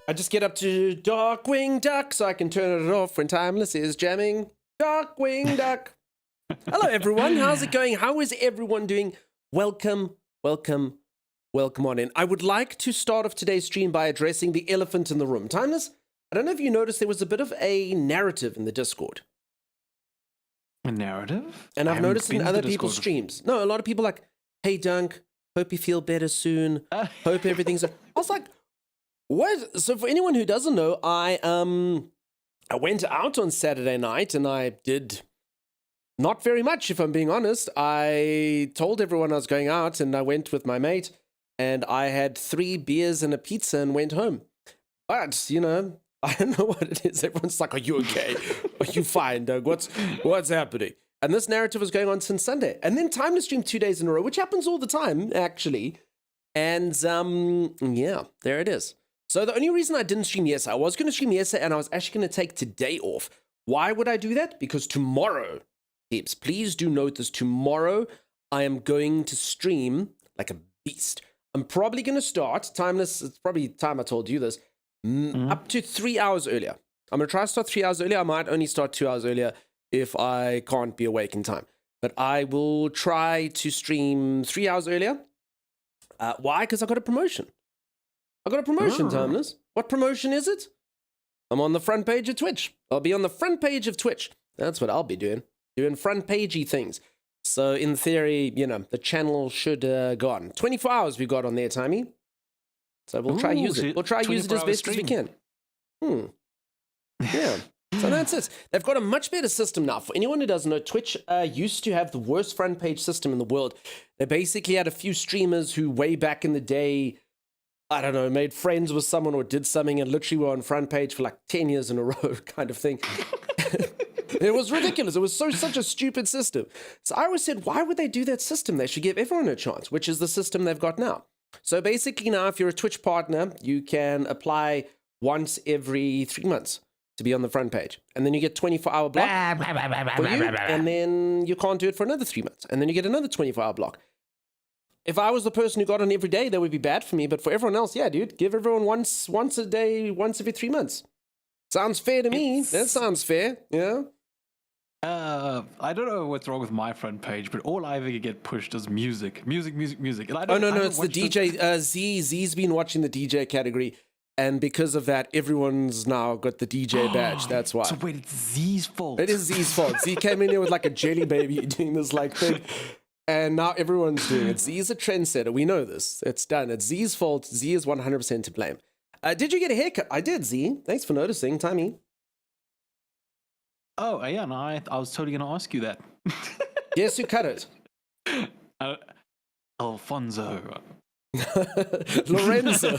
I just get up to Darkwing Duck so I can turn it off when Timeless is jamming. Darkwing Duck. Hello, everyone. How's it going? How is everyone doing? Welcome, welcome, welcome on in. I would like to start off today's stream by addressing the elephant in the room. Timeless, I don't know if you noticed there was a bit of a narrative in the Discord. A narrative? And I've noticed in other people's streams. No, a lot of people like, hey, Dunk, hope you feel better soon. Hope everything's... I was like, What? So for anyone who doesn't know, I went out on Saturday night and I did not very much, if I'm being honest. I told everyone I was going out and I went with my mate and I had 3 beers and a pizza and went home. But, you know, I don't know what it is. Everyone's like, are you okay? Are you fine, Doug? What's happening? And this narrative was going on since Sunday. And then time to stream 2 days in a row, which happens all the time, actually. And, yeah, there it is. So the only reason I didn't stream yesterday, I was going to stream yesterday and I was actually going to take today off. Why would I do that? Because tomorrow, peeps, please do note this, tomorrow I am going to stream like a beast. I'm probably going to start, timeless, it's probably time I told you this, up to 3 hours earlier. I'm going to try to start 3 hours earlier. I might only start 2 hours earlier if I can't be awake in time. But I will try to stream 3 hours earlier. Why? Because I got a promotion. I got a promotion, Timeless. What promotion is it? I'm on the front page of Twitch. I'll be on the front page of Twitch. That's what I'll be doing. Doing front pagey things. So in theory, you know, the channel should go on. 24 hours we've got on there, Timey. So we'll try use it. We'll try use it as best as we can. Yeah. So that's it. They've got a much better system now. For anyone who doesn't know, Twitch used to have the worst front page system in the world. They basically had a few streamers who way back in the day, I don't know, made friends with someone or did something and literally were on front page for like 10 years in a row kind of thing. It was ridiculous. It was such a stupid system. So I always said, why would they do that system? They should give everyone a chance, which is the system they've got now. So basically now, if you're a Twitch partner, you can apply once every 3 months to be on the front page. And then you get 24-hour block for you, and then you can't do it for another 3 months. And then you get another 24-hour block. If I was the person who got on every day, that would be bad for me. But for everyone else, yeah, dude, give everyone once a day, once every 3 months. Sounds fair to me. That sounds fair, yeah. I don't know what's wrong with my front page, but all I ever get pushed is music. And I no, don't it's the DJ. Z's been watching the DJ category, and because of that, everyone's now got the DJ badge. That's why. So wait, it's Z's fault. It is Z's fault. Z came in here with like a jelly baby doing this like thing, and now everyone's doing it. Z is a trendsetter. We know this. It's done. It's Z's fault. Z is 100% to blame. Did you get a haircut? I did, Z. Thanks for noticing, Timmy. Oh, yeah, no, I was totally going to ask you that. Guess who cut it? Alfonso. Lorenzo.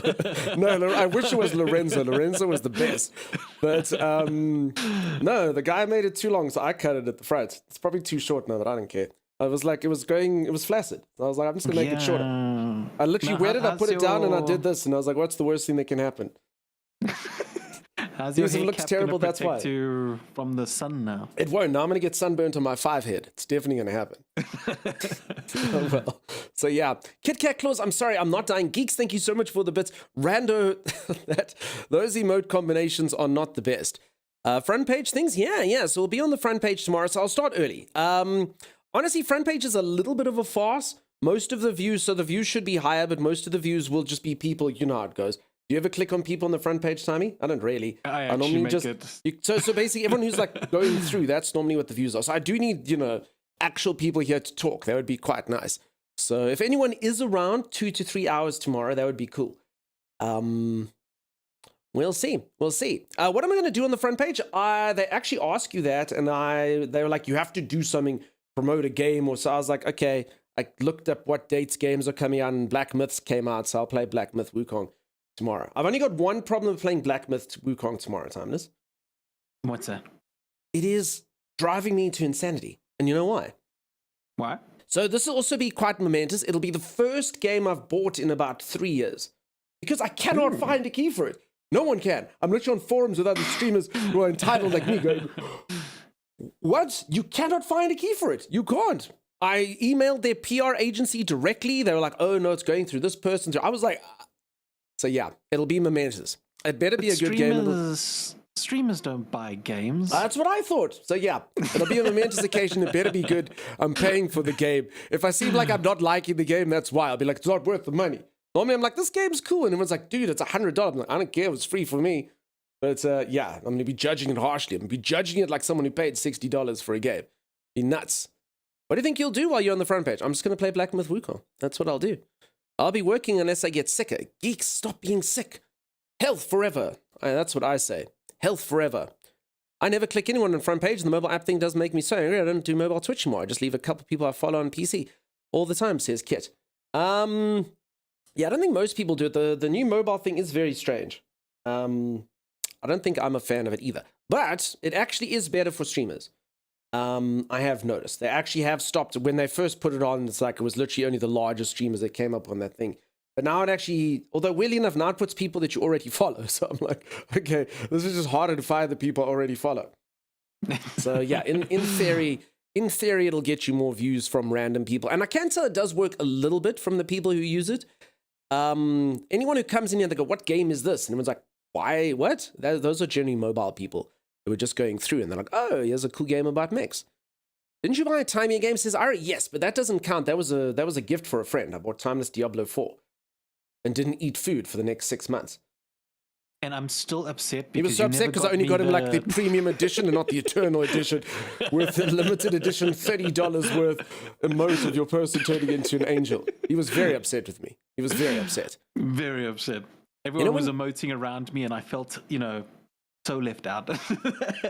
No, I wish it was Lorenzo. Lorenzo was the best. But no, the guy made it too long, so I cut it at the front. It's probably too short now, but I don't care. I was like, it was flaccid. I was like, I'm just going to make it shorter. I literally wet it, I put it down, and I did this, and I was like, what's the worst thing that can happen? How's your hair looks terrible, that's why. You from the sun now? It won't. No, I'm going to get sunburnt on my 5 head. It's definitely going to happen. Oh, well. So yeah. Kit Kat Claus, I'm sorry, I'm not dying. Geeks, thank you so much for the bits. Rando, those emote combinations are not the best. Front page things? Yeah. So we'll be on the front page tomorrow, so I'll start early. Honestly, front page is a little bit of a farce. Most of the views, so the views should be higher, but most of the views will just be people, you know how it goes. Do you ever click on people on the front page, Timmy? I don't really. I normally make it. So basically, everyone who's like going through, that's normally what the views are. So I do need, actual people here to talk. That would be quite nice. So if anyone is around 2 to 3 hours tomorrow, that would be cool. We'll see. What am I going to do on the front page? They actually ask you that, and they were like, you have to do something, promote a game, or so I was like, okay. I looked up what dates games are coming out, and Black Myths came out, so I'll play Black Myth Wukong tomorrow. I've only got one problem with playing Black Myth Wukong tomorrow, Timeless. What's that? It is driving me to insanity. And you know why? Why? So this will also be quite momentous. It'll be the first game I've bought in about 3 years. Because I cannot find a key for it. No one can. I'm literally on forums with other streamers who are entitled like me going, what? You cannot find a key for it. You can't. I emailed their PR agency directly. They were like, oh, no, it's going through this person. I was like, so yeah, it'll be momentous. It better be a good game. Streamers don't buy games. That's what I thought. So yeah, it'll be a momentous occasion. It better be good. I'm paying for the game. If I seem like I'm not liking the game, that's why. I'll be like, it's not worth the money. Normally I'm like, this game's cool. And everyone's like, dude, it's $100. I'm like, I don't care. It's free for me. But yeah, I'm going to be judging it harshly. I'm going to be judging it like someone who paid $60 for a game. Be nuts. What do you think you'll do while you're on the front page? I'm just going to play Black Myth Wukong. That's what I'll do. I'll be working unless I get sicker. Geeks, stop being sick. Health forever. That's what I say. Health forever. I never click anyone on the front page. The mobile app thing does make me so angry. I don't do mobile Twitch anymore. I just leave a couple people I follow on PC all the time, says Kit. Yeah, I don't think most people do it. The new mobile thing is very strange. I don't think I'm a fan of it either. But it actually is better for streamers. I have noticed. They actually have stopped. When they first put it on, it's like it was literally only the largest streamers that came up on that thing. But now it actually, although weirdly enough, now it puts people that you already follow. So I'm like, okay, this is just harder to find the people I already follow. So yeah, in theory, it'll get you more views from random people. And I can tell it does work a little bit from the people who use it. Anyone who comes in here and they go, what game is this? And everyone's like, why, what? Those are generally mobile people who are just going through and they're like, oh, here's a cool game about mechs. Didn't you buy a Timey game? Says, yes, but that doesn't count. That was a gift for a friend. I bought Timeless Diablo 4 and didn't eat food for the next 6 months. And I'm still upset He was because so upset because I only got him like the premium edition and not the eternal edition with the limited edition $30 worth emote of your person turning into an angel. He was very upset with me. He was very upset. Very upset. Everyone was emoting around me and I felt, so left out.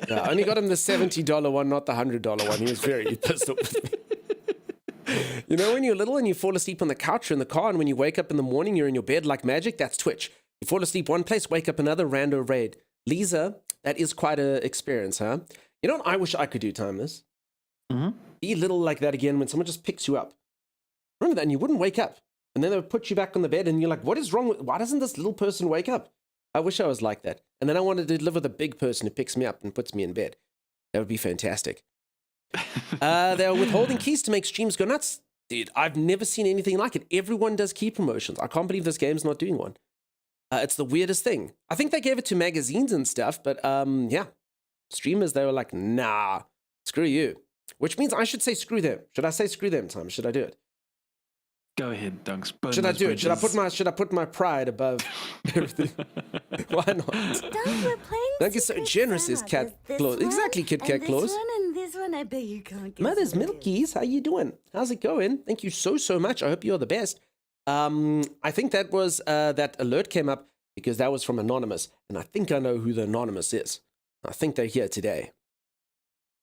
Yeah, I only got him the $70 one, not the $100 one. He was very pissed off with me. You know, when you're little and you fall asleep on the couch or in the car, and when you wake up in the morning, you're in your bed like magic, that's Twitch. You fall asleep one place, wake up another, rando raid. Lisa, that is quite an experience, huh? You know what I wish I could do, Timeless? Mm-hmm. Be little like that again when someone just picks you up. Remember that? And you wouldn't wake up. And then they would put you back on the bed and you're like, what is wrong with, why doesn't this little person wake up? I wish I was like that. And then I wanted to live with a big person who picks me up and puts me in bed. That would be fantastic. They are withholding keys to make streams go nuts. Dude, I've never seen anything like it. Everyone does key promotions. I can't believe this game's not doing one. It's the weirdest thing. I think they gave it to magazines and stuff, but yeah. Streamers, they were like, nah, screw you. Which means I should say screw them. Should I say screw them, Tom? Should I do it? Go ahead, Dunks. Should I do it? Should I put my pride above everything? Why not? Don't get so generous, is Cat Claus. Exactly, Kit Kat Claus. This one, I bet you can't get. Mother's Milkies, how you doing? How's it going? Thank you so much. I hope you're the best. I think that was that alert came up because that was from Anonymous, and I think I know who the Anonymous is. I think they're here today.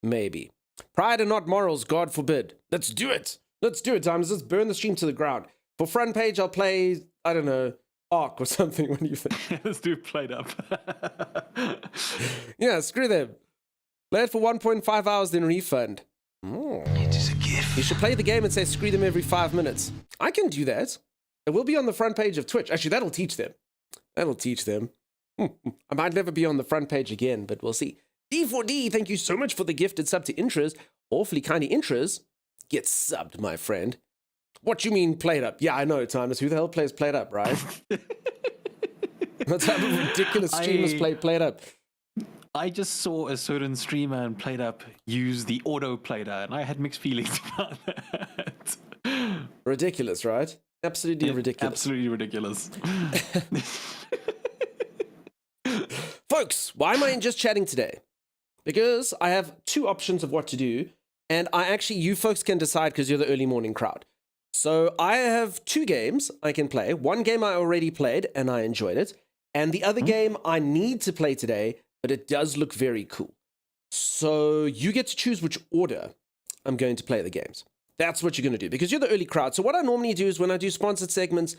Maybe. Pride and not morals, God forbid. Let's do it. Let's do it, Times. Let's burn the stream to the ground. For front page, I'll play, I don't know, Ark or something. What do you think? Let's do Played Up. Yeah, screw them. Play it for 1.5 hours, then refund. It is a gift. You should play the game and say screw them every 5 minutes. I can do that. It will be on the front page of Twitch. Actually, that'll teach them. That'll teach them. I might never be on the front page again, but we'll see. D4D, thank you so much for the gifted sub to Intras. Awfully kind of Intras. Get subbed, my friend. What you mean played up? Yeah, I know, Timeless. Who the hell plays played up, right? What type of ridiculous streamers play played up? I just saw a certain streamer and Played Up use the auto plater, and I had mixed feelings about that. Ridiculous, right? Absolutely ridiculous. Absolutely ridiculous. Folks, why am I just chatting today? Because I have two options of what to do, and you folks can decide because you're the early morning crowd. So I have two games I can play. One game I already played and I enjoyed it, and the other game I need to play today, but it does look very cool. So you get to choose which order I'm going to play the games. That's what you're going to do because you're the early crowd. So what I normally do is when I do sponsored segments,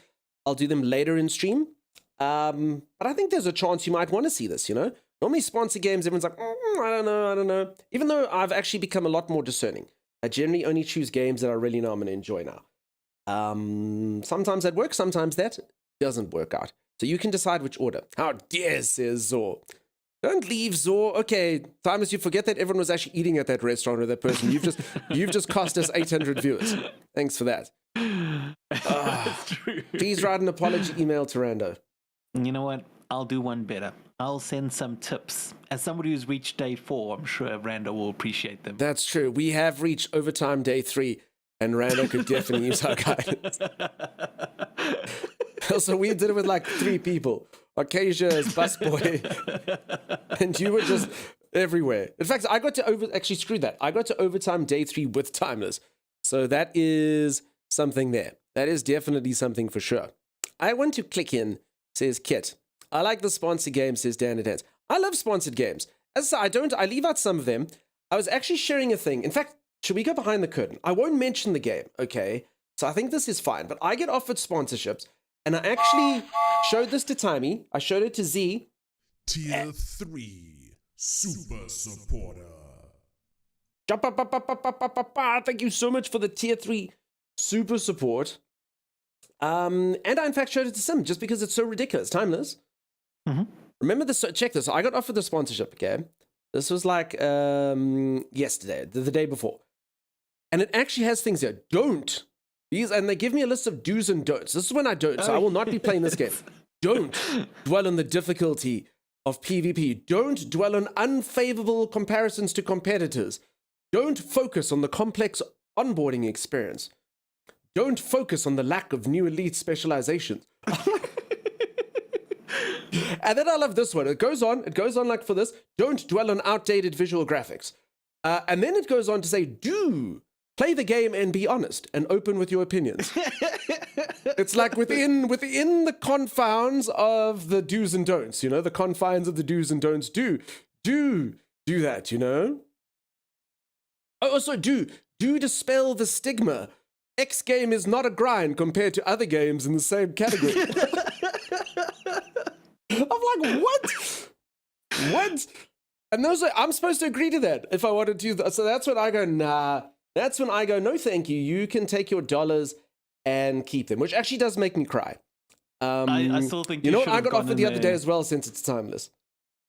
I'll do them later in stream. But I think there's a chance you might want to see this, you know? Normally sponsor games, everyone's like, I don't know. Even though I've actually become a lot more discerning. I generally only choose games that I really know I'm going to enjoy now. Sometimes that works, sometimes that doesn't work out. So you can decide which order. How dare, says Zor. Don't leave, Zor. Okay, Timeless, you forget that everyone was actually eating at that restaurant with that person. You've just cost us 800 viewers. Thanks for that. Please write an apology email to Rando. You know what? I'll do one better. I'll send some tips. As somebody who's reached day 4, I'm sure Rando will appreciate them. That's true. We have reached overtime day 3, and Rando could definitely use our guidance. So we did it with like 3 people. Acacia as busboy, and you were just everywhere. In fact, I got to screw that. I got to overtime day 3 with Timeless. So that is something there. That is definitely something for sure. I want to click in, says Kit. I like the sponsored games, says Dan and Dance. I love sponsored games. As I say, I leave out some of them. I was actually sharing a thing. In fact, should we go behind the curtain? I won't mention the game, okay? So I think this is fine, but I get offered sponsorships, and I actually showed this to Timey. I showed it to Z. Tier 3 Super Supporter. Thank you so much for the tier 3 super support. And I in fact showed it to Sim just because it's so ridiculous. Timeless. Mm-hmm. Remember this? Check this. I got offered the sponsorship. Okay, this was like yesterday, the day before, and it actually has things here. Don't these, and they give me a list of do's and don'ts. This is when I don't. So I will not be playing this game. Don't dwell on the difficulty of PvP. Don't dwell on unfavorable comparisons to competitors. Don't focus on the complex onboarding experience. Don't focus on the lack of new elite specializations. And then I love this one. It goes on like for this. Don't dwell on outdated visual graphics. And then it goes on to say, do play the game and be honest and open with your opinions. It's like within the confines of the do's and don'ts, you know, the confines of the do's and don'ts. Do that, you know? Oh, also do dispel the stigma. X game is not a grind compared to other games in the same category. I'm like, what? What? And those are, I'm supposed to agree to that if I wanted to. So that's when I go, nah. That's when I go, no, thank you. You can take your dollars and keep them, which actually does make me cry. I still think you know what I got offered the other day as well, since it's timeless.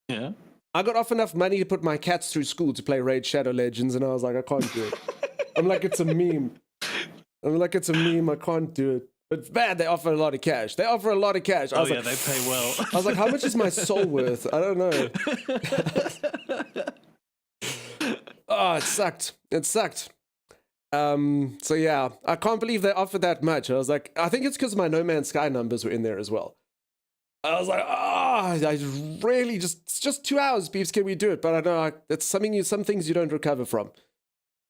Yeah. I got offered enough money to put my cats through school to play Raid Shadow Legends, and I was like, I can't do it. I'm like, it's a meme. I can't do it. But man, they offer a lot of cash. I was They like, pay well. I was like, how much is my soul worth? I don't know. Oh, it sucked. So yeah, I can't believe they offered that much. I was like, I think it's because my No Man's Sky numbers were in there as well. I was like, I really it's just 2 hours, peeps. Can we do it? But I know that's some things you don't recover from.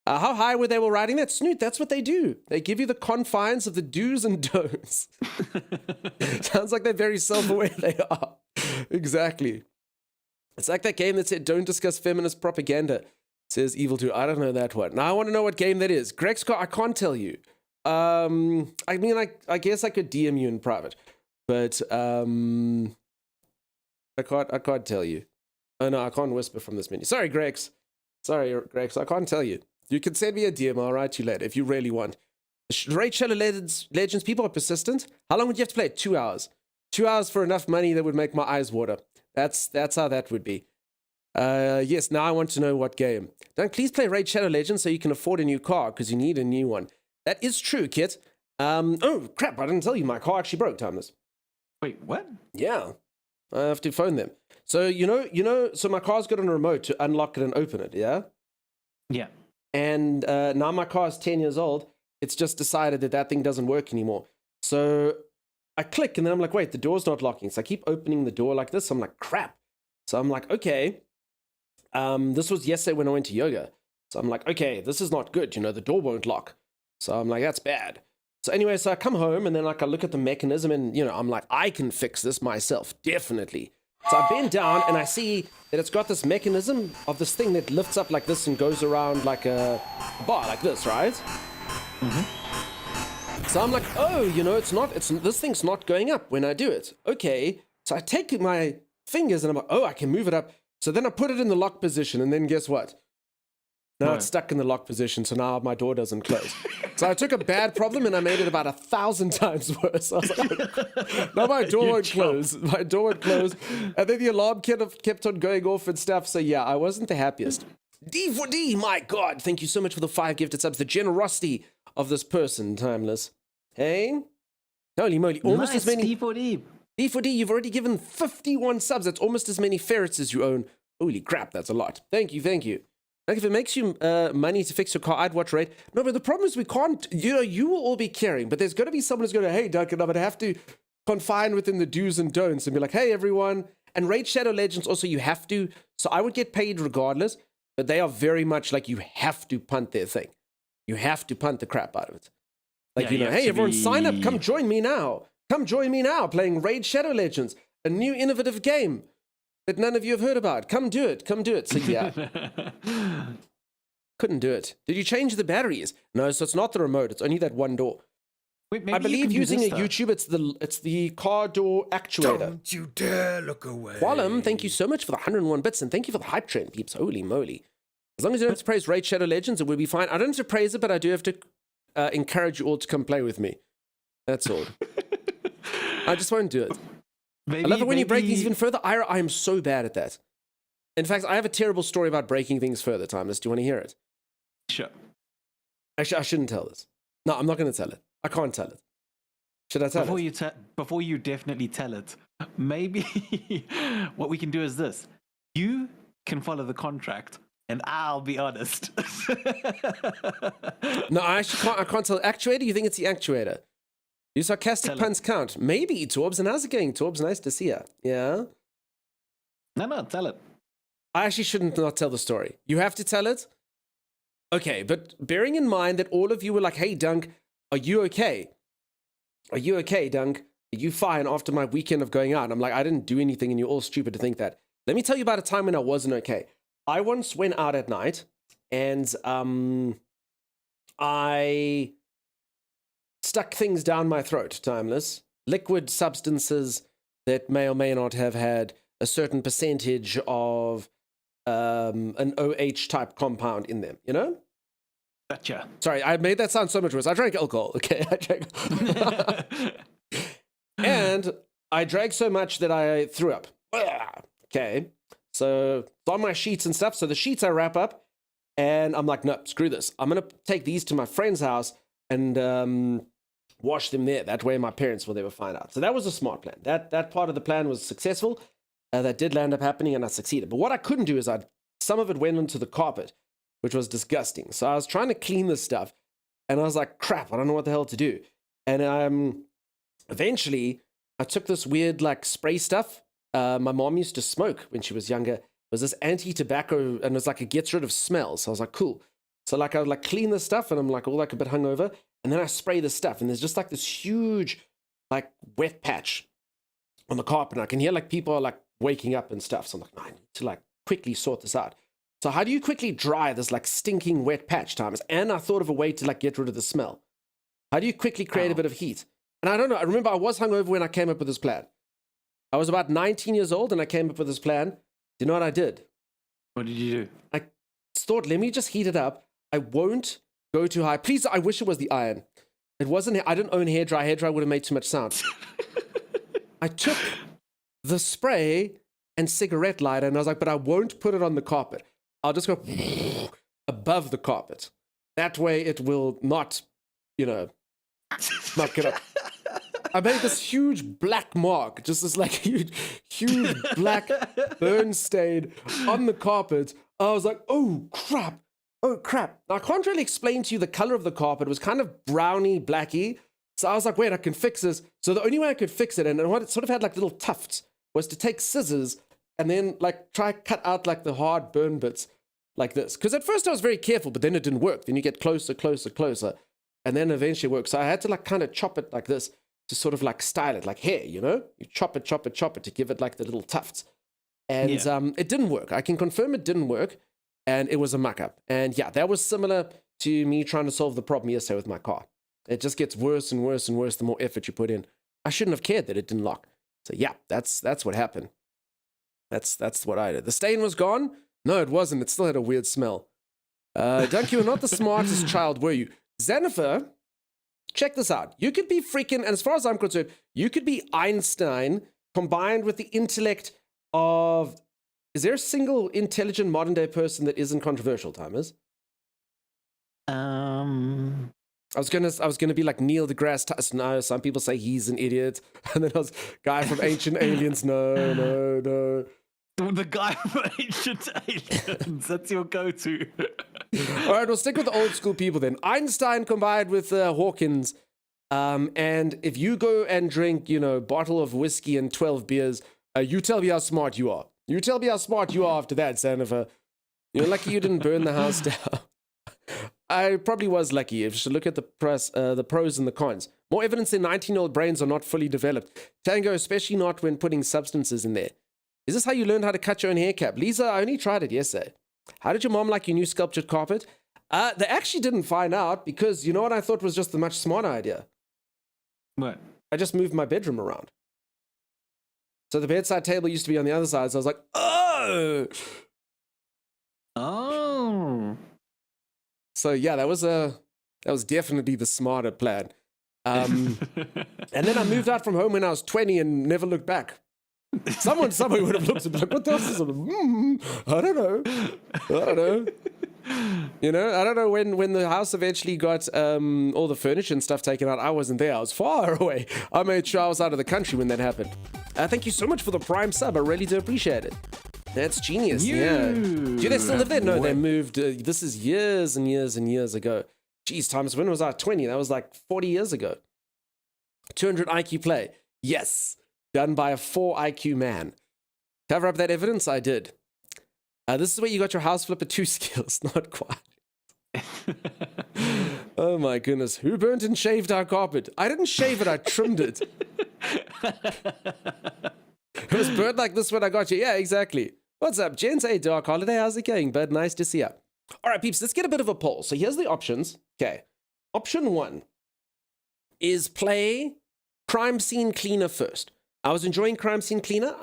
How high were they while writing that? Snoot, that's what they do. They give you the confines of the do's and don'ts. Sounds like they're very self-aware. They are. Exactly. It's like that game that said, don't discuss feminist propaganda. Says Evil 2. I don't know that one. Now I want to know what game that is. Greg's I can't tell you. I mean, I guess I could DM you in private. But I can't tell you. Oh no, I can't whisper from this menu. Sorry, Grex, I can't tell you. You can send me a DM, I'll write you later if you really want. Raid Shadow Legends, people are persistent. How long would you have to play it? 2 hours. 2 hours for enough money that would make my eyes water. That's how that would be. Yes, now I want to know what game. Don't please play Raid Shadow Legends so you can afford a new car, because you need a new one. That is true, Kit. Oh, crap, I didn't tell you. My car actually broke, Timeless. Wait, what? Yeah. I have to phone them. So, so my car's got a remote to unlock it and open it, yeah? Yeah. And now my car is 10 years old. It's just decided that thing doesn't work anymore. So I click, and then I'm like, wait, the door's not locking. So I keep opening the door like this. I'm like, crap. So I'm like, okay. This was yesterday when I went to yoga. So I'm like, okay, this is not good. The door won't lock. So I'm like, that's bad. So anyway, so I come home, and then I look at the mechanism, and I'm like, I can fix this myself, definitely. So I bend down, and I see that it's got this mechanism of this thing that lifts up like this and goes around like a bar, like this, right? Mm-hmm. So I'm like, oh, this thing's not going up when I do it. Okay. So I take my fingers, and I'm like, oh, I can move it up. So then I put it in the lock position, and then guess what? Now it's stuck in the lock position, so now my door doesn't close. So I took a bad problem and I made it about 1,000 times worse. I was like, now my door won't close. My door won't close. And then the alarm kept on going off and stuff. So yeah, I wasn't the happiest. D4D, my God. Thank you so much for the 5 gifted subs. The generosity of this person, Timeless. Hey? Holy moly. Almost as many. D4D. D4D, you've already given 51 subs. That's almost as many ferrets as you own. Holy crap, that's a lot. Thank you. Like, if it makes you money to fix your car, I'd watch Raid. No, but the problem is we can't, you will all be caring, but there's going to be someone who's going to, hey, Duncan, I'm going to have to confine within the do's and don'ts and be like, hey, everyone. And Raid Shadow Legends also, you have to. So I would get paid regardless, but they are very much like you have to punt their thing. You have to punt the crap out of it. Like, hey, everyone, sign up. Come join me now. Come join me now playing Raid Shadow Legends. a new innovative game that none of you have heard about. Come do it. Come do it. So yeah, couldn't do it. Did you change the batteries? No, so it's not the remote. It's only that one door. Wait, maybe I you believe can do using this, a though. YouTube, it's the car door actuator. Don't you dare look away. Qualum, thank you so much for the 101 bits, and thank you for the hype train, peeps. Holy moly. As long as you don't have to praise Raid Shadow Legends, it will be fine. I don't have to praise it, but I do have to encourage you all to come play with me. That's all. I just won't do it. Maybe, I love it when you break things maybe- even further. I am so bad at that. In fact, I have a terrible story about breaking things further, Timeless. Do you want to hear it? Sure. Actually, I shouldn't tell this. No, I'm not going to tell it. I can't tell it. Should I tell it? Before you definitely tell it, maybe what we can do is this. You can follow the contract, and I'll be honest. No, I actually can't. I can't tell. Actuator? You think it's the actuator? Do sarcastic Tell it. puns count? Maybe, Torbs. And how's it going, Torbs? Nice to see you. Yeah? No, tell it. I actually shouldn't not tell the story. You have to tell it? Okay, but bearing in mind that all of you were like, hey, Dunk, are you okay? Are you okay, Dunk? Are you fine after my weekend of going out? And I'm like, I didn't do anything and you're all stupid to think that. Let me tell you about a time when I wasn't okay. I once went out at night and I stuck things down my throat, Timeless. Liquid substances that may or may not have had a certain percentage of an OH type compound in them, you know? Gotcha. Sorry, I made that sound so much worse. I drank alcohol, okay? I drank. And I drank so much that I threw up. Okay. So it's on my sheets and stuff. So the sheets I wrap up and I'm like, no, screw this. I'm going to take these to my friend's house and wash them there. That way my parents will never find out. So that was a smart plan. That part of the plan was successful. That did land up happening and I succeeded. But what I couldn't do is some of it went onto the carpet, which was disgusting. So I was trying to clean this stuff and I was like, crap, I don't know what the hell to do. And eventually I took this weird like spray stuff. My mom used to smoke when she was younger. It was this anti-tobacco and it was like it gets rid of smell. So I was like, cool. So like I would like clean this stuff and I'm like all like a bit hungover. And then I spray the stuff and there's just like this huge like wet patch on the carpet. And I can hear like people are like waking up and stuff. So I'm like, no, I need to like quickly sort this out. So how do you quickly dry this like stinking wet patch, Times? And I thought of a way to like get rid of the smell. How do you quickly create a bit of heat? And I don't know. I remember I was hungover when I came up with this plan. I was about 19 years old and I came up with this plan. Do you know what I did? What did you do? I thought, let me just heat it up. I won't go too high. Please, I wish it was the iron. It wasn't. I didn't own hairdryer. Hairdryer would have made too much sound. I took the spray and cigarette lighter and I was like, but I won't put it on the carpet. I'll just go above the carpet. That way it will not, not get up. I made this huge black mark, just this like huge black burn stain on the carpet. I was like, oh crap. Now, I can't really explain to you the color of the carpet. It was kind of browny, blacky. So I was like, wait, I can fix this. So the only way I could fix it, and what it sort of had like little tufts, was to take scissors and then like try cut out like the hard burn bits like this. Because at first I was very careful, but then it didn't work. Then you get closer, and then eventually it works. So I had to like kind of chop it like this to sort of like style it like hair, You chop it to give it like the little tufts. And it didn't work. I can confirm it didn't work. And it was a muck up. And yeah, that was similar to me trying to solve the problem yesterday with my car. It just gets worse and worse and worse the more effort you put in. I shouldn't have cared that it didn't lock. So yeah, that's what happened. That's what I did. The stain was gone? No, it wasn't. It still had a weird smell. Dunk, you were not the smartest child, were you? Xenifer, check this out. You could be freaking, and as far as I'm concerned, you could be Einstein combined with the intellect of... Is there a single intelligent modern day person that isn't controversial, Timers? I was gonna be like Neil deGrasse Tyson. No, some people say he's an idiot, and then I was guy from Ancient Aliens. No. The guy from Ancient Aliens. That's your go-to. All right, we'll stick with the old school people then. Einstein combined with Hawkins. And if you go and drink, bottle of whiskey and 12 beers, you tell me how smart you are. You tell me how smart you are after that, Xenifer. You're lucky you didn't burn the house down. I probably was lucky. You should look at the pros and the cons. More evidence that 19-year-old brains are not fully developed. Tango, especially not when putting substances in there. Is this how you learned how to cut your own hair cap? Lisa, I only tried it yesterday. How did your mom like your new sculptured carpet? They actually didn't find out because you know what I thought was just a much smarter idea? What? I just moved my bedroom around. So the bedside table used to be on the other side, so I was like, oh! Oh. So yeah, that was definitely the smarter plan. And then I moved out from home when I was 20 and never looked back. Somebody would have looked and be like, what else is it? I don't know. You know, I don't know when the house eventually got all the furniture and stuff taken out. I wasn't there. I was far away. I made sure I was out of the country when that happened. Thank you so much for the Prime sub. I really do appreciate it. That's genius. Yeah. Do they still live there? No, they moved. This is years and years and years ago. Jeez, Thomas, when was I 20? That was like 40 years ago. 200 IQ play. Yes. Done by a 4 IQ man. Cover up that evidence? I did. This is where you got your house flipper 2 skills. Not quite. Oh my goodness. Who burnt and shaved our carpet? I didn't shave it. I trimmed it. It was burnt like this when I got you. Yeah, exactly. What's up, gents? Hey, Dark Holiday. How's it going, bud? Nice to see you. All right, peeps, let's get a bit of a poll. So here's the options. Okay. Option 1 is play Crime Scene Cleaner first. I was enjoying Crime Scene Cleaner.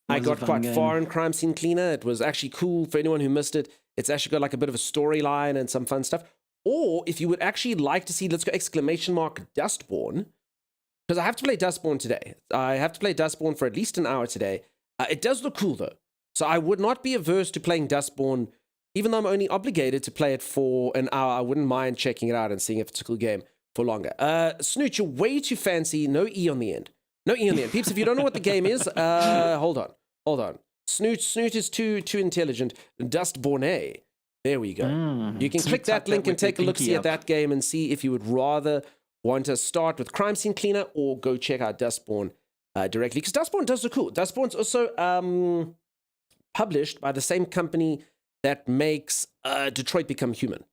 I got quite far in Crime Scene Cleaner. It was actually cool for anyone who missed it. It's actually got like a bit of a storyline and some fun stuff. Or if you would actually like to see, let's go Dustborn. Because I have to play Dustborn today. I have to play Dustborn for at least an hour today. It does look cool though. So I would not be averse to playing Dustborn. Even though I'm only obligated to play it for an hour, I wouldn't mind checking it out and seeing if it's a cool game for longer. Snoot, you're way too fancy. No E on the end. No E on the end. Peeps, if you don't know what the game is, hold on. Snoot is too intelligent. Dustborn. There we go. You can click that link and take a look-see at that game and see if you would rather want to start with Crime Scene Cleaner or go check out Dustborn directly. Because Dustborn does look cool. Dustborn's also published by the same company that makes Detroit Become Human,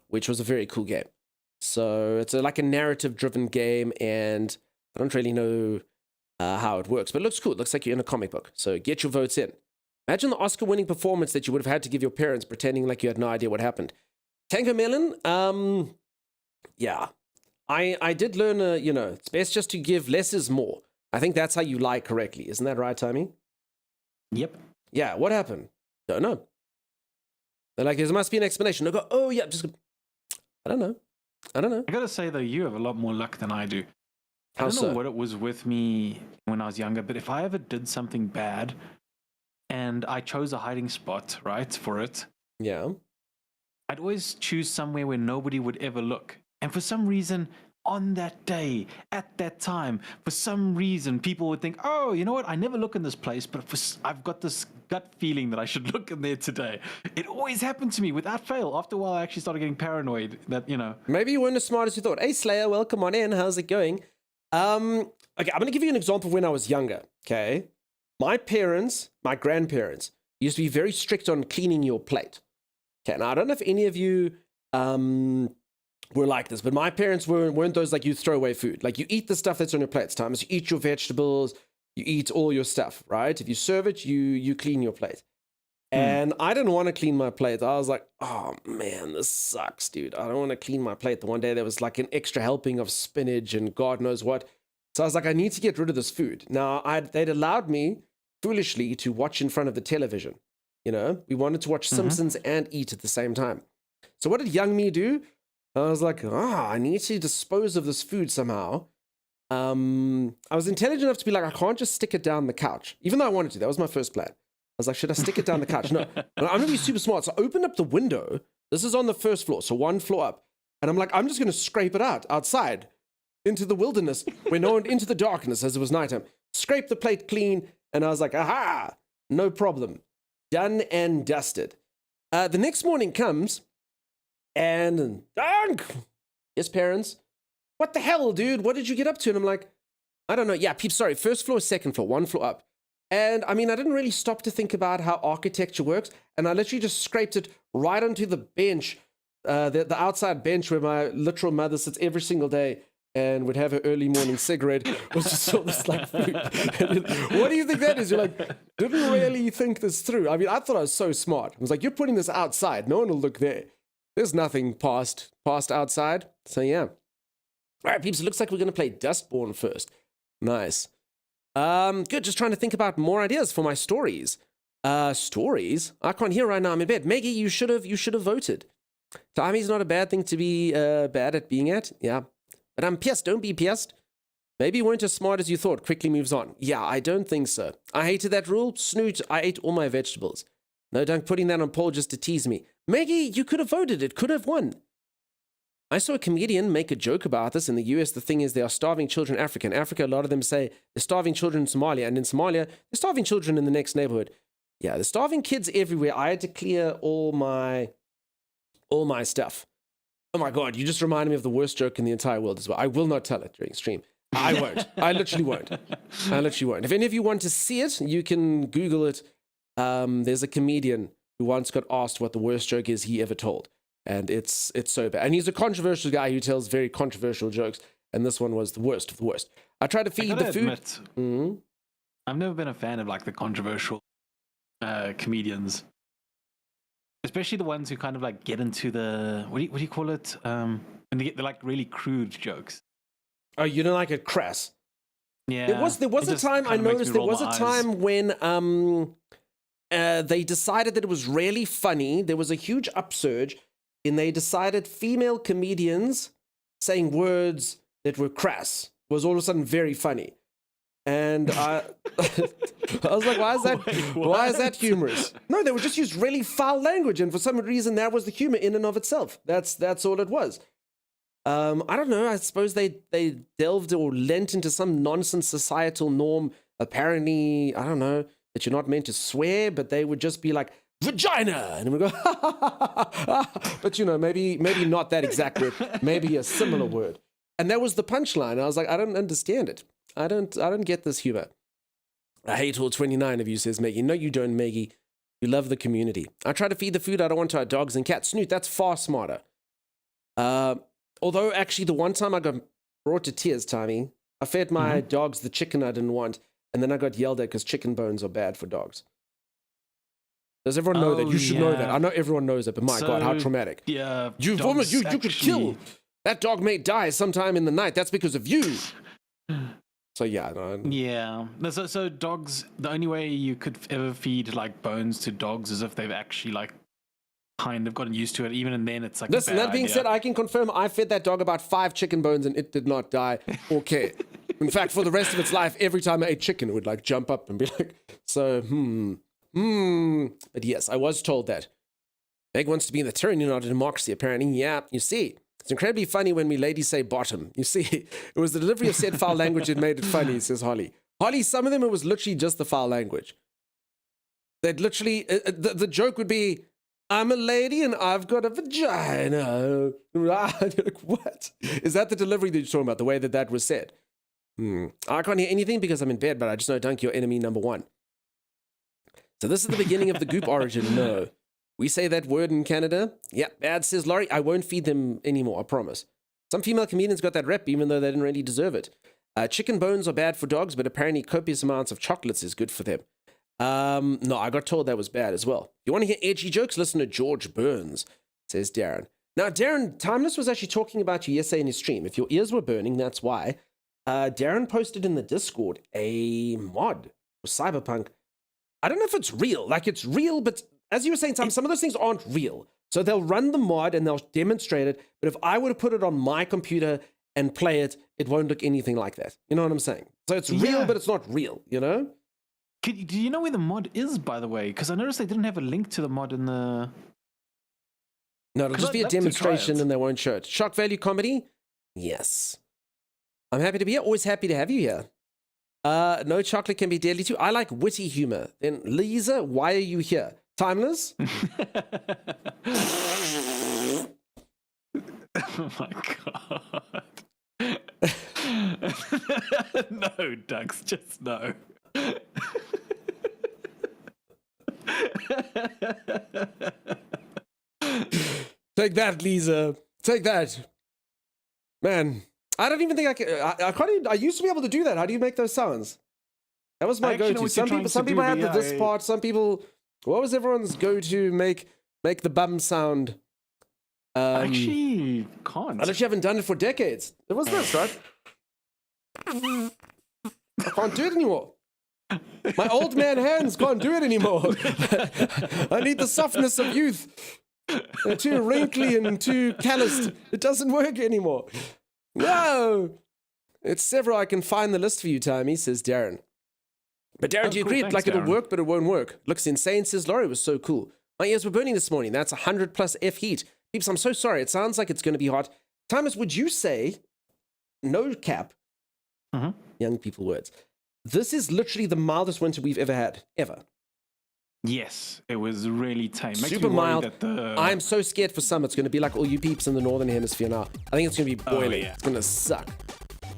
which was a very cool game. So it's like a narrative-driven game, and I don't really know how it works, but it looks cool. It looks like you're in a comic book. So get your votes in. Imagine the Oscar-winning performance that you would have had to give your parents pretending like you had no idea what happened. Tango Melon, yeah. I did learn, it's best just to give less is more. I think that's how you lie correctly. Isn't that right, Tommy? Yep. Yeah, what happened? Don't know. They're like, there must be an explanation. I go, oh, yeah, I don't know. I gotta say, though, you have a lot more luck than I do. I don't know what it was with me when I was younger, but if I ever did something bad and I chose a hiding spot, right, for it, yeah, I'd always choose somewhere where nobody would ever look. And for some reason, on that day, at that time, for some reason, people would think, oh, you know what? I never look in this place, but I've got this gut feeling that I should look in there today. It always happened to me without fail. After a while, I actually started getting paranoid that, Maybe you weren't as smart as you thought. Hey, Slayer, welcome on in. How's it going? Okay, I'm going to give you an example of when I was younger, okay? My grandparents, used to be very strict on cleaning your plate. Okay, now I don't know if any of you were like this, but my parents weren't those like you throw away food. Like you eat the stuff that's on your plate, Thomas. You eat your vegetables, you eat all your stuff, right? If you serve it, you clean your plate. And I didn't want to clean my plate. I was like, oh man, this sucks, dude. I don't want to clean my plate. The one day there was like an extra helping of spinach and God knows what. So I was like, I need to get rid of this food. Now, they'd allowed me, foolishly, to watch in front of the television. We wanted to watch Simpsons and eat at the same time. So what did young me do? I was like, I need to dispose of this food somehow. I was intelligent enough to be like, I can't just stick it down the couch. Even though I wanted to. That was my first plan. I was like, should I stick it down the couch? No. I'm going to be super smart. So I opened up the window. This is on the first floor, so one floor up. And I'm like, I'm just going to scrape it outside into the wilderness, into the darkness as it was nighttime. Scrape the plate clean. And I was like, aha, no problem. Done and dusted. The next morning comes and, Dunk! Yes, parents. What the hell, dude? What did you get up to? And I'm like, I don't know. Yeah, peeps, sorry. First floor, second floor, one floor up. And I mean, I didn't really stop to think about how architecture works. And I literally just scraped it right onto the bench the outside bench where my literal mother sits every single day and would have her early morning cigarette was just all this like food. What do you think that is? You're like, didn't really think this through. I mean, I thought I was so smart. I was like, you're putting this outside. No one will look there. There's nothing past outside. So yeah. All right, peeps, it looks like we're going to play Dustborn first. Nice. Good, just trying to think about more ideas for my stories. Stories? I can't hear right now, I'm in bed. Maggie, you should have voted. Timing's not a bad thing to be bad at being at. Yeah. But I'm pissed. Don't be pissed. Maybe you weren't as smart as you thought. Quickly moves on. Yeah, I don't think so. I hated that rule. Snoot, I ate all my vegetables. No, don't putting that on Paul just to tease me. Maggie, you could have voted. It could have won. I saw a comedian make a joke about this. In the US, the thing is there are starving children in Africa. In Africa, a lot of them say there's starving children in Somalia. And in Somalia, there's starving children in the next neighborhood. Yeah, there's starving kids everywhere. I had to clear all my stuff. Oh my God, you just reminded me of the worst joke in the entire world as well. I will not tell it during stream. I won't. I literally won't. If any of you want to see it, you can Google it. There's a comedian who once got asked what the worst joke is he ever told. And it's so bad. And he's a controversial guy who tells very controversial jokes. And this one was the worst of the worst. I try to feed the food. Admit, I've never been a fan of like the controversial comedians. Especially the ones who kind of like get into the what do you call it? And they're like really crude jokes. Oh, you don't like it crass? Yeah. There was a time I noticed there was a time when they decided that it was really funny. There was a huge upsurge, and they decided female comedians saying words that were crass was all of a sudden very funny. And I was like, why is that humorous? No, they would just use really foul language, and for some reason that was the humor in and of itself. That's all it was. I don't know. I suppose they delved or lent into some nonsense societal norm. Apparently, I don't know, that you're not meant to swear, but they would just be like vagina, and we go, but you know, maybe not that exact word, maybe a similar word. And that was the punchline. I was like, I don't understand it. I don't get this humor. I hate all 29 of you, says Maggie. No, you don't, Maggie. You love the community. I try to feed the food I don't want to our dogs and cats. Snoot, that's far smarter. Although, actually, the one time I got brought to tears, Tommy, I fed my dogs the chicken I didn't want, and then I got yelled at because chicken bones are bad for dogs. Does everyone know that? You should know that. I know everyone knows it, but my God, how traumatic. Yeah. You could kill. That dog may die sometime in the night. That's because of you. So yeah, no. Yeah. So dogs, the only way you could ever feed like bones to dogs is if they've actually like kind of gotten used to it. Even then, it's like. Listen, that being said, I can confirm I fed that dog about 5 chicken bones and it did not die or care. In fact, for the rest of its life, every time I ate chicken, it would like jump up and be like, so, But yes, I was told that. Meg wants to be in the tyranny, not a democracy, apparently. Yeah, you see. It's incredibly funny when we ladies say bottom. You see, it was the delivery of said foul language that made it funny, says Holly. Holly, some of them, it was literally just the foul language. They'd literally, the joke would be, I'm a lady and I've got a vagina. You're like, what? Is that the delivery that you're talking about, the way that was said? I can't hear anything because I'm in bed, but I just know Dunk, your enemy number one. So this is the beginning of the goop origin. No. We say that word in Canada. Yeah, bad, says Laurie. I won't feed them anymore, I promise. Some female comedians got that rep, even though they didn't really deserve it. Chicken bones are bad for dogs, but apparently copious amounts of chocolates is good for them. No, I got told that was bad as well. If you want to hear edgy jokes, listen to George Burns, says Darren. Now, Darren, Timeless was actually talking about you yesterday in his stream. If your ears were burning, that's why. Darren posted in the Discord a mod for Cyberpunk. I don't know if it's real. Like, it's real, but as you were saying, Tom, some of those things aren't real. So they'll run the mod and they'll demonstrate it. But if I were to put it on my computer and play it, it won't look anything like that. You know what I'm saying? So it's real, but it's not real, you know? Do you know where the mod is, by the way? Because I noticed they didn't have a link to the mod in the... No, it'll just be a demonstration and they won't show it. Shock value comedy? Yes. I'm happy to be here. Always happy to have you here. No chocolate can be deadly too. I like witty humor. Then, Lisa, why are you here? Timeless? Oh my God. No, Ducks, just no. Take that, Lisa. Take that. Man, I don't even think I can. I can't even. I used to be able to do that. How do you make those sounds? That was I my actually know go-to. what Some you're people, trying some to people do, had but this yeah, part. Some people. What was everyone's go-to? Make the bum sound. I actually can't. I literally haven't done it for decades. It was this, right? I can't do it anymore. My old man hands can't do it anymore. I need the softness of youth. They're too wrinkly and too calloused. It doesn't work anymore. No! It's several. I can find the list for you, Timey, says Darren. But Darren, do you cool. agree? Thanks, Like it'll Darren. work, but it won't work. Looks insane, says Laurie. It was so cool. My ears were burning this morning. That's 100 plus F heat. Peeps, I'm so sorry. It sounds like it's going to be hot. Thomas, would you say, no cap, young people words, this is literally the mildest winter we've ever had, ever. Yes, it was really tame. Makes Super me worried mild. that the I'm so scared for summer. It's going to be like all you peeps in the northern hemisphere now. I think it's going to be boiling. yeah. It's going to suck.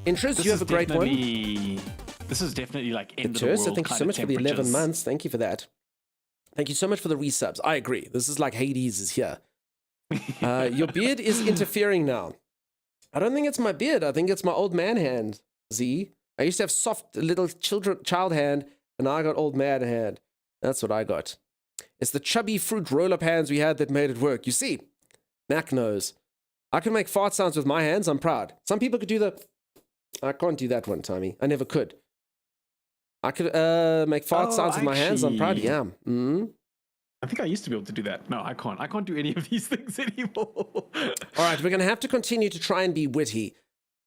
Interest, this you have is a great one. This is definitely like end of the Tersa, world thank you kind so of much for the 11 temperatures. months. Thank you for that. Thank you so much for the resubs. I agree. This is like Hades is here. Your beard is interfering now. I don't think it's my beard. I think it's my old man hand, Z. I used to have soft little child hand, and now I got old man hand. That's what I got. It's the chubby fruit roll-up hands we had that made it work. You see, Mac knows. I can make fart sounds with my hands. I'm proud. Some people could do the... I can't do that one, Tommy. I never could. I could make fart sounds with my hands. I'm proud. Yeah. Mm-hmm. I think I used to be able to do that. No, I can't. I can't do any of these things anymore. All right, we're going to have to continue to try and be witty.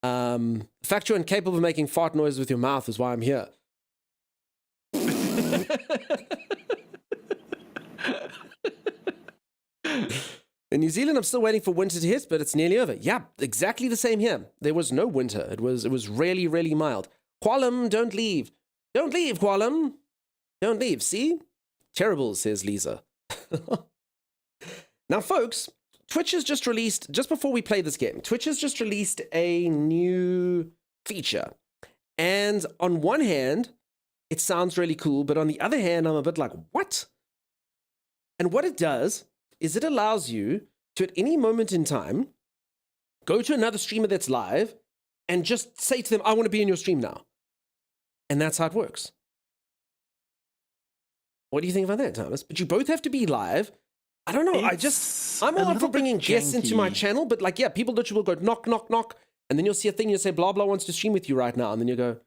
The fact you're incapable of making fart noises with your mouth is why I'm here. In New Zealand, I'm still waiting for winter to hit, but it's nearly over. Yeah, exactly the same here. There was no winter. It was really, really mild. Qualum, don't leave. Don't leave, Qualum. Don't leave. See? Terrible, says Lisa. Now, folks, Twitch has just released, just before we play this game, Twitch has just released a new feature. And on one hand, it sounds really cool, but on the other hand, I'm a bit like, what? And what it does is it allows you to, at any moment in time, go to another streamer that's live and just say to them, I want to be in your stream now. And that's how it works. What do you think about that, Thomas? But you both have to be live. I don't know. I'm all up for bringing guests into my channel, but like, yeah, people literally will go knock, knock, knock. And then you'll see a thing, you'll say, blah, blah wants to stream with you right now. And then you go,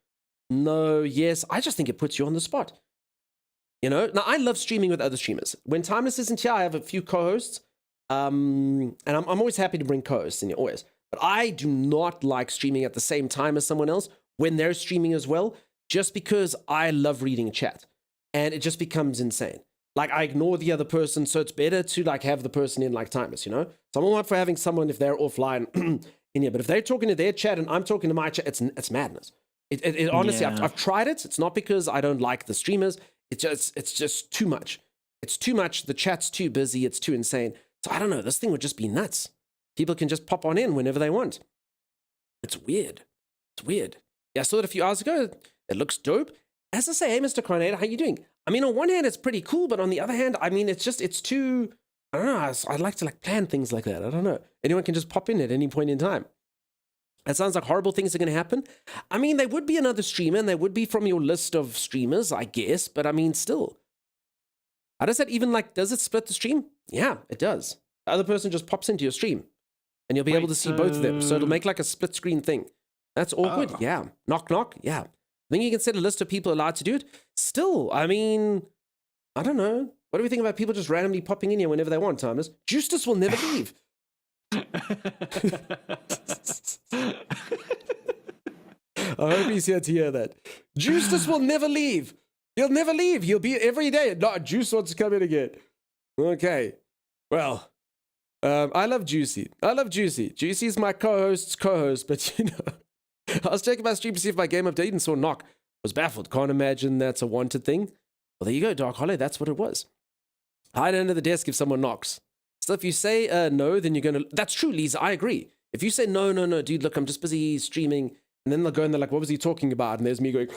no, yes. I just think it puts you on the spot. You know, now I love streaming with other streamers. When Timeless isn't here, I have a few co-hosts. And I'm always happy to bring co-hosts in, always. But I do not like streaming at the same time as someone else when they're streaming as well, just because I love reading chat. And it just becomes insane. Like, I ignore the other person, so it's better to like have the person in like Timeless, you know? So I'm all up for having someone if they're offline in here. But if they're talking to their chat and I'm talking to my chat, it's madness. It honestly, Yeah. I've tried it. It's not because I don't like the streamers. It's just too much. It's too much. The chat's too busy. It's too insane. So I don't know. This thing would just be nuts. People can just pop on in whenever they want. It's weird. It's weird. Yeah, I saw it a few hours ago. It looks dope. As I say, hey, Mr. Carnado, how you doing? I mean, on one hand, it's pretty cool, but on the other hand, I mean, it's too, I don't know. I'd like to like plan things like that. I don't know. Anyone can just pop in at any point in time. That sounds like horrible things are going to happen. I mean, they would be another streamer, and they would be from your list of streamers, I guess. But I mean, still. How does that even like, does it split the stream? Yeah, it does. The other person just pops into your stream, and you'll be able to see both of them. So it'll make like a split screen thing. That's awkward. Oh. Yeah. Knock, knock. Yeah. I think you can set a list of people allowed to do it. Still, I mean, I don't know. What do we think about people just randomly popping in here whenever they want, Thomas? Justus will never leave. I hope he's here to hear that. Justus will never leave. He'll never leave. He'll be every day. No, Juice wants to come in again. Okay. Well, I love Juicy. I love Juicy. Juicy's my co-host's co-host, but you know, I was checking my stream to see if my game updated and saw knock. Was baffled. Can't imagine that's a wanted thing. Well, there you go, Dark Hollow. That's what it was. Hide under the desk if someone knocks. So if you say no, then you're going to... That's true, Lisa. I agree. If you say, no, dude, look, I'm just busy streaming. And then they'll go and they're like, what was he talking about? And there's me going...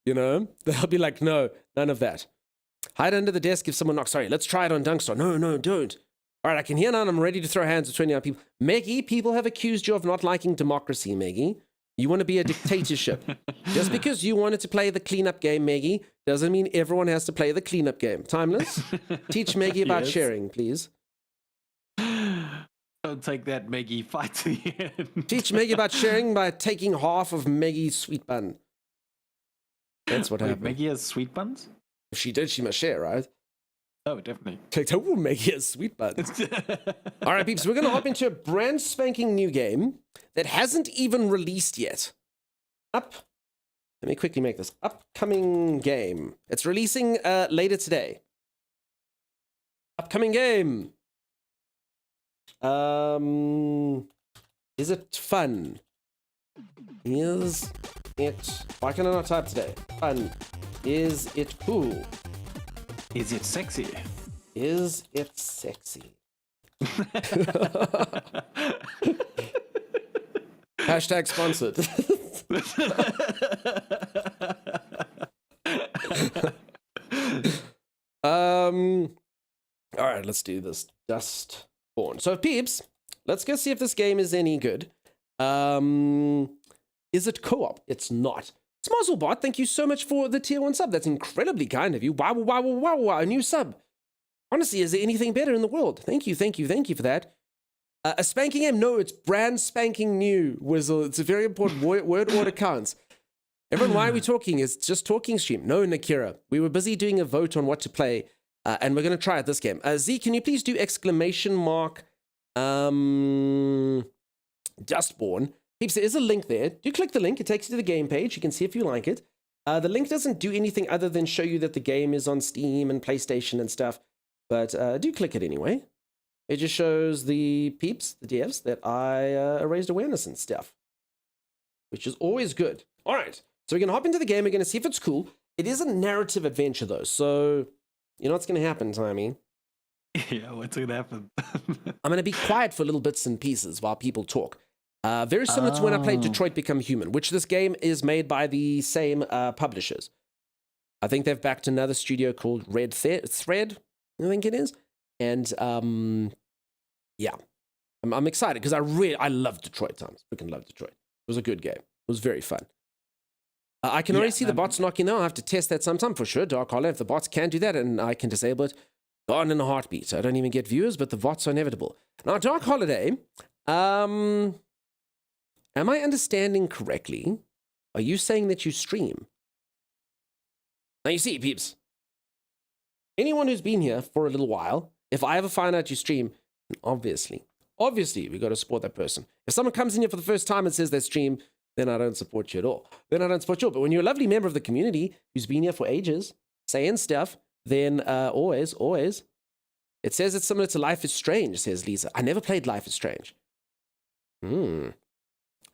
You know? They'll be like, no, none of that. Hide under the desk if someone knocks. Sorry, let's try it on Dunkstar. No, don't. All right, I can hear now and I'm ready to throw hands with 29 people. Maggie, people have accused you of not liking democracy, Maggie. You want to be a dictatorship. Just because you wanted to play the cleanup game, Maggie, doesn't mean everyone has to play the cleanup game. Timeless, teach Maggie about Yes. sharing, please. Don't take that, Maggie. Fight to the end. Teach Maggie about sharing by taking half of Maggie's sweet bun. That's what Wait, happened. Maggie has sweet buns? If she did, she must share, right? Oh, definitely. Oh, Maggie has sweet buns. All right, peeps, we're going to hop into a brand spanking new game that hasn't even released yet. Let me quickly make this upcoming game. It's releasing later today. Upcoming game. Is it fun? Is it... Why can I not type today? Fun. Is it cool? Is it sexy? Is it sexy? Hashtag sponsored. All right, let's do this. Dustborn. So, peeps, let's go see if this game is any good. Is it co-op? It's not. Smozzlebot, thank you so much for the tier 1 sub. That's incredibly kind of you. Wow, a new sub. Honestly, is there anything better in the world? Thank you for that. A spanking game? No, it's brand spanking new, Wizzle. It's a very important word order counts. Everyone, why are we talking? It's just talking stream. No, Nakira. We were busy doing a vote on what to play, and we're going to try out this game. Z, can you please do exclamation mark Dustborn? Peeps, there is a link there. Do click the link. It takes you to the game page. You can see if you like it. The link doesn't do anything other than show you that the game is on Steam and PlayStation and stuff. But do click it anyway. It just shows the peeps, the devs, that I raised awareness and stuff. Which is always good. All right. So we're going to hop into the game. We're going to see if it's cool. It is a narrative adventure, though. So you know what's going to happen, Timey? Yeah, what's going to happen? I'm going to be quiet for little bits and pieces while people talk. Very similar to when I played Detroit Become Human, which this game is made by the same publishers. I think they've backed another studio called Red Thread, I think it is. And yeah, I'm excited because I love Detroit times. Freaking love Detroit. It was a good game. It was very fun. I can already see the bots knocking now. I have to test that sometime for sure. Dark Hollow, if the bots can do that and I can disable it, gone in a heartbeat. I don't even get viewers, but the bots are inevitable. Now, Dark Holiday, am I understanding correctly? Are you saying that you stream? Now, you see, peeps, anyone who's been here for a little while, if I ever find out you stream, obviously, we got to support that person. If someone comes in here for the first time and says they stream, then I don't support you at all. But when you're a lovely member of the community who's been here for ages, saying stuff, then always, it says it's similar to Life is Strange, says Lisa. I never played Life is Strange.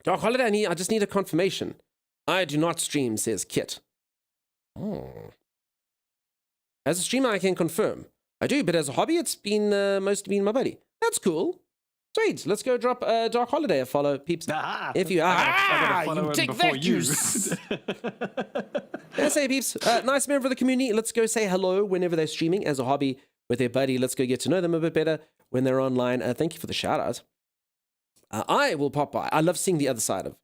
Dark Holiday, I just need a confirmation. I do not stream, says Kit. Oh. As a streamer, I can confirm. I do, but as a hobby, it's been mostly been my buddy. That's cool. Sweet. Let's go drop Dark Holiday a follow, peeps. If you you take that, you. Let's say, peeps. Nice member of the community. Let's go say hello whenever they're streaming as a hobby with their buddy. Let's go get to know them a bit better when they're online. Thank you for the shout out. I will pop by. I love seeing the other side of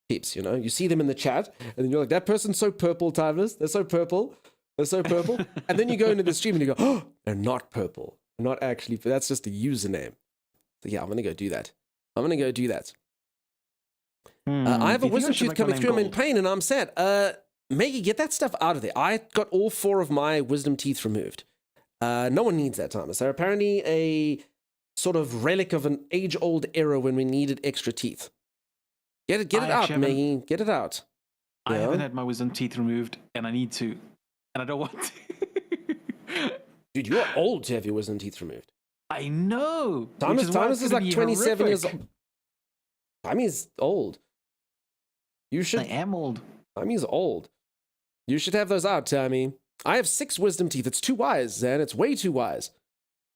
peeps, you know. You see them in the chat, and then you're like, that person's so purple, Timeless. They're so purple. And then you go into the stream and you go, oh, they're not purple. They're not actually, that's just a username. So yeah, I'm going to go do that. I have a wisdom tooth coming through. I'm in pain and I'm sad. Maggie, get that stuff out of there. I got all 4 of my wisdom teeth removed. No one needs that, Thomas. They're apparently a sort of relic of an age-old era when we needed extra teeth. Get it out, Maggie. Get it out. I haven't had my wisdom teeth removed, and I need to, and I don't want to. Dude, you're old to have your wisdom teeth removed. I know. Thomas is like 27 years old. Tommy's old. You should. I am old. Tommy's old. You should have those out, Tommy. I have 6 wisdom teeth. It's too wise, Zan. It's way too wise.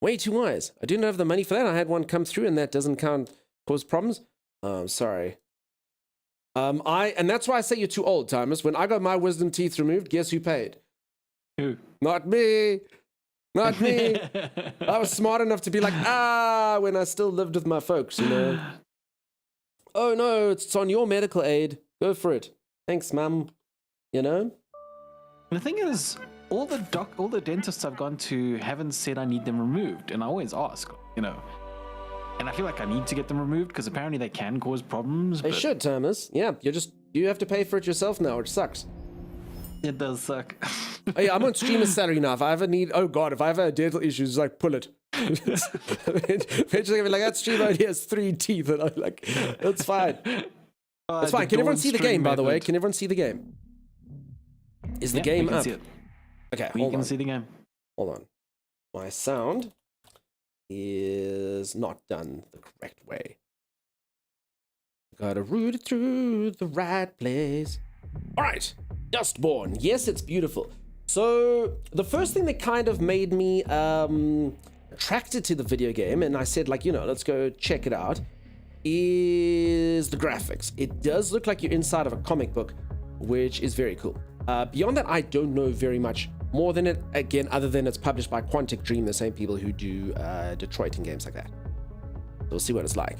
Way too wise. I didn't have the money for that. I had one come through, and that doesn't cause problems. I'm sorry. And that's why I say you're too old, Thomas. When I got my wisdom teeth removed, guess who paid? Who? Not me. Not me. I was smart enough to be like, when I still lived with my folks, you know. Oh no, it's on your medical aid. Go for it. Thanks, mum. You know? The thing is, all the dentists I've gone to haven't said I need them removed, and I always ask, you know. And I feel like I need to get them removed because apparently they can cause problems. They should, Thomas. Yeah, you have to pay for it yourself now, which sucks. It does suck. Hey, I'm on streamer's salary now. If I ever need, if I ever have dental issues, like, pull it. Eventually, I'll be like, that streamer only has 3 teeth. And I'm like, that's fine. That's fine. Can everyone see the game, by the way? Can everyone see the game? Is the game up? See it. Okay, We hold can on. see the game. Hold on. My sound is not done the correct way. Gotta root it through the right place. All right, Dustborn. Yes, it's beautiful. So the first thing that kind of made me attracted to the video game, and I said, like, you know, let's go check it out, is the graphics. It does look like you're inside of a comic book, which is very cool. Beyond that, I don't know very much more than it, again, other than it's published by Quantic Dream, the same people who do Detroit and games like that. So we'll see what it's like.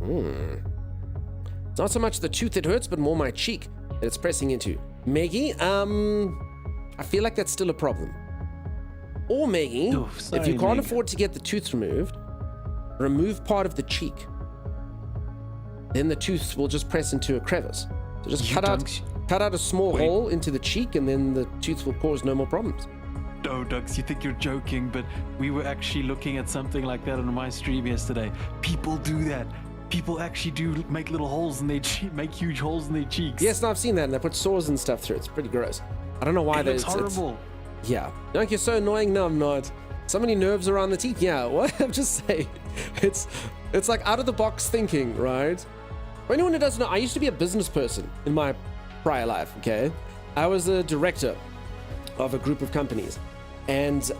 It's not so much the tooth that hurts, but more my cheek that it's pressing into. Maggie, I feel like that's still a problem. Or Maggie, if you can't afford to get the tooth removed, remove part of the cheek. Then the tooth will just press into a crevice. So just cut out a small hole into the cheek, and then the tooth will cause no more problems. No, Dux, you think you're joking, but we were actually looking at something like that on my stream yesterday. People do that. People actually do make little holes in their make huge holes in their cheeks. Yes, no, I've seen that, and they put saws and stuff through it. It's pretty gross. I don't know why It's horrible. Yeah. Like, you're so annoying. No, I'm not. So many nerves around the teeth. Yeah, what? I'm just saying. It's like out of the box thinking, right? For anyone who doesn't know, I used to be a business person in my prior life, okay? I was a director of a group of companies. And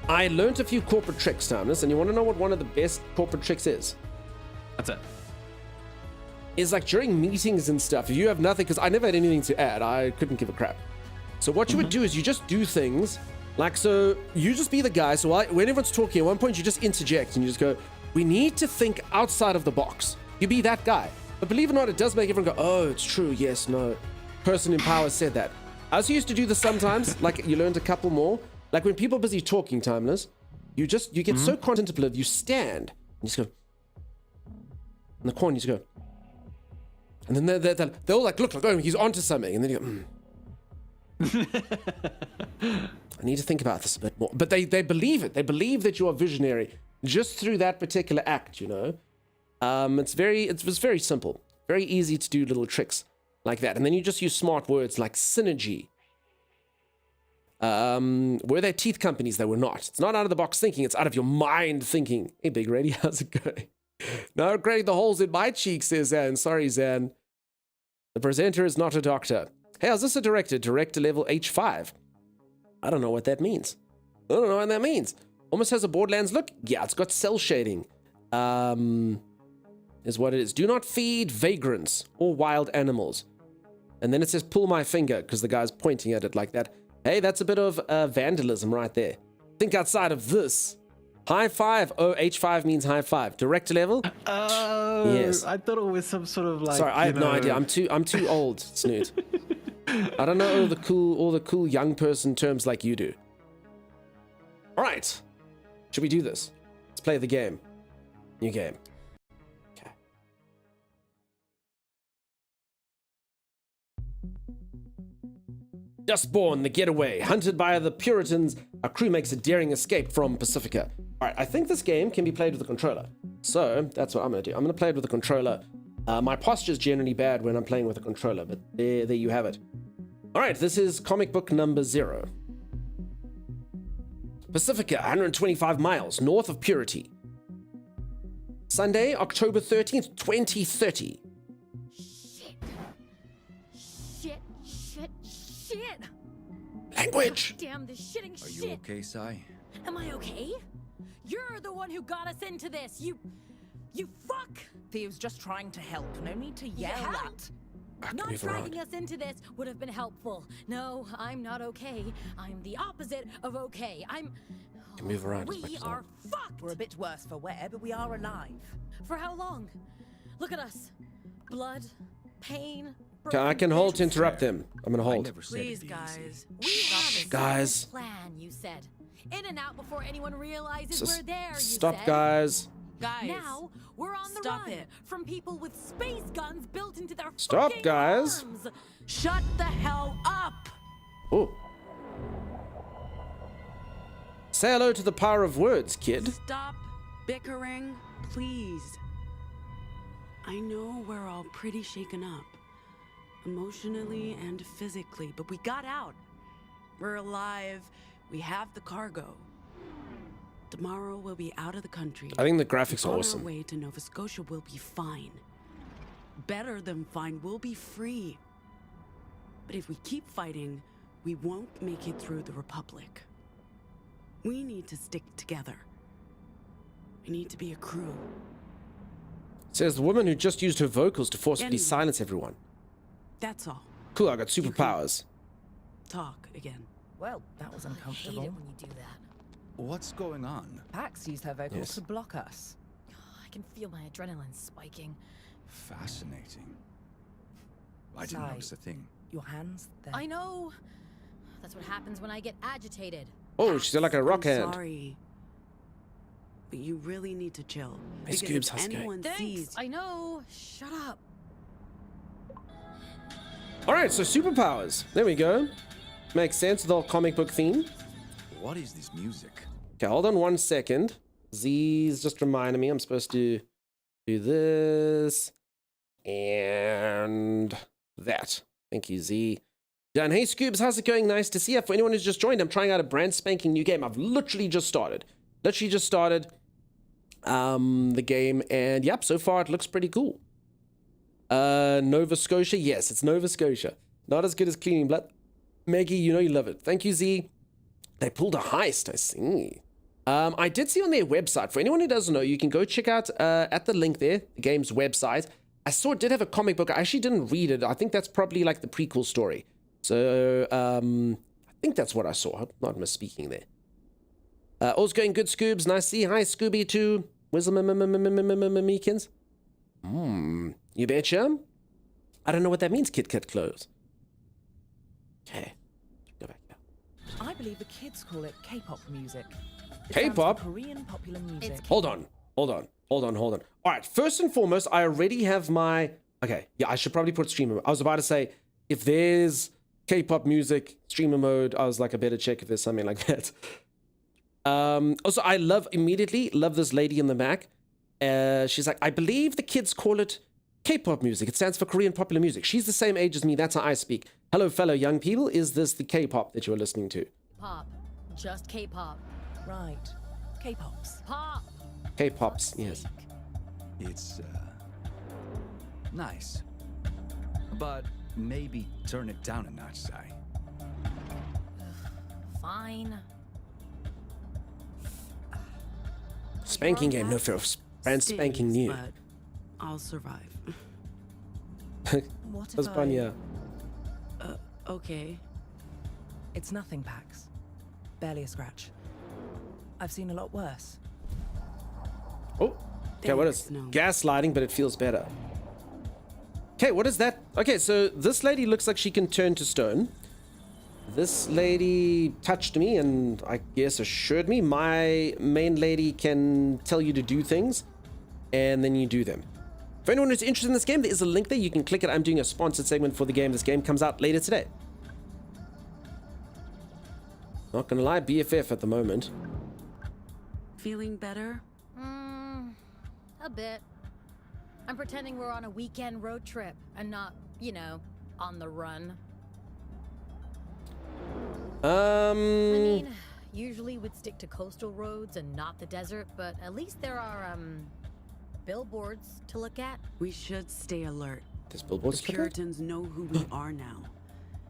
I learned a few corporate tricks, Thomas, and you want to know what one of the best corporate tricks is? That's it. Is like during meetings and stuff, if you have nothing, because I never had anything to add, I couldn't give a crap. So what you would do is you just do things, like, so you just be the guy, so when everyone's talking, at one point you just interject and you just go, we need to think outside of the box. You be that guy. But believe it or not, it does make everyone go, oh, it's true, yes, no. Person in power said that. I also used to do this sometimes, like you learned a couple more. Like when people are busy talking, Timeless, you get so contemplative, you stand, and you just go, in the corner, you just go, and then they're all like, look, oh, he's onto something, and then you go, I need to think about this a bit more. But they believe it. They believe that you are visionary just through that particular act, you know. It was very simple, very easy to do little tricks like that, and then you just use smart words like synergy. Were they teeth companies? They were not. It's not out of the box thinking. It's out of your mind thinking. Hey, Big Reddy, how's it going? No, great. The holes in my cheek, says Zan. Sorry, Zan. The presenter is not a doctor. Hey, is this a director? Director level H5. I don't know what that means. I don't know what that means. Almost has a Borderlands look. Yeah, it's got cell shading. Is what it is. Do not feed vagrants or wild animals. And then it says pull my finger because the guy's pointing at it like that. Hey, that's a bit of vandalism right there. Think outside of this. High five. Oh, H5 means high five. Director level? Oh, yes. I thought it was some sort of like. Sorry, I have no idea. I'm too old, Snoot. I don't know all the cool young person terms like you do. All right. Should we do this? Let's play the game. New game. Okay. Dustborn, the getaway. Hunted by the Puritans, our crew makes a daring escape from Pacifica. All right, I think this game can be played with a controller. So that's what I'm going to do. I'm going to play it with a controller. My posture is generally bad when I'm playing with a controller, but there you have it. All right, this is comic book number 0. Pacifica, 125 miles north of Purity. Sunday, October 13th, 2030. Shit. Language. Damn this shitting Are shit. you okay, Sai? Am I okay? You're the one who got us into this. You fuck. Theo's just trying to help. No need to yell Yeah. at. Not move around. dragging us into this would have been helpful. No, I'm not okay. I'm the opposite of okay. Can move around as much We as I are want. fucked. We're a bit worse for wear, but we are alive. For how long? Look at us. Blood, pain. Okay, I can hold to interrupt them. I'm gonna hold. Please, guys. We have a guys. solid plan, you said. In and out before anyone realizes Just we're there, you stop, said. guys. Guys. Now we're on the Stop run it. from people with space guns built into their Stop, fucking guys. arms. Shut the hell up! Oh. Say hello to the power of words, kid. Stop bickering, please. I know we're all pretty shaken up, emotionally and physically, but we got out. We're alive. We have the cargo. Tomorrow we'll be out of the country. I think the graphics are On awesome. our way to Nova Scotia, we'll be fine. Better than fine. We'll be free. But if we keep fighting, we won't make it through the Republic. We need to stick together. We need to be a crew. Says the woman who just used her vocals to forcefully Anyway. silence everyone. That's all. Cool, I got superpowers. Talk again. Well, that was I hate uncomfortable. it when you do that. What's going on? Pax used her vocals Yes. to block us. I can feel my adrenaline spiking. Fascinating. I didn't Sigh. notice a thing. Your hands, they're... I know. That's what happens when I get agitated. Oh, she's got like a rock I'm hand. sorry. But you really need to chill. Hey, Because Scoobs, if how's it going? anyone Thanks. sees I know. Shut up. Alright, so superpowers. There we go. Makes sense, the whole comic book theme. What is this music? Okay, hold on 1 second. Z's just reminding me I'm supposed to do this and that. Thank you, Z. Done. Hey, Scoobs, how's it going? Nice to see you. For anyone who's just joined, I'm trying out a brand spanking new game. I've literally just started. The game, and yep, so far it looks pretty cool. Nova Scotia. Yes, it's Nova Scotia. Not as good as Cleaning Blood. Maggie, you know you love it. Thank you, Z. They pulled a heist, I see. I did see on their website, for anyone who doesn't know, you can go check out at the link there, the game's website. I saw it did have a comic book. I actually didn't read it. I think that's probably like the prequel story. So, I think that's what I saw. I'm not misspeaking there. All's going good, Scoobs. Nice to see you. Hi, Scooby, too. Where's the Meekins? You betcha. I don't know what that means, Kit Kat clothes. Okay. Go back here. I believe the kids call it K-pop music. It K-pop? stands for Korean popular music. It's Hold on. All right, first and foremost, I already have my... Okay, yeah, I should probably put streamer. I was about to say, if there's K-pop music, streamer mode, I was like, I better check if there's something like that. Also, I immediately love this lady in the back. She's like, I believe the kids call it K-pop music. It stands for Korean popular music. She's the same age as me. That's how I speak. Hello, fellow young people. Is this the K-pop that you're listening to? Pop. Just K-pop. Right. K-pops. Pop. K-pops, yes. It's, nice. But maybe turn it down a notch, Sai. Fine. Spanking game, no fear of brand spanking new. But I'll survive. What That's if fun, I... yeah. Okay. It's nothing, Pax. Barely a scratch. I've seen a lot worse. Oh, okay, what is Thanks, no. gaslighting, but it feels better. Okay, what is that? Okay, so this lady looks like she can turn to stone. This lady touched me and I guess assured me. My main lady can tell you to do things and then you do them. For anyone who's interested in this game, there is a link there. You can click it. I'm doing a sponsored segment for the game. This game comes out later today. Not gonna lie, BFF at the moment. Feeling better? A bit. I'm pretending we're on a weekend road trip and not, you know, on the run. I mean, usually we'd stick to coastal roads and not the desert, but at least there are, billboards to look at. We should stay alert. There's billboards. The Puritans know who we are now,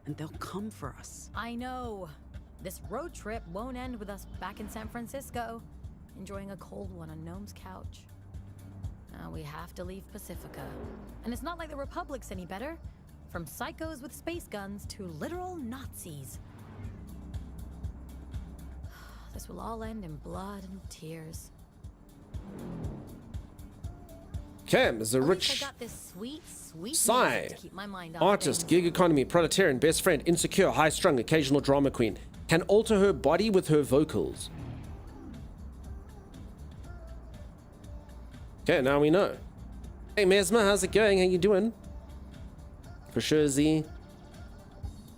and they'll come for us. I know. This road trip won't end with us back in San Francisco, enjoying a cold one on Gnome's couch. Now we have to leave Pacifica. And it's not like the Republic's any better. From psychos with space guns to literal Nazis. This will all end in blood and tears. Cam is a At least rich I got this sweet Sigh. music to keep my mind off artist, things. gig economy, proletarian, best friend, insecure, high-strung, occasional drama queen. Can alter her body with her vocals. Okay, now we know. Hey Mesmer, how's it going? How you doing? For sure, Z.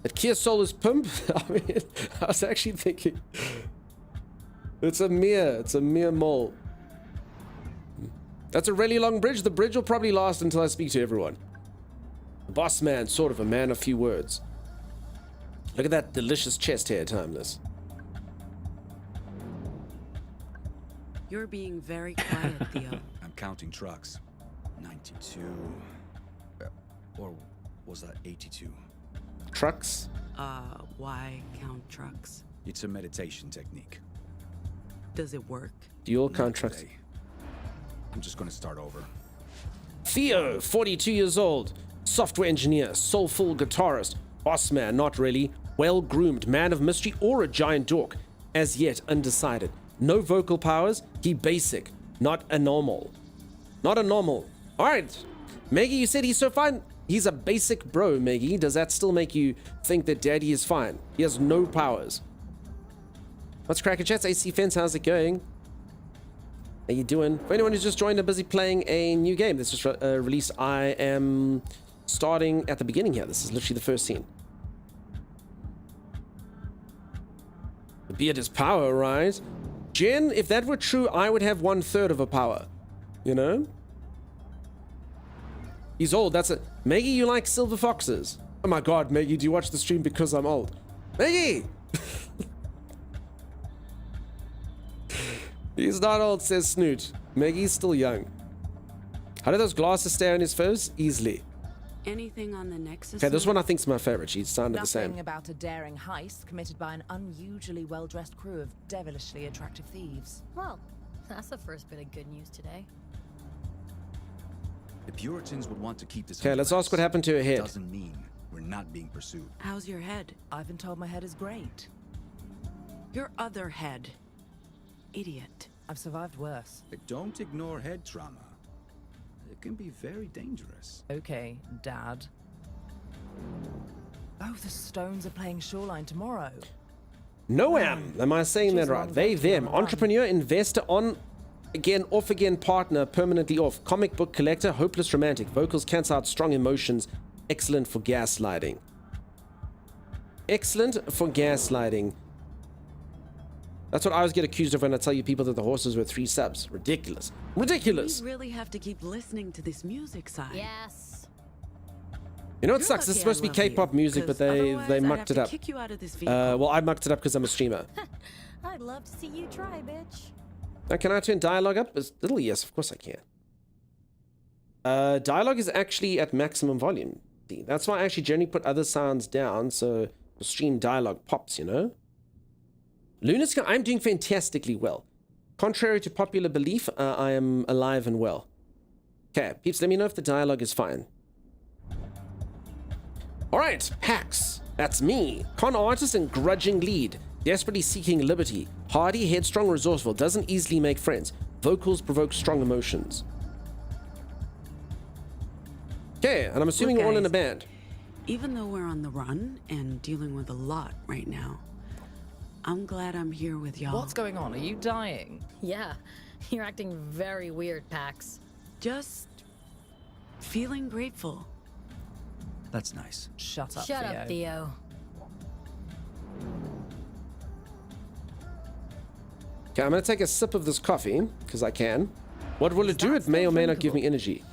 At Kia Solar's pimp? I mean, I was actually thinking it's a mere mole. That's a really long bridge. The bridge will probably last until I speak to everyone. The boss man, sort of a man of few words. Look at that delicious chest hair, Timeless. You're being very quiet, Theo. I'm counting trucks. 92. Or was that 82? Trucks? Why count trucks? It's a meditation technique. Does it work? Do you all Not count trucks? today. I'm just gonna start over. Theo, 42 years old. Software engineer, soulful guitarist. Boss man, not really. Well-groomed, man of mystery, or a giant dork. As yet, undecided. No vocal powers. He basic. Not a normal. Not a normal. Alright. Maggie, you said he's so fine. He's a basic bro, Maggie. Does that still make you think that Daddy is fine? He has no powers. What's cracking, chats? AC Fence, how's it going? How you doing? For anyone who's just joined, I'm busy playing a new game. This is released. I am starting at the beginning here. This is literally the first scene. The beard is power, right? Jen, if that were true, I would have 1/3 of a power. You know? He's old, that's it. Maggie, you like silver foxes? Oh my god, Maggie, do you watch the stream because I'm old? Maggie! He's not old, says Snoot. Maggie's still young. How do those glasses stay on his face? Easily. Anything on the Nexus? Okay, this one I think's my favorite. She sounded the Nothing same. about a daring heist committed by an unusually well-dressed crew of devilishly attractive thieves. Well, that's the first bit of good news today. The Puritans would want to keep this. Okay, let's ask what happened to her head. Doesn't mean we're not being pursued. How's your head? I've been told my head is great. Your other head. Idiot. I've survived worse. But don't ignore head trauma. It can be very dangerous. Okay, Dad. Oh, the Stones are playing Shoreline tomorrow. No am I saying that She's right? wrong, They, Dr. them. Ramadan. Entrepreneur, investor, on again, off again partner, permanently off. Comic book collector, hopeless romantic. Vocals cancel out strong emotions. Excellent for gaslighting. Excellent for gaslighting. That's what I always get accused of when I tell you people that the horses were 3 subs. Ridiculous. Ridiculous. We really have to keep listening to this music side. Yes. You know what You're sucks? This is lucky I supposed to be love you, K-pop music, but 'cause they otherwise I'd mucked have it to up. kick you out of this vehicle. Well, I mucked it up because I'm a streamer. I'd love to see you try, bitch. Now, can I turn dialogue up? A little yes, of course I can. Dialogue is actually at maximum volume. See, that's why I actually generally put other sounds down so the stream dialogue pops, you know? Luna's, I'm doing fantastically well. Contrary to popular belief, I am alive and well. Okay, peeps, let me know if the dialogue is fine. Alright, Pax. That's me. Con artist and grudging lead. Desperately seeking liberty. Hardy, headstrong, resourceful. Doesn't easily make friends. Vocals provoke strong emotions. Okay, and I'm assuming Look, you're all in a guys. band. Even though we're on the run and dealing with a lot right now, I'm glad I'm here with y'all. What's going on? Are you dying? Yeah, you're acting very weird, Pax. Just feeling grateful. That's nice. Shut up, Shut Theo. up, Theo. Okay, I'm gonna take a sip of this coffee, because I can. What will it do? that It may still or may not give me drinkable? energy.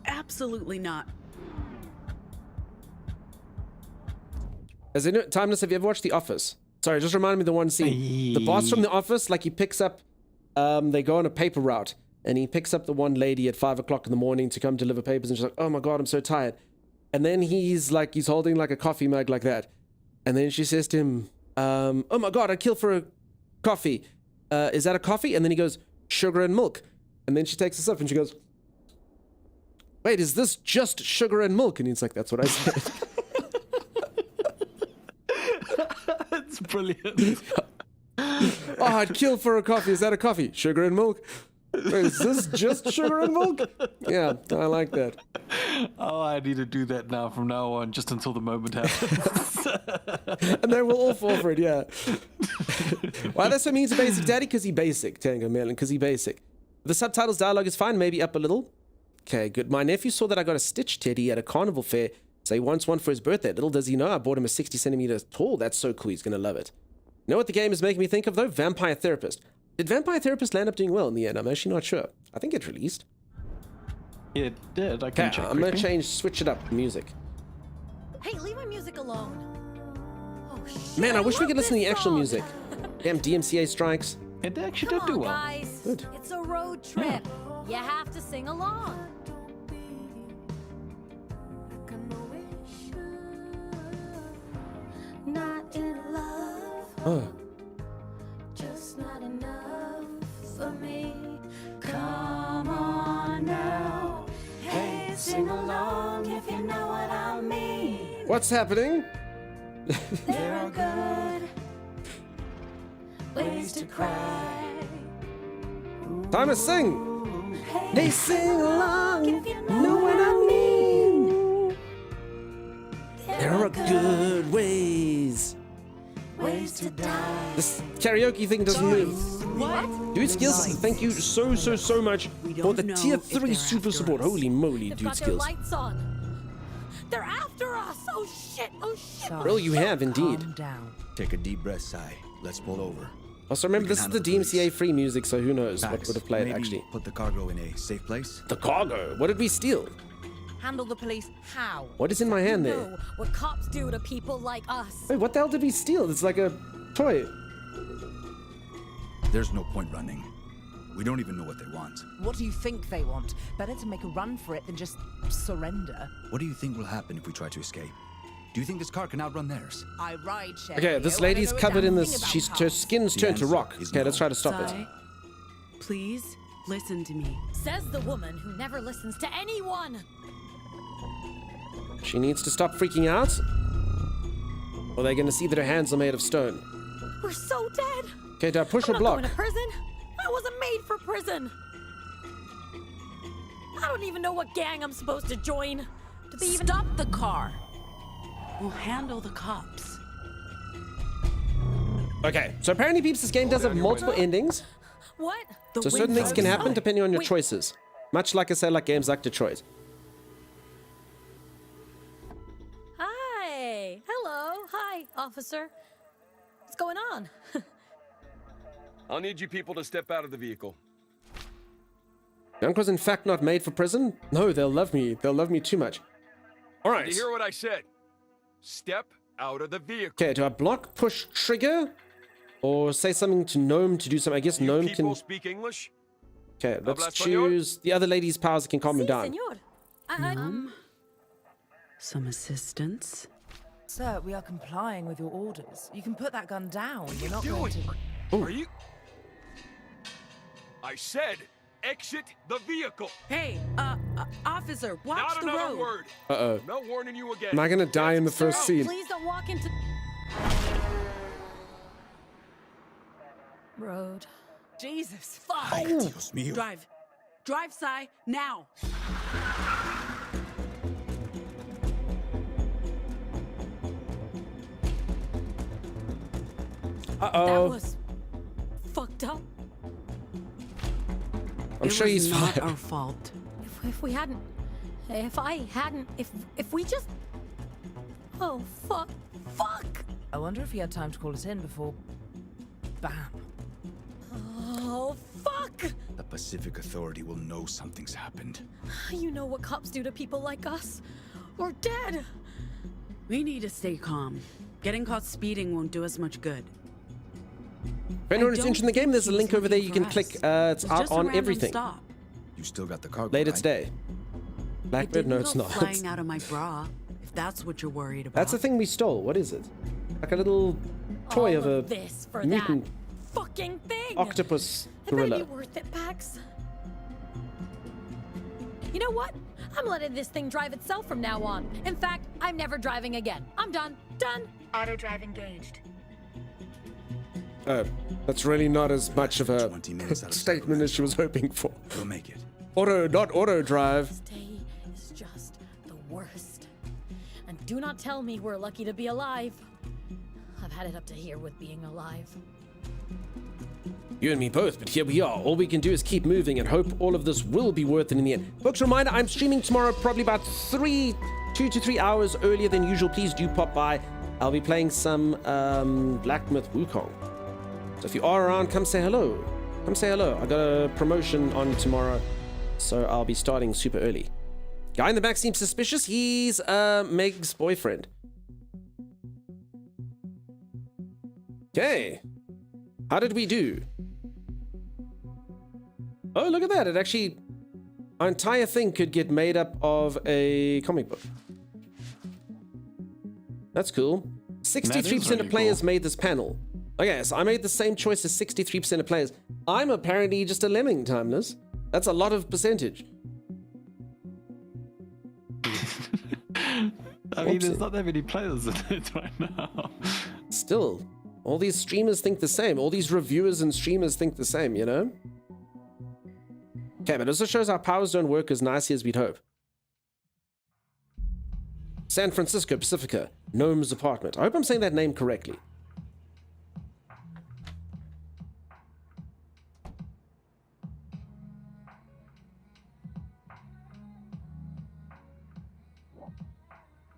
Absolutely not. As in, Timeless, have you ever watched The Office? Sorry, just reminded me of the one scene. The boss from The Office, like he picks up, they go on a paper route, and he picks up the one lady at 5 o'clock in the morning to come deliver papers, and she's like, oh my god, I'm so tired. And then he's holding like a coffee mug like that. And then she says to him, oh my god, I'd kill for a coffee. Is that a coffee? And then he goes, sugar and milk. And then she takes a sip and she goes, wait, is this just sugar and milk? And he's like, that's what I said. That's brilliant. Oh, I'd kill for a coffee. Is that a coffee? Sugar and milk? Wait, is this just sugar and milk? Yeah, I like that. Oh, I need to do that now from now on, just until the moment happens. And they will all fall for it, yeah. Why that's what means a basic daddy? Because he basic, Tango Melon, because he basic. The subtitles dialogue is fine, maybe up a little. Okay, good. My nephew saw that I got a Stitch teddy at a carnival fair, so he wants one for his birthday. Little does he know, I bought him a 60 centimeters tall. That's so cool, he's going to love it. You know what the game is making me think of, though? Vampire Therapist. Did Vampire Therapist land up doing well in the end? I'm actually not sure. I think it released. It did. I can Okay, check. I'm going to quickly. switch it up, music. Hey, leave my music alone. Oh, shit, Man, I wish we love could listen to this the actual song. music. Damn DMCA strikes. It actually Come did do on, well. guys. Good. It's a road trip. You have to sing along. Not in love, Oh. just not enough for me. Come on now, hey, sing along if you know what I mean. What's happening? There are good ways to cry. Time to sing. Hey, sing along. If you Know what I mean? There are good ways. ways to die. This karaoke thing doesn't move. What? Dude Skills, thank you so much We for don't the know tier if 3 they're super after support. us. Holy moly, They've Dude got their Skills. lights on. They're after us. Oh, shit. Oh, shit. Sorry. Well, you have indeed. Calm down. Take a deep breath, Sai. Let's pull over. Also, remember, We this can is the handle the DMCA free music, so who knows what Pax, would have played maybe actually. put the cargo in a safe place. The cargo. What did we steal? Handle the police how? What is in my hand You there? know what cops do to people like us. Wait, what the hell did we steal? It's like a toy. There's no point running. We don't even know what they want. What do you think they want? Better to make a run for it than just surrender. What do you think will happen if we try to escape? Do you think this car can outrun theirs? I ride share. Okay, this lady's covered in this. Her skin's The turned to answer rock. is Okay, let's no. try to stop it. Sai, please listen to me. Says the woman who never listens to anyone. She needs to stop freaking out. Or they're gonna see that her hands are made of stone. We're so dead. Okay, do I push I'm or not block? going to prison. I wasn't made for prison. I don't even know what gang I'm supposed to join. Do they even Stop the car. We'll handle the cops. Okay, so apparently, peeps, this game does have multiple endings. What? The So certain things can windows- happen depending on your Wait. choices. Much like I say, like games like Detroit. Hi. Hello. Hi, officer. What's going on? I'll need you people to step out of the vehicle. Young was in fact not made for prison? No, they'll love me. They'll love me too much. All Did right. you hear what I said? Step out of the vehicle. Okay, do I block, push, trigger? Or say something to Gnome to do something? I guess You Gnome people can... speak English? Okay, let's Habla español? choose... The other lady's powers can calm me Si, down. senor. Some assistance. Sir, we are complying with your orders. You can put that gun down. You're not Doing? going to. Are you? I said, exit the vehicle. Hey, officer, watch Not the another road. word. Uh-oh. I'm not warning you again. Am I gonna die in the Sir, first scene? Please don't walk into... Road. Jesus. Fuck. Dios mío. Drive. Drive, Sai, now. That Uh-oh. was fucked up. I'm It sure was he's not fine. our fault. If we hadn't... If I hadn't... If we just... Oh, fuck. Fuck! I wonder if he had time to call us in before. Bam. Oh, fuck! The Pacific Authority will know something's happened. You know what cops do to people like us. We're dead. We need to stay calm. Getting caught speeding won't do us much good. If anyone is don't interested in the game, think there's a he was link over there you looking can for click. us. It's It was out just a on random everything. Stop. You still got the cargo, Later right? today. It Blackbird? didn't No, it's go not. flying out of my bra, if that's what you're worried about. That's the thing we stole. What is it? Like a little toy All of a this for mutant that fucking thing. octopus It better gorilla. be worth it, Pax. You know what? I'm letting this thing drive itself from now on. In fact, I'm never driving again. I'm done. Done. Auto drive engaged. That's really not as much of a 20 minutes out of statement as she was hoping for. We'll make it. Not auto drive. This day is just the worst. And do not tell me we're lucky to be alive. I've had it up to here with being alive. You and me both, but here we are. All we can do is keep moving and hope all of this will be worth it in the end. Folks, reminder, I'm streaming tomorrow probably about 2 to 3 hours earlier than usual. Please do pop by. I'll be playing some Black Myth Wukong. So if you are around, come say hello. Come say hello. I got a promotion on tomorrow, so I'll be starting super early. Guy in the back seems suspicious. He's Meg's boyfriend. Okay. How did we do? Oh, look at that. It actually... Our entire thing could get made up of a comic book. That's cool. 63% of players made this panel. Okay, so I made the same choice as 63% of players. I'm apparently just a lemming, Timeless. That's a lot of percentage. I mean, there's not that many players in it right now. Still, all these streamers think the same. All these reviewers and streamers think the same, you know? Okay, but it also shows our powers don't work as nicely as we'd hope. San Francisco, Pacifica, Gnome's apartment. I hope I'm saying that name correctly.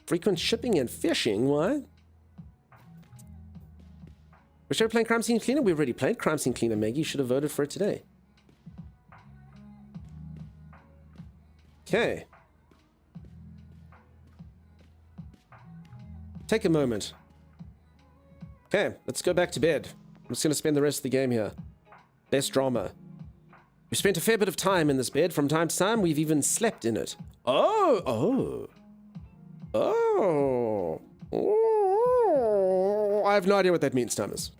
Frequent shipping and fishing, why? We should have played Crime Scene Cleaner. We already played Crime Scene Cleaner, Maggie. You should have voted for it today. Okay. Take a moment. Okay, let's go back to bed. I'm just going to spend the rest of the game here. Less drama. We spent a fair bit of time in this bed. From time to time, we've even slept in it. Oh! I have no idea what that means, Thomas.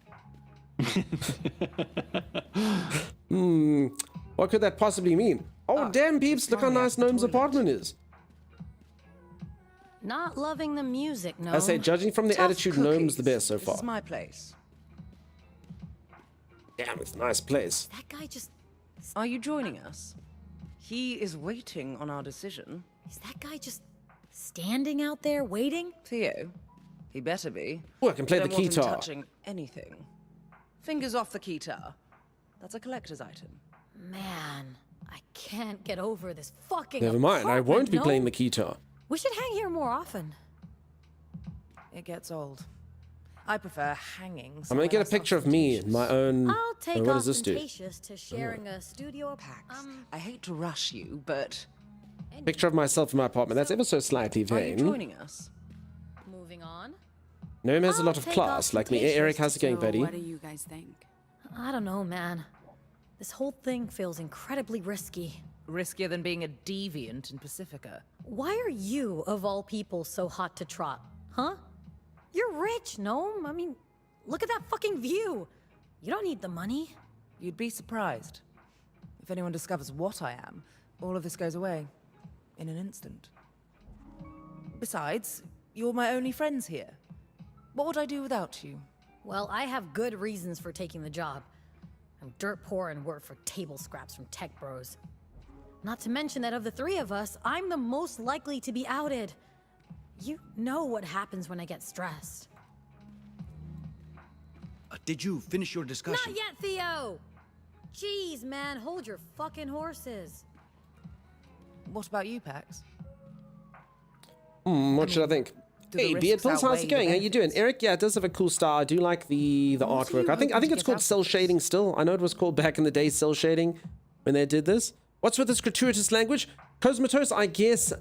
What could that possibly mean? Oh, damn, peeps, look how nice Gnome's apartment is. Not loving the music, no. I say, judging from the attitude, Gnome's the best so far. This is my place. Damn, it's a nice place. That guy just... Are you joining us? He is waiting on our decision. Is that guy just standing out there waiting? Theo, he better be. Oh, I can play the Don't want him guitar. touching anything. Fingers off the guitar. That's a collector's item. Man, I can't get over this fucking Never mind, I won't be apartment, playing no? the guitar. We should hang here more often. It gets old. I prefer hanging. I'm gonna get a picture of me in my own... I'll take what does this do? ostentatious to sharing a studio. Pax. I hate to rush you, but Picture of myself in my apartment. That's ever so slightly are you vain. joining us? Moving on. Gnome has a I'll lot of take class, like me. Eric, how's it going, So buddy? what do you guys think? I don't know, man. This whole thing feels incredibly risky. Riskier than being a deviant in Pacifica. Why are you, of all people, so hot to trot? Huh? You're rich, Gnome. I mean, look at that fucking view. You don't need the money. You'd be surprised. If anyone discovers what I am, all of this goes away. In an instant. Besides, you're my only friends here. What would I do without you? Well, I have good reasons for taking the job. I'm dirt poor and work for table scraps from tech bros. Not to mention that of the three of us, I'm the most likely to be outed. You know what happens when I get stressed. Did you finish your discussion? Not yet, Theo! Jeez, man, hold your fucking horses. What about you, Pax? What should I think? Do the Hey, risks Beard Pills, how's outweigh it the going? How you doing? benefits? Eric, yeah, it does have a cool style. I do like the What are artwork. you I think hoping to it's get called out cell of shading this? still. I know it was called back in the day cell shading when they did this. What's with this gratuitous language? Cosmatos, I guess,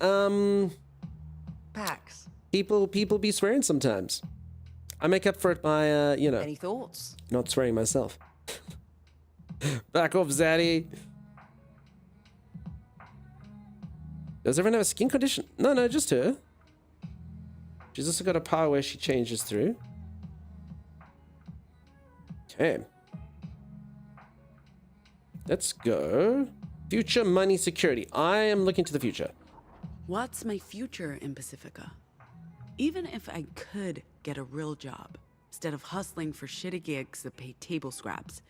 Pax, people be swearing sometimes. I make up for it by, you know, any thoughts? not swearing myself. Back off, Zaddy. Does everyone have a skin condition? No, just her. She's also got a power where she changes through. Okay. Let's go. Future money security. I am looking to the future. What's my future in Pacifica? Even if I could get a real job, instead of hustling for shitty gigs that pay table scraps,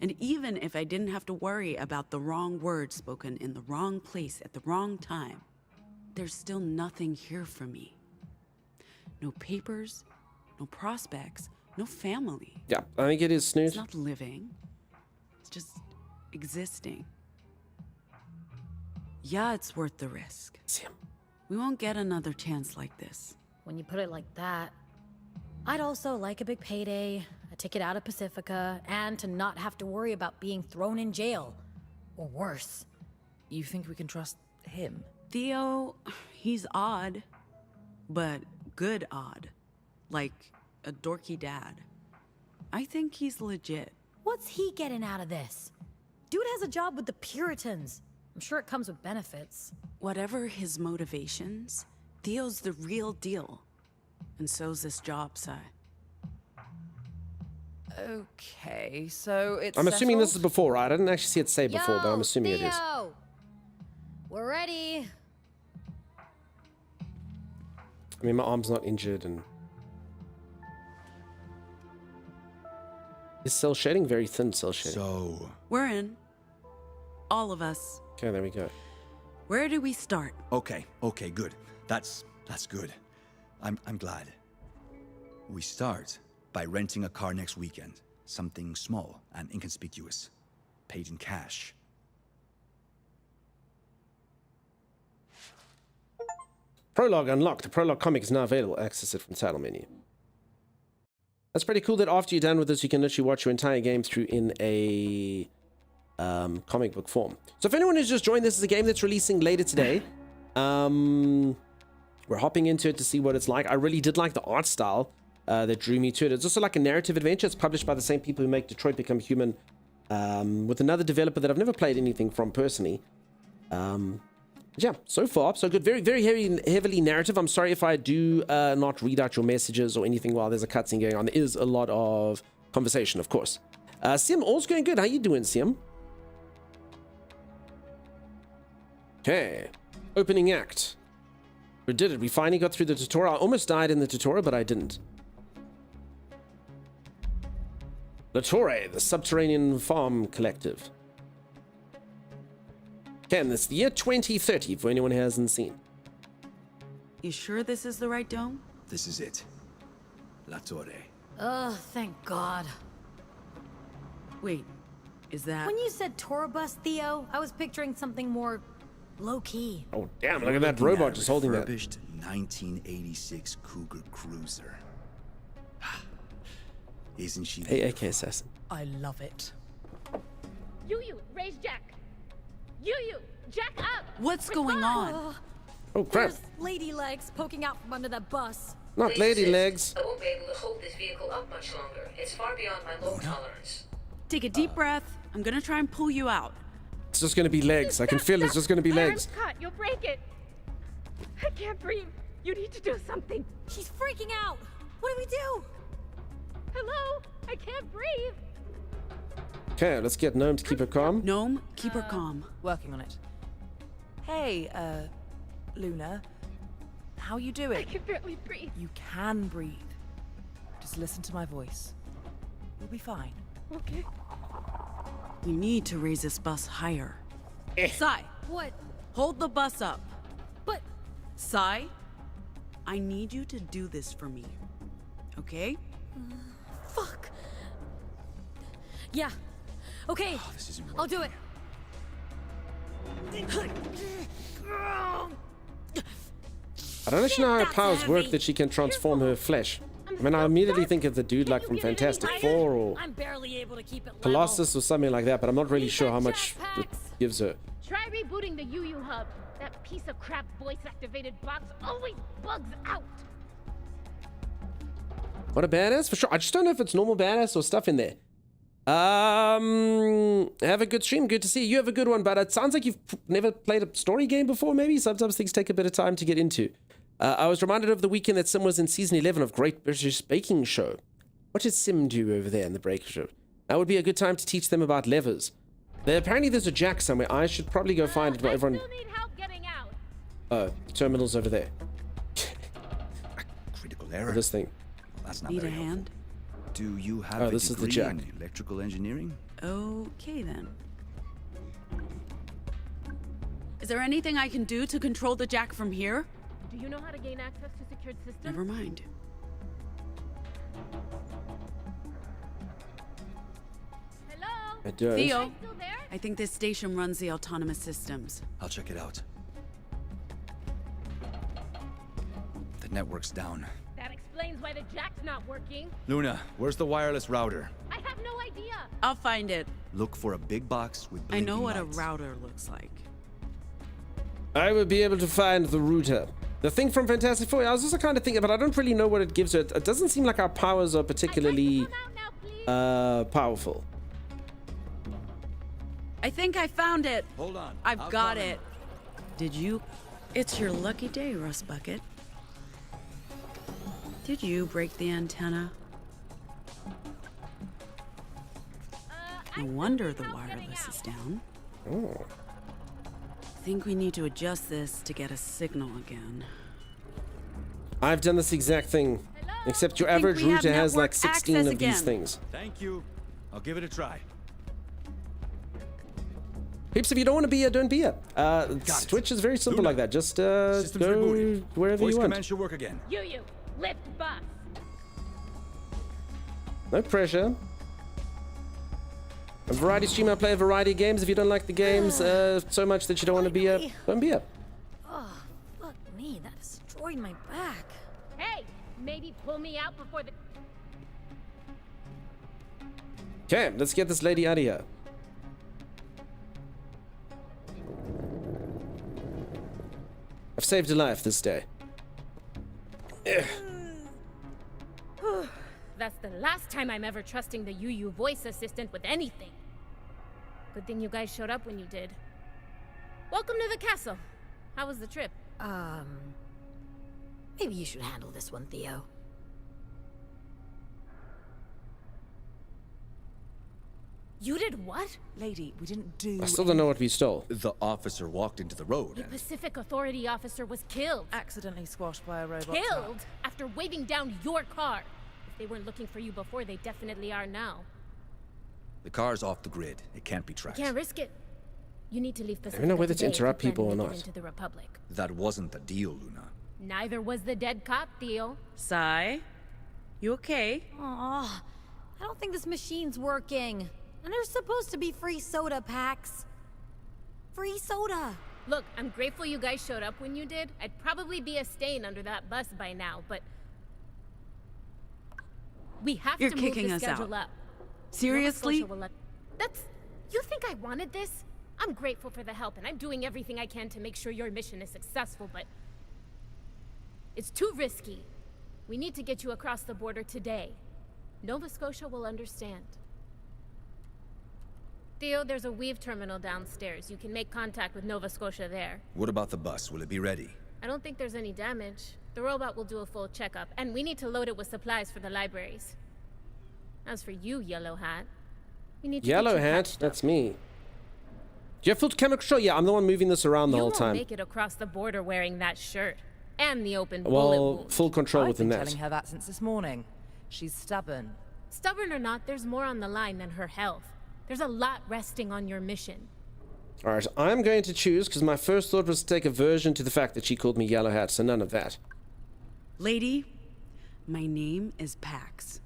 and even if I didn't have to worry about the wrong words spoken in the wrong place at the wrong time, there's still nothing here for me. No papers, no prospects, no family. Yeah, I think it is Snoot. It's not living. It's just existing. Yeah, it's worth the risk. Sam. We won't get another chance like this. When you put it like that, I'd also like a big payday, a ticket out of Pacifica, and to not have to worry about being thrown in jail. Or worse. You think we can trust him? Theo, he's odd. But good odd. Like a dorky dad. I think he's legit. What's he getting out of this? Dude has a job with the Puritans. I'm sure it comes with benefits. Whatever his motivations, Theo's the real deal. And so's this job, Sai. Okay, so it's I'm assuming this is settled? before, right? I didn't actually see it say before, but I'm assuming it is. Theo! We're ready. I mean, my arm's not injured and... Is cell shading? Very thin cell shading. So, We're in. All of us. Okay, there we go. Where do we start? okay, good. That's good. I'm glad. We start by renting a car next weekend. Something small and inconspicuous. Paid in cash. Prologue unlocked. The Prologue comic is now available. Access it from the title menu. That's pretty cool that after you're done with this, you can literally watch your entire game through in a comic book form. So if anyone who's just joined, this is a game that's releasing later today. We're hopping into it to see what it's like. I really did like the art style that drew me to it. It's also like a narrative adventure. It's published by the same people who make Detroit Become Human, with another developer that I've never played anything from personally. Yeah, so far, so good. Very, very heavily narrative. I'm sorry if I do not read out your messages or anything while there's a cutscene going on. There is a lot of conversation, of course. Sim, all's going good. How you doing, Sim? Okay. Opening act. We did it. We finally got through the tutorial. I almost died in the tutorial, but I didn't. La Torre, the Subterranean Farm Collective. Ken, it's the year 2030 for anyone who hasn't seen. You sure this is the right dome? This is it. La Torre. Ugh, thank God. Wait, is that... When you said tour bus, Theo, I was picturing something more low-key. Oh, damn, look at that robot just holding that. Refurbished 1986 Cougar Cruiser. Isn't she? Hey, AK Assassin. I love it. You, raise Jack. You, Jack up. What's going on? Oh, crap. There's lady legs poking out from under that bus. Not lady legs. I won't be able to hold this vehicle up much longer. It's far beyond my load tolerance. Take a deep breath. I'm gonna try and pull you out. It's just gonna be legs. I can feel it's just gonna be legs. My arm's caught. You'll break it. I can't breathe. You need to do something. She's freaking out. What do we do? Hello? I can't breathe. Okay, let's get Gnome to keep her calm. Gnome, keep her calm. Working on it. Hey, Luna. How you doing? I can barely breathe. You can breathe. Just listen to my voice. You'll be fine. Okay. We need to raise this bus higher. Sai, What? hold the bus up. But... Sai, I need you to do this for me. Okay? Fuck. Yeah. Okay. This isn't I'll do it. I don't actually know how her powers work that she can transform her flesh. I mean, I immediately think of the dude like from Fantastic Four or I'm barely able to keep it level. Colossus or something like that, but I'm not really sure how much it gives her. Try rebooting the UU hub. That piece of crap voice-activated box always bugs out. What a badass, for sure. I just don't know if it's normal badass or stuff in there. Have a good stream. Good to see you. You have a good one, but it sounds like you've never played a story game before, maybe? Sometimes things take a bit of time to get into. I was reminded of the weekend that Sim was in season 11 of Great British Baking Show. What did Sim do over there in the break show? That would be a good time to teach them about levers. Apparently there's a jack somewhere. I should probably go find it while everyone... still need help getting out. Terminal's over there. Critical error. This thing. Well, that's not Need a very hand? helpful. Do you have Oh, a this is the degree jack. in electrical engineering? Okay then. Is there anything I can do to control the jack from here? Do you know how to gain access to secured systems? Never mind. Hello? I don't. Theo, Still there? I think this station runs the autonomous systems. I'll check it out. The network's down. That explains why the jack's not working. Luna, where's the wireless router? I have no idea. I'll find it. Look for a big box with I blinking know what lights. a router looks like. I will be able to find the router. The thing from Fantastic Four, I was also kind of thinking, but I don't really know what it gives her. It doesn't seem like our powers are particularly powerful. I think I found it. Hold on. I've I'll got come in. it. Did you? It's your lucky day, Rust Bucket. Did you break the antenna? No wonder the wireless is down. Oh. I think we need to adjust this to get a signal again. I've done this exact thing, except your I think average we have router has like network 16 access of these again. things. Thank you. I'll give it a try. Peeps, if you don't want to be here, don't be here. it. Twitch is very simple Luna, like that. Just Systems go rebooted. wherever Voice you want. command should work again. You, lift bus. No pressure. A variety stream, I play a variety of games. If you don't like the games so much that you don't want to be here, don't be here. Oh, fuck me, that destroyed my back. Hey, maybe pull me out before the... Okay, let's get this lady out of here. I've saved a life this day. Ugh. That's the last time I'm ever trusting the UU voice assistant with anything. Good thing you guys showed up when you did. Welcome to the castle. How was the trip? Maybe you should handle this one, Theo. You did what? Lady, we didn't do... I still don't know what we stole. The officer walked into the road The and... Pacific Authority officer was killed. Accidentally squashed by a robot Killed truck. after waving down your car. If they weren't looking for you before, they definitely are now. The car's off the grid. It can't be tracked. Can't risk it. You need to leave I Pacifica don't know whether to today if you're interrupt people or planning to not. get into the Republic. That wasn't the deal, Luna. Neither was the dead cop, Theo. Sai, you okay? Aw, I don't think this machine's working. And there's supposed to be free soda packs. Free soda. Look, I'm grateful you guys showed up when you did. I'd probably be a stain under that bus by now, but... We have You're to move kicking the us schedule out. up. Seriously? Nova Scotia will let... That's... You think I wanted this? I'm grateful for the help, and I'm doing everything I can to make sure your mission is successful, but... It's too risky. We need to get you across the border today. Nova Scotia will understand. Theo, there's a Weave terminal downstairs. You can make contact with Nova Scotia there. What about the bus? Will it be ready? I don't think there's any damage. The robot will do a full checkup, and we need to load it with supplies for the libraries. As for you, Yellow Hat, we need to get Yellow you hat, patched up. that's me. Do you have full camera control? Yeah, I'm the one moving this around the You whole won't time. make it across the border wearing that shirt and the open bullet Well, wound. full control I've within been that. telling her that since this morning. She's stubborn. Stubborn or not, there's more on the line than her health. There's a lot resting on your mission. Alright, I'm going to choose, because my first thought was to take aversion to the fact that she called me Yellow Hat, so none of that. Lady, my name is Pax.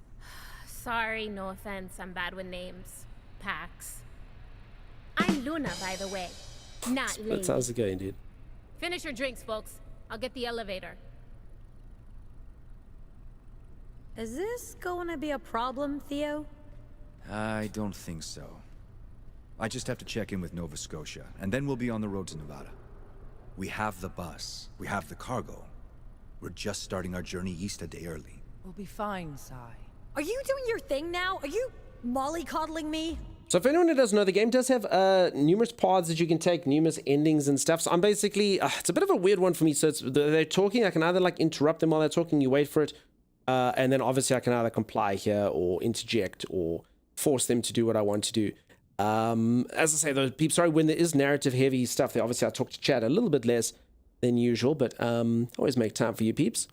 Sorry, no offense, I'm bad with names. Pax. I'm Luna, by the way. Not Lady. That's how's it going, dude. Finish your drinks, folks. I'll get the elevator. Is this going to be a problem, Theo? I don't think so. I just have to check in with Nova Scotia, and then we'll be on the road to Nevada. We have the bus. We have the cargo. We're just starting our journey east a day early. We'll be fine, Sai. Are you doing your thing now? Are you mollycoddling me? So if anyone who doesn't know, the game does have numerous paths that you can take, numerous endings and stuff. So I'm basically, it's a bit of a weird one for me. So they're talking, I can either like interrupt them while they're talking, you wait for it. And then obviously I can either comply here or interject or force them to do what I want to do. As I say, though, peeps, sorry, when there is narrative heavy stuff there, obviously I talk to chat a little bit less than usual, but always make time for you peeps.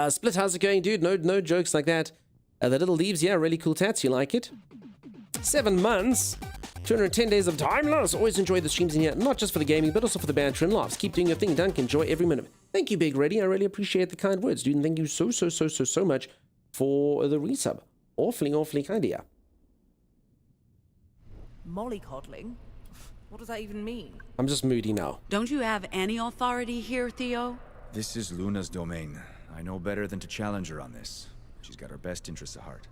Split, how's it going, dude? No jokes like that. The little leaves, yeah, really cool tats. You like it? 7 months, 210 days of timeless. Always enjoy the streams in here, not just for the gaming, but also for the banter and laughs. Keep doing your thing, Dunk. Enjoy every minute. Thank you, Big Reddy. I really appreciate the kind words, dude. And thank you so much for the resub. Awfully kind of you. Mollycoddling? What does that even mean? I'm just moody now. Don't you have any authority here, Theo? This is Luna's domain. I know better than to challenge her on this. She's got our best interests at heart.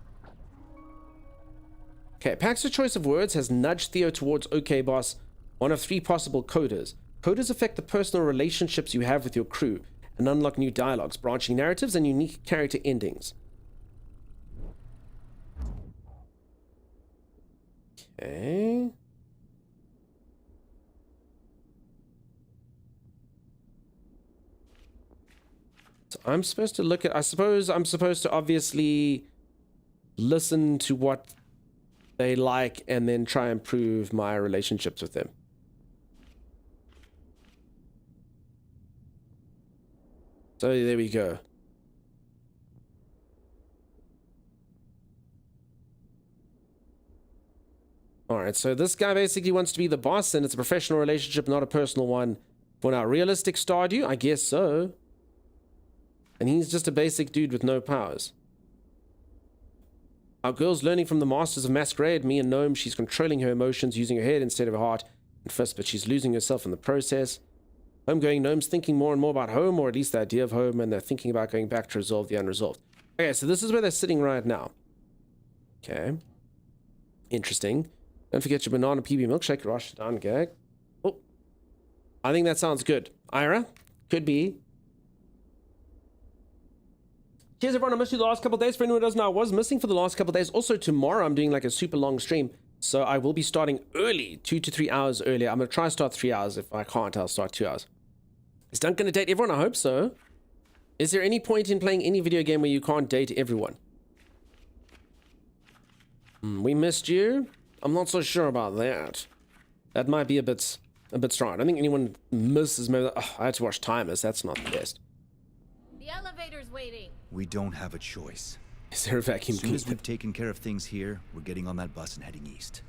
Okay, Pax's choice of words has nudged Theo towards OK Boss, one of 3 possible coders. Coders affect the personal relationships you have with your crew and unlock new dialogues, branching narratives, and unique character endings. Okay. So I'm supposed to look at, I suppose I'm supposed to obviously listen to what they like and then try and improve my relationships with them. So there we go. Alright, so this guy basically wants to be the boss, and it's a professional relationship, not a personal one. For now, realistic Stardew? I guess so. And he's just a basic dude with no powers. Our girl's learning from the masters of masquerade. Me and Gnome, she's controlling her emotions using her head instead of her heart and fist, but she's losing herself in the process. Homegoing Gnome's thinking more and more about home, or at least the idea of home, and they're thinking about going back to resolve the unresolved. Okay, so this is where they're sitting right now. Okay. Interesting. Don't forget your banana PB milkshake, Rosh down gag. Oh. I think that sounds good. Ira? Could be. Cheers everyone, I missed you the last couple of days. For anyone who doesn't know, I was missing for the last couple of days. Also tomorrow I'm doing like a super long stream. So I will be starting early, 2 to 3 hours earlier. I'm going to try and start 3 hours. If I can't, I'll start 2 hours. Is Dunk going to date everyone? I hope so. Is there any point in playing any video game where you can't date everyone? We missed you? I'm not so sure about that. That might be a bit strong. I don't think anyone misses me. Oh, I had to watch timers. That's not the best. The elevator's waiting. We don't have a choice. Is there a vacuum As soon as cleaner? we've taken care of things here, we're getting on that bus and heading east.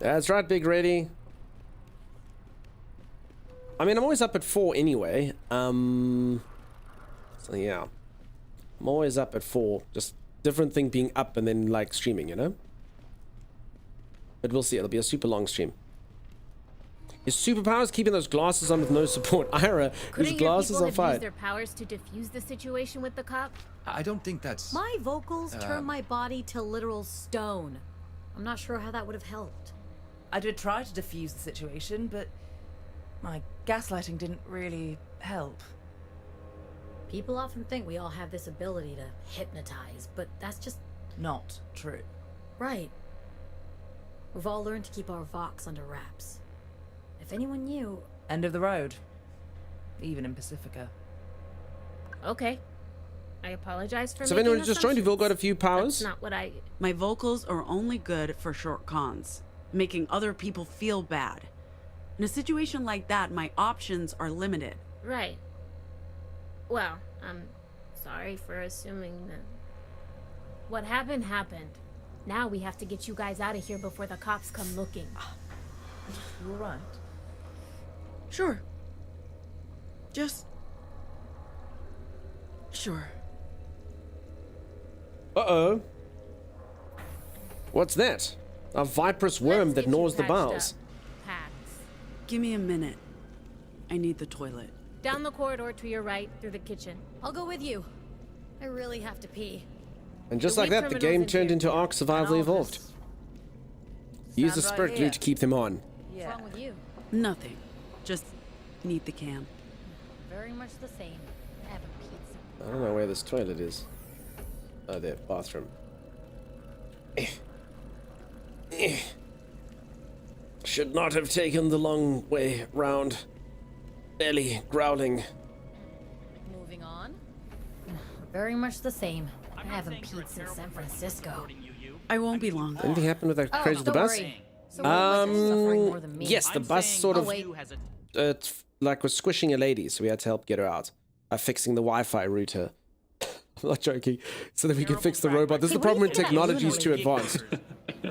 That's right, Big Reddy. I mean, I'm always up at 4 anyway. So yeah. I'm always up at 4. Just different thing being up and then like streaming, you know? But we'll see. It'll be a super long stream. His superpowers keeping those glasses on with no support. Ira, his glasses are fine. Use their powers to defuse the situation with the cop? I don't think that's... My vocals turn my body to literal stone. I'm not sure how that would have helped. I did try to defuse the situation, but my gaslighting didn't really help. People often think we all have this ability to hypnotize, but that's just not true. Right. We've all learned to keep our vox under wraps. If anyone knew... End of the road. Even in Pacifica. Okay. I apologize for So if making anyone just joined, you've all got a few powers? That's not what I... My vocals are only good for short cons, making other people feel bad. In a situation like that, my options are limited. Right. Well, I'm sorry for assuming that... What happened, happened. Now we have to get you guys out of here before the cops come looking. You all right? Sure. Just... Sure. Uh-oh. What's that? A viperous worm that gnaws the bowels. Pax. Give me a minute. I need the toilet. Down the corridor to your right, through the kitchen. I'll go with you. I really have to pee. And just The like weak that, the criminals game in turned here. into Ark Survival all Evolved. this. Use the Stand spirit right glue here. to keep them on. What's wrong with you? Nothing. Just need the can. Very much the same. I have a pizza. I don't know where this toilet is. Oh, there, bathroom. Should not have taken the long way round. Belly growling. Moving on. Very much the same. I haven't peed since San Francisco. I won't be long. Anything happened with that Oh, crazy the don't bus? worry. Someone was suffering more than me. Yes, the bus sort of like was squishing a lady, so we had to help get her out by fixing the Wi-Fi router. I'm not joking. So that we can fix the robot. This is the problem when technology is too advanced.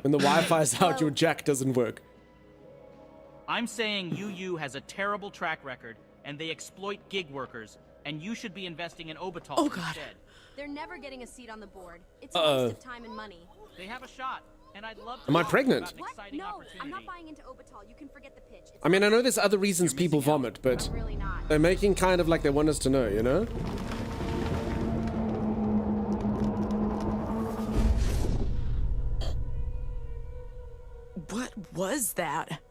When the Wi-Fi is out, your jack doesn't work. I'm saying UU has a terrible track record, and they exploit gig workers, and you should be investing in Obital instead. They're never getting a seat on the board. It's a waste of time and money. They have a shot, and I'd love to Am I talk pregnant? about an What? exciting No, opportunity. I'm not buying into Obital. You can forget the pitch. It's I mean, I know there's other reasons people vomit, but I'm really not. they're making kind of like they want us to know, you know? What was that?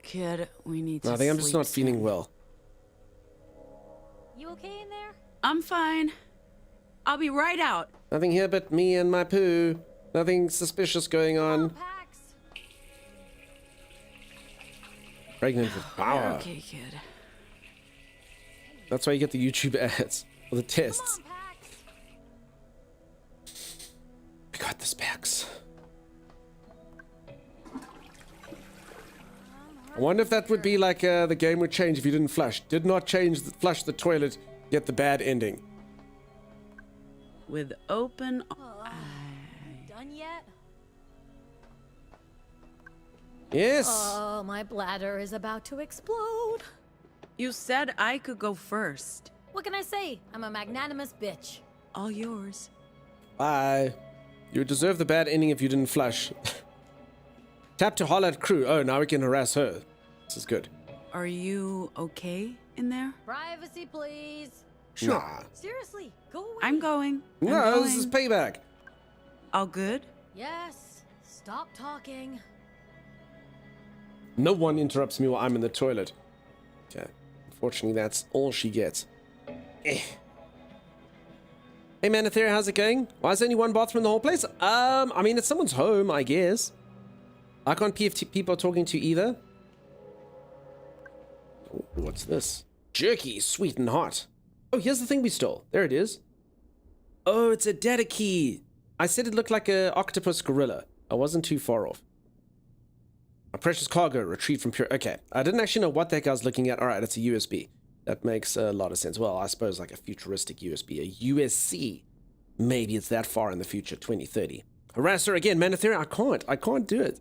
Kid, we need to No, I think I'm just sleep not feeling soon. well. You okay in there? I'm fine. I'll be right out. Nothing here but me and my poo. Nothing suspicious going on. Pregnant with power. Okay, kid. That's why you get the YouTube ads or the tests. We got the specs. I wonder if that would be like the game would change if you didn't flush. Did not change, flush the toilet, get the bad ending. With open Done yet? Yes. Oh, my bladder is about to explode. You said I could go first. What can I say? I'm a magnanimous bitch. All yours. Bye. You would deserve the bad ending if you didn't flush. Tap to holler at crew. Oh, now we can harass her. This is good. Are you okay in there? Privacy, please. Sure. Nah. Seriously, go away. I'm going. No, this is payback. All good? Yes. Stop talking. No one interrupts me while I'm in the toilet. Okay. Unfortunately, that's all she gets. Eh. Hey, Manethera, how's it going? Why is there only one bathroom in the whole place? I mean, it's someone's home, I guess. I can't PFT people are talking to either. Oh, what's this? Jerky, sweet and hot. Oh, here's the thing we stole. There it is. Oh, it's a data key. I said it looked like a octopus gorilla. I wasn't too far off. A precious cargo, retrieved from pure... Okay, I didn't actually know what the heck I was looking at. Alright, it's a USB. That makes a lot of sense. Well, I suppose like a futuristic USB. A USC. Maybe it's that far in the future, 2030. Harasser again, Manethera, I can't do it.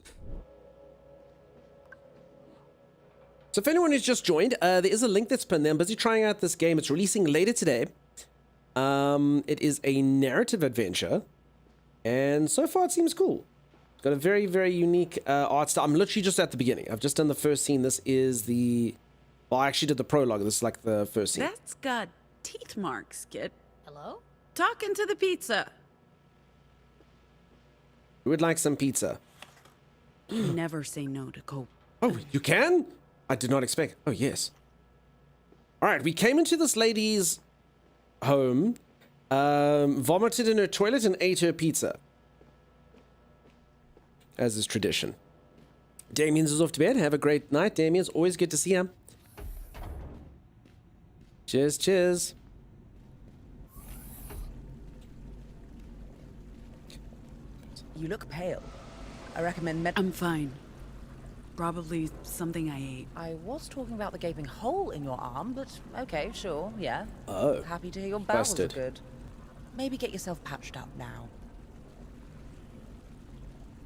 So if anyone who's just joined, there is a link that's pinned there. I'm busy trying out this game. It's releasing later today. It is a narrative adventure. And so far it seems cool. It's got a very, very unique art style. I'm literally just at the beginning. I've just done the first scene. This is the... Well, I actually did the prologue. This is like the first scene. That's got teeth marks, kid. Hello? Talking to the pizza. Who would like some pizza? You never say no to coke. Oh, you can? I did not expect... Oh, yes. Alright, we came into this lady's home, vomited in her toilet and ate her pizza. As is tradition. Damien's is off to bed. Have a great night, Damien. It's always good to see him. Cheers, cheers. You look pale. I recommend I'm fine. Probably something I ate. I was talking about the gaping hole in your arm, but okay, sure, yeah. Oh. Happy to hear your bowels Busted. are good. Maybe get yourself patched up now.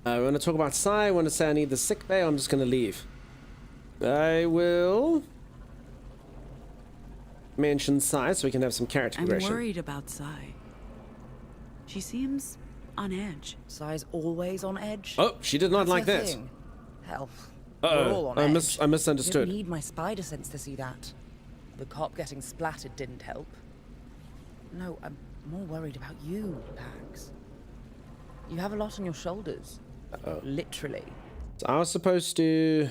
I want to talk about Sai. I want to say I need the sick bay. I'm just going to leave. I will mention Sai so we can have some character I'm progression. worried about Sai. She seems on edge. Sai's always on edge. Oh, she did not That's like her that. thing. Hell, Uh-oh. we're all on I edge. misunderstood. You don't need my spider sense to see that. The cop getting splattered didn't help. No, I'm more worried about you, Pax. You have a lot on your shoulders. Uh-oh. Literally. So I was supposed to...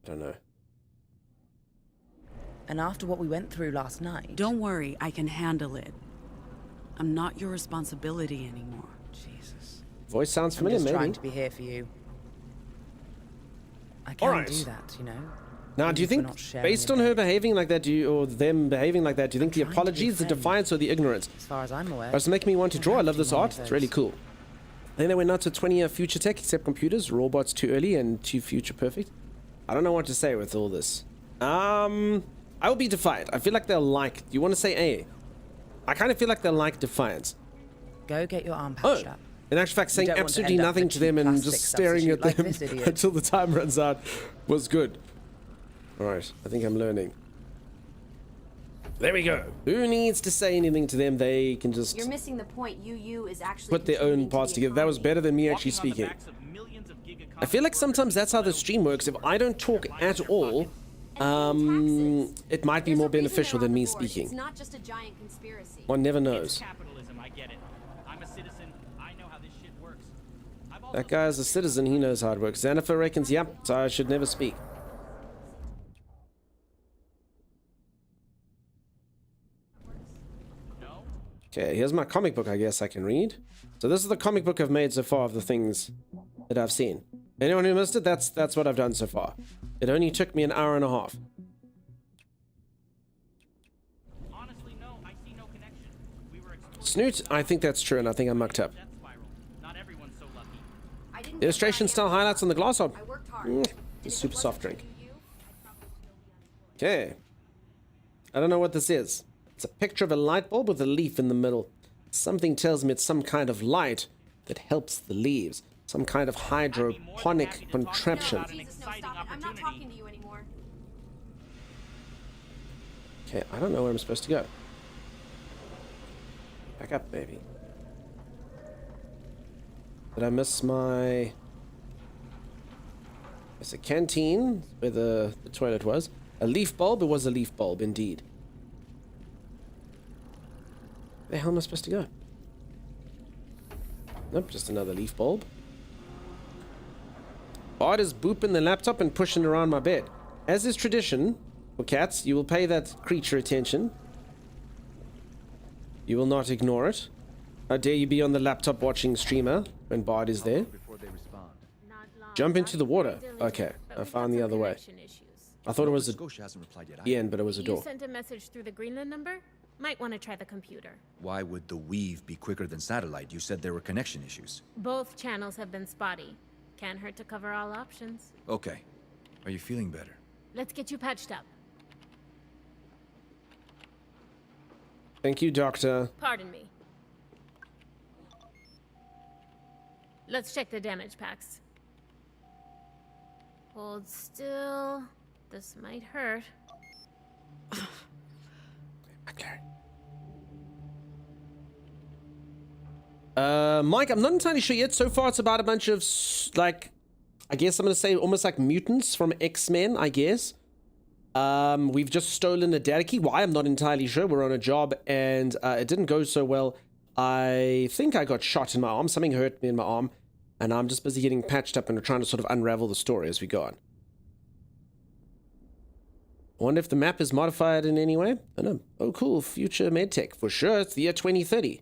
I don't know. And after what we went through last night... Don't worry, I can handle it. I'm not your responsibility anymore. Jesus. Voice sounds I'm familiar, just maybe. trying to be here for you. I can Alright. do that, you know? Now, do you think, based on her behaving like that, or them behaving like that, do you think the apology is the defiance or the ignorance? As far as I'm aware. It's making me want to draw. I love this art. It's really cool. Then they went nuts with 20-year future tech, except computers. Robots too early and too future perfect. I don't know what to say with all this. I will be defiant. I feel like they'll like... Do you want to say A? I kind of feel like they'll like defiance. Go get your arm patched up. In actual fact, saying You don't want to absolutely end up nothing with to a them cheap and plastic just staring at substitute them like this idiot. until the time runs out was good. Alright, I think I'm learning. There we go. Who needs to say anything to them? They can just You're missing the point. UU is actually put their own parts together. That was better than me actually speaking. I feel like sometimes that's how the stream works. If I don't talk at all, it might be more beneficial than me speaking. It's not just a giant conspiracy. One never knows. Capitalism, I get it. I'm a citizen. I know how this shit works. That guy's a citizen. He knows how it works. Xanafer reckons, yep, so I should never speak. Okay, here's my comic book, I guess I can read. So this is the comic book I've made so far of the things that I've seen. Anyone who missed it, that's what I've done so far. It only took me an hour and a half. Honestly, no, I see no connection. We were Snoot, I think that's true, and I think I mucked up. Not everyone's so lucky. Illustration style highlights on the glass are a super soft drink. Okay. I don't know what this is. It's a picture of a light bulb with a leaf in the middle. Something tells me it's some kind of light that helps the leaves. Some kind of hydroponic contraption. Jesus, no, stop it. I'm not talking to you anymore. Okay, I don't know where I'm supposed to go. Back up, baby. Did I miss my... It's a canteen where the toilet was. A leaf bulb? It was a leaf bulb, indeed. Where the hell am I supposed to go? Nope, just another leaf bulb. Bart is booping the laptop and pushing around my bed. As is tradition for cats, you will pay that creature attention. You will not ignore it. How dare you be on the laptop watching streamer when Bart is there? Jump into the water. Okay, I found the other way. I thought it was the end, but it was a door. You sent a message through the Greenland number? Might want to try the computer. Why would the weave be quicker than satellite? You said there were connection issues. Both channels have been spotty. Can't hurt to cover all options. Okay. Are you feeling better? Let's get you patched up. Thank you, Doctor. Pardon me. Let's check the damage packs. Hold still. This might hurt. Mike, I'm not entirely sure yet. So far, it's about a bunch of, like, I guess I'm going to say almost like mutants from X-Men, I guess. We've just stolen a data key. Why? I'm not entirely sure. We're on a job, and it didn't go so well. I think I got shot in my arm. Something hurt me in my arm, and I'm just busy getting patched up and trying to sort of unravel the story as we go on. I wonder if the map is modified in any way. I don't know. Oh, cool. Future medtech. For sure, it's the year 2030.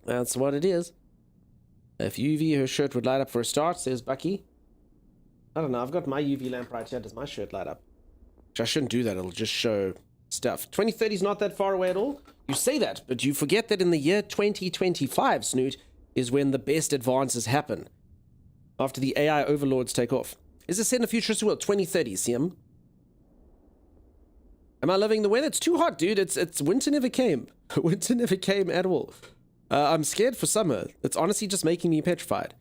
That's what it is. If UV, her shirt would light up for a start, says Bucky. I don't know. I've got my UV lamp right here. Does my shirt light up? Which I shouldn't do that. It'll just show stuff. 2030 is not that far away at all. You say that, but you forget that in the year 2025, Snoot, is when the best advances happen. After the AI overlords take off. Is this set in a futuristic world? 2030, Siam? Am I loving the weather? It's too hot, dude. It's winter never came. Winter never came at all. I'm scared for summer. It's honestly just making me petrified.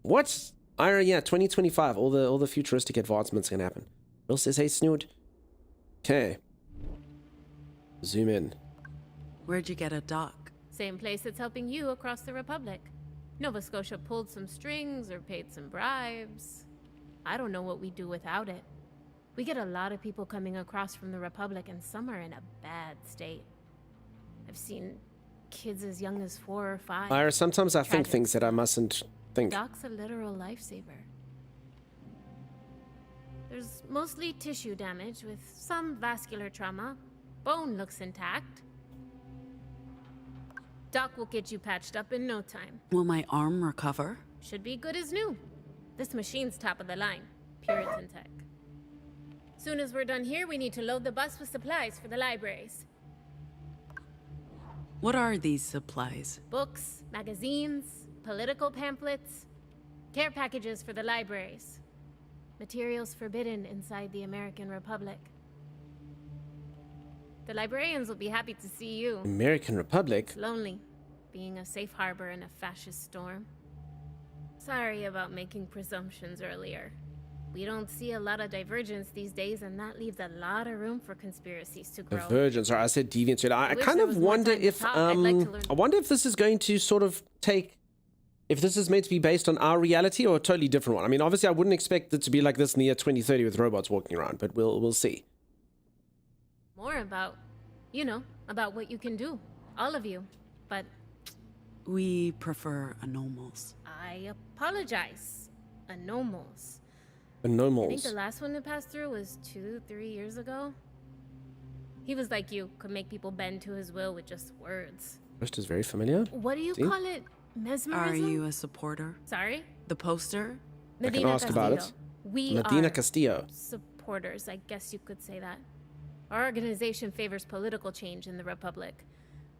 What? Ira, yeah, 2025. All the futuristic advancements can happen. Will says, hey, Snoot. Okay. Zoom in. Where'd you get a dock? Same place that's helping you across the Republic. Nova Scotia pulled some strings or paid some bribes. I don't know what we'd do without it. We get a lot of people coming across from the Republic, and some are in a bad state. I've seen kids as young as 4 or 5. Ira, sometimes I think things that I mustn't think. Doc's a literal lifesaver. There's mostly tissue damage with some vascular trauma. Bone looks intact. Doc will get you patched up in no time. Will my arm recover? Should be good as new. This machine's top of the line. Puritan tech. Soon as we're done here, we need to load the bus with supplies for the libraries. What are these supplies? Books, magazines, political pamphlets, care packages for the libraries. Materials forbidden inside the American Republic. The librarians will be happy to see you. American Republic? It's lonely, being a safe harbor in a fascist storm. Sorry about making presumptions earlier. We don't see a lot of divergence these days, and that leaves a lot of room for conspiracies to grow. Divergence, or I said deviance. I wish kind there of was more wonder time to if talk. I'd like to learn- I wonder if this is going to sort of take, if this is meant to be based on our reality or a totally different one. I mean, obviously, I wouldn't expect it to be like this in the year 2030 with robots walking around, but we'll see. More about, you know, about what you can do, all of you. But We prefer anomals. I apologize, anomals. I Anomals. think the last one that passed through was 2-3 years ago. He was like you, could make people bend to his will with just words. First is very familiar. What do you See? call it? Mesmerism? Are you a supporter? Sorry? The poster? I can ask about it. We Medina are Castillo. supporters, I guess you could say that. Our organization favors political change in the Republic.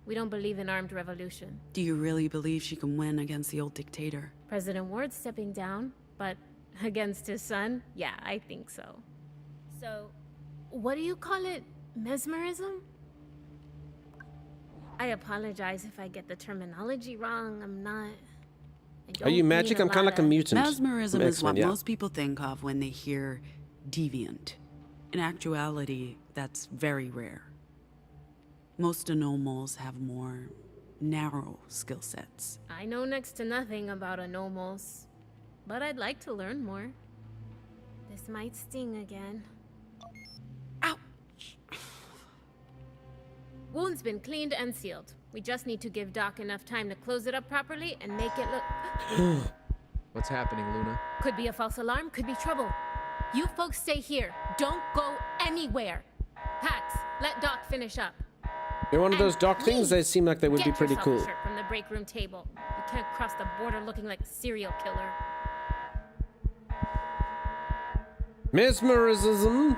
We don't believe in armed revolution. Do you really believe she can win against the old dictator? President Ward's stepping down, but against his son? Yeah, I think so. So, what do you call it? Mesmerism? I apologize if I get the terminology wrong. I'm not... Are you magic? I'm kind of like a mutant. Mesmerism From is what X-Men, yeah. most people think of when they hear deviant. In actuality, that's very rare. Most anomals have more narrow skill sets. I know next to nothing about anomals, but I'd like to learn more. This might sting again. Ouch! Wound's been cleaned and sealed. We just need to give Doc enough time to close it up properly and make it look... What's happening, Luna? Could be a false alarm, could be trouble. You folks stay here. Don't go anywhere. Pax, let Doc finish up. You're one of those dock things, they seem like they would be Get pretty yourself cool. a shirt from the break room table. You can't cross the border looking like a serial killer. Mesmerism.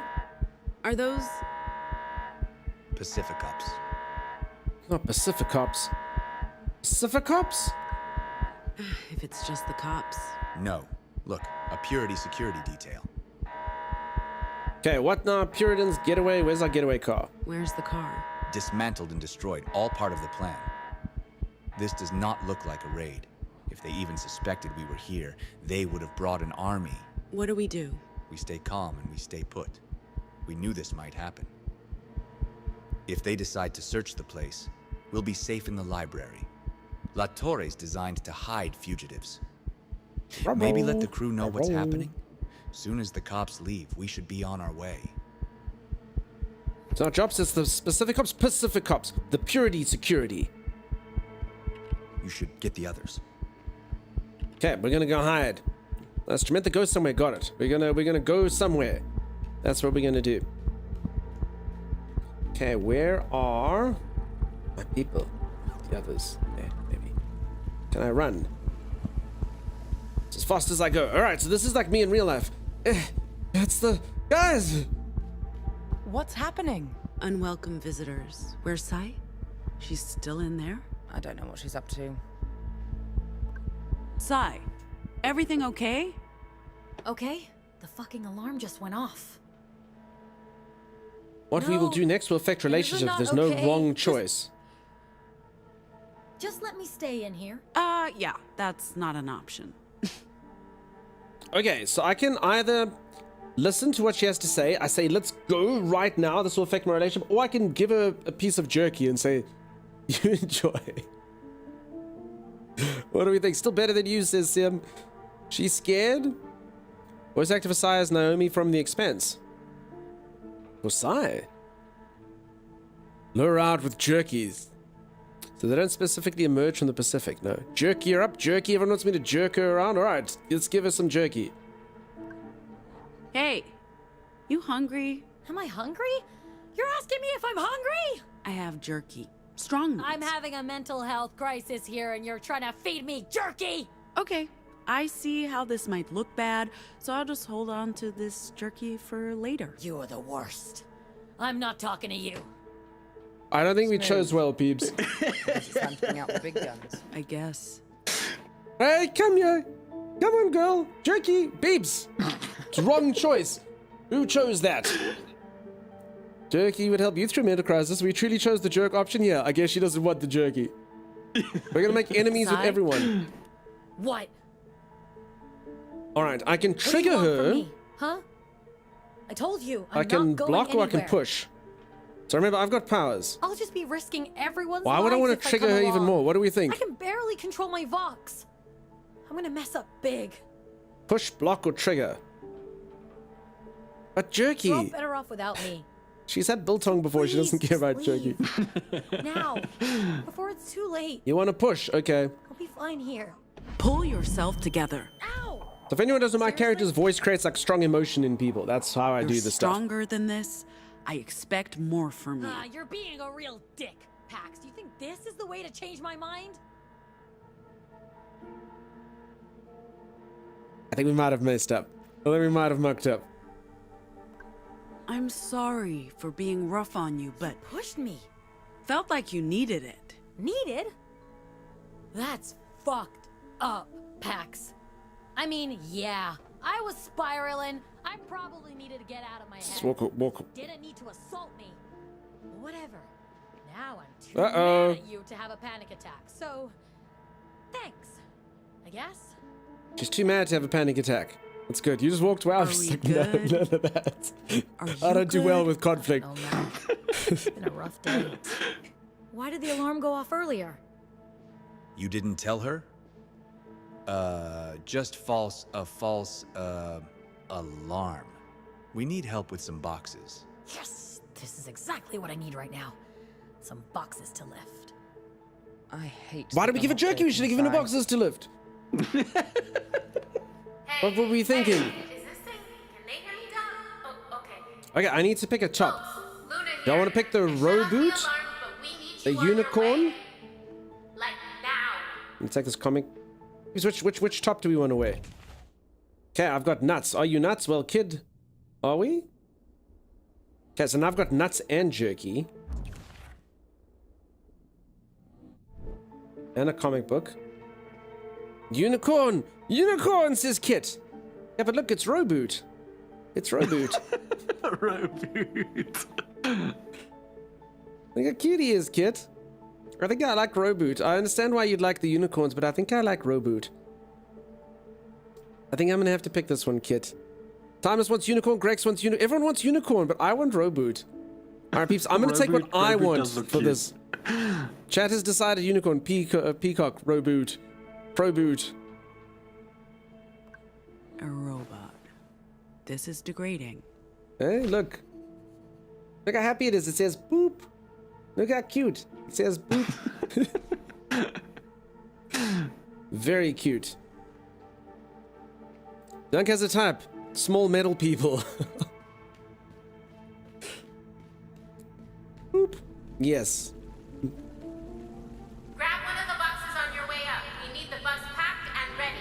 Are those... Pacific Ops. Not Pacific Cops. Pacific Cops? If it's just the cops. No. Look, a purity security detail. Okay, what now? Puritans, getaway. Where's our getaway car? Where's the car? Dismantled and destroyed, all part of the plan. This does not look like a raid. If they even suspected we were here, they would have brought an army. What do? We stay calm and we stay put. We knew this might happen. If they decide to search the place, we'll be safe in the library. La Torre's designed to hide fugitives. Maybe let the crew know what's happening. Soon as the cops leave, we should be on our way. It's not jobs, it's the specific cops, Pacific Cops. The purity security. You should get the others. Okay, we're gonna go hide. That's meant to go somewhere, got it. We're gonna go somewhere. That's what we're gonna do. Okay, where are my people? The others. There, maybe. Can I run? It's as fast as I go. Alright, so this is like me in real life. It's the guys! What's happening? Unwelcome visitors. Where's Sai? She's still in there? I don't know what she's up to. Sai, everything okay? Okay, the fucking alarm just went off. What we will do next will affect relationships. not There's no okay. wrong choice. Just let me stay in here. Yeah, that's not an option. Okay, so I can either listen to what she has to say. I say, let's go right now. This will affect my relationship. Or I can give her a piece of jerky and say, you enjoy. What do we think? Still better than you, says Sim. She's scared? Voice actor for Sai is Naomi from The Expanse. For Sai? Lure out with jerkies. So they don't specifically emerge from the Pacific, no. Jerky her up, jerky. Everyone wants me to jerk her around. All right, let's give her some jerky. Hey, you hungry? Am I hungry? You're asking me if I'm hungry? I have jerky. Strong ones. I'm having a mental health crisis here and you're trying to feed me jerky! Okay, I see how this might look bad, so I'll just hold on to this jerky for later. You are the worst. I'm not talking to you. I don't think we chose well, peeps. It's time to bring out the big guns. I guess. Hey, come here. Come on, girl. Jerky, babes. It's wrong choice. Who chose that? Jerky would help you through a mental crisis. We truly chose the jerk option here. I guess she doesn't want the jerky. We're gonna make enemies with everyone. What? Alright, I can What do you trigger want from her. me? Huh? I told you, I'm I can not going block or I can anywhere. push. So remember, I've got powers. I'll just be risking everyone's Why would I lives want if to trigger come her even along. more? What do we I think? can barely control my Vox. I'm gonna mess up big. Push, block, or trigger? But You're all jerky. better off without me. She's had biltong before. She doesn't Please, care about just jerky. Now, before it's too late. You want to push? Okay. I'll be fine here. Pull yourself together. Ow! So if anyone doesn't know, my character's voice creates like strong emotion in people. That's how I You're do this stuff. stronger than this. I expect more from you. Ah, you're being a real dick, Pax. Do you think this is the way to change my mind? I think we might have messed up. I think we might have mucked up. I'm sorry for being rough on you, but Pushed me. felt like you needed it. Needed? That's fucked up, Pax. I mean, yeah, I was spiraling. I probably needed to get out of my Just head. walk. Didn't need to assault me. Whatever. Now I'm too Uh-oh. mad at you to have a panic attack. So, thanks. I guess. She's too mad to have a panic attack. That's good. You just walked away. I was we just like, no, good? none of that. Are I you don't do well good? with conflict. Oh no. It's been a rough day. Why did the alarm go off earlier? You didn't tell her? Just a false alarm. We need help with some boxes. Yes! This is exactly what I need right now. Some boxes to lift. I hate. Why that did we I'm give a not jerky? We should have taking given her sides. boxes to lift. What were we thinking? Is this thing? Can they hear me down? Oh, okay. Okay, I need to pick a top. Luna Do I here. want to pick the Shut off row the boot? alarm, but we need The you on your unicorn? way. Like now. Let's take this comic. Which top do we want to wear? Okay, I've got nuts. Are you nuts? Well, kid, are we? Okay, so now I've got nuts and jerky. And a comic book. Unicorn! Unicorn, says Kit. Yeah, but look, it's Roboot. It's Roboot. Roboot. Look how cute he is, Kit. I think I like Roboot. I understand why you'd like the unicorns, but I think I like Roboot. I think I'm gonna have to pick this one, Kit. Thomas wants unicorn, Grex wants unicorn. Everyone wants unicorn, but I want Roboot. Alright, peeps, I'm gonna take what I Roboot want does look for cute. this. Chat has decided unicorn, peacock, Roboot, Proboot. A robot. This is degrading. Hey, look. Look how happy it is. It says boop. Look how cute. It says boop. Very cute. Dunk has a type. Small metal people. Boop. Yes. Grab one of the boxes on your way up. We need the bus packed and ready.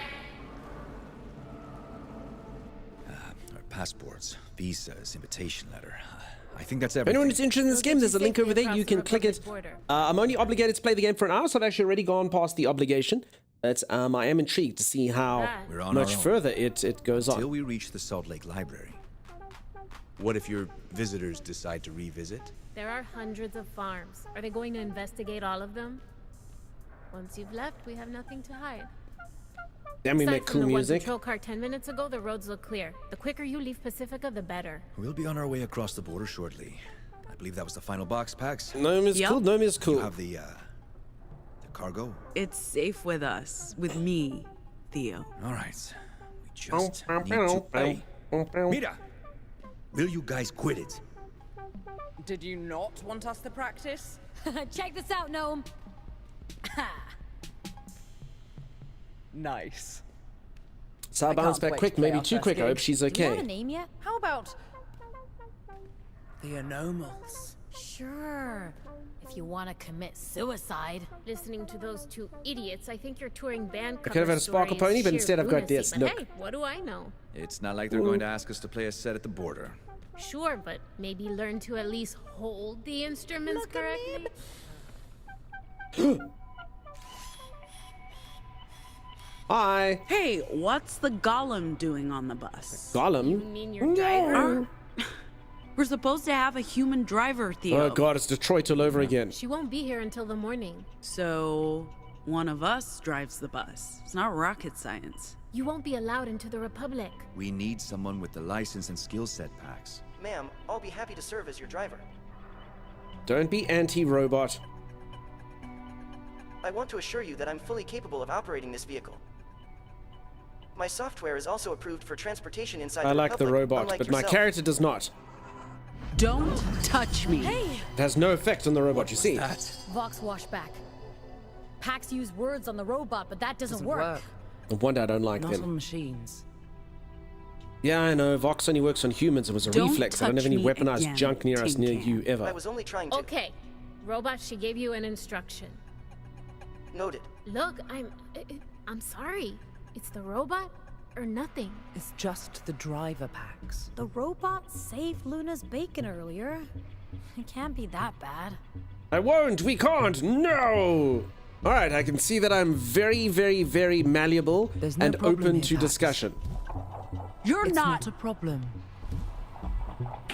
Our passports, visas, invitation letter. I think that's If everything. anyone is interested in this game, there's a link over there. You can click it. I'm only obligated to play the game for an hour, so I've actually already gone past the obligation. But I am intrigued to see how We're on much our own. further it goes Till on. we reach the Salt Lake Library. What if your visitors decide to revisit? There are hundreds of farms. Are they going to investigate all of them? Once you've left, we have nothing to hide. Then we Aside make from cool the music. one patrol car 10 minutes ago, the roads look clear. The quicker you leave Pacifica, the better. We'll be on our way across the border shortly. I believe that was the final box, Pax. Gnome is cool. Gnome is cool. You have the cargo? It's safe with us. With me, Theo. All right. We just need to pay. Mira! Will you guys quit it? Did you not want us to practice? Check this out, Gnome. Nice. So I'll I bounce can't back wait quick, to play maybe our too first quick. I gig. hope she's Do you have a okay. name yet? How about the anomals? Sure. If you want to commit suicide. Listening to those two idiots, I think your touring band I could have had a sparkle pony, but instead I've got this. But Look. hey, what do I know? It's not like they're going to ask us to play a set at the border. Sure, but maybe learn to at least hold the instruments correctly. Hi. Hey, what's the golem doing on the bus? Gollum? You mean your driver? We're supposed to have a human driver, Theo. Oh god, it's Detroit all over again. She won't be here until the morning. So, one of us drives the bus. It's not rocket science. You won't be allowed into the Republic. We need someone with the license and skill set, Pax. Ma'am, I'll be happy to serve as your driver. Don't be anti-robot. I want to assure you that I'm fully capable of operating this vehicle. My software is also approved for transportation inside I the like the Republic, robot, unlike but my yourself. character does not. Don't touch me. Hey! It has no effect on the robot, you see. Vox wash back. Pax use words on the robot, but that doesn't work. No wonder I don't like Not them. on machines. Yeah, I know. Vox only works on humans. It was a Don't reflex. I don't touch have any me weaponized again, junk near us, near Tin you, I ever. was only trying to. Okay. Robot, she gave you an instruction. Noted. Look, I'm sorry. It's the robot or nothing. It's just the driver, Pax. The robot saved Luna's bacon earlier. It can't be that bad. I won't. We can't. No. All right. I can see that I'm very, very, very malleable There's no and problem open here, to Pax. discussion. You're It's not. not a problem.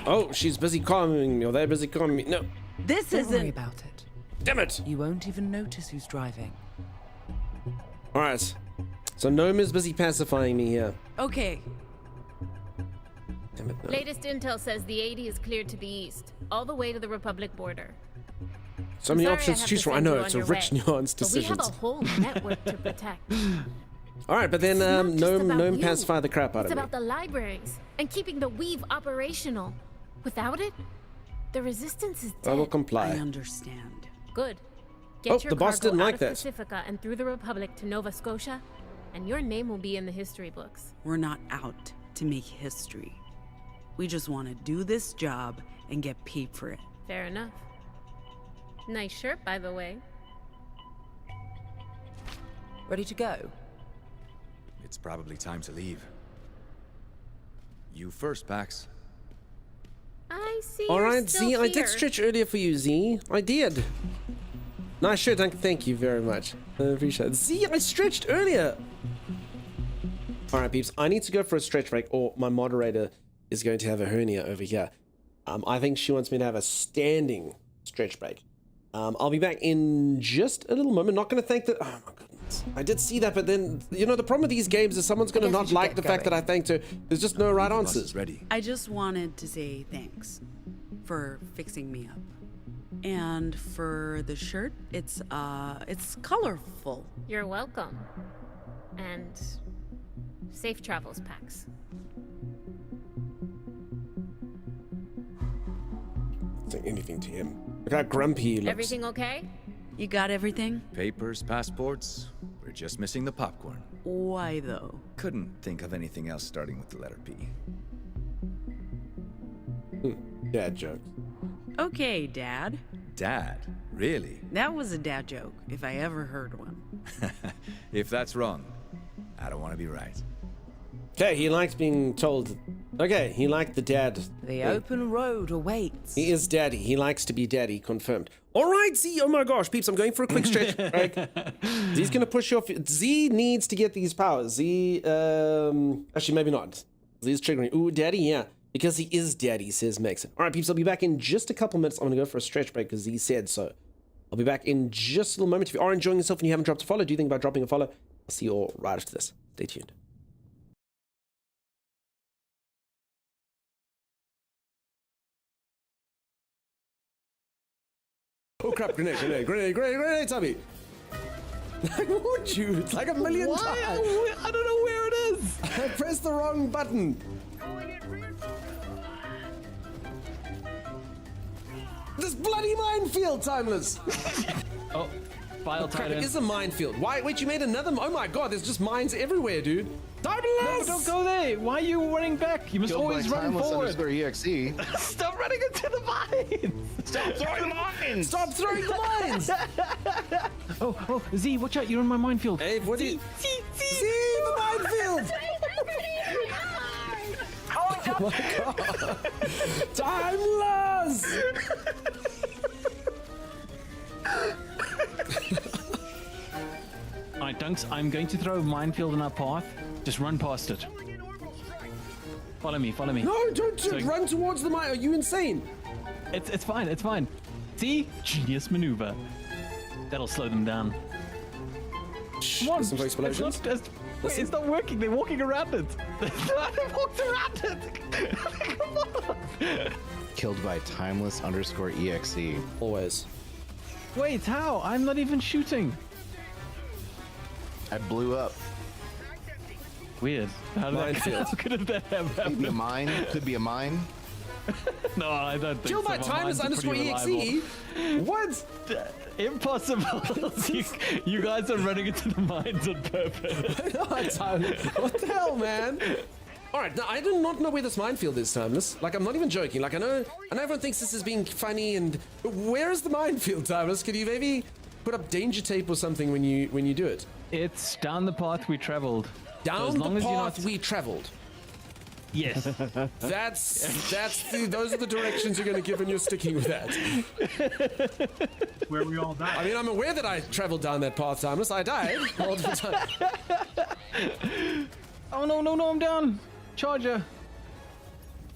Oh, she's busy calming me, or they're busy calming me. No. This Don't worry isn't. about it. Damn it. You won't even notice who's driving. All right. So Gnome is busy pacifying me here. Okay. Damn it. No. Latest intel says the 80 is cleared to the east, all the way to the Republic border. So many Sorry options to have choose from. I send know you it's on a your rich, way, nuanced but we have decisions. a whole network to protect. All right, but then It's not just Gnome about you. pacify the crap out It's of me. about the libraries and keeping the weave operational. Without it, the resistance is dead. I will I comply. understand. Good. Oh, Get your the boss cargo didn't out like of that. Pacifica and through the Republic to Nova Scotia, and your name will be in the history books. We're not out to make history. We just want to do this job and get paid for it. Fair enough. Nice shirt, by the way. Ready to go? It's probably time to leave. You first, Pax. I see. All you're right, still Z, I here. did stretch earlier for you, Z. I did. Nice shirt, thank you very much. I appreciate it. Z, I stretched earlier. All right, peeps, I need to go for a stretch break, or my moderator is going to have a hernia over here. I think she wants me to have a standing stretch break. I'll be back in just a little moment. Not going to thank the... Oh, my goodness. I did see that, but then, you know, the problem with these games is someone's going to not like the fact that I thanked her. There's just no right answers. Ready. I just wanted to say thanks for fixing me up. And for the shirt, it's colorful. You're welcome. And safe travels, Pax. Say anything to him. Look how grumpy he looks. Everything okay? You got everything? Papers, passports. We're just missing the popcorn. Why though? Couldn't think of anything else starting with the letter P. Dad joke. Okay, Dad. Dad? Really? That was a dad joke, if I ever heard one. If that's wrong, I don't want to be right. Okay, he likes being told. Okay, he liked the dad. The open road awaits. He is daddy. He likes to be daddy, confirmed. All right, Z. Oh my gosh, peeps, I'm going for a quick stretch break. Z's going to push you off. Z needs to get these powers. Z, actually, maybe not. Z's triggering. Ooh, daddy, yeah. Because he is daddy, says Maxon. All right, peeps, I'll be back in just a couple minutes. I'm going to go for a stretch break because Z said so. I'll be back in just a little moment. If you are enjoying yourself and you haven't dropped a follow, do think about dropping a follow. I'll see you all right after this. Stay tuned. Oh crap, grenade, Tommy. Would you? It's like a million times. I don't know where it is. I pressed the wrong button. This bloody minefield, Timeless. Oh, File Crap, tight it is a minefield. Why? Wait, you made another. Oh my god, there's just mines everywhere, dude. Timeless! Don't go there. Why are you running back? You must always run forward. _EXE. Stop running into the mines! Stop throwing the mines! Stop throwing the mines! Oh, Z, watch out! You're in my minefield. Hey, what do you? See the minefield! Oh my god! Timeless! Alright, Dunks, I'm going to throw a minefield in our path. Just run past it. Follow me, follow me. No, don't run towards the mine. Are you insane? It's fine, it's fine. See? Genius maneuver. That'll slow them down. Come on, some explosions. It's not working, they're walking around it. They walked around it. Come on. Killed by timeless_EXE. Always. Wait, how? I'm not even shooting. I blew up. Weird. How Minefield. How could that have happened? Maybe a mine. Could be a mine. No, I don't think Killed so. by Mine's pretty timeless_EXE? reliable. What? Impossible. you guys are running into the mines on purpose. What the hell, man? Alright, now I do not know where this minefield is, Timeless. Like, I'm not even joking. Like, I know everyone thinks this is being funny, and where is the minefield, Timeless? Could you maybe put up danger tape or something when you do it? It's down the path we traveled. Down the path we traveled. Yes. Those are the directions you're going to give, and you're sticking with that. Where we all died. I mean, I'm aware that I traveled down that path, Timeless. I died all the time. Oh no, I'm down. Charger.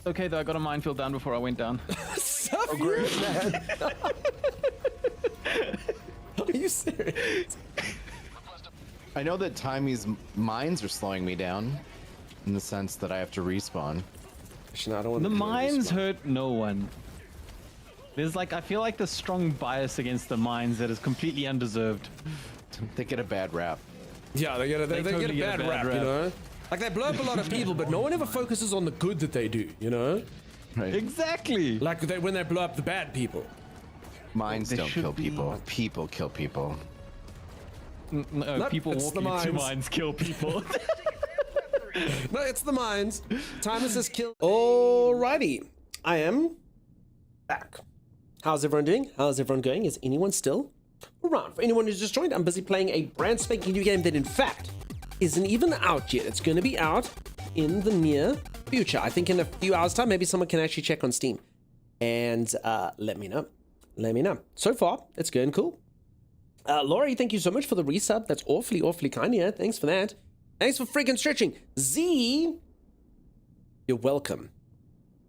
Okay, though, I got a minefield down before I went down. Stuff you, man. Are you serious? I know that Timmy's mines are slowing me down, in the sense that I have to respawn. Actually, no, I don't want the to mines hurt no one. There's like, I feel like the strong bias against the mines that is completely undeserved. They get a bad rap. Yeah, they get a totally bad rap, you know? Like, they blow up a lot of people, but no one ever focuses on the good that they do, you know? Right. Exactly. Like when they blow up the bad people. Mines don't kill people. People kill people. No, Nope, people it's the walking into mines. mines kill people. No, it's the mines. Timeless is killed. Alrighty. I am back. How's everyone doing? How's everyone going? Is anyone still around? For anyone who's just joined, I'm busy playing a brand spanking new game that, in fact, isn't even out yet. It's going to be out in the near future. I think in a few hours' time, maybe someone can actually check on Steam and let me know. Let me know. So far, it's going cool. Laurie, thank you so much for the resub. That's awfully, awfully kind. Yeah, thanks for that. Thanks for freaking stretching. Z, you're welcome.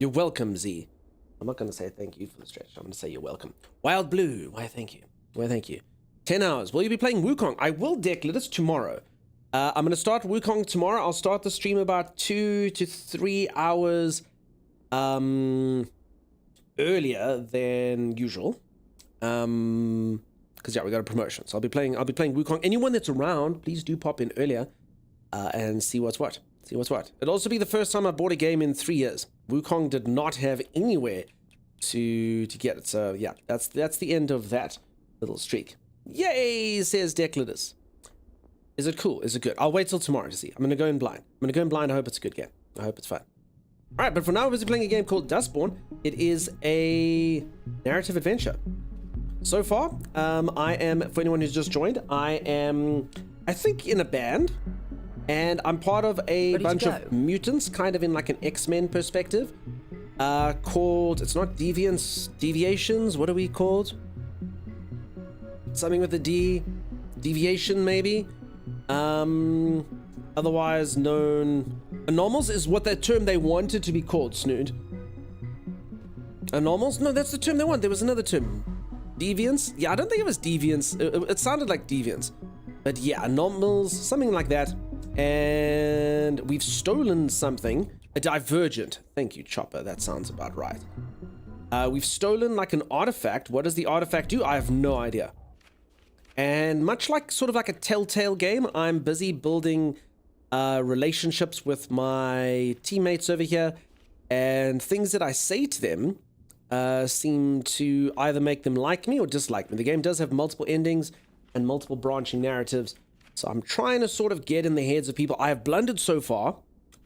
You're welcome, Z. I'm not going to say thank you for the stretch. I'm going to say you're welcome. Wild Blue, why thank you. Why thank you. 10 hours. Will you be playing Wukong? I will, Declidus, tomorrow. I'm going to start Wukong tomorrow. I'll start the stream about 2 to 3 hours earlier than usual. Because yeah, we got a promotion. So I'll be playing Wukong. Anyone that's around, please do pop in earlier and see what's what. See what's what. It'll also be the first time I bought a game in 3 years. Wukong did not have anywhere to get it. So yeah, that's the end of that little streak. Yay, says Declidus. Is it cool? Is it good? I'll wait till tomorrow to see. I'm going to go in blind. I hope it's a good game. I hope it's fun. All right, but for now, we're busy playing a game called Dustborn. It is a narrative adventure. So far, I am, for anyone who's just joined, I think, in a band. And I'm part of a bunch of mutants, kind of in like an X-Men perspective. Called, it's not deviations. What are we called? Something with a D. Deviation, maybe? Otherwise known... Anomals is what that term they wanted to be called, Snood. Anomals? No, that's the term they want. There was another term. Deviants? Yeah, I don't think it was deviants. It sounded like deviants. But yeah, anomals, something like that. And we've stolen something. A divergent. Thank you, Chopper. That sounds about right. We've stolen like an artifact. What does the artifact do? I have no idea. And much like sort of like a Telltale game, I'm busy building relationships with my teammates over here. And things that I say to them seem to either make them like me or dislike me. The game does have multiple endings. and multiple branching narratives. So I'm trying to sort of get in the heads of people. I have blundered so far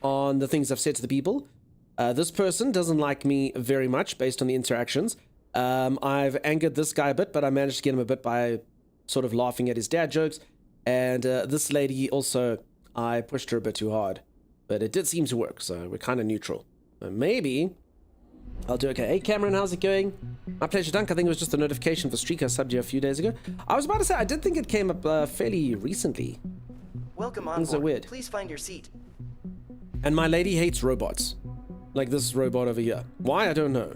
on the things I've said to the people. This person doesn't like me very much based on the interactions. I've angered this guy a bit, but I managed to get him a bit by sort of laughing at his dad jokes. And this lady also, I pushed her a bit too hard. But it did seem to work, so we're kind of neutral. Maybe I'll do okay. Hey Cameron, how's it going? My pleasure, Dunk. I think it was just a notification for Streaker subbed you a few days ago. I was about to say, I did think it came up fairly recently. Welcome on Things are board. weird. Please find your seat. And my lady hates robots. Like this robot over here. Why? I don't know.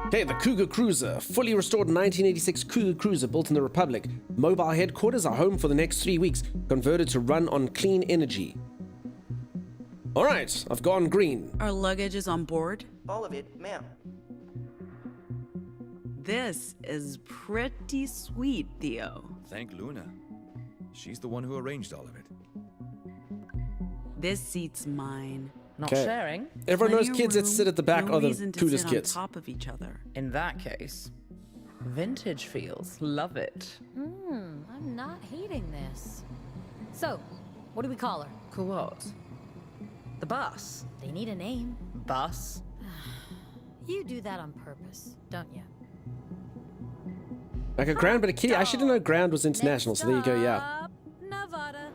Okay, the Cougar Cruiser. Fully restored 1986 Cougar Cruiser built in the Republic. Mobile headquarters are home for the next 3 weeks. Converted to run on clean energy. Alright, I've gone green. Our luggage is on board. All of it, ma'am. This is pretty sweet, Theo. Thank Luna. She's the one who arranged all of it. This seat's mine. Not Okay. sharing? Everyone knows Plenty of kids that room, sit at the back no are the reason to cutest sit kids. on top of each other. In that case, vintage feels. Love it. I'm not hating this. So, what do we call her? What? The bus? They need a name. Bus? You do that on purpose, don't you? Like a ground, but a kitty. I should know ground was international, so there you go, yeah. Nevada.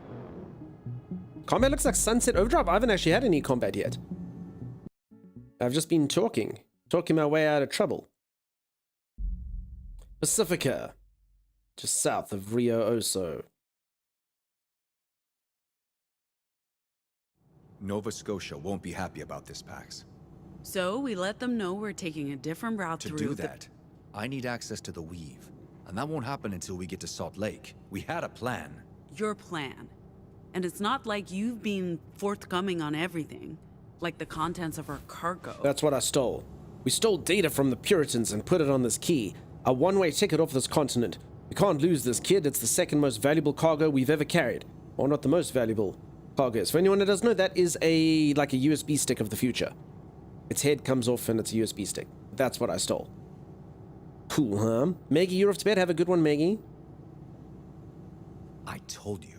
Combat looks like Sunset Overdrive. I haven't actually had any combat yet. I've just been talking my way out of trouble. Pacifica, just south of Rio Oso. Nova Scotia won't be happy about this, Pax. So we let them know we're taking a different route To through do that, I need access to the Weave. And that won't happen until we get to Salt Lake. We had a plan. Your plan. And it's not like you've been forthcoming on everything, like the contents of our cargo. That's what I stole. We stole data from the Puritans and put it on this key. A one-way ticket off this continent. We can't lose this kid. It's the second most valuable cargo we've ever carried. Or not the most valuable cargoes. For anyone that doesn't know, that is like a USB stick of the future. Its head comes off and it's a USB stick. That's what I stole. Cool, huh? Maggie, you're off to bed. Have a good one, Maggie. I told you.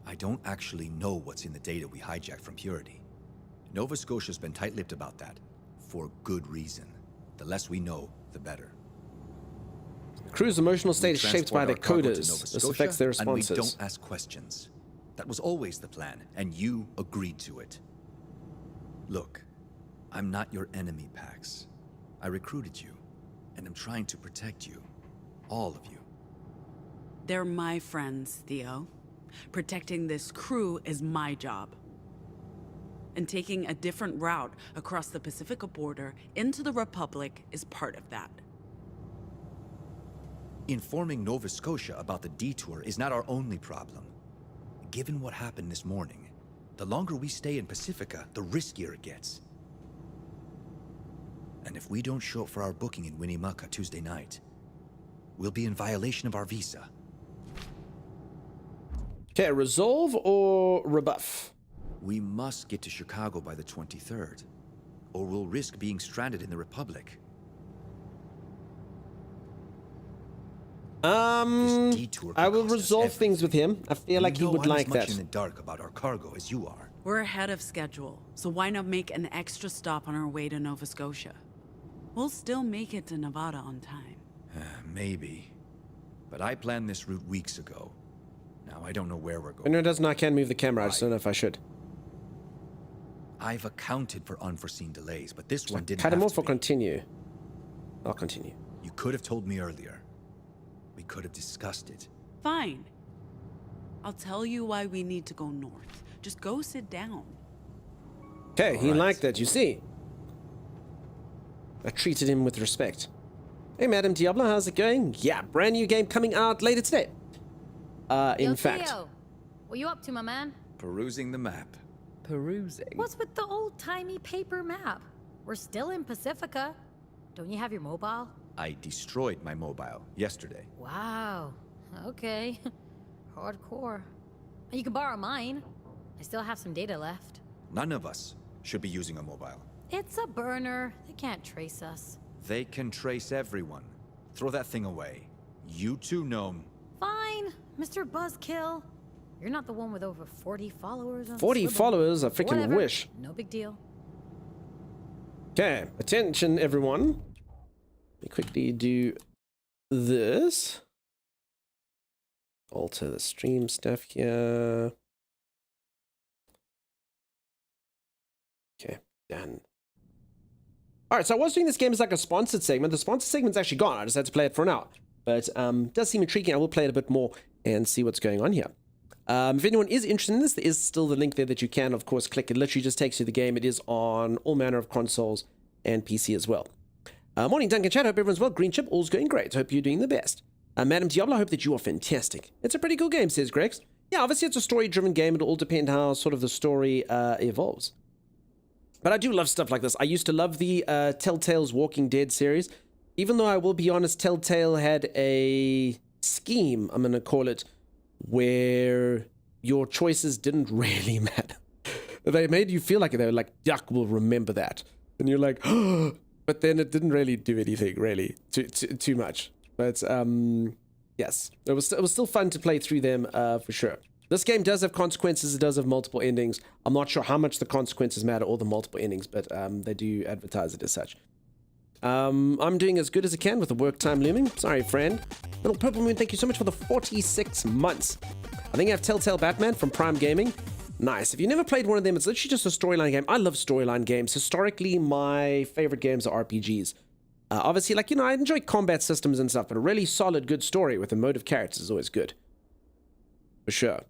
I don't actually know what's in the data we hijacked from Purity. Nova Scotia's been tight-lipped about that. For good reason. The less we know, the better. The crew's emotional state is shaped by their Transport our cargo to coders. Nova This Scotia, affects their and responses. we don't ask questions. That was always the plan, and you agreed to it. Look, I'm not your enemy, Pax. I recruited you, and I'm trying to protect you. All of you. They're my friends, Theo. Protecting this crew is my job. And taking a different route across the Pacifica border into the Republic is part of that. Informing Nova Scotia about the detour is not our only problem. Given what happened this morning, the longer we stay in Pacifica, the riskier it gets. And if we don't show up for our booking in Winnemucca Tuesday night, we'll be in violation of our visa. Okay, resolve or rebuff? We must get to Chicago by the 23rd, or we'll risk being stranded in the Republic. I will resolve things with him. I feel like he would like I'm that. as much in the dark about our cargo as you are. We're ahead of schedule, so why not make an extra stop on our way to Nova Scotia? We'll still make it to Nevada on time. Maybe. But I planned this route weeks ago. Now I don't know where we're I going. know it doesn't. I can move the camera. I just don't know if I should. I've accounted for unforeseen delays, but this one didn't Cut him have off to or be. continue? I'll continue. You could have told me earlier. We could have discussed it. Fine. I'll tell you why we need to go north. Just go sit down. Okay, he liked that, you see. I treated him with respect. Hey, Madam Diablo, how's it going? Yeah, brand new game coming out later today. In Yo, fact. Theo, what you up to, my man? Perusing the map. Perusing? What's with the old-timey paper map? We're still in Pacifica. Don't you have your mobile? I destroyed my mobile yesterday. Wow. Okay. Hardcore. You can borrow mine. I still have some data left. None of us should be using a mobile. It's a burner. They can't trace us. They can trace everyone. Throw that thing away. You too, Gnome. Fine, Mr. Buzzkill. You're not the one with over 40 followers on 40 Scribble. followers, a freaking Whatever. wish. No big deal. Okay, attention everyone. Let me quickly do this. Alter the stream stuff here. Okay, done. Alright, so I was doing this game as like a sponsored segment. The sponsored segment's actually gone. I just had to play it for an hour. But it does seem intriguing. I will play it a bit more and see what's going on here. If anyone is interested in this, there is still the link there that you can, of course, click. It literally just takes you to the game. It is on all manner of consoles and PC as well. Morning, Duncan Chat. Hope everyone's well. Green Chip, all's going great. Hope you're doing the best. Madam Diablo, I hope that you are fantastic. It's a pretty cool game, says Grex. Yeah, obviously it's a story-driven game. It'll all depend how sort of the story evolves. But I do love stuff like this. I used to love the Telltale's Walking Dead series. Even though I will be honest, Telltale had a scheme, I'm going to call it, where your choices didn't really matter. They made you feel like they were like, Duck will remember that. And you're like, oh, but then it didn't really do anything, really, too much. But, yes, it was still fun to play through them, for sure. This game does have consequences. It does have multiple endings. I'm not sure how much the consequences matter or the multiple endings, but they do advertise it as such. I'm doing as good as I can with the work time looming. Sorry, friend. Little Purple Moon, thank you so much for the 46 months. I think I have Telltale Batman from Prime Gaming. Nice. If you never played one of them, it's literally just a storyline game. I love storyline games. Historically, my favorite games are RPGs. Obviously, like, you know, I enjoy combat systems and stuff, but a really solid, good story with emotive characters is always good. For sure.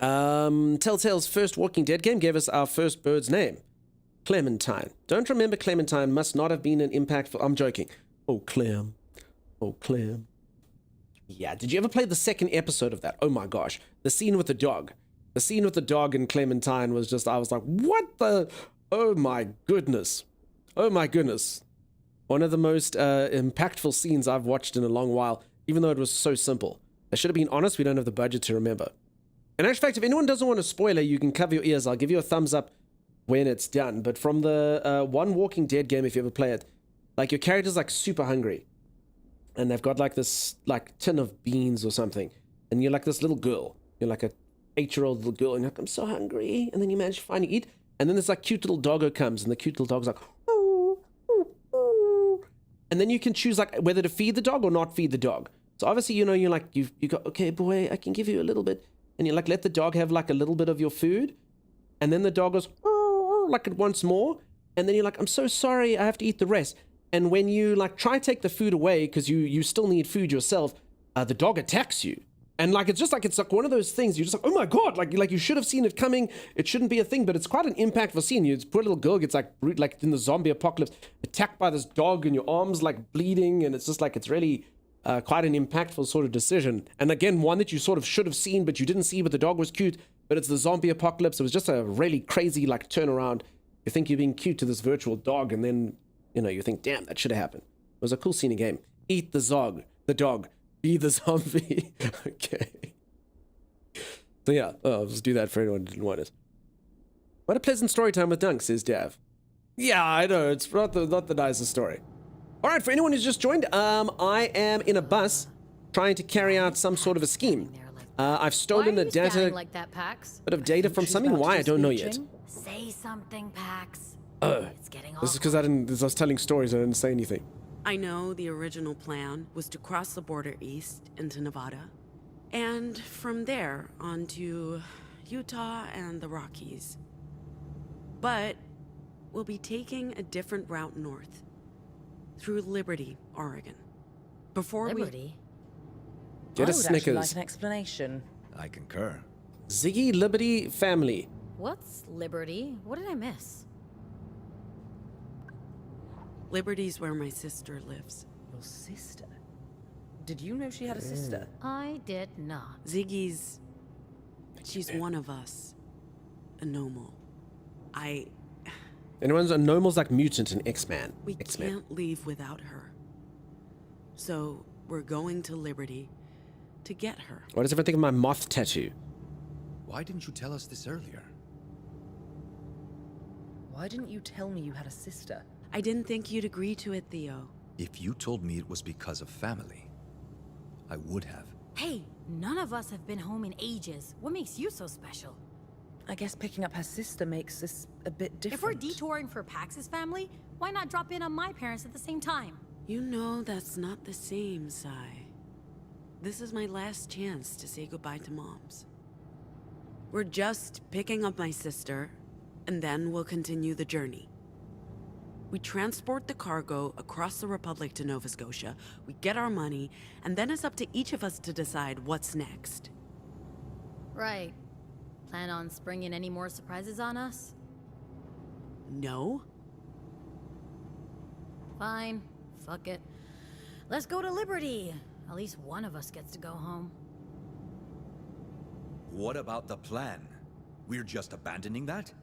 Telltale's first Walking Dead game gave us our first bird's name. Clementine. Don't remember Clementine must not have been an impactful... I'm joking. Oh, Clem. Oh, Clem. Yeah, did you ever play the second episode of that? Oh my gosh. The scene with the dog. The scene with the dog and Clementine was just... I was like, what the... Oh my goodness. Oh my goodness. One of the most impactful scenes I've watched in a long while, even though it was so simple. I should have been honest, we don't have the budget to remember. In actual fact, if anyone doesn't want a spoiler, you can cover your ears. I'll give you a thumbs up when it's done. But from the one Walking Dead game, if you ever play it, like your character's like super hungry. And they've got like this like tin of beans or something. And you're like this little girl. You're like a 8-year-old little girl. And you're like, I'm so hungry. And then you manage to finally eat. And then this like cute little doggo comes. And the cute little dog's like, ooh, ooh, ooh. And then you can choose like whether to feed the dog or not feed the dog. So obviously, you know, you're like, you go, okay, boy, I can give you a little bit. And you like let the dog have like a little bit of your food. And then the dog goes, like it wants more, and then you're like, I'm so sorry, I have to eat the rest. And when you like try to take the food away because you still need food yourself, the dog attacks you. And like it's like one of those things you're just like, oh my god, like you should have seen it coming. It shouldn't be a thing, but it's quite an impactful scene. This poor little girl gets like in the zombie apocalypse attacked by this dog, and your arms like bleeding, and it's just like it's really quite an impactful sort of decision. And again, one that you sort of should have seen, but you didn't see, but the dog was cute. But it's the zombie apocalypse. It was just a really crazy like turnaround. You think you're being cute to this virtual dog, and then, you know, you think, damn, that should have happened. It was a cool scene in game. Eat the dog, be the zombie. Okay. So yeah, I'll just do that for anyone who didn't want it. What a pleasant story time with Dunk, says Dav. Yeah, I know, it's not the nicest story. All right, for anyone who's just joined, I am in a bus trying to carry out some sort of a scheme. I've stolen a data, like that, Pax? bit of data from something. Why, I don't know yet. Say something, Pax. It's getting this is because I was telling stories and I didn't say anything. I know the original plan was to cross the border east into Nevada, and from there on to Utah and the Rockies. But we'll be taking a different route north, through Liberty, Oregon. Before Liberty? Get a I would Snickers. actually like an explanation. I concur. Ziggy Liberty family. What's Liberty? What did I miss? Liberty's where my sister lives. Your sister? Did you know she had a sister? I did not. Ziggy's... she's one of us. A Nomal. Anyone's a Nomal's like mutant and X-Man. We can't leave without her. So, we're going to Liberty to get her. What does everyone think of my moth tattoo? Why didn't you tell us this earlier? Why didn't you tell me you had a sister? I didn't think you'd agree to it, Theo. If you told me it was because of family, I would have. Hey, none of us have been home in ages. What makes you so special? I guess picking up her sister makes this a bit different. If we're detouring for Pax's family, why not drop in on my parents at the same time? You know that's not the same, Sai. This is my last chance to say goodbye to Moms. We're just picking up my sister, and then we'll continue the journey. We transport the cargo across the Republic to Nova Scotia, we get our money, and then it's up to each of us to decide what's next. Right. Plan on springing any more surprises on us? No? Fine. Fuck it. Let's go to Liberty. At least one of us gets to go home. What about the plan? We're just abandoning that?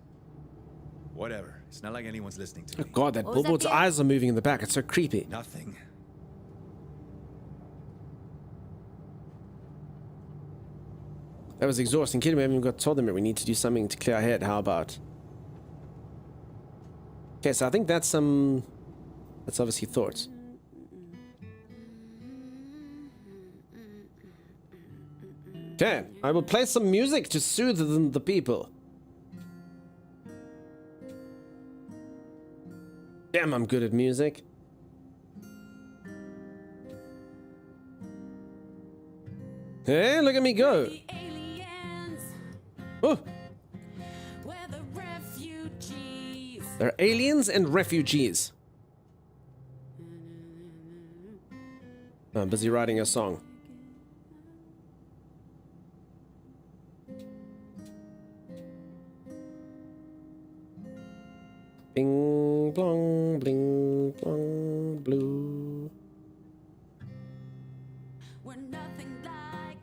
Whatever. It's not like anyone's listening to Oh me. god, that What was that, billboard's Pierre? eyes are moving in the back. It's so creepy. Nothing. That was exhausting. Kid, we haven't even got told them that we need to do something to clear our head. How about? Okay, so I think that's that's obviously thoughts. Okay, I will play some music to soothe the people. Damn, I'm good at music. Hey, look at me go. Oh. There are aliens and refugees. I'm busy writing a song. Bing blong, bling blong, blue. We're nothing like,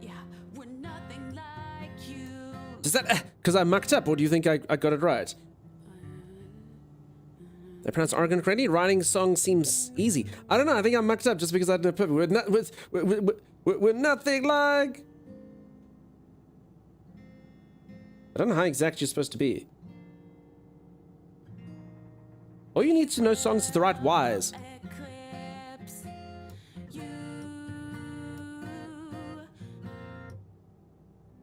yeah, we're nothing like you. Does that because I mucked up, or do you think I got it right? They pronounce Oregon correctly. Writing songs seems easy. I don't know. I think I mucked up just because I didn't put. We're nothing like. I don't know how exact you're supposed to be. All you need to know songs with the right wires.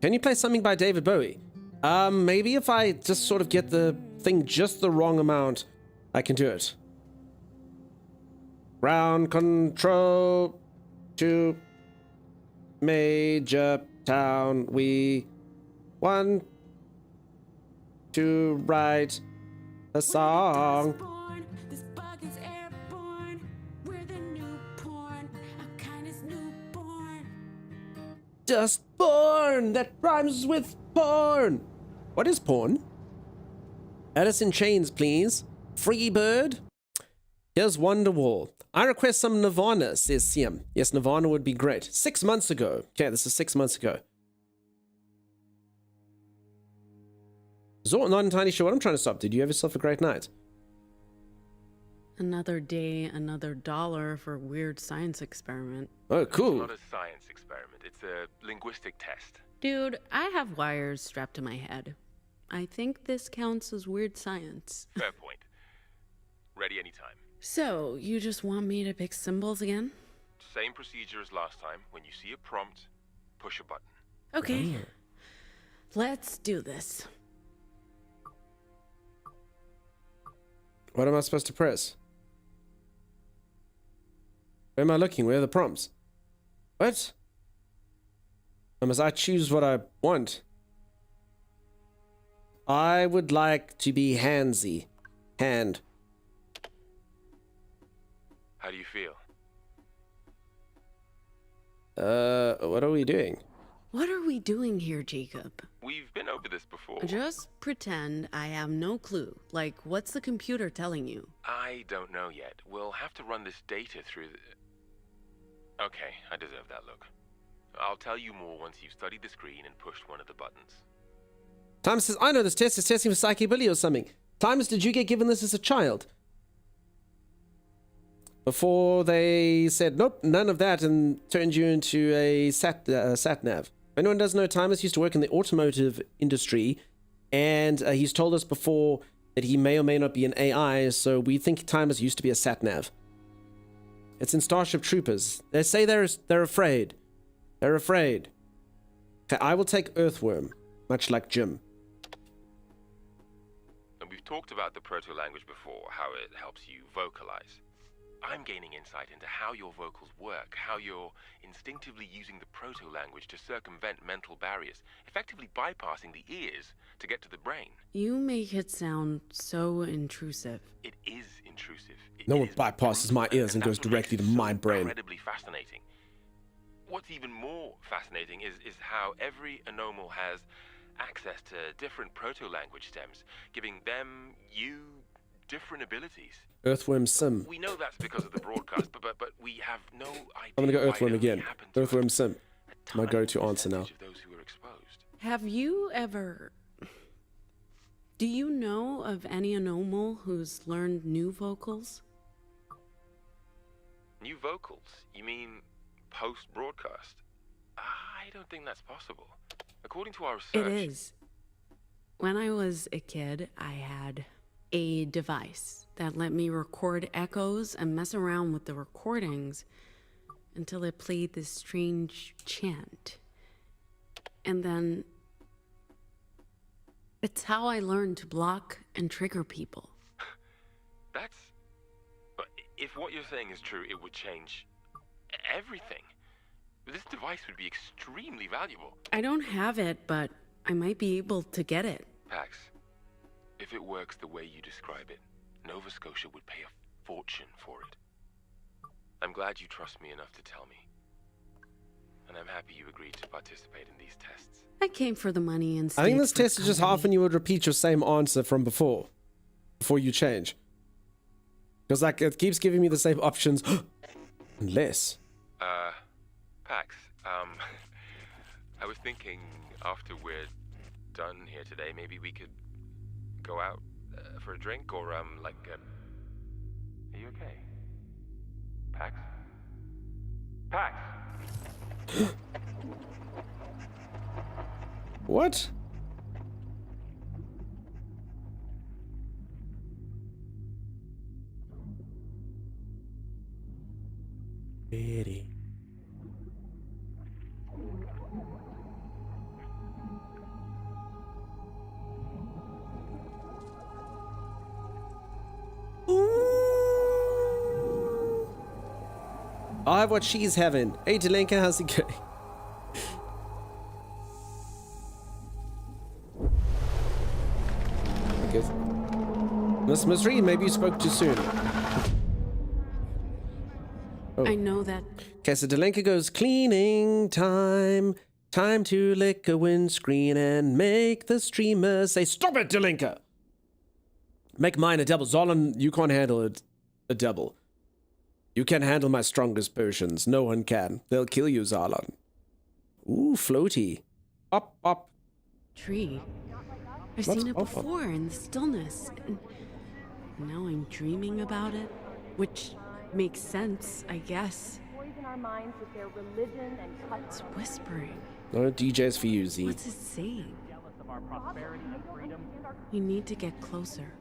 Can you play something by David Bowie? Maybe if I just sort of get the thing just the wrong amount, I can do it. Ground control to Major Town. We want to write a song. Dustborn! That rhymes with porn! What is porn? Alice in Chains, please. Free Bird. Here's Wonderwall. I request some Nirvana, says Siam. Yes, Nirvana would be great. 6 months ago. Okay, this is 6 months ago. Zor, not entirely sure what I'm trying to stop. Did you have yourself a great night? Another day, another dollar for a weird science experiment. Oh, cool. It's not a science experiment. It's a linguistic test. Dude, I have wires strapped to my head. I think this counts as weird science. Fair point. Ready anytime. So, you just want me to pick symbols again? Same procedure as last time. When you see a prompt, push a button. Okay. Let's do this. What am I supposed to press? Where am I looking? Where are the prompts? What? Must I choose what I want? I would like to be handsy. Hand. How do you feel? What are we doing? What are we doing here, Jacob? We've been over this before. Just pretend I have no clue. Like, what's the computer telling you? I don't know yet. We'll have to run this data through the... Okay, I deserve that look. I'll tell you more once you've studied the screen and pushed one of the buttons. Thomas says, I know this test is testing for psychobilly or something. Thomas, did you get given this as a child? Before they said, nope, none of that, and turned you into a sat-nav. Anyone doesn't know, Thomas used to work in the automotive industry, and he's told us before that he may or may not be an AI, so we think Thomas used to be a sat-nav. It's in Starship Troopers. They say they're afraid. They're afraid. Okay, I will take Earthworm, much like Jim. And we've talked about the proto-language before, how it helps you vocalize. I'm gaining insight into how your vocals work, how you're instinctively using the proto-language to circumvent mental barriers, effectively bypassing the ears to get to the brain. You make it sound so intrusive. It is intrusive. No one bypasses my ears and goes directly to my brain. Incredibly fascinating. What's even more fascinating is how every anomal has access to different proto-language stems, giving them, you, different abilities. Earthworm Sim. We know that's because of the broadcast, but we have no idea. I'm gonna go Earthworm why it only again. happened to Earthworm Sim. My go-to answer now. of those who are exposed. Have you ever... Do you know of any anomal who's learned new vocals? New vocals? You mean post-broadcast? I don't think that's possible. According to our research... It is. When I was a kid, I had a device that let me record echoes and mess around with the recordings until it played this strange chant. And then... It's how I learned to block and trigger people. That's... If what you're saying is true, it would change everything. This device would be extremely valuable. I don't have it, but I might be able to get it. Pax, if it works the way you describe it, Nova Scotia would pay a fortune for it. I'm glad you trust me enough to tell me. And I'm happy you agreed to participate in these tests. I came for the money and I think stayed this for test is just company. half and you would repeat your same answer from before you change. Because like it keeps giving me the same options unless. Pax, I was thinking after we're done here today, maybe we could go out for a drink or are you okay? Pax? Pax! What? Pretty. I'll have what she's having. Hey, Delenka, how's it going? Okay. Miss Reed, maybe you spoke too soon. Oh. I know that. Okay, so Delenka goes, cleaning time. Time to lick a windscreen and make the streamer say, stop it, Delenka! Make mine a double. Zolan, you can't handle it. A double. You can handle my strongest potions. No one can. They'll kill you, Zalan. Ooh, floaty. Up, up. Tree. I've What's seen it up, up? before in the stillness. And now I'm dreaming about it, which makes sense, I guess. Poison our minds with their religion and It's whispering. No DJs for you, Z. What's it saying? You need to get closer.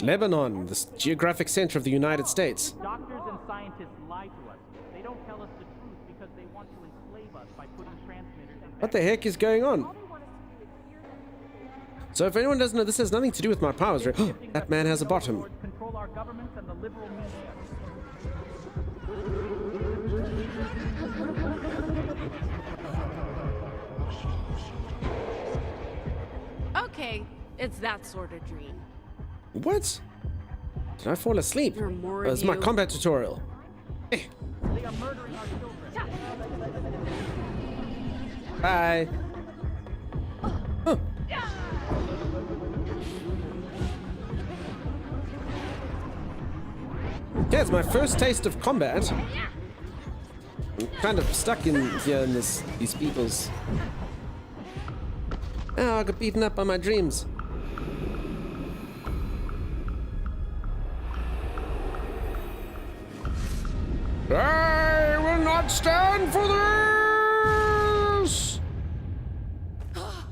Lebanon, the geographic center of the United States. Doctors and scientists lie to us. They don't tell us the truth because they want to enslave us by putting transmitters in. What the heck is going on? So if anyone doesn't know, this has nothing to do with my powers, right? That man has a bottom. Control our governments and the liberal media. Okay, it's that sort of dream. What? Did I fall asleep? There are more Oh, it's of my you. combat tutorial. They are murdering our children. Bye. Huh. Yeah, it's my first taste of combat. I'm kind of stuck in here in these people's. Oh, I got beaten up by my dreams. I will not stand for this! Huh.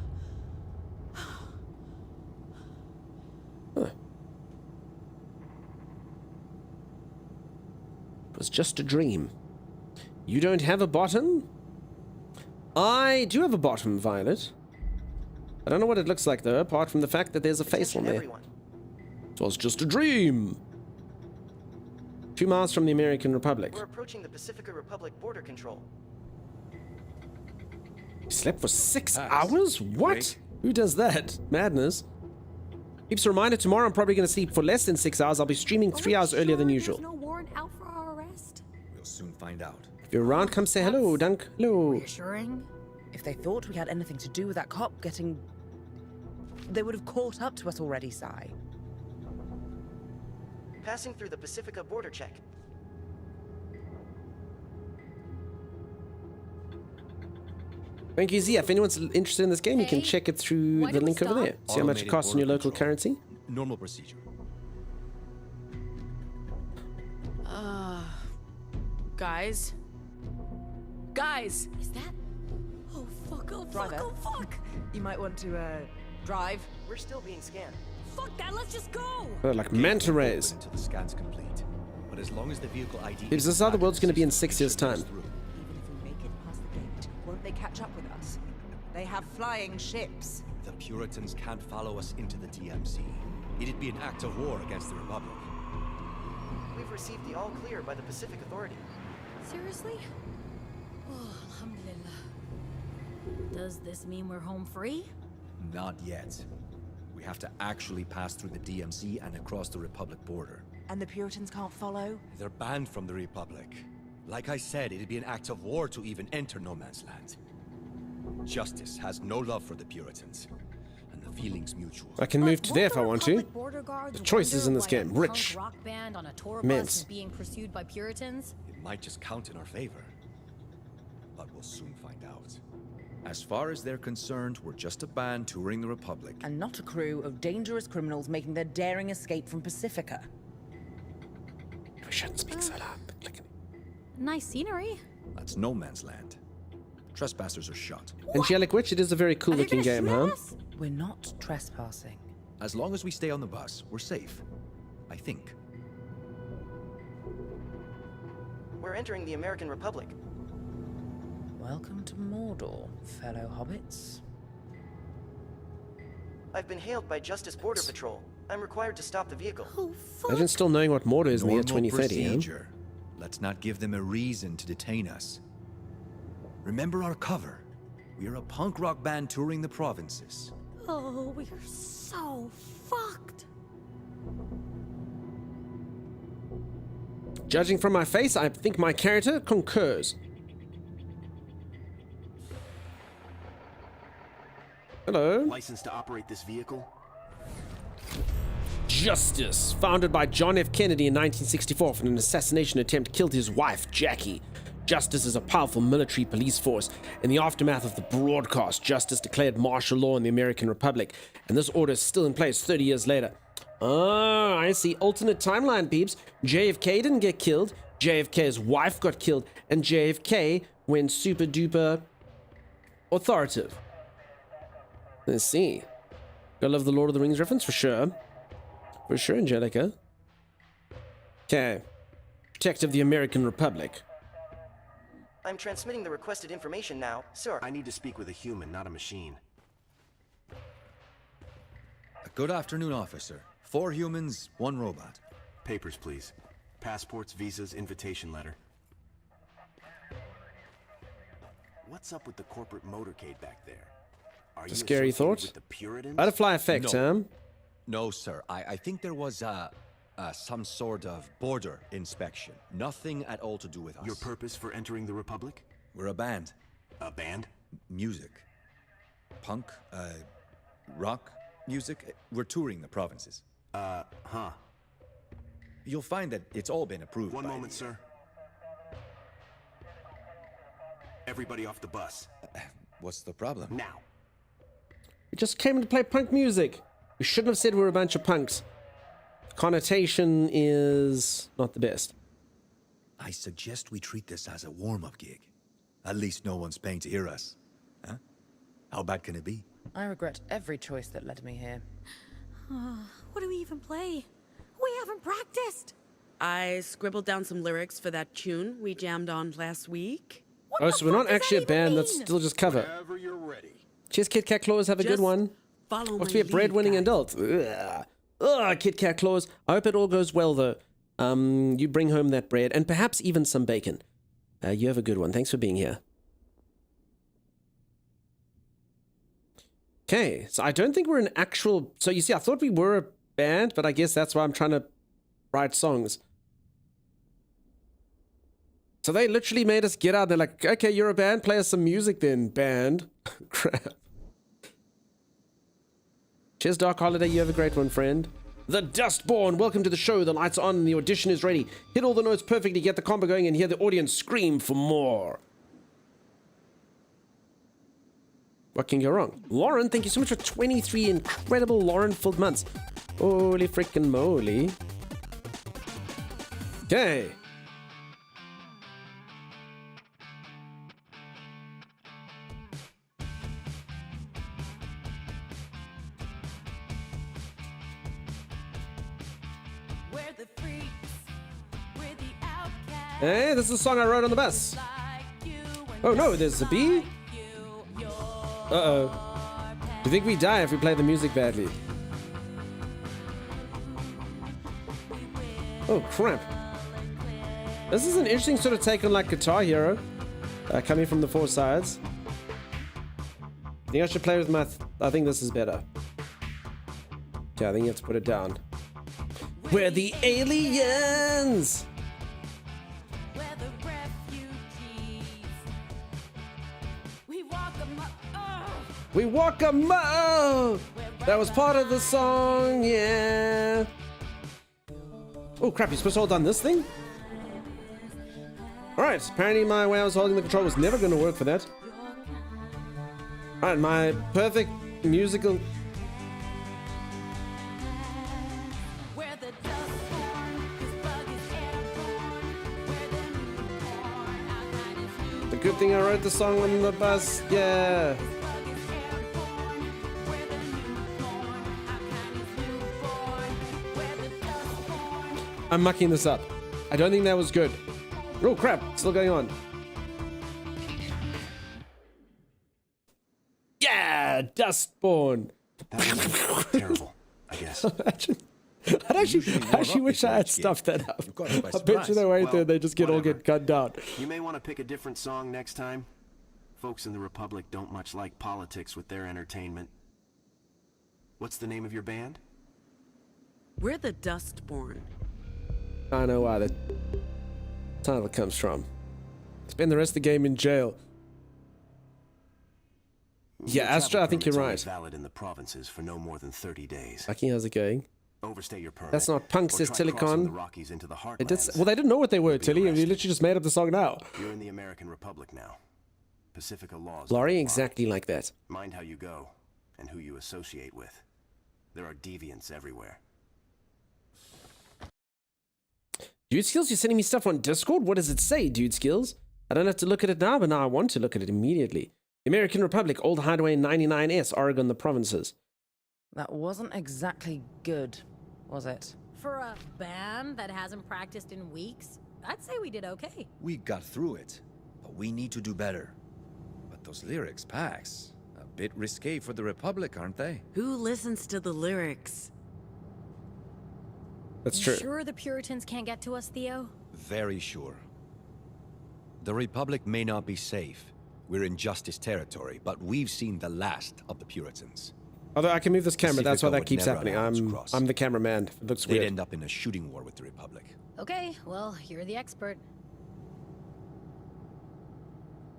was just a dream. You don't have a bottom? I do have a bottom, Violet. I don't know what it looks like, though, apart from the fact that there's a face on there. Everyone. It was just a dream. 2 miles from the American Republic. We're approaching the Pacifica Republic border control. You slept for 6 hours? What? Who does that? Madness. Keeps a reminder, tomorrow I'm probably going to sleep for less than 6 hours. I'll be streaming 3 hours earlier than usual. There's no warrant out for our arrest? We'll soon find out. If you're around, come say hello, Dunk. Hello. Reassuring. If they thought we had anything to do with that cop getting... They would have caught up to us already, Sai. Passing through the Pacifica border check. Thank you, Zia. If anyone's interested in this game, you can Hey, check it through why the don't we link over stop? there. See how much it costs in your local currency. Normal procedure. Guys? Guys! Is that? Oh fuck! Oh fuck! Driver. Oh fuck! You might want to, drive. We're still being scanned. Fuck that! Let's just go. They're like manta rays. Until the scan's complete. But as long as the vehicle ID If this other world's going to be in 6 years' time. Even if we make it past the gate, won't they catch up with us? They have flying ships. The Puritans can't follow us into the DMZ. It'd be an act of war against the Republic. We've received the all clear by the Pacific Authority. Seriously? Oh, alhamdulillah. Does this mean we're home free? Not yet. We have to actually pass through the DMZ and across the Republic border. And the Puritans can't follow? They're banned from the Republic. Like I said, it'd be an act of war to even enter no man's land. Justice has no love for the Puritans, and the feeling's mutual. I can move to there if I want to. Border guards The choices in this wonder game. why a Rich. punk rock band on a tour Immense. bus is being pursued by Puritans. It might just count in our favor. But we'll soon find out. As far as they're concerned, we're just a band touring the Republic. And not a crew of dangerous criminals making their daring escape from Pacifica. We shouldn't speak so loud. Nice scenery. That's no man's land. Trespassers are shot. Angelic Witch, it is a very cool looking game, huh? We're not trespassing. As long as we stay on the bus, we're safe. I think. We're entering the American Republic. Welcome to Mordor, fellow hobbits. I've been hailed by Justice Border Patrol. I'm required to stop the vehicle. Oh, Imagine still knowing what Mordor is in the year Normal 2030, huh? procedure. Let's not give them a reason to detain us. Remember our cover. We're a punk rock band touring the provinces. Oh, we're so fucked. Judging from my face, I think my character concurs. Hello. License to operate this vehicle? Justice, founded by John F. Kennedy in 1964 when an assassination attempt killed his wife, Jackie. Justice is a powerful military police force. In the aftermath of the broadcast, Justice declared martial law in the American Republic, and this order is still in place 30 years later. Ah, I see. Alternate timeline, peeps. JFK didn't get killed. JFK's wife got killed, and JFK went super duper authoritative. Let's see. Gotta love the Lord of the Rings reference for sure. For sure, Angelica. Okay. Protective of the American Republic. I'm transmitting the requested information now, sir. I need to speak with a human, not a machine. Good afternoon, officer. 4 humans, 1 robot. Papers, please. Passports, visas, invitation letter. What's up with the corporate motorcade back there? Are A you scary associated thought. with the Puritans? Butterfly effect, No. huh? No, sir. I think there was some sort of border inspection. Nothing at all to do with us. Your purpose for entering the Republic? We're a band. A band? Music. Punk, rock music. We're touring the provinces. Huh. You'll find that it's all been approved. One moment, sir. Everybody off the bus. What's the problem? Now. We just came to play punk music. We shouldn't have said we were a bunch of punks. Connotation is not the best. I suggest we treat this as a warm-up gig. At least no one's paying to hear us. Huh? How bad can it be? I regret every choice that led me here. What do we even play? We haven't practiced. I scribbled down some lyrics for that tune we jammed on last week. Oh, so we're not actually a band, that's still just cover. Cheers, Kit Kat Claus, have a good one. Follow Wants my to be a bread-winning lead, adult. Ugh, Kit Kat Claus. I hope it all goes well, though. You bring home that bread, and perhaps even some bacon. You have a good one. Thanks for being here. Okay, so I don't think we're an actual... So you see, I thought we were a band, but I guess that's why I'm trying to write songs. So they literally made us get out. They're like, okay, you're a band, play us some music then, band. Crap. Cheers, Dark Holiday, you have a great one, friend. The Dustborn, welcome to the show. The lights are on and the audition is ready. Hit all the notes perfectly, get the combo going, and hear the audience scream for more. What can go wrong? Lauren, thank you so much for 23 incredible Lauren-filled months. Holy freaking moly. Okay. Hey, this is a song I wrote on the bus. Oh no, there's a bee? Uh-oh. Do you think we die if we play the music badly? Oh, crap. This is an interesting sort of take on like Guitar Hero. Coming from the four sides. I think I should play with my... I think this is better. Yeah, I think you have to put it down. We're the aliens! We walk 'em up. That was part of the song, yeah. Oh crap, you're supposed to hold on this thing? Alright, apparently my way I was holding the control was never going to work for that. Alright, my perfect musical... The good thing I wrote the song on the bus, yeah. I'm mucking this up. I don't think that was good. Oh crap, still going on. Yeah, Dustborn. Terrible, I guess. I actually wish I had stuffed that up. I bet you they wait there, they just get cut down. You may want to pick a different song next time. Folks in the Republic don't much like politics with their entertainment. What's the name of your band? We're the Dustborn. I know why the title comes from. Spend the rest of the game in jail. Yeah, Astra, I think you're right. Valid in the provinces for no more than 30 days. Lucky, how's it going? Overstay your permit. That's not punk, says Telecon. The Rockies into the heartlands. Well, they didn't know what they were, Tilly. You literally just made up the song now. You're in the American Republic now. Pacifica laws. Laurie, exactly like that. Mind how you go and who you associate with. There are deviants everywhere. Dude Skills, you're sending me stuff on Discord? What does it say, Dude Skills? I don't have to look at it now, but now I want to look at it immediately. American Republic, Old Highway 99S, Oregon, the provinces. That wasn't exactly good, was it? For a band that hasn't practiced in weeks, I'd say we did okay. We got through it, but we need to do better. But those lyrics, Pax, a bit risque for the Republic, aren't they? Who listens to the lyrics? That's true. Sure the Puritans can't get to us, Theo? Very sure. The Republic may not be safe. We're in Justice territory, but we've seen the last of the Puritans. Although I can move this camera, that's why that keeps happening. never I'm the cameraman. It looks They'd weird. end up in a shooting war with the Republic. Okay, well, you're the expert.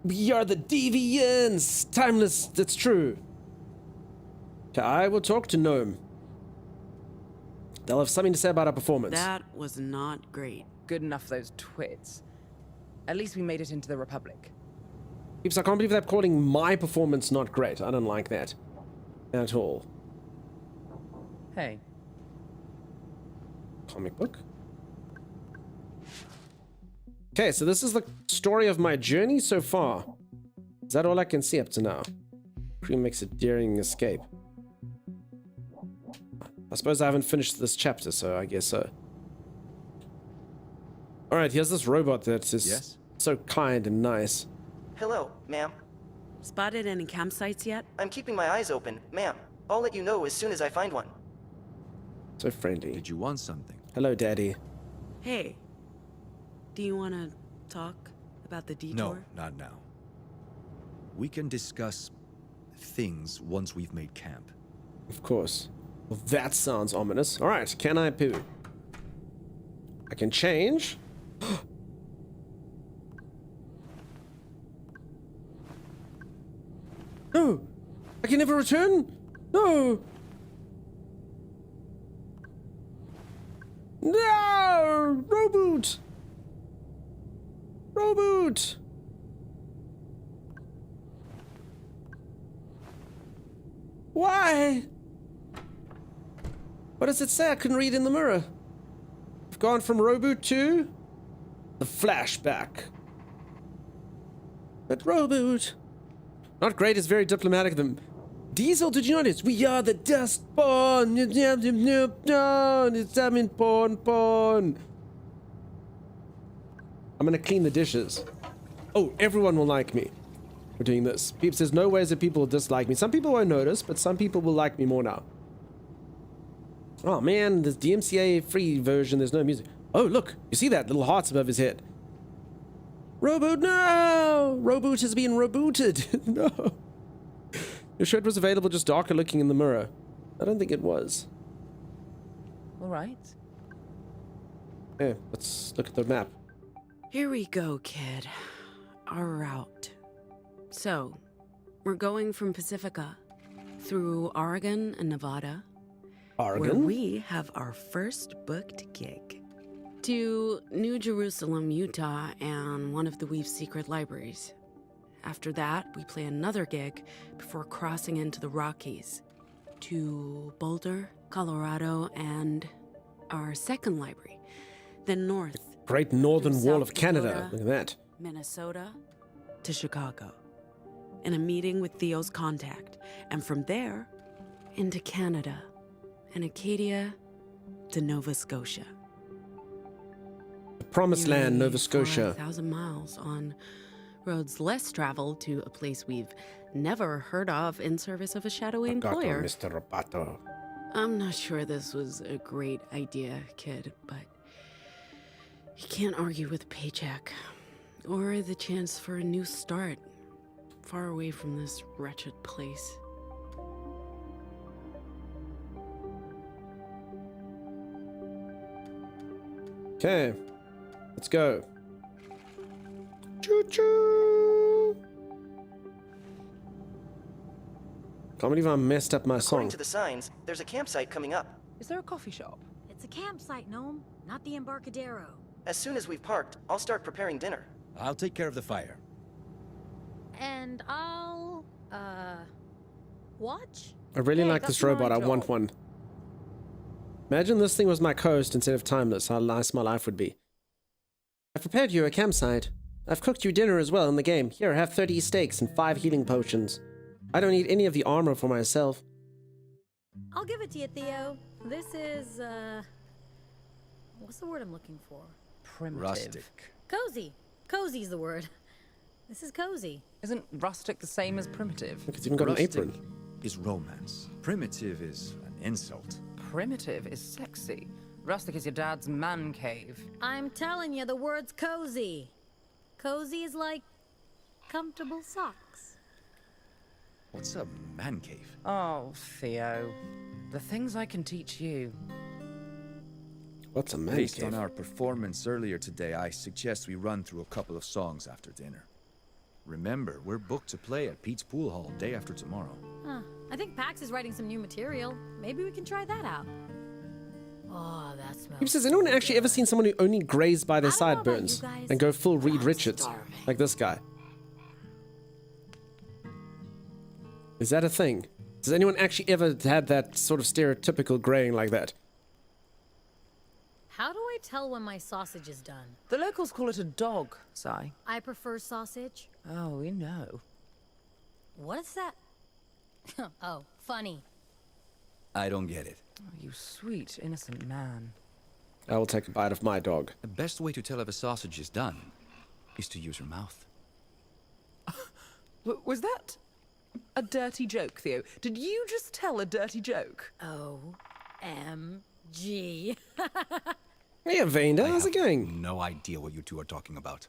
We are the deviants! Timeless, that's true. Okay, I will talk to Gnome. They'll have something to say about our performance. That was not great. Good enough, those twits. At least we made it into the Republic. Peeps, I can't believe they're calling my performance not great. I don't like that. At all. Hey. Comic book. Okay, so this is the story of my journey so far. Is that all I can see up to now? Cream makes a daring escape. I suppose I haven't finished this chapter, so I guess so. All right, here's this robot that is Yes? so kind and nice. Hello, ma'am. Spotted any campsites yet? I'm keeping my eyes open, ma'am. I'll let you know as soon as I find one. So friendly. Did you want something? Hello, Daddy. Hey, do you want to talk about the detour? No, not now. We can discuss things once we've made camp. Of course. Well, that sounds ominous. All right, can I poo? I can change. No! I can never return? No! No! Reboot! Reboot! Why? What does it say? I couldn't read in the mirror. I've gone from reboot to the flashback. But reboot. Not great, it's very diplomatic of them. Diesel, did you notice? We are the Dustborn. It's porn. I'm gonna clean the dishes. Oh, everyone will like me for doing this. Peeps, there's no ways that people will dislike me. Some people won't notice, but some people will like me more now. Oh man, this DMCA free version, there's no music. Oh, look, you see that? Little hearts above his head. Reboot, no! Reboot has been rebooted. No. Your shirt was available, just darker looking in the mirror. I don't think it was. All right. Yeah, let's look at the map. Here we go, kid. Our route. So, we're going from Pacifica through Oregon and Nevada. Oregon? Where we have our first booked gig. To New Jerusalem, Utah, and one of the Weave's secret libraries. After that, we play another gig before crossing into the Rockies. To Boulder, Colorado, and our second library. Then north. Great Northern through Wall South of Canada. Dakota, Look at that. Minnesota to Chicago. In a meeting with Theo's contact. And from there, into Canada. And Acadia to Nova Scotia. The Promised Land, Nova Scotia. 1,000 miles on roads less traveled to a place we've never heard of in service of a shadowy employer. Mr. Roboto. I'm not sure this was a great idea, kid, but you can't argue with a paycheck or the chance for a new start far away from this wretched place. Okay, let's go. Choo-choo! Can't believe I messed up my According song. to the signs, there's a campsite coming up. Is there a coffee shop? It's a campsite, Gnome, not the Embarcadero. As soon as we've parked, I'll start preparing dinner. I'll take care of the fire. And I'll, watch? I really Hey, like that's this robot. my I want job. one. Imagine this thing was my co-host instead of Timeless. How nice my life would be. I've prepared you a campsite. I've cooked you dinner as well in the game. Here, have 30 steaks and 5 healing potions. I don't need any of the armor for myself. I'll give it to you, Theo. This is, what's the word I'm looking for? Primitive. Rustic. Cozy. Cozy's the word. This is cozy. Isn't rustic the same as primitive? Look, it's even got Rustic an apron. is romance. Primitive is an insult. Primitive is sexy. Rustic is your dad's man cave. I'm telling you, the word's cozy. Cozy is like comfortable socks. What's a man cave? Oh, Theo. The things I can teach you. What's a man Based cave? on our performance earlier today, I suggest we run through a couple of songs after dinner. Remember, we're booked to play at Pete's Pool Hall day after tomorrow. Huh. I think Pax is writing some new material. Maybe we can try that out. Oh, that smells. Has anyone actually ever seen someone who only grazed by their I don't know about sideburns you guys, and go full Reed I'm Richards starving. like this guy? Is that a thing? Does anyone actually ever had that sort of stereotypical graying like that? How do I tell when my sausage is done? The locals call it a dog, Si. I prefer sausage. Oh, we know. What is that? Oh, funny. I don't get it. Oh, you sweet, innocent man. I will take a bite of my dog. The best way to tell if a sausage is done is to use your mouth. Was that a dirty joke, Theo? Did you just tell a dirty joke? OMG. Hey, Vander, how's it going? No idea what you two are talking about.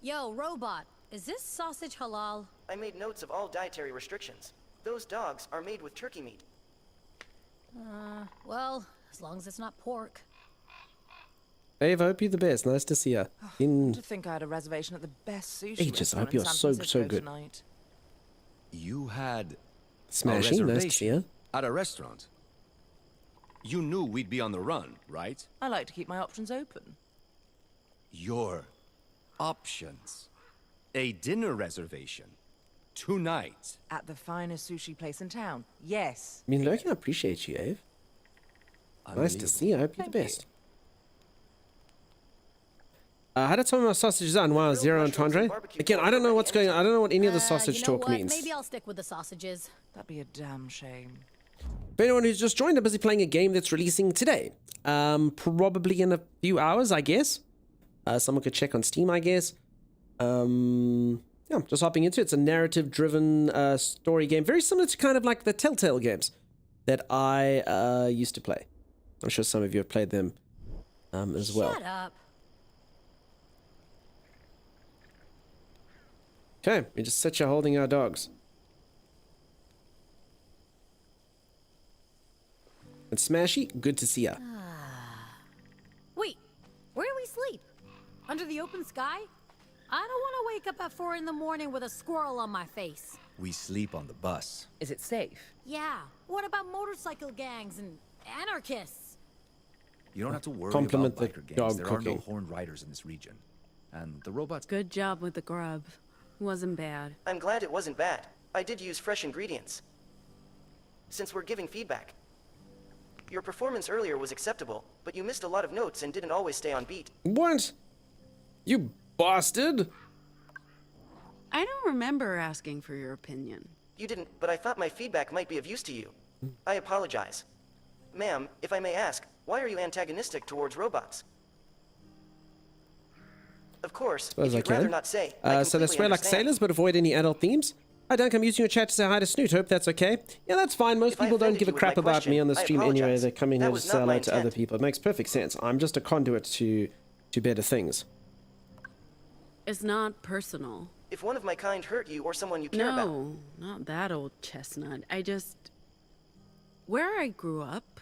Yo, robot, is this sausage halal? I made notes of all dietary restrictions. Those dogs are made with turkey meat. Well, as long as it's not pork. Dave, I hope you're the best. Nice to see you. To think I had a reservation at the best sushi Ages, I hope restaurant you're in San so Francisco good. tonight. You had Smashing, nice to see you. At a restaurant. You knew we'd be on the run, right? I like to keep my options open. Your options. A dinner reservation. Tonight. At the finest sushi place in town. Yes. I mean, look, I appreciate you, Ave. Nice to see you. I hope you're the best. How to tell me my sausages on? Wow, zero entendre. Again, I don't know what's going on. I don't know what any of the sausage you know talk what? means. Maybe I'll stick with the sausages. That'd be a damn shame. For anyone who's just joined, I'm busy playing a game that's releasing today. Probably in a few hours, I guess. Someone could check on Steam, I guess. Yeah, just hopping into it. It's a narrative-driven story game, very similar to kind of like the Telltale games that I used to play. I'm sure some of you have played them as well. Shut up. Okay, we just sit here holding our dogs. And Smashy, good to see ya. Wait, where do we sleep? Under the open sky? I don't want to wake up at 4 in the morning with a squirrel on my face. We sleep on the bus. Is it safe? Yeah, what about motorcycle gangs and anarchists? You don't have to worry Compliment about the biker gangs. dog There cooking. are no horned riders in this region. And the robots... Good job with the grub. Wasn't bad. I'm glad it wasn't bad. I did use fresh ingredients. Since we're giving feedback. Your performance earlier was acceptable, but you missed a lot of notes and didn't always stay on beat. What? You bastard! I don't remember asking for your opinion. You didn't, but I thought my feedback might be of use to you. I apologize. Ma'am, if I may ask, why are you antagonistic towards robots? Of course, if you'd rather not say, I so they swear like understand. sailors, but avoid any adult themes. Hi, Dunk, I'm using your chat to say hi to Snoot. Hope that's okay. Yeah, that's fine. Most If I people don't offended give a you with crap my about question, me on the I stream anyway. apologize. They come in That here to was say not hello my to other intent. people. It makes perfect sense. I'm just a conduit to better things. It's not personal. If one of my kind hurt you or someone you care about. No, not that old chestnut. Where I grew up,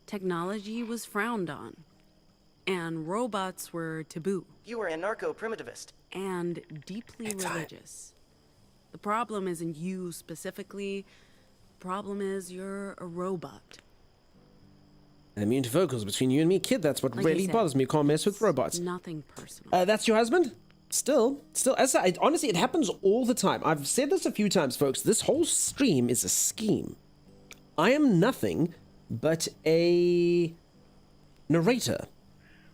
technology was frowned on. And robots were taboo. You were anarcho-primitivist. And deeply religious. The problem isn't you specifically. The problem is you're a robot. I'm immune to vocals between you and me, kid. That's what Like I really said, bothers me. You can't mess with robots. Nothing personal. That's your husband? Still, as I, honestly, it happens all the time. I've said this a few times, folks. This whole stream is a scheme. I am nothing but a narrator.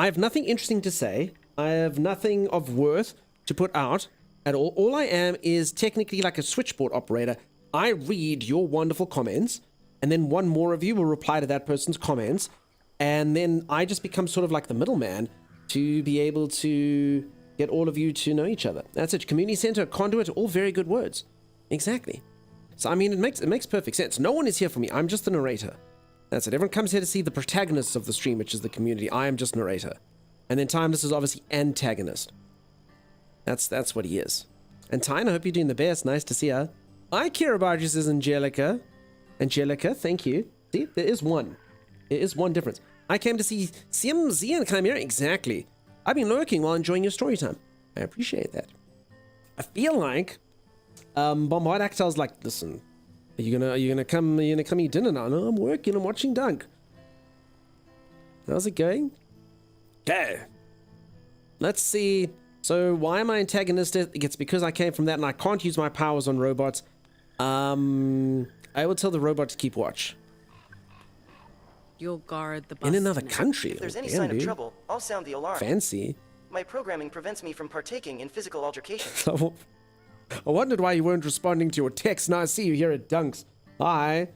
I have nothing interesting to say. I have nothing of worth to put out at all. All I am is technically like a switchboard operator. I read your wonderful comments, and then one more of you will reply to that person's comments, and then I just become sort of like the middleman to be able to get all of you to know each other. That's it. Community center, conduit, all very good words. Exactly. So, I mean, it makes perfect sense. No one is here for me. I'm just the narrator. That's it. Everyone comes here to see the protagonists of the stream, which is the community. I am just narrator. And then Timeless is obviously antagonist. That's what he is. And Tyne, I hope you're doing the best. Nice to see her. I care about you, says Angelica. Angelica, thank you. See, there is one. There is one difference. I came to see CMZ and Chimera. Exactly. I've been lurking while enjoying your story time. I appreciate that. I feel like Bombard Actel's like, listen, are you gonna come eat dinner now? No, I'm working, I'm watching Dunk. How's it going? Okay. Let's see. So why am I antagonistic? It's because I came from that and I can't use my powers on robots. I will tell the robot to keep watch. You'll guard the bus. In another tonight. country. If there's any Damn, sign of dude. trouble, I'll sound the alarm. Fancy. My programming prevents me from partaking in physical altercations. I wondered why you weren't responding to your text. Now I see you here at Dunks. Hi.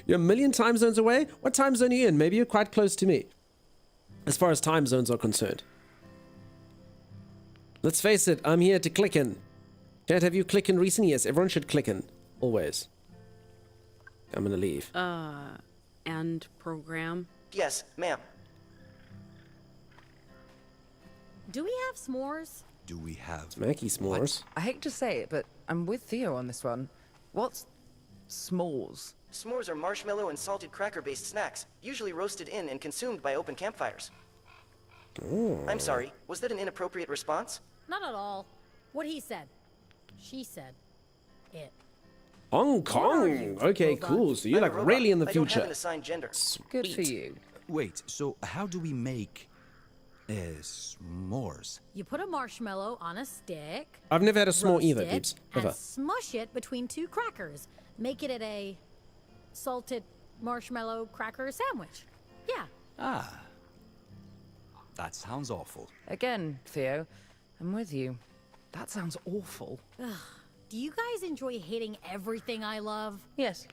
You're a million time zones away? What time zone are you in? Maybe you're quite close to me. As far as time zones are concerned. Let's face it, I'm here to click in. Can't have you click in recently? Yes, everyone should click in. Always. I'm gonna leave. And program? Yes, ma'am. Do we have s'mores? Do we have Smacky s'mores? I hate to say it, but I'm with Theo on this one. What's s'mores? S'mores are marshmallow and salted cracker-based snacks, usually roasted in and consumed by open campfires. Ooh. I'm sorry, was that an inappropriate response? Not at all. What he said. She said. It. Hong Kong. Okay, cool. So you're like really in the I don't have future. an assigned gender. Good for you. Wait, so how do we make s'mores? You put a marshmallow on a stick. I've never had a s'more roast either, it, peeps. and Ever. smush it between two crackers. Make it a salted marshmallow cracker sandwich. Yeah. Ah. That sounds awful. Again, Theo, I'm with you. That sounds awful. Ugh. Do you guys enjoy hating everything I love? Yes.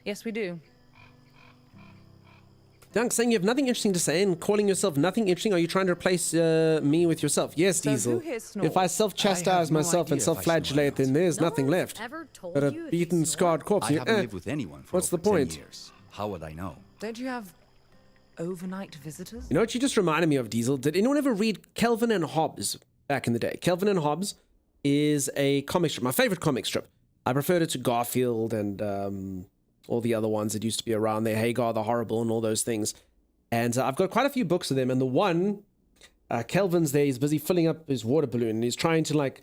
Yes, we do. Dunk, saying you have nothing interesting to say and calling yourself nothing interesting. Are you trying to replace me with yourself? Yes, So Diesel. who here snorts? If I self-chastise no myself and idea if I self-flagellate, snore or then there's No nothing one's left. ever told But a you if beaten, you scarred corpse. I you- haven't lived with anyone for what's the over 10 point? years. How would I know? Don't you have overnight visitors? You know what you just reminded me of, Diesel? Did anyone ever read Kelvin and Hobbes back in the day? Kelvin and Hobbes is a comic strip, my favorite comic strip. I preferred it to Garfield and all the other ones that used to be around there, Hagar the Horrible and all those things. And I've got quite a few books of them. And the one, Kelvin's there, he's busy filling up his water balloon and he's trying to like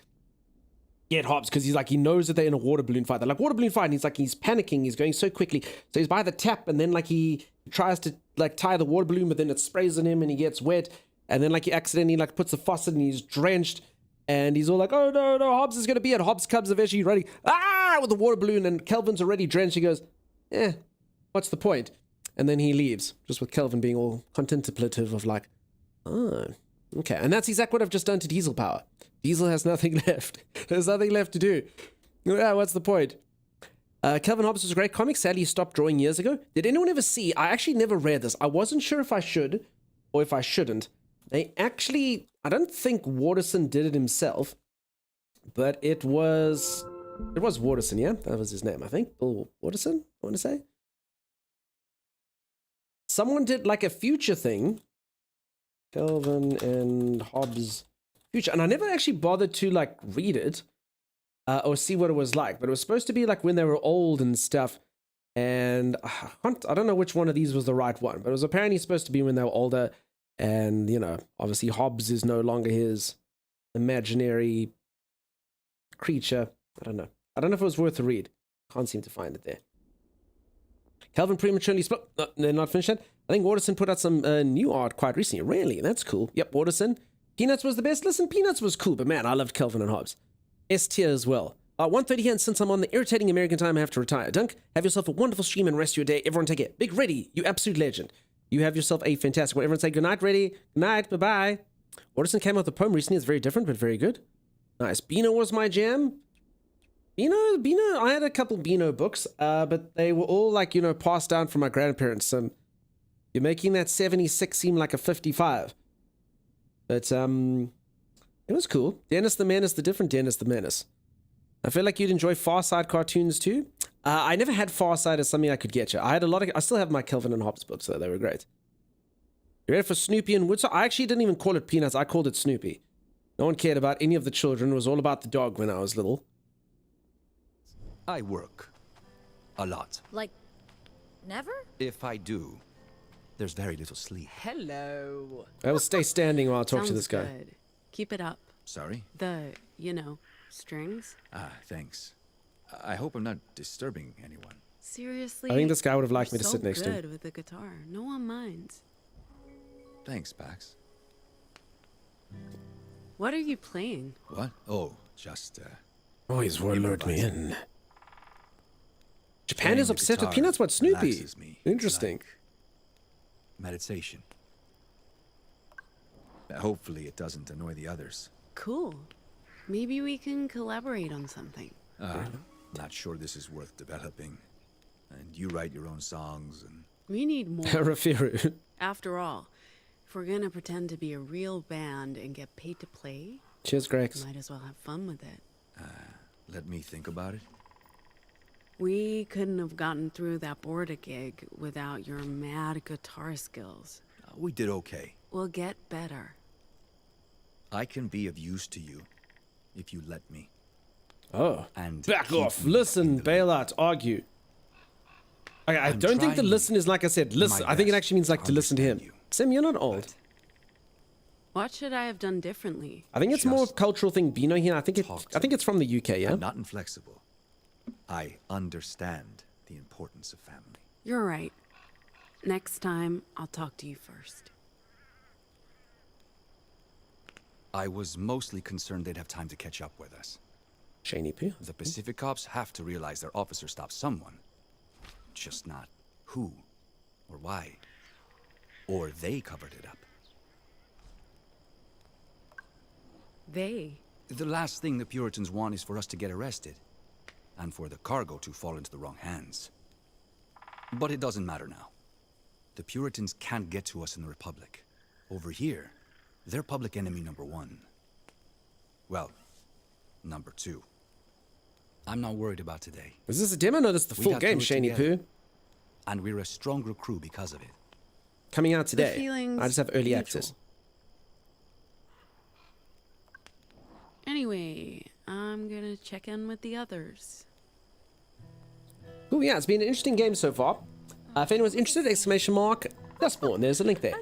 get Hobbes because he's like, he knows that they're in a water balloon fight. They're like, water balloon fight. And he's like, he's panicking. He's going so quickly. So he's by the tap and then like he tries to like tie the water balloon, but then it sprays on him and he gets wet. And then like he accidentally like puts the faucet and he's drenched. And he's all like, oh no, Hobbes is going to be it. Hobbes comes eventually running, with the water balloon. And Kelvin's already drenched. He goes, what's the point? And then he leaves, just with Kelvin being all contemplative of like, oh, okay. And that's exactly what I've just done to Diesel Power. Diesel has nothing left. There's nothing left to do. Yeah, what's the point? Kelvin Hobbes was a great comic. Sadly, he stopped drawing years ago. Did anyone ever see? I actually never read this. I wasn't sure if I should or if I shouldn't. They actually, I don't think Waterson did it himself, but it was Waterson, yeah? That was his name, I think. Bill Waterson, I want to say. Someone did like a future thing. Kelvin and Hobbes future. And I never actually bothered to like read it or see what it was like. But it was supposed to be like when they were old and stuff. And I don't know which one of these was the right one. But it was apparently supposed to be when they were older. And, you know, obviously Hobbes is no longer his imaginary creature. I don't know. I don't know if it was worth a read. Can't seem to find it there. Kelvin prematurely split. No, they're not finished yet. I think Waterson put out some new art quite recently. Really? That's cool. Yep, Waterson. Peanuts was the best. Listen, Peanuts was cool, but man, I loved Kelvin and Hobbes. S tier as well. 1:30 here, and since I'm on the irritating American time, I have to retire. Dunk, have yourself a wonderful stream and rest of your day. Everyone take care. Big Reddy, you absolute legend. You have yourself a fantastic one. Everyone say good night, Reddy. Good night. Bye-bye. Waterson came out with a poem recently. It's very different, but very good. Nice. Beano was my jam. Beano, I had a couple Beano books, but they were all like, you know, passed down from my grandparents. You're making that 76 seem like a 55. But, it was cool. Dennis the Menace, the different Dennis the Menace. I feel like you'd enjoy Far Side cartoons too. I never had Far Side as something I could get you. I still have my Kelvin and Hobbes books, so they were great. You ready for Snoopy and Woodstock? I actually didn't even call it Peanuts. I called it Snoopy. No one cared about any of the children. It was all about the dog when I was little. I work. A lot. Like, never? If I do, there's very little sleep. Hello. I will stay standing while I talk to this guy. Good. Keep it up. Sorry? The, you know, strings. Ah, thanks. I hope I'm not disturbing anyone. Seriously? I think this guy would have liked you're me to so sit next to him. good with the guitar. No one minds. Thanks, Pax. What are you playing? What? Oh, just, Oh, he's lured me in. Japan Playing is the obsessed with guitar Peanuts. What, Snoopy? relaxes me. It's Interesting. like meditation. Hopefully it doesn't annoy the others. Cool. Maybe we can collaborate on something. Not sure this is worth developing. And you write your own songs and... We need more. Rafiru. After all, if we're gonna pretend to be a real band and get paid to play, Cheers, Grex. might as well have fun with it. Let me think about it. We couldn't have gotten through that Border gig without your mad guitar skills. We did okay. We'll get better. I can be of use to you if you let me. Oh. And back off. Listen, bail out, argue. Okay, I don't think the listen is like I said, listen. I think it actually means like to listen to him. Sim, you're not old. What should I have done differently? I think it's more of a cultural thing, Bino here. I think it's from the UK, yeah? I'm not inflexible. I understand the importance of family. You're right. Next time, I'll talk to you first. I was mostly concerned they'd have time to catch up with us. Shiny Poo. The Pacific cops have to realize their officer stopped someone. Just not who or why. Or they covered it up. They? The last thing the Puritans want is for us to get arrested. And for the cargo to fall into the wrong hands. But it doesn't matter now. The Puritans can't get to us in the Republic. Over here, they're public enemy number 1. Well, number 2. I'm not worried about today. Is this a demo? No, this is the full game, Shiny Poo. And we're a stronger crew because of it. Coming out today. feeling's I just have early mutual. access. Anyway, I'm gonna check in with the others. Cool, yeah, it's been an interesting game so far. If anyone's interested, exclamation mark, Dustborn. There's a link there.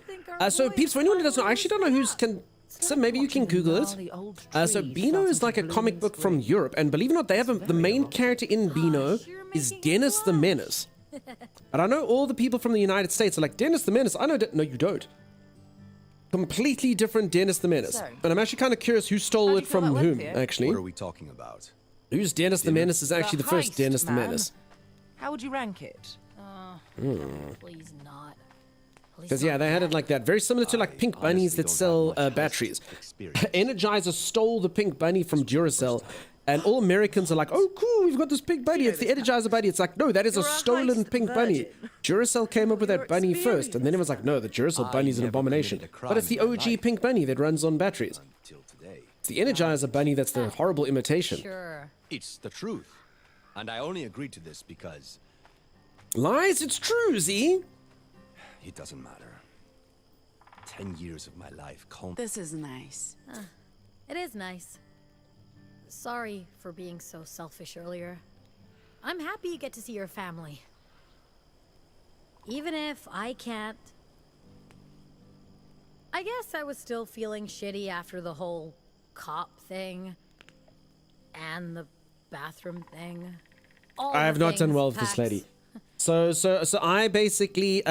So, peeps, for anyone who doesn't know, I actually don't know who's can. So maybe you can Google it. So Beano is like a comic book from Europe, and believe it or not, they have the main character in Beano is Dennis the Menace. And I know all the people from the United States are like, Dennis the Menace. I know. No, you don't. Completely different Dennis the Menace. And I'm actually kind of curious who stole it from whom, actually. What are we talking about? Who's Dennis the Menace is actually the first Dennis the Menace. How would you rank it? Please not. Because, yeah, they had it like that. Very similar to, like, pink bunnies that sell batteries. Energizer stole the pink bunny from Duracell. And all Americans are like, oh, cool, we've got this pink bunny. It's the Energizer bunny. It's like, no, that is a stolen pink bunny. Duracell came up with that bunny first. And then it was like, no, the Duracell bunny's an abomination. But it's the OG pink bunny that runs on batteries. It's the Energizer bunny that's the horrible imitation. Sure. It's the truth. And I only agreed to this because... Lies? It's true, Z. It doesn't matter. 10 years of my life This is nice. It is nice. Sorry for being so selfish earlier. I'm happy you get to see your family. Even if I can't... I guess I was still feeling shitty after the whole cop thing. And the bathroom thing. I have not done well with this lady. So I basically,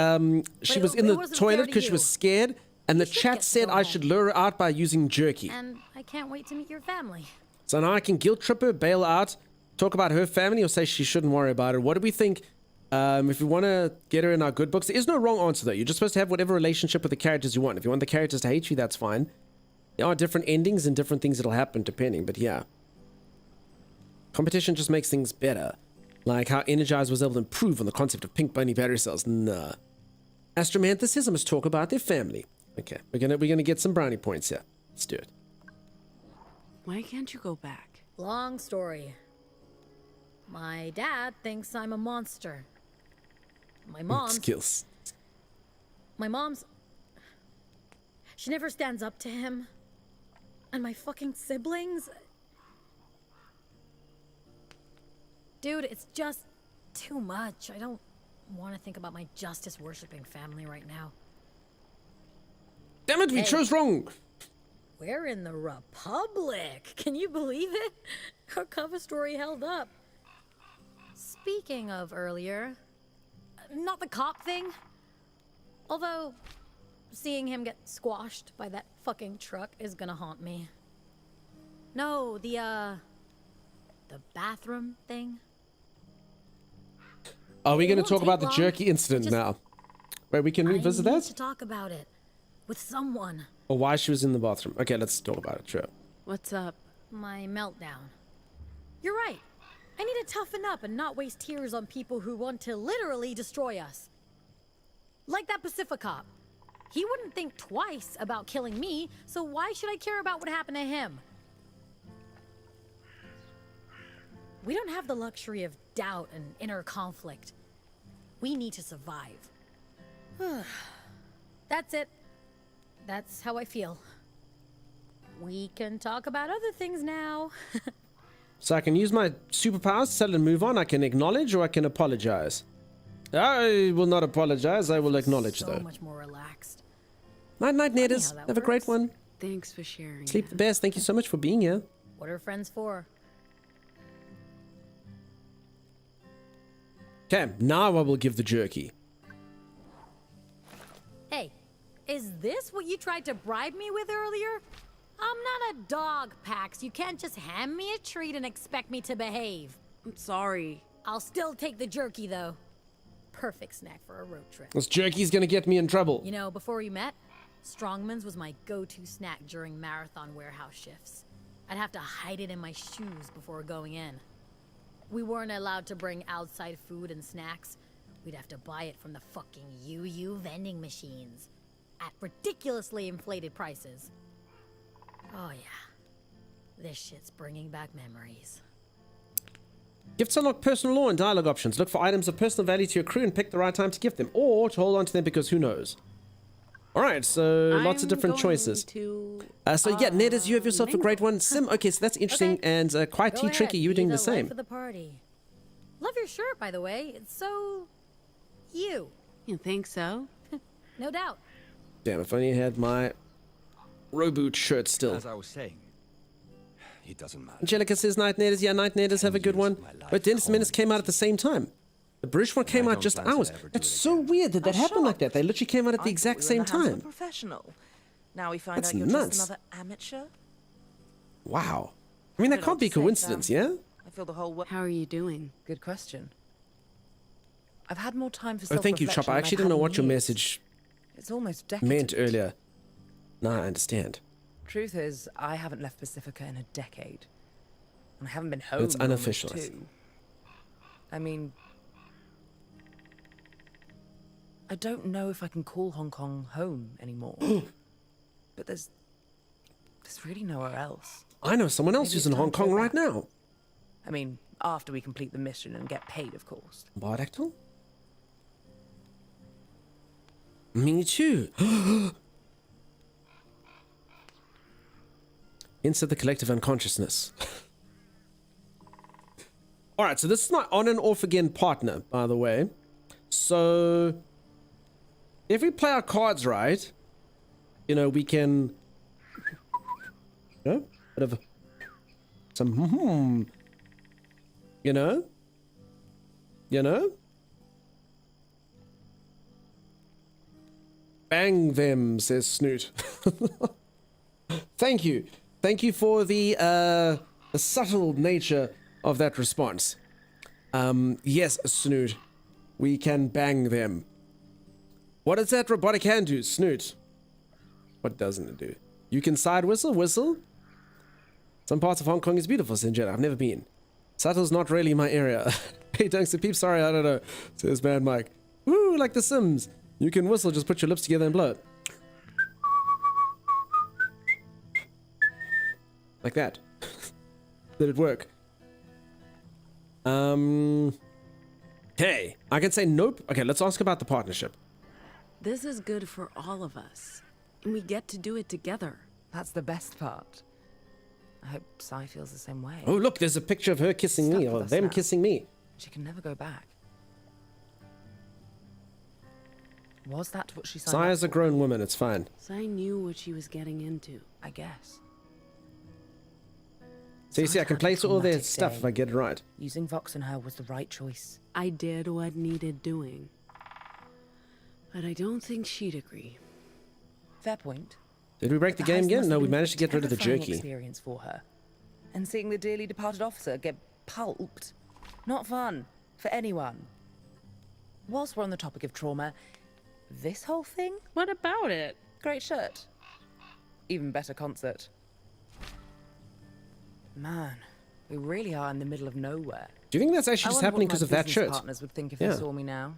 she was in the toilet because she was scared, and the chat said I should lure her out by using jerky. And I can't wait to meet your family. So now I can guilt trip her, bail her out, talk about her family, or say she shouldn't worry about it. What do we think? If we want to get her in our good books, there is no wrong answer though. You're just supposed to have whatever relationship with the characters you want. If you want the characters to hate you, that's fine. There are different endings and different things that'll happen depending, but yeah. Competition just makes things better. Like how Energize was able to improve on the concept of pink bunny battery cells. Nah. Astromanthus must talk about their family. Okay, we're gonna get some brownie points here. Let's do it. Why can't you go back? Long story. My dad thinks I'm a monster. My mom's... Skills. My mom's... She never stands up to him. And my fucking siblings... Dude, it's just too much. I don't want to think about my justice-worshipping family right now. Damn it, we chose wrong! We're in the Republic. Can you believe it? Our cover story held up. Speaking of earlier, not the cop thing. Although, seeing him get squashed by that fucking truck is gonna haunt me. No, the bathroom thing. Are we going to won't talk about take the long. jerky incident now? Wait, we can revisit I need that? to talk about it with someone. Or why she was in the bathroom. Okay, let's talk about it, sure. What's up? My meltdown. You're right. I need to toughen up and not waste tears on people who want to literally destroy us. Like that Pacific cop. He wouldn't think twice about killing me, so why should I care about what happened to him? We don't have the luxury of doubt and inner conflict. We need to survive. That's it. That's how I feel. We can talk about other things now. So I can use my superpowers to tell it to move on. I can acknowledge or I can apologize. I will not apologize. I will acknowledge, though. So much more relaxed. Night, Nedders. Have a great one. Thanks for sharing. Sleep the best. Thank you so much for being here. What are friends for? Okay, now I will give the jerky. Hey, is this what you tried to bribe me with earlier? I'm not a dog, Pax. You can't just hand me a treat and expect me to behave. I'm sorry. I'll still take the jerky, though. Perfect snack for a road trip. This jerky's gonna get me in trouble. You know, before we met, Strongman's was my go-to snack during marathon warehouse shifts. I'd have to hide it in my shoes before going in. We weren't allowed to bring outside food and snacks. We'd have to buy it from the fucking UU vending machines at ridiculously inflated prices. Oh yeah, this shit's bringing back memories. Gifts unlock personal lore and dialogue options. Look for items of personal value to your crew and pick the right time to gift them, or to hold on to them because who knows. Alright, so lots of different choices. So yeah, Nedders, you have yourself a great one. Sim, okay, so that's interesting and quite Go tricky. ahead, You were doing be the same. life of the party. Love your shirt, by the way. It's so... you. You think so? No doubt. Damn, if only I had my Roboot shirt still. As I was saying, it doesn't matter. Angelica says Night Nedders. Yeah, Night Nedders have a good one. But Dennis Menace came out at the same time. The British one came out just hours. That's so weird that that happened like that. They literally came out at the exact same time. Professional. Now we find That's out you're nuts. just another amateur. Wow. I mean, that can't be coincidence, yeah? I feel the whole world. How are you doing? Good question. I've had more time for Oh, thank you, self-reflection Chopper. I than actually I've didn't know had in what your years. message It's almost decadent. meant earlier. Now I understand. Truth is, I haven't left Pacifica in a decade. And I haven't been home. It's in almost unofficial, I 2. I mean, I don't know if I can call Hong Kong home anymore. But there's really nowhere else. I know someone else Maybe who's it's in Hong time to Kong go right back. now. I mean, after we complete the mission and get paid, of course. Biodactyl? Me too. Insert the collective unconsciousness. Alright, so this is my on and off again partner, by the way. So, if we play our cards right, you know, we can, you know, bit of some, you know, bang them, says Snoot. Thank you. Thank you for the subtle nature of that response. Yes, Snoot. We can bang them. What does that robotic hand do, Snoot? What doesn't it do? You can side whistle? Some parts of Hong Kong is beautiful, Sinjin. I've never been. Subtle's not really my area. Hey, thanks to peeps. Sorry, I don't know. Says Mad Mike. Woo, like The Sims. You can whistle, just put your lips together and blow it. Like that. Did it work? Hey, I can say nope. Okay, let's ask about the partnership. This is good for all of us. And we get to do it together. That's the best part. I hope Sai feels the same way. Oh, look, there's a picture of her kissing me, Stuck or with us them now. kissing me. She can never go back. Was that what she signed Saya's a up for? grown woman, it's fine. Sai knew what she was getting into. I guess. So you see, I can place all their traumatic stuff day. if I get it right. Using Vox and her was the right choice. I did what needed doing. But I don't think she'd agree. Fair point. Did we break the game heist again? must No, have we been managed to get rid of the terrifying jerky. Experience for her. And seeing the dearly departed officer get pulped. Not fun. For anyone. Whilst we're on the topic of trauma, this whole thing? What about it? Great shirt. Even better concert. Man, We really are in the middle of nowhere. Do you think that's actually just happening because of that shirt? Partners would think if Yeah. they saw me now.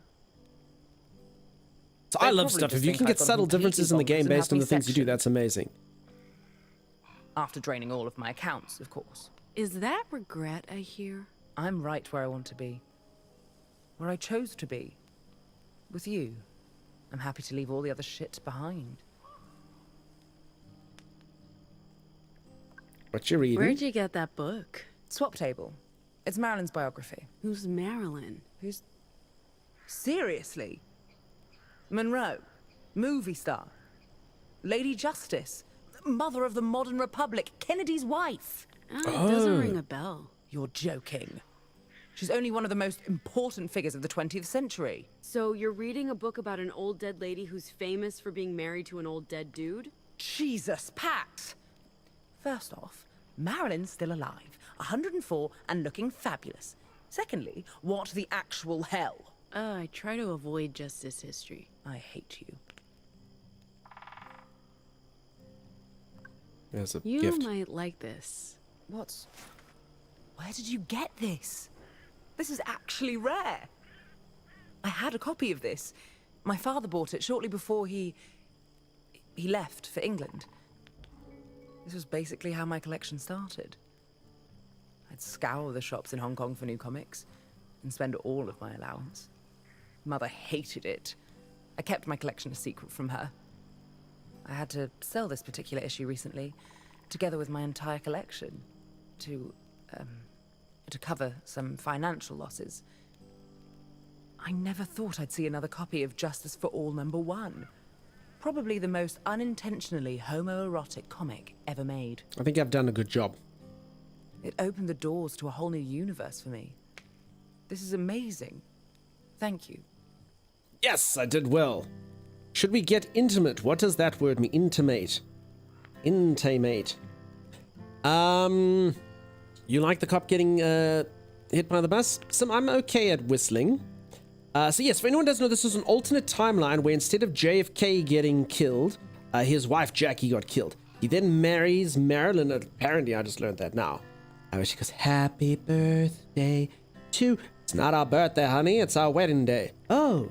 So I love stuff. If you can get subtle differences in the game based on the things you do, that's amazing. After draining all of my accounts, of course. Is that regret I hear? I'm right where I want to be. Where I chose to be. With you. I'm happy to leave all the other shit behind. What you reading? Where'd you get that book? Swap Table. It's Marilyn's biography. Who's Marilyn? Who's... Seriously? Monroe. Movie star. Lady Justice. Mother of the modern republic. Kennedy's wife. It doesn't ring a bell. You're joking. She's only one of the most important figures of the 20th century. So you're reading a book about an old dead lady who's famous for being married to an old dead dude? Jesus, Pax! First off, Marilyn's still alive, 104 and looking fabulous. Secondly, what the actual hell? I try to avoid Justice history. I hate you. There's a You gift. might like this. What's... Where did you get this? This is actually rare. I had a copy of this. My father bought it shortly before he left for England. This was basically how my collection started. I'd scour the shops in Hong Kong for new comics and spend all of my allowance. Mother hated it. I kept my collection a secret from her. I had to sell this particular issue recently, together with my entire collection, to cover some financial losses. I never thought I'd see another copy of Justice for All #1. Probably the most unintentionally homoerotic comic ever made. I think I've done a good job. It opened the doors to a whole new universe for me. This is amazing. Thank you. Yes, I did well. Should we get intimate? What does that word mean? Intimate. Intimate. You like the cop getting hit by the bus? I'm okay at whistling. So yes, if anyone doesn't know, this is an alternate timeline where instead of JFK getting killed, his wife Jackie got killed. He then marries Marilyn. Apparently, I just learned that now. She goes, "Happy birthday to..." It's not our birthday, honey. It's our wedding day. Oh,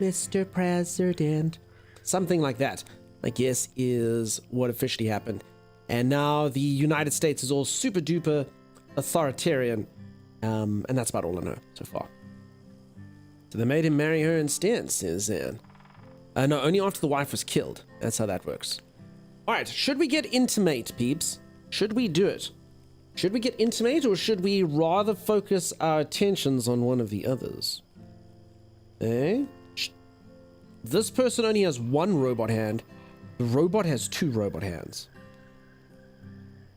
Mr. President. Something like that, I guess, is what officially happened. And now the United States is all super duper authoritarian. And that's about all I know so far. So they made him marry her instead, says Anne. No, only after the wife was killed. That's how that works. All right, should we get intimate, peeps? Should we do it? Should we get intimate, or should we rather focus our attentions on one of the others? Eh? This person only has one robot hand. The robot has two robot hands.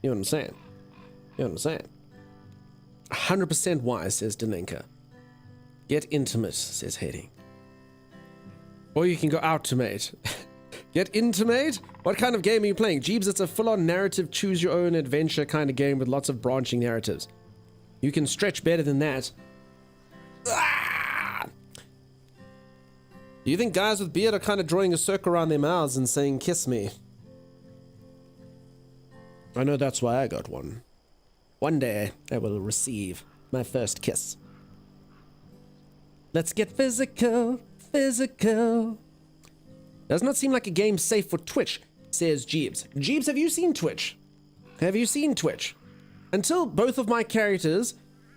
You know what I'm saying? You know what I'm saying? 100% wise, says Daninka. Get intimate, says Hating. Or you can go out-to-mate. Get intimate? What kind of game are you playing? Jeebs, it's a full-on narrative, choose-your-own adventure kind of game with lots of branching narratives. You can stretch better than that. Ah! Do you think guys with beard are kind of drawing a circle around their mouths and saying, "Kiss me"? I know that's why I got one. One day, I will receive my first kiss. Let's get physical, physical. Does not seem like a game safe for Twitch, says Jeebs. Jeebs, have you seen Twitch? Have you seen Twitch? Until both of my characters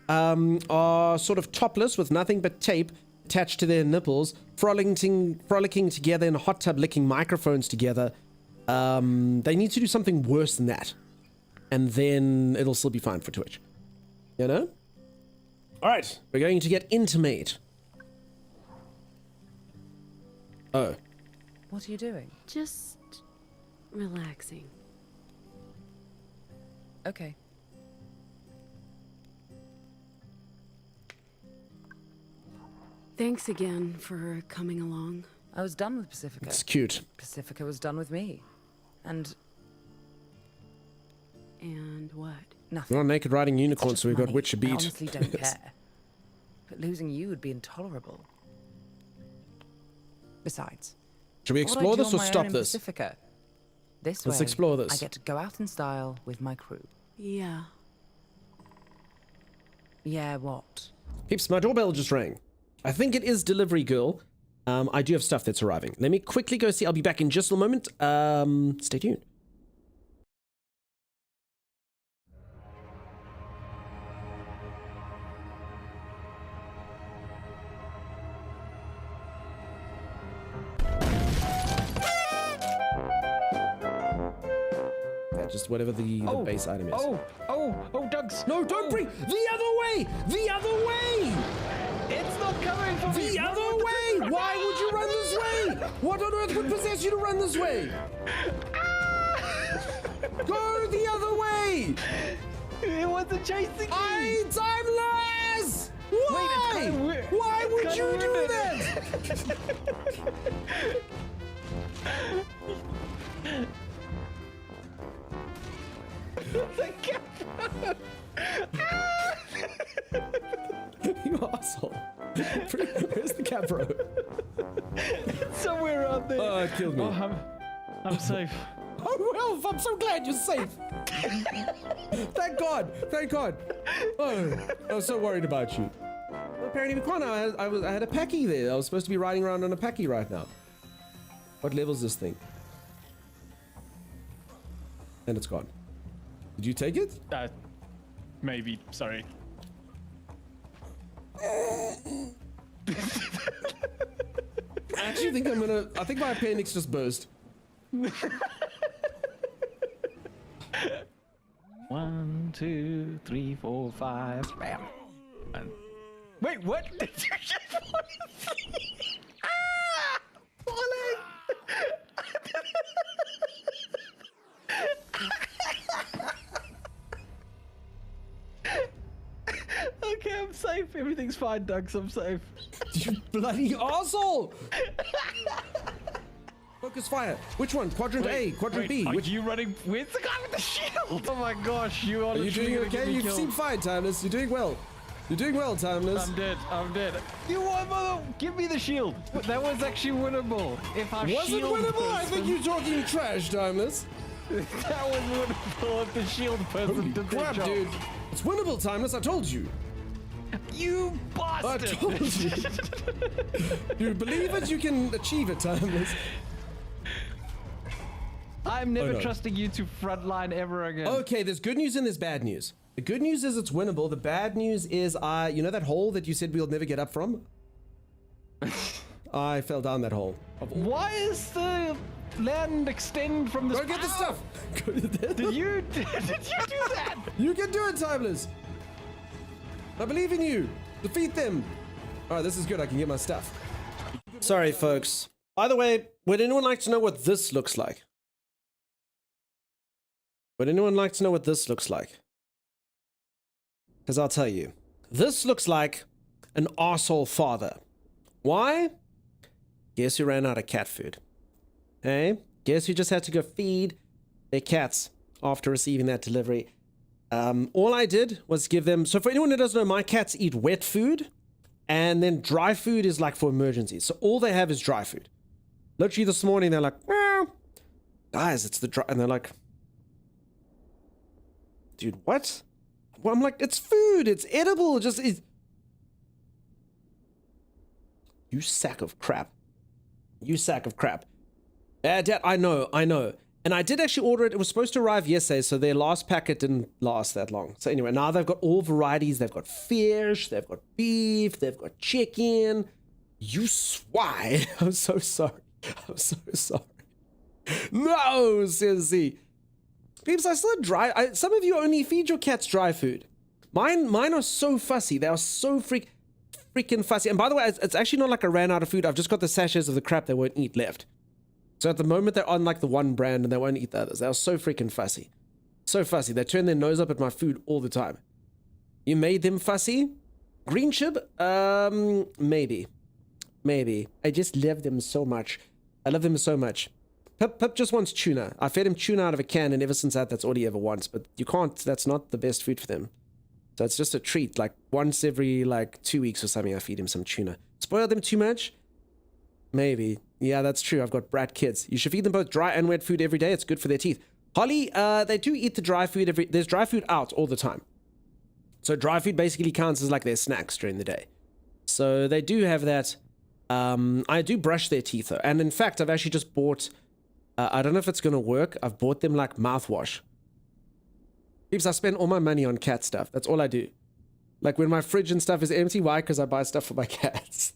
are sort of topless with nothing but tape attached to their nipples, frolicking together in a hot tub, licking microphones together, they need to do something worse than that. And then it'll still be fine for Twitch. You know? Alright, we're going to get intimate. Oh. What are you doing? Just relaxing. Okay. Thanks again for coming along. I was done with Pacifica. It's cute. Pacifica was done with me. And what? Nothing. We're on Naked Riding Unicorn, so we've got Witcher I beat. honestly don't care. But losing you would be intolerable. Besides, should we explore this or stop this? Pacifica. This Let's way, explore this. I get to go out in style with my crew. Yeah. Yeah, what? Peeps, my doorbell just rang. I think it is delivery girl. I do have stuff that's arriving. Let me quickly go see. I'll be back in just a moment. Stay tuned. Yeah, just whatever the base item is. Oh, Doug's. No, don't bring the other way. The other way. It's not coming from the other way. Why would you run this way? What on earth would possess you to run this way? Go the other way. It wasn't chasing me. I'm timeless. Why? Why would you do that? The camera. You asshole. Where's the cat, bro? Somewhere out there. Oh, it killed me. Oh, I'm safe. Oh, well, I'm so glad you're safe. Thank God. Thank God. Oh, I was so worried about you. Well, apparently we can't. I had a packy there. I was supposed to be riding around on a packy right now. What level is this thing? And it's gone. Did you take it? Maybe. Sorry. I actually think I think my appendix just burst. 1, 2, 3, 4, 5. Bam. Wait, what? Did you just Okay, I'm safe. Everything's fine, Doug. I'm safe. You bloody asshole! Focus fire. Which one? Quadrant A, quadrant B. Are you running? Where's the guy with the shield? Oh my gosh, you are. Are you doing okay? You seem fine, Timeless. You're doing well. You're doing well, Timeless. I'm dead. I'm dead. You want mother? Give me the shield. That was actually winnable. If I was it winnable? I think you're talking trash, Timeless. That was winnable if the shield person Holy did crap, their job. dude. It's winnable, Timeless. I told you. You bastard! I told you. You believe it, you can achieve it, Timeless. I'm never trusting you to frontline ever again. Okay, there's good news and there's bad news. The good news is it's winnable. The bad news is, you know that hole that you said we'll never get up from? I fell down that hole. Why is the land extend from this? Go get the stuff. Did you do that? You can do it, Timeless. I believe in you. Defeat them. All right, this is good. I can get my stuff. Sorry, folks. By the way, would anyone like to know what this looks like? Would anyone like to know what this looks like? Because I'll tell you. This looks like an arsehole father. Why? Guess who ran out of cat food? Hey? Guess who just had to go feed their cats after receiving that delivery? All I did was give them... So for anyone who doesn't know, my cats eat wet food. And then dry food is like for emergencies. So all they have is dry food. Literally this morning, they're like, well, guys, it's the dry... And they're like... Dude, what? Well, I'm like, it's food. It's edible. Just... You sack of crap. You sack of crap. Dad, I know. And I did actually order it. It was supposed to arrive yesterday, so their last packet didn't last that long. So anyway, now they've got all varieties. They've got fish, they've got beef, they've got chicken. You swine. I'm so sorry. I'm so sorry. No, seriously. Peeps, I still have dry... some of you only feed your cats dry food. Mine are so fussy. They are so freaking fussy. And by the way, it's actually not like I ran out of food. I've just got the sachets of the crap they won't eat left. So at the moment, they're on like the one brand and they won't eat the others. They are so freaking fussy. So fussy. They turn their nose up at my food all the time. You made them fussy? Green chip? Maybe. Maybe. I just love them so much. I love them so much. Pip just wants tuna. I fed him tuna out of a can, and ever since that, that's all he ever wants. But you can't, that's not the best food for them. So it's just a treat. Like once every like 2 weeks or something, I feed him some tuna. Spoil them too much? Maybe. Yeah, that's true. I've got brat kids. You should feed them both dry and wet food every day. It's good for their teeth. Holly, they do eat the dry food there's dry food out all the time. So dry food basically counts as like their snacks during the day. So they do have that. I do brush their teeth though. And in fact, I've actually just bought, I don't know if it's going to work. I've bought them like mouthwash. Peeps, I spend all my money on cat stuff. That's all I do. Like when my fridge and stuff is empty, why? Because I buy stuff for my cats.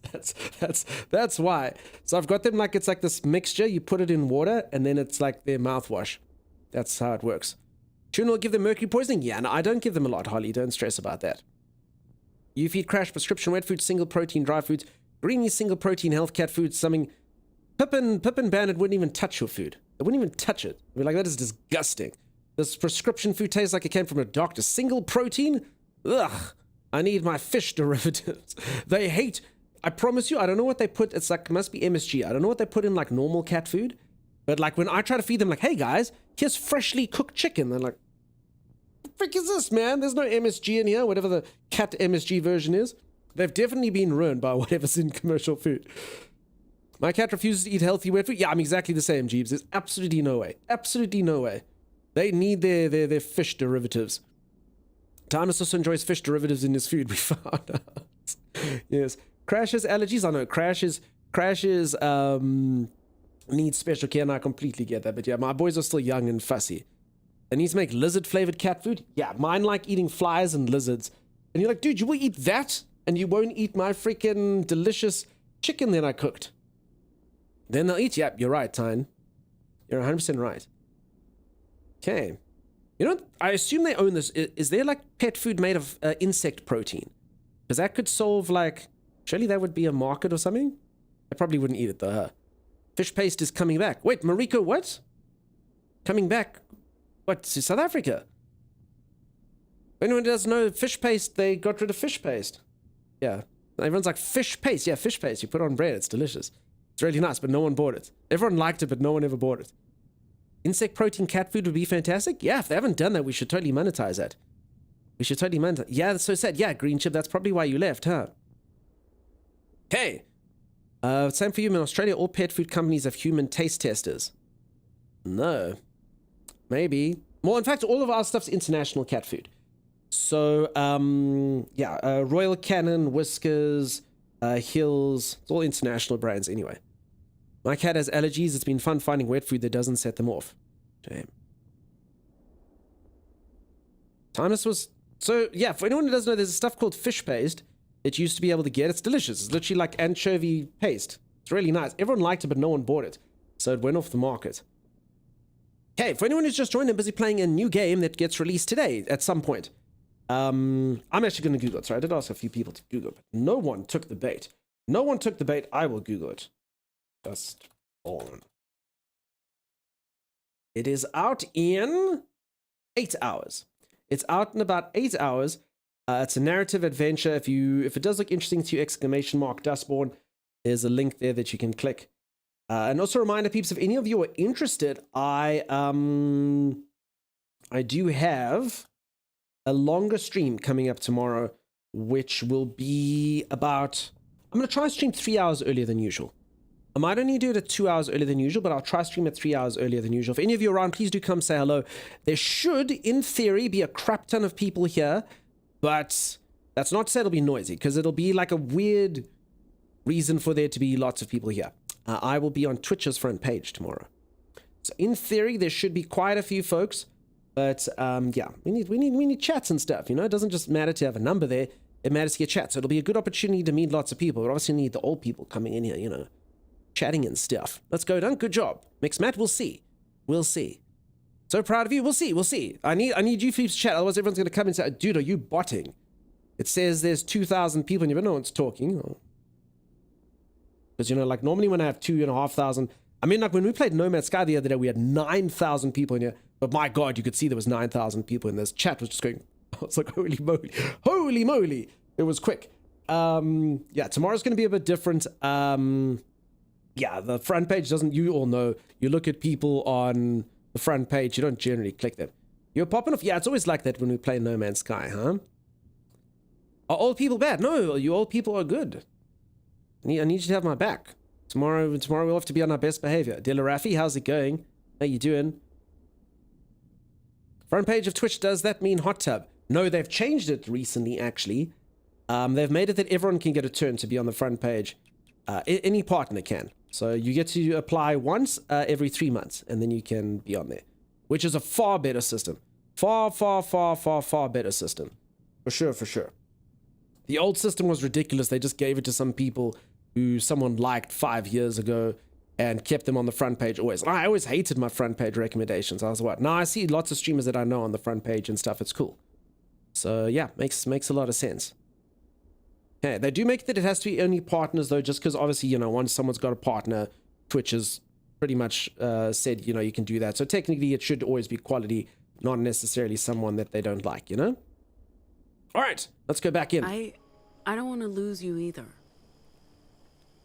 That's why. So I've got them like, it's like this mixture. You put it in water and then it's like their mouthwash. That's how it works. Tuna will give them mercury poisoning? Yeah, no, I don't give them a lot, Holly. Don't stress about that. You feed Crash prescription wet food, single protein dry foods, Greeny single protein health cat food, something. Pippin Bandit wouldn't even touch your food. They wouldn't even touch it. I mean, like, that is disgusting. This prescription food tastes like it came from a doctor. Single protein? Ugh. I need my fish derivatives. They hate. I promise you, I don't know what they put. It's like, it must be MSG. I don't know what they put in like normal cat food. But like when I try to feed them, like, hey guys, here's freshly cooked chicken. They're like, what the frick is this, man? There's no MSG in here, whatever the cat MSG version is. They've definitely been ruined by whatever's in commercial food. My cat refuses to eat healthy wet food. Yeah, I'm exactly the same, Jeeves. There's absolutely no way. Absolutely no way. They need their fish derivatives. Timus also enjoys fish derivatives in his food, we found out. Yes. Crash's allergies. I know Crash's needs special care, and I completely get that. But yeah, my boys are still young and fussy. They need to make lizard-flavored cat food. Yeah, mine like eating flies and lizards. And you're like, dude, you will eat that? And you won't eat my freaking delicious chicken that I cooked. Then they'll eat. Yep, you're right, Tyne. You're 100% right. Okay. You know, I assume they own this. Is there like pet food made of insect protein? Because that could solve like, surely that would be a market or something? I probably wouldn't eat it though, huh? Fish paste is coming back. Wait, Mariko, what? Coming back? What, to South Africa? Anyone doesn't know fish paste, they got rid of fish paste. Yeah. Everyone's like, fish paste. Yeah, fish paste. You put it on bread. It's delicious. It's really nice, but no one bought it. Everyone liked it, but no one ever bought it. Insect protein cat food would be fantastic. Yeah, if they haven't done that, we should totally monetize that. We should totally monetize. Yeah, that's so sad. Yeah, Green Chip, that's probably why you left, huh? Hey. Same for you. In Australia, all pet food companies have human taste testers. No. Maybe. Well, in fact, all of our stuff's international cat food. So, yeah, Royal Canin, Whiskers, Hills, it's all international brands anyway. My cat has allergies. It's been fun finding wet food that doesn't set them off. Damn. Timus was... So, yeah, for anyone who doesn't know, there's a stuff called fish paste that you used to be able to get. It's delicious. It's literally like anchovy paste. It's really nice. Everyone liked it, but no one bought it. So it went off the market. Okay, for anyone who's just joined, I'm busy playing a new game that gets released today at some point. I'm actually going to Google it. So I did ask a few people to Google it, but no one took the bait. No one took the bait. I will Google it. Dustborn. It is out in 8 hours. It's out in about 8 hours. It's a narrative adventure. If it does look interesting to you, exclamation mark Dustborn. There's a link there that you can click. And also a reminder, peeps, if any of you are interested, I do have a longer stream coming up tomorrow, which will be about... I'm going to try and stream 3 hours earlier than usual. I might only do it at 2 hours earlier than usual, but I'll try stream at 3 hours earlier than usual. If any of you are around, please do come say hello. There should, in theory, be a crap ton of people here, but that's not to say it'll be noisy, because it'll be like a weird reason for there to be lots of people here. I will be on Twitch's front page tomorrow. So in theory, there should be quite a few folks, but yeah, we need chats and stuff, you know? It doesn't just matter to have a number there, it matters to get chats. So it'll be a good opportunity to meet lots of people, but obviously need the old people coming in here, you know, chatting and stuff. Let's go, done. Good job. Mix Matt, we'll see. We'll see. So proud of you. We'll see. We'll see. I need you to chat, otherwise everyone's going to come and say, dude, are you botting? It says there's 2,000 people and you don't know one's talking. Because, you know, like normally when I have 2,500, I mean, like when we played No Man's Sky the other day, we had 9,000 people in here. But my God, you could see there was 9,000 people in this. Chat was just going, I was like, holy moly. Holy moly. It was quick. Yeah, tomorrow's going to be a bit different. Yeah, the front page doesn't, you all know, you look at people on the front page, you don't generally click them. You're popping off. Yeah, it's always like that when we play No Man's Sky, huh? Are old people bad? No, you old people are good. I need you to have my back. Tomorrow we'll have to be on our best behavior. Dilla Raffi, how's it going? How you doing? Front page of Twitch, does that mean hot tub? No, they've changed it recently, actually. They've made it that everyone can get a turn to be on the front page. Any partner can. So you get to apply once every 3 months, and then you can be on there, which is a far better system. Far better system. For sure, for sure. The old system was ridiculous. They just gave it to some people who someone liked 5 years ago and kept them on the front page always. And I always hated my front page recommendations. I was like, now I see lots of streamers that I know on the front page and stuff. It's cool. So yeah, makes a lot of sense. Okay, they do make it that it has to be only partners though, just because obviously, you know, once someone's got a partner, Twitch has pretty much said, you know, you can do that. So technically it should always be quality, not necessarily someone that they don't like, you know? All right, let's go back in. I don't want to lose you either.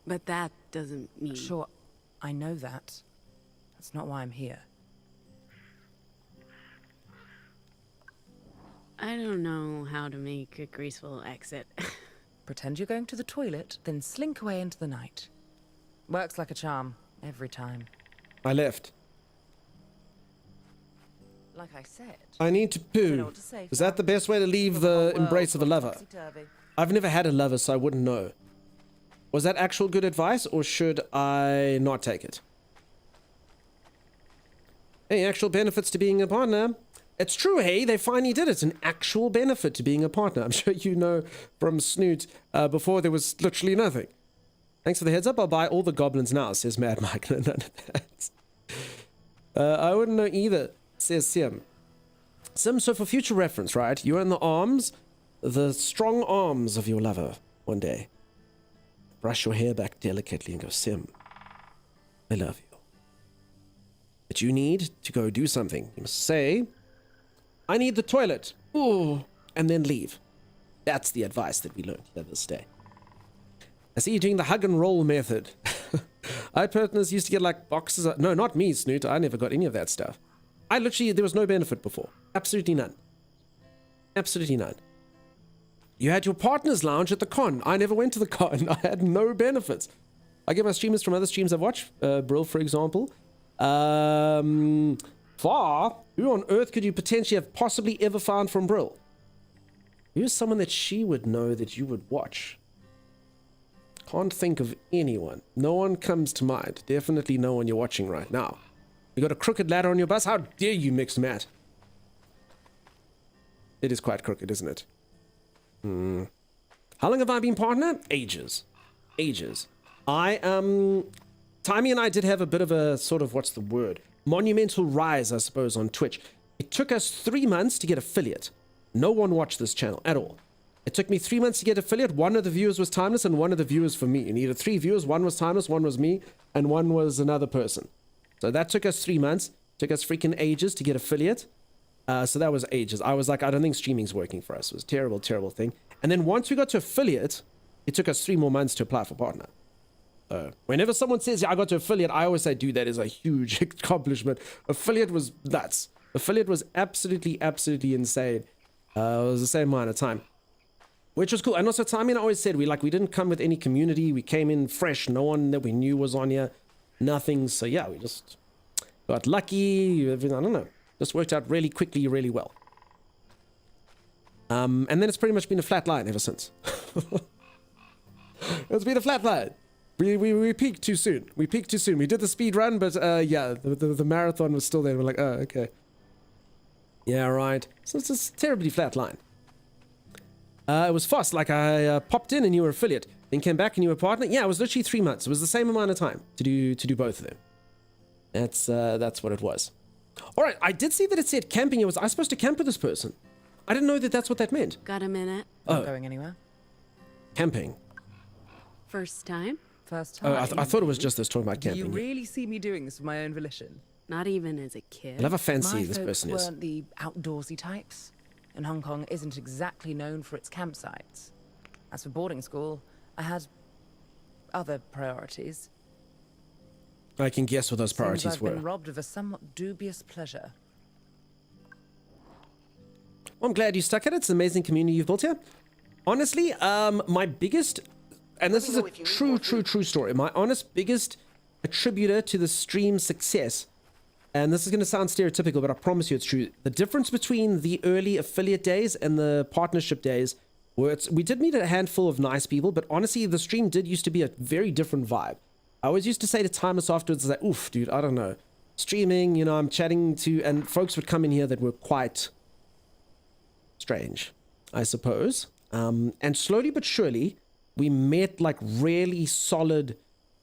But that doesn't mean... Sure, I know that. That's not why I'm here. I don't know how to make a graceful exit. Pretend you're going to the toilet, then slink away into the night. Works like a charm, every time. I left. Like I said... I need to poo. Is that the best way to leave the embrace of a lover? I've never had a lover, so I wouldn't know. Was that actual good advice, or should I not take it? Hey, actual benefits to being a partner. It's true, hey, they finally did it. An actual benefit to being a partner. I'm sure you know from Snoot, before there was literally nothing. Thanks for the heads up. I'll buy all the goblins now, says Mad Mike. None of that. I wouldn't know either, says Sim. Sim, so for future reference, right? You're in the arms, the strong arms of your lover one day. Brush your hair back delicately and go, Sim, I love you. But you need to go do something. You must say, I need the toilet. Ooh, and then leave. That's the advice that we learned at this day. I see you doing the hug and roll method. I partners used to get like boxes of... No, not me, Snoot. I never got any of that stuff. I literally... There was no benefit before. Absolutely none. Absolutely none. You had your partner's lounge at the con. I never went to the con. I had no benefits. I get my streamers from other streams I've watched. Brill, for example. Far? Who on earth could you potentially have possibly ever found from Brill? Who's someone that she would know that you would watch? Can't think of anyone. No one comes to mind. Definitely no one you're watching right now. You got a crooked ladder on your bus? How dare you, Mixed Matt? It is quite crooked, isn't it? How long have I been partner? Ages. Ages. Timey and I did have a bit of a sort of, what's the word? Monumental rise, I suppose, on Twitch. It took us 3 months to get affiliate. No one watched this channel at all. It took me 3 months to get affiliate. One of the viewers was Timeless and one of the viewers for me. You needed 3 viewers. One was Timeless, one was me, and one was another person. So that took us 3 months. Took us freaking ages to get affiliate. So that was ages. I was like, I don't think streaming's working for us. It was a terrible, terrible thing. And then once we got to affiliate, it took us 3 more months to apply for partner. Whenever someone says, yeah, I got to affiliate, I always say, dude, that is a huge accomplishment. Affiliate was nuts. Affiliate was absolutely, absolutely insane. It was the same amount of time, which was cool. And also, Timmy and I always said, we didn't come with any community. We came in fresh. No one that we knew was on here. Nothing. So yeah, we just got lucky. I don't know. Just worked out really quickly, really well. And then it's pretty much been a flat line ever since. It's been a flat line. We peaked too soon. We peaked too soon. We did the speed run, but yeah, the marathon was still there. We're like, oh, okay. Yeah, right. So it's just a terribly flat line. It was fast. Like I popped in and you were affiliate, then came back and you were partner. Yeah, it was literally 3 months. It was the same amount of time to do both of them. That's what it was. All right, I did see that it said camping. I was supposed to camp with this person? I didn't know that that's what that meant. Got a minute? Not going anywhere. Camping. First time? First time. Oh, I thought it was just this talking about Do camping. you really see me doing this of my own volition? Not even as a kid. I love how fancy My this folks person is. weren't the outdoorsy types, and Hong Kong isn't exactly known for its campsites. As for boarding school, I had other priorities. I can guess what those priorities Seems I've were. been robbed of a somewhat dubious pleasure. Well, I'm glad you stuck at it. It's an amazing community you've built here. Honestly, my biggest, and this is a true story, my honest biggest attributor to the stream success and this is going to sound stereotypical, but I promise you it's true. The difference between the early affiliate days and the partnership days, where we did meet a handful of nice people, but honestly, the stream did used to be a very different vibe. I always used to say to Timeless afterwards, like, oof, dude, I don't know. Streaming, you know, I'm chatting to, and folks would come in here that were quite strange, I suppose. And slowly but surely, we met like really solid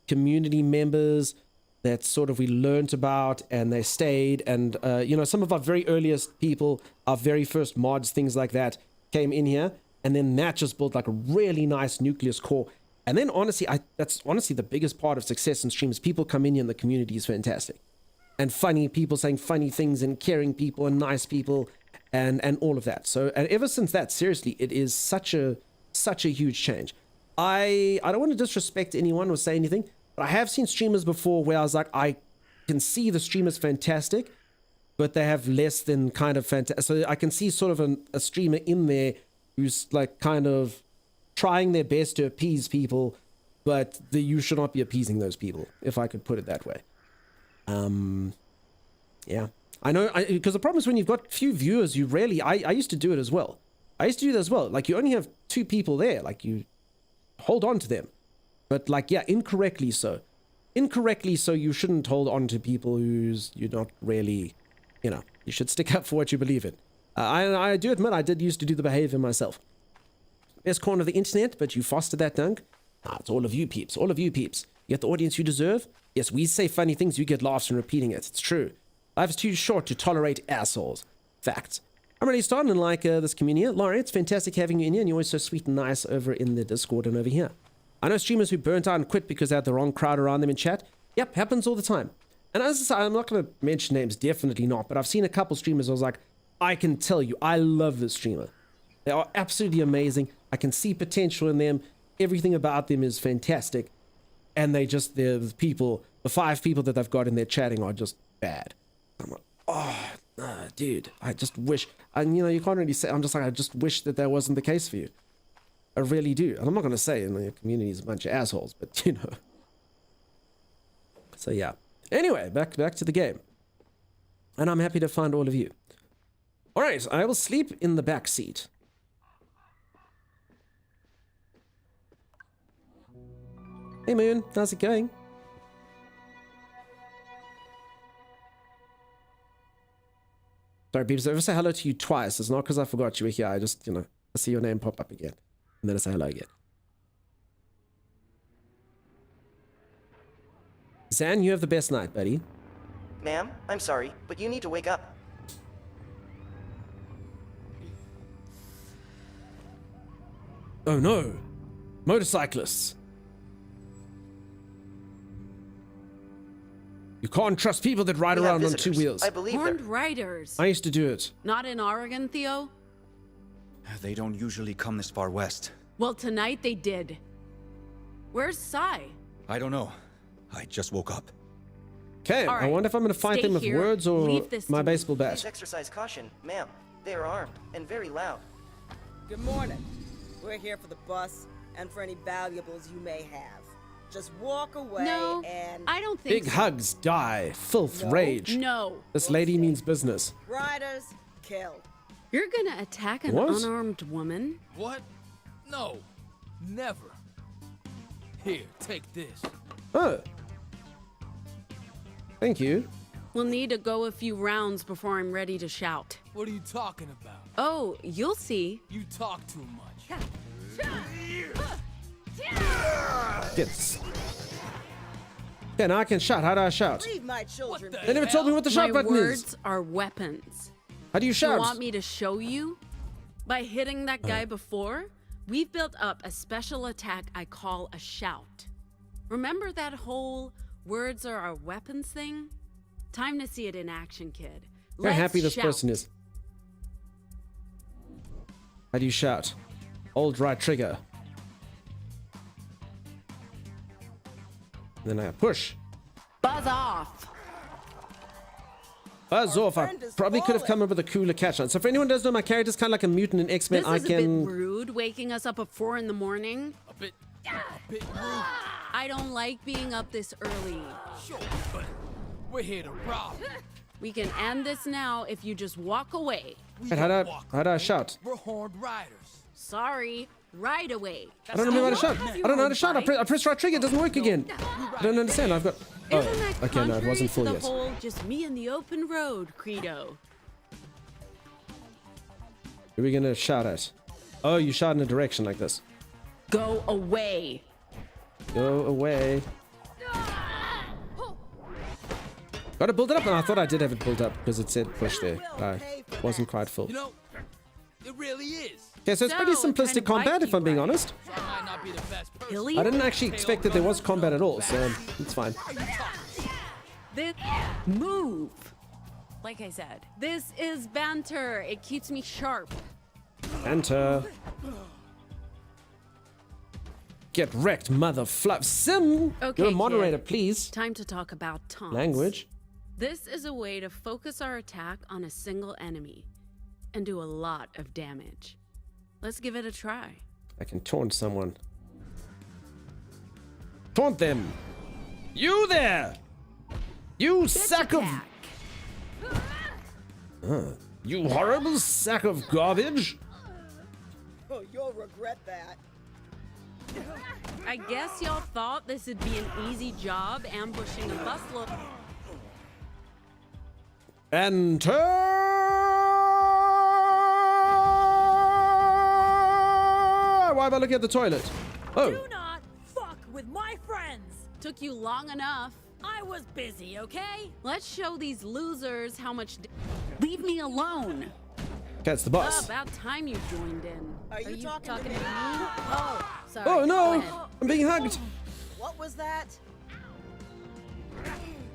community members that sort of we learned about, and they stayed. And, you know, some of our very earliest people, our very first mods, things like that, came in here. And then that just built like a really nice nucleus core. And then honestly, that's honestly the biggest part of success in streams. People come in here and the community is fantastic. And funny people saying funny things, and caring people and nice people, and all of that. So, and ever since that, seriously, it is such a huge change. I don't want to disrespect anyone or say anything, but I have seen streamers before where I was like, I can see the streamer's fantastic, but they have less than kind of fantastic. So I can see sort of a streamer in there who's like kind of trying their best to appease people, but you should not be appeasing those people, if I could put it that way. Yeah. I know, because the problem is when you've got few viewers, you rarely, I used to do it as well. I used to do that as well. Like, you only have 2 people there. Like, you hold on to them. But, like, yeah, incorrectly so. Incorrectly so, you shouldn't hold on to people who's you're not really, you know, you should stick up for what you believe in. I do admit I did used to do the behavior myself. Best corner of the internet, but you fostered that, Dunk. It's all of you peeps. All of you peeps. You get the audience you deserve. Yes, we say funny things, you get laughs from repeating it. It's true. Life is too short to tolerate assholes. Facts. I'm really starting to like this community. Laurie, it's fantastic having you in here, and you're always so sweet and nice over in the Discord and over here. I know streamers who burnt out and quit because they had the wrong crowd around them in chat. Yep, happens all the time. And as I say, I'm not going to mention names, definitely not, but I've seen a couple streamers I was like, I can tell you, I love this streamer. They are absolutely amazing. I can see potential in them. Everything about them is fantastic. And the people, the 5 people that they've got in there chatting are just bad. I'm like, oh, dude, I just wish, and you know, you can't really say, I'm just like, I just wish that wasn't the case for you. I really do. And I'm not going to say, you know, your community is a bunch of assholes, but you know. So yeah. Anyway, back to the game. And I'm happy to find all of you. All right, I will sleep in the back seat. Hey Moon, how's it going? Sorry, peeps, if I say hello to you twice, it's not because I forgot you were here. I just, you know, I see your name pop up again. And then I say hello again. Zan, you have the best night, buddy. Ma'am, I'm sorry, but you need to wake up. Oh no! Motorcyclists! You can't trust people that ride around on 2 wheels. I believe Horned riders. I used to do it. Not in Oregon, Theo? They don't usually come this far west. Well, tonight they did. Where's Sai? I don't know. I just woke up. Okay, All right, I wonder if I'm going to fight stay them with here. words or Leave this my to me. baseball bat. Please exercise caution, ma'am. They are armed and very loud. Good morning. We're here for the bus and for any valuables you may have. Just walk away No, and... I don't think Big so. hugs, die, filth, rage. No. This lady means business. Riders, kill. You're gonna attack an What? unarmed woman? What? No. Never. Here, take this. Oh. Thank you. We'll need to go a few rounds before I'm ready to shout. What are you talking about? Oh, you'll see. You talk too much. Yes. Okay, now I can shout. How do I shout? Leave my children. They never told me what the shout My button words is. are weapons. How do you You shout? want me to show you? By hitting that guy before, we've built up a special attack I call a shout. Remember that whole words are our weapons thing? Time to see it in action, kid. How happy this shout. person is. How do you shout? Hold right trigger. Then I push. Buzz off. Buzz off. I probably could have come up with a cooler catchline. So for anyone who doesn't know, my character's kind of like a mutant in X-Men. This I is a can... bit rude, waking us up at 4 in the morning. A bit rude. I don't like being up this early. Sure, but we're here to rob. We can end this now if you just walk away. Wait, how do I shout? We're horned riders. Sorry, right away. I don't know how to shout. I don't know how to shout. I press right trigger. It doesn't work again. I don't understand. I've got... Oh, okay, no, it wasn't full the yet. whole just me and the open road credo. Who are we going to shout at? Oh, you shout in a direction like this. Go away. Go away. Got to build it up, and I thought I did have it built up because it said push there. It wasn't quite full. You know, it really is. Okay, so it's pretty simplistic combat, if I'm being honest. So I might not be the best person. I didn't actually expect that there was combat at all, so it's fine. This move. Like I said, this is banter. It keeps me sharp. Enter. Get wrecked, mother fluff. Sim, Okay, you're a moderator, kid. please. Time to talk about taunts. Language. This is a way to focus our attack on a single enemy and do a lot of damage. Let's give it a try. I can taunt someone. Taunt them. You there. You sack of... you horrible sack of garbage. Oh, you'll regret that. I guess y'all thought this would be an easy job ambushing a busload. Enter. Why am I looking at the toilet? Oh. Do not fuck with my friends. Took you long enough. I was busy, okay? Let's show these losers how much. Leave me alone. That's the boss. About time you joined in. Are you talking to me? Oh, sorry. Oh Go no! ahead. I'm being hugged. What was that?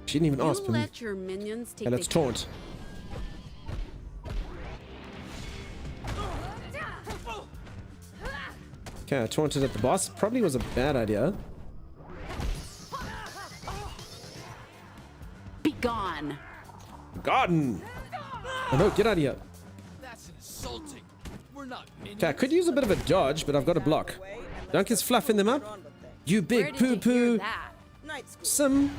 She didn't even ask You for me. let your minions take Okay, let's the taunt. Okay, I taunted at the boss. Probably was a bad idea. Be gone. Garden. Oh no, get out of here. That's insulting. We're not minions. Okay, I could use a bit of a dodge, but I've got a block. Duncan's fluffing them up. You Where big did you poo-poo. hear that? Night school. Sim.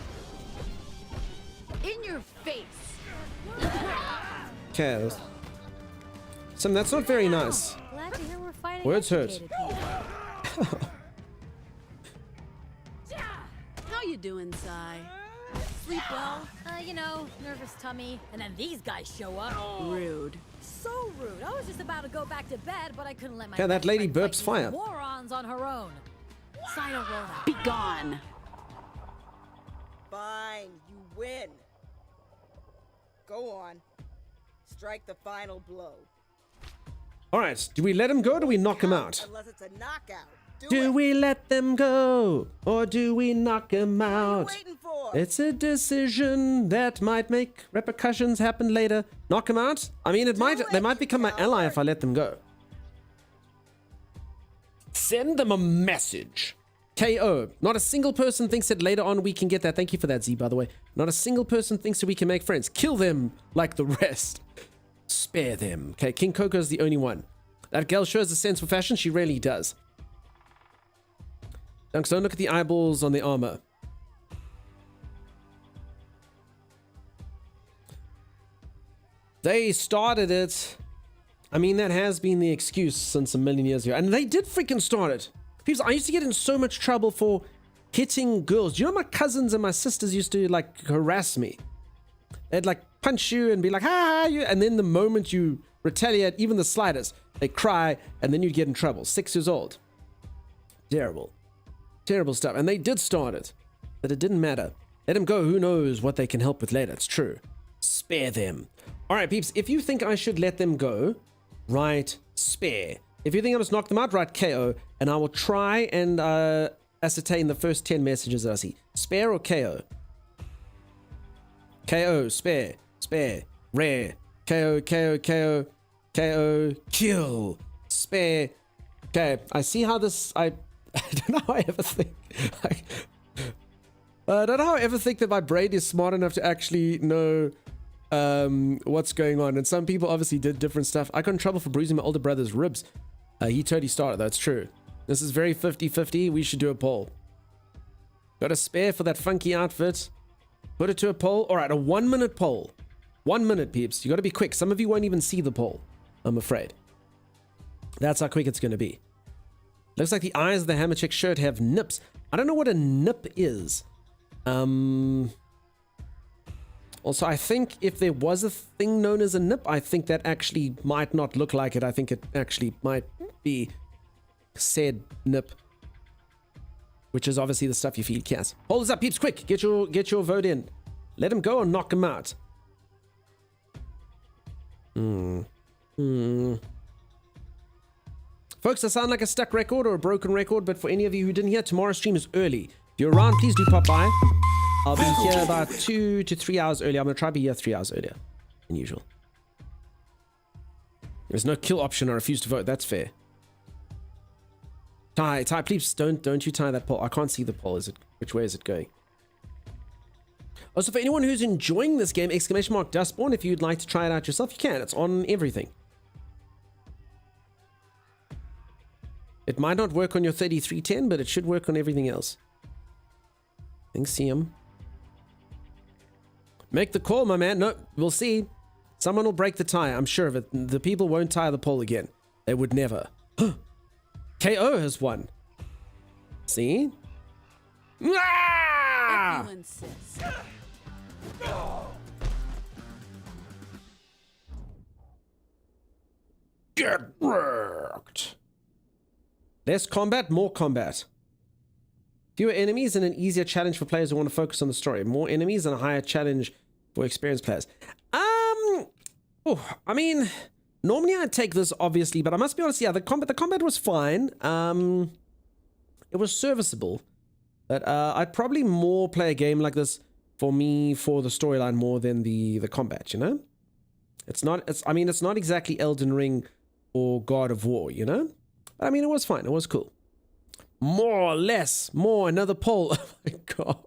In your face. Okay. Sim, that's not very nice. Glad to hear we're fighting. Words hurt. educated people. How you doing, Sai? Sleep well? You know, nervous tummy, and then these guys show up. Rude. So rude. I was just about to go back to bed, but I couldn't let my Yeah, that best lady friend burps fight these fire. morons on her own. Side don't roll that. Be gone. Fine, you win. Go on. Strike the final blow. All right, do we let him go or do we knock him out? Unless it's a knockout. Do we let them go or do we knock him out? Waiting for? It's a decision that might make repercussions happen later. Knock him out? I mean, they might become my ally if I let them go. Send them a message. KO. Not a single person thinks that later on we can get that. Thank you for that, Z, by the way. Not a single person thinks that we can make friends. Kill them like the rest. Spare them. Okay, King Coco's the only one. That girl shows a sense for fashion. She really does. Dunks, don't look at the eyeballs on the armor. They started it. I mean, that has been the excuse since a million years ago. And they did freaking start it. People, I used to get in so much trouble for hitting girls. Do you know my cousins and my sisters used to, like, harass me? They'd, like, punch you and be like, ha, you. And then the moment you retaliate, even the slightest, they cry, and then you'd get in trouble. 6 years old. Terrible. Terrible stuff. And they did start it. But it didn't matter. Let them go. Who knows what they can help with later. It's true. Spare them. All right, peeps. If you think I should let them go, write spare. If you think I must knock them out, write KO. And I will try and ascertain the first 10 messages that I see. Spare or KO? KO. Spare. Spare. Rare. KO. KO. KO. KO. Kill. Spare. Okay. I see how this... I don't know how I ever think... I don't know how I ever think that my brain is smart enough to actually know what's going on. And some people obviously did different stuff. I got in trouble for bruising my older brother's ribs. He totally started. That's true. This is very 50-50. We should do a poll. Got a spare for that funky outfit. Put it to a poll. All right, a 1-minute poll. 1 minute, peeps. You got to be quick. Some of you won't even see the poll, I'm afraid. That's how quick it's going to be. Looks like the eyes of the hammer chick shirt have nips. I don't know what a nip is. Also, I think if there was a thing known as a nip, I think that actually might not look like it. I think it actually might be said nip, which is obviously the stuff you feed cats. Hold us up, peeps, quick. Get your vote in. Let him go or knock him out. Folks, I sound like a stuck record or a broken record, but for any of you who didn't hear, tomorrow's stream is early. If you're around, please do pop by. I'll be here about 2 to 3 hours earlier. I'm going to try to be here 3 hours earlier than usual. There's no kill option. I refuse to vote. That's fair. Ty, please don't you tie that poll. I can't see the poll. Which way is it going? Also, for anyone who's enjoying this game, ! Dustborn, if you'd like to try it out yourself, you can. It's on everything. It might not work on your 3310, but it should work on everything else. Thanks, CM. Make the call, my man. No, we'll see. Someone will break the tie, I'm sure of it. The people won't tie the poll again. They would never. KO has won. See? Ah! Get wrecked. Less combat, more combat. Fewer enemies and an easier challenge for players who want to focus on the story. More enemies and a higher challenge for experienced players. I mean, normally I'd take this, obviously, but I must be honest, yeah, the combat was fine. It was serviceable. But I'd probably more play a game like this for me for the storyline more than the combat, you know? It's not exactly Elden Ring or God of War, you know? I mean, it was fine. It was cool. More or less. More. Another poll. Oh my god.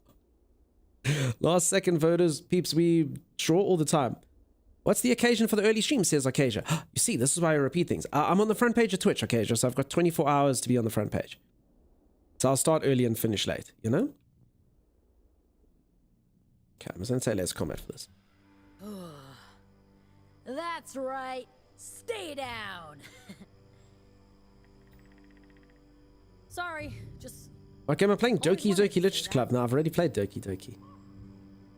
Last second voters. Peeps, we draw all the time. What's the occasion for the early stream, says Acacia. You see, this is why I repeat things. I'm on the front page of Twitch, Acacia, so I've got 24 hours to be on the front page. So I'll start early and finish late, you know? Okay, I'm just going to say let's combat for this. That's right. Stay down. Sorry, just... Okay, I'm playing Doki Doki Literature Club. Now, I've already played Doki Doki.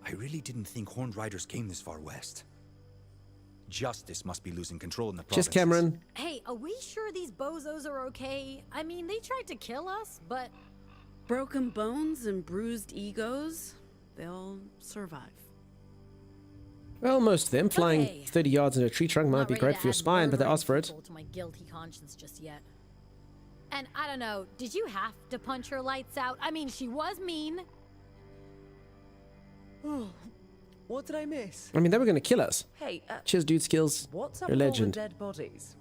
I really didn't think Horned Riders came this far west. Justice must be losing control in the provinces. Just Cameron. Hey, are we sure these bozos are okay? I mean, they tried to kill us, but... Broken bones and bruised egos, they'll survive. Well, most of them. Flying 30 yards in a tree trunk might be great for your spine, but they asked for it. To my guilty conscience just yet. And I don't know, did you have to punch her lights out? I mean, she was mean. Oh, what did I miss? I mean, they were going to kill us. Hey, cheers, dude. Skills. What's up You're a with all legend. the dead bodies?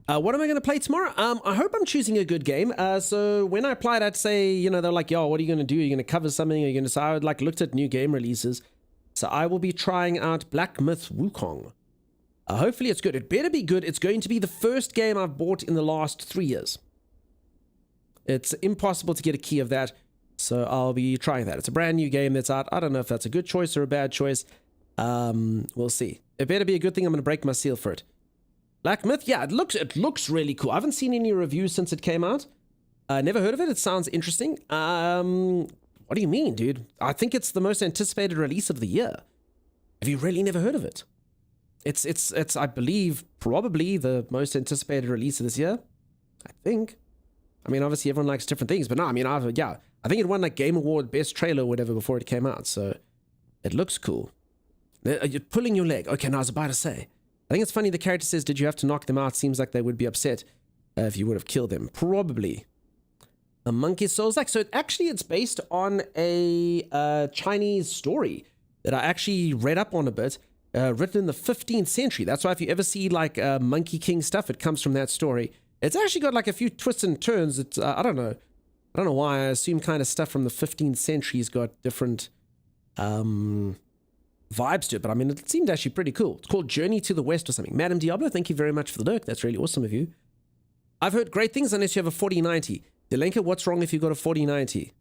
What am I going to play tomorrow? I hope I'm choosing a good game. So when I applied, I'd say, you know, they're like, yo, what are you going to do? Are you going to cover something? Are you going to... So I looked at new game releases. So I will be trying out Black Myth Wukong. Hopefully it's good. It better be good. It's going to be the first game I've bought in the last 3 years. It's impossible to get a key of that. So I'll be trying that. It's a brand new game that's out. I don't know if that's a good choice or a bad choice. We'll see. It better be a good thing. I'm going to break my seal for it. Black Myth, yeah, it looks really cool. I haven't seen any reviews since it came out. Never heard of it. It sounds interesting. What do you mean, dude? I think it's the most anticipated release of the year. Have you really never heard of it? It's I believe probably the most anticipated release of this year. I think. I mean, obviously everyone likes different things, but no, I mean, I think it won like Game Award Best Trailer or whatever before it came out. So it looks cool. You're pulling your leg. Okay, now I was about to say. I think it's funny the character says, did you have to knock them out? Seems like they would be upset if you would have killed them. Probably. A Monkey Souls like. So it's based on a Chinese story that I actually read up on a bit. Written in the 15th century. That's why if you ever see like Monkey King stuff, it comes from that story. It's actually got like a few twists and turns. It's I don't know why. I assume kind of stuff from the 15th century's got different vibes to it. But I mean, it seemed actually pretty cool. It's called Journey to the West or something. Madam Diablo, thank you very much for the lurk. That's really awesome of you. I've heard great things unless you have a 4090. Delenka, what's wrong if you've got a 4090?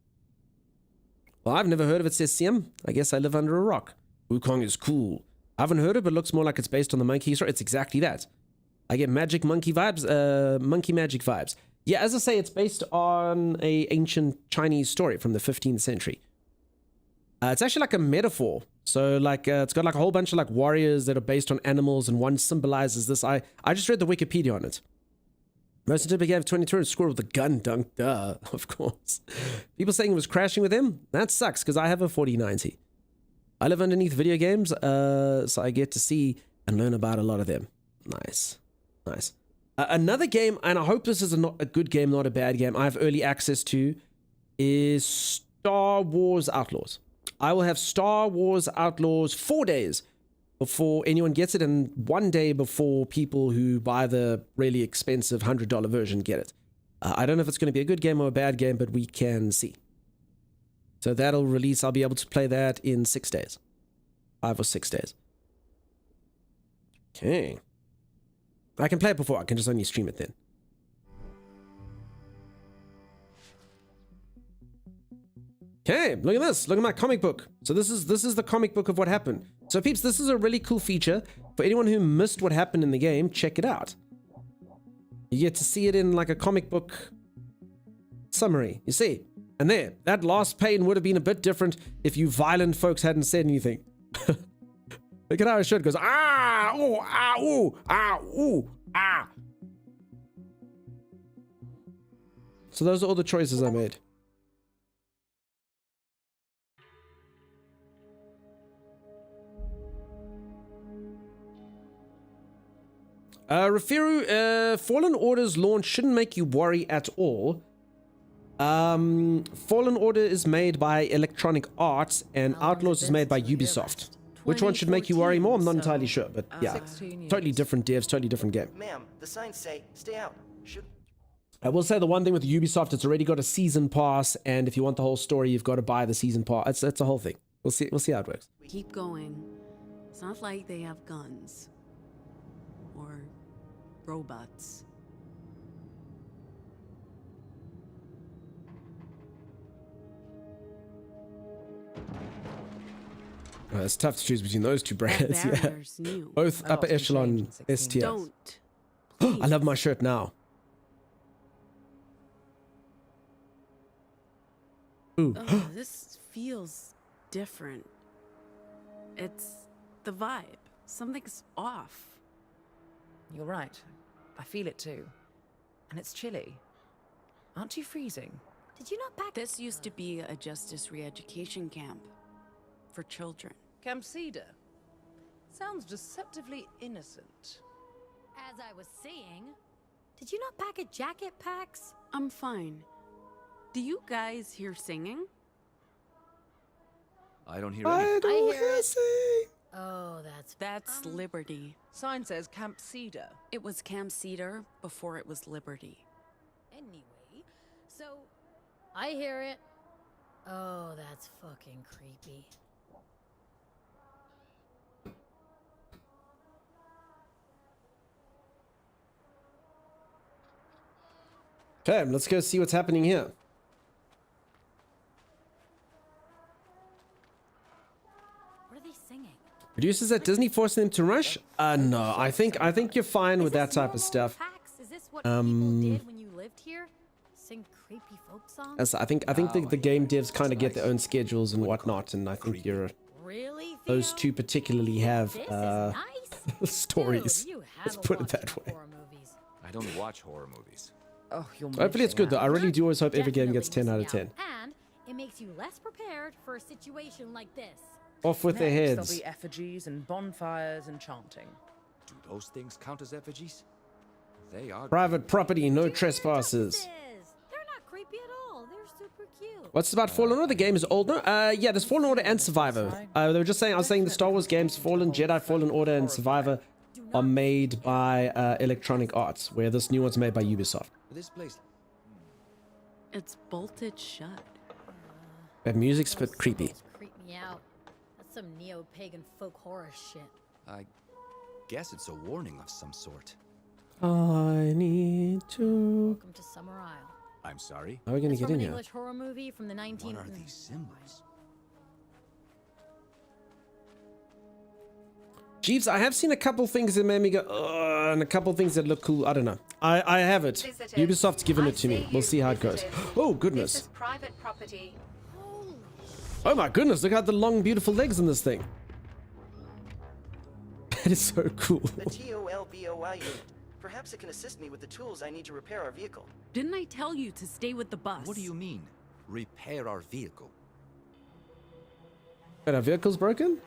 Well, I've never heard of it, says CM. I guess I live under a rock. Wukong is cool. I haven't heard it, but it looks more like it's based on the monkey story. It's exactly that. I get magic monkey vibes, monkey magic vibes. Yeah, as I say, it's based on a ancient Chinese story from the 15th century. It's actually like a metaphor. So like it's got like a whole bunch of like warriors that are based on animals, and one symbolizes this. I just read the Wikipedia on it. Most typically have 22 and score with a gun dunk, duh, of course. People saying it was crashing with him? That sucks, because I have a 4090. I live underneath video games, so I get to see and learn about a lot of them. Nice. Nice. Another game, and I hope this is a good game, not a bad game, I have early access to, is Star Wars Outlaws. I will have Star Wars Outlaws 4 days before anyone gets it, and 1 day before people who buy the really expensive $100 version get it. I don't know if it's going to be a good game or a bad game, but we can see. So that'll release. I'll be able to play that in 6 days. 5 or 6 days. Okay. I can play it before. I can just only stream it then. Okay, look at this. Look at my comic book. So this is the comic book of what happened. So peeps, this is a really cool feature. For anyone who missed what happened in the game, check it out. You get to see it in like a comic book summary. You see? And there, that last pain would have been a bit different if you violent folks hadn't said anything. Look at how it should. It goes, ah, ooh, ah, ooh, ah, ooh, ah. So those are all the choices I made. Refiru, Fallen Order's launch shouldn't make you worry at all. Fallen Order is made by Electronic Arts, and Outlaws is made by Ubisoft. Which one should make you worry more? I'm not entirely sure, but yeah. Totally different devs, totally different game. Ma'am, the signs say, stay out. Should... I will say the one thing with Ubisoft, it's already got a season pass, and if you want the whole story, you've got to buy the season pass. It's a whole thing. We'll see how it works. Keep going. It's not like they have guns. Or robots. It's tough to choose between those two brands. Yeah. Both upper echelon STS. Don't. I love my shirt now. Ooh. Oh, this feels different. It's the vibe. Something's off. You're right. I feel it too. And it's chilly. Aren't you freezing? Did you not pack? This used to be a justice re-education camp for children. Camp Cedar. Sounds deceptively innocent. As I was saying, did you not pack a jacket, Pax? I'm fine. Do you guys hear singing? I don't hear I any. hear it. Oh, That's Liberty. Sign says Camp Cedar. It was Camp Cedar before it was Liberty. Anyway, so I hear it. Oh, that's fucking creepy. Okay, let's go see what's happening here. What are they singing? Producers at Disney forcing them to rush? No, I think you're fine with that type of stuff. Pax, is this what people did when you lived here? Sing creepy folk songs? I think the game devs kind of get their own schedules and whatnot, and I think Really, those two particularly have This is nice. stories. Dude, you Let's haven't put it watched that way. horror movies. I don't watch horror movies. Oh, you're Hopefully it's good though. I really do always hope every game gets 10 out of 10. And it makes you less prepared for a situation like this. Off with their Next, heads. There'll be effigies and bonfires and chanting. Do those things count as effigies? They are. Private property, no trespassers. They're not creepy at all. They're super cute. What's about Fallen Order? The game is old. No, yeah, there's Fallen Order and Survivor. They were just saying, I was saying the Star Wars games, Fallen, Jedi, Fallen Order, and Survivor are made by Electronic Arts, where this new one's made by Ubisoft. This place. It's bolted shut. That music's a bit creepy. Creep me out. That's some neo-pagan folk horror shit. I guess it's a warning of some sort. I need to. Welcome to Summer Isle. I'm sorry? How are we gonna It's get from in an here? English horror movie from the 19th. What are these symbols? Jeeves, I have seen a couple things that made me go, ugh, and a couple things that look cool. I don't know. I have it. Ubisoft's given it to me. We'll see how it goes. Oh, goodness. Private property. Oh my goodness, look at the long, beautiful legs in this thing. That is so cool. The TOLBOI unit. Perhaps it can assist me with the tools I need to repair our vehicle. Didn't I tell you to stay with the bus? What do you mean? Repair our vehicle? Wait, our vehicle's broken?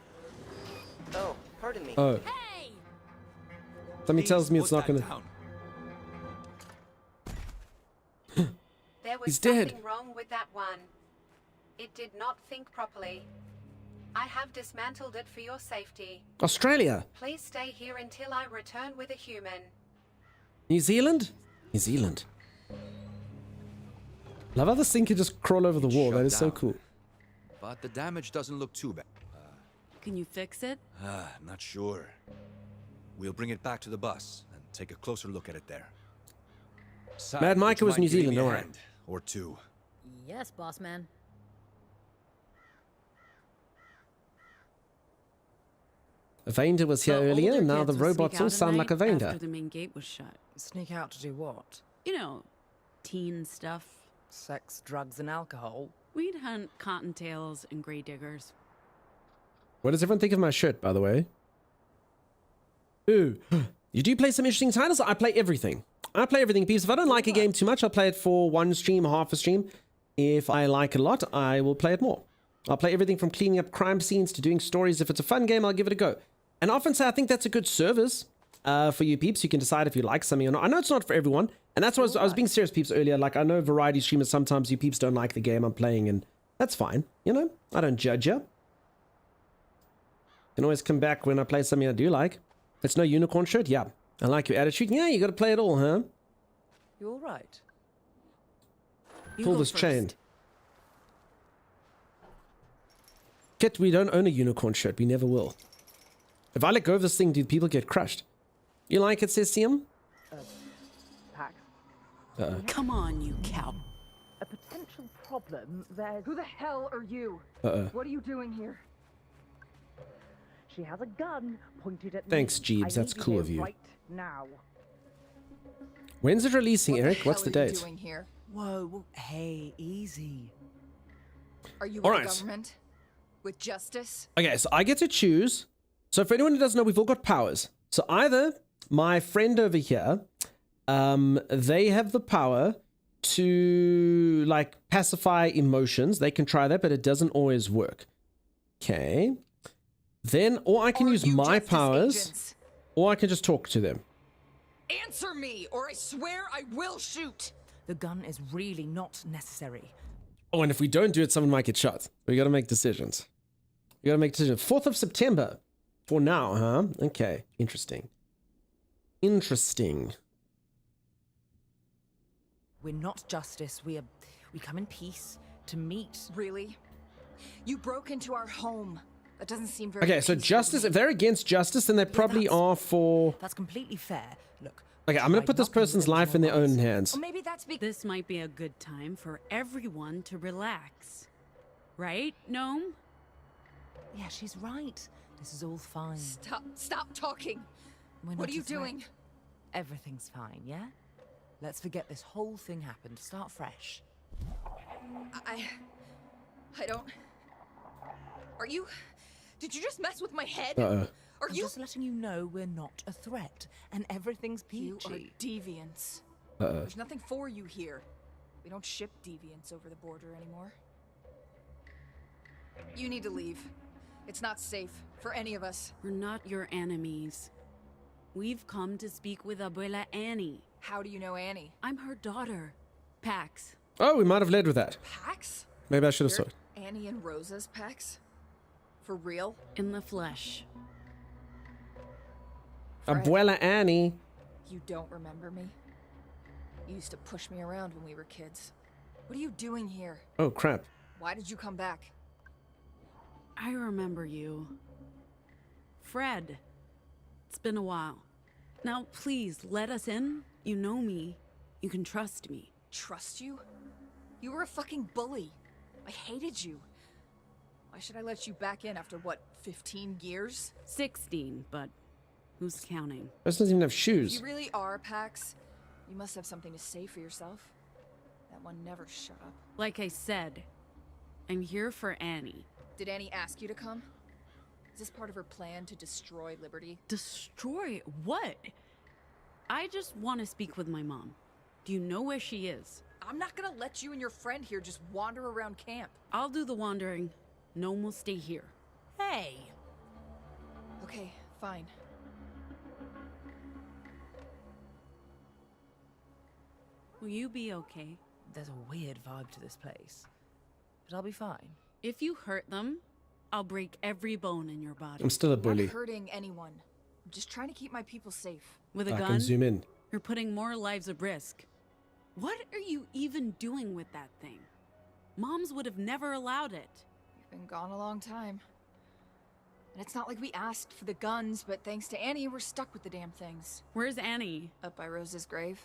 Oh, pardon me. Oh. Something tells me it's not gonna... There was He's something dead. wrong with that one. It did not think properly. I have dismantled it for your safety. Australia. Please stay here until I return with a human. New Zealand? New Zealand. Love how this thing can just crawl over the wall. That is so cool. But the damage doesn't look too bad. Can you fix it? Not sure. We'll bring it back to the bus and take a closer look at it there. Mad Micah was New Zealand, don't worry. Or two. Yes, boss man. Vander was here earlier, and now the robots all sound like a Vander. After the main gate was shut. Sneak out to do what? You know, teen stuff. Sex, drugs, and alcohol. We'd hunt cottontails and grey diggers. What does everyone think of my shirt, by the way? Ooh, you do play some interesting titles? I play everything. I play everything, peeps. If I don't like a game too much, I'll play it for one stream, half a stream. If I like it a lot, I will play it more. I'll play everything from cleaning up crime scenes to doing stories. If it's a fun game, I'll give it a go. And often say I think that's a good service for you peeps. You can decide if you like something or not. I know it's not for everyone. And that's what I was being serious, peeps, earlier. Like, I know variety streamers, sometimes you peeps don't like the game I'm playing, and that's fine. You know, I don't judge you. Can always come back when I play something I do like. It's no unicorn shirt? Yeah. I like your attitude. Yeah, you got to play it all, huh? You all right? Pull this chain. Kit, we don't own a unicorn shirt. We never will. If I let go of this thing, do people get crushed? You like it, says Siam? Come on, you cow. A potential problem. Who the hell are you? What are you doing here? She has a gun pointed at me. Thanks, Jeeves. That's cool of you. Right now. When's it releasing, Eric? What's the date? Doing here? Whoa, hey, easy. Are you All with right. the government? With justice? Okay, so I get to choose. So for anyone who doesn't know, we've all got powers. So either my friend over here, they have the power to like pacify emotions. They can try that, but it doesn't always work. Okay. Then, or I can use my powers, agents? or I can just talk to them. Answer me, or I swear I will shoot! The gun is really not necessary. Oh, and if we don't do it, someone might get shot. We gotta make decisions. We gotta make decisions. 4th of September. For now, huh? Okay. Interesting. Interesting. We're not justice. We come in peace to meet. Really? You broke into our home. That doesn't seem very Okay, so peaceful justice, to me. if they're against justice, then they probably are for... That's completely fair. Look. Okay, I'm gonna put this person's life in their own hands. Or maybe that's because this might be a good time for everyone to relax. Right, Gnome? Yeah, she's right. This is all fine. Stop talking. We're What not are you a threat. doing? Everything's fine, yeah? Let's forget this whole thing happened. Start fresh. I don't... Are you... Did you just mess with my head? Uh-oh. Are I'm you... just letting you know we're not a threat, and everything's peachy. You are deviants. Uh-oh. There's nothing for you here. We don't ship deviants over the border anymore. You need to leave. It's not safe for any of us. We're not your enemies. We've come to speak with Abuela Annie. How do you know Annie? I'm her daughter, Pax. Oh, we might have led with that. Pax? Maybe I should have You're saw it. Annie and Rosa's Pax? For real? In the flesh. Abuela Annie. You don't remember me? You used to push me around when we were kids. What are you doing here? Oh, crap. Why did you come back? I remember you. Fred. It's been a while. Now, please, let us in. You know me. You can trust me. Trust you? You were a fucking bully. I hated you. Why should I let you back in after what, 15 years? 16, but who's counting? This doesn't even have If shoes. you really are, Pax, you must have something to say for yourself. That one never shut up. Like I said, I'm here for Annie. Did Annie ask you to come? Is this part of her plan to destroy Liberty? Destroy what? I just want to speak with my mom. Do you know where she is? I'm not gonna let you and your friend here just wander around camp. I'll do the wandering. No one will stay here. Hey! Okay, fine. Will you be okay? There's a weird vibe to this place. But I'll be fine. If you hurt them, I'll break every bone in your body. I'm still a I'm bully. not hurting anyone. I'm just trying to keep my people safe. With a I gun? can zoom in. You're putting more lives at risk. What are you even doing with that thing? Moms would have never allowed it. We've been gone a long time. And it's not like we asked for the guns, but thanks to Annie, we're stuck with the damn things. Where's Annie? Up by Rose's grave.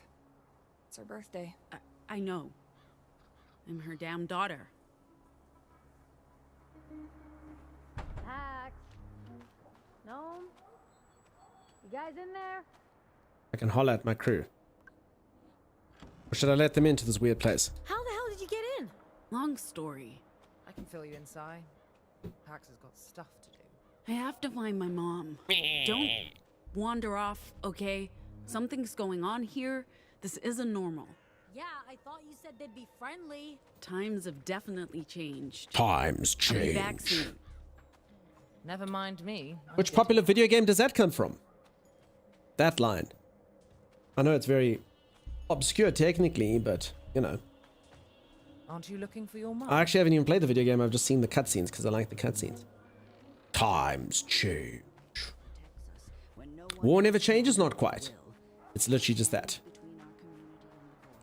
It's her birthday. I know. I'm her damn daughter. Pax. Gnome? You guys in there? I can holler at my crew. Or should I let them into this weird place? How the hell did you get in? Long story. I can fill you inside. Pax has got stuff to do. I have to find my mom. Don't wander off, okay? Something's going on here. This isn't normal. Yeah, I thought you said they'd be friendly. Times have definitely changed. Times I'll be back change. soon. Never mind me. Which popular video game does that come from? That line. I know it's very obscure technically, but, you know. Aren't you looking for your mom? I actually haven't even played the video game. I've just seen the cutscenes because I like the cutscenes. Times change. War never changes, not quite. It's literally just that.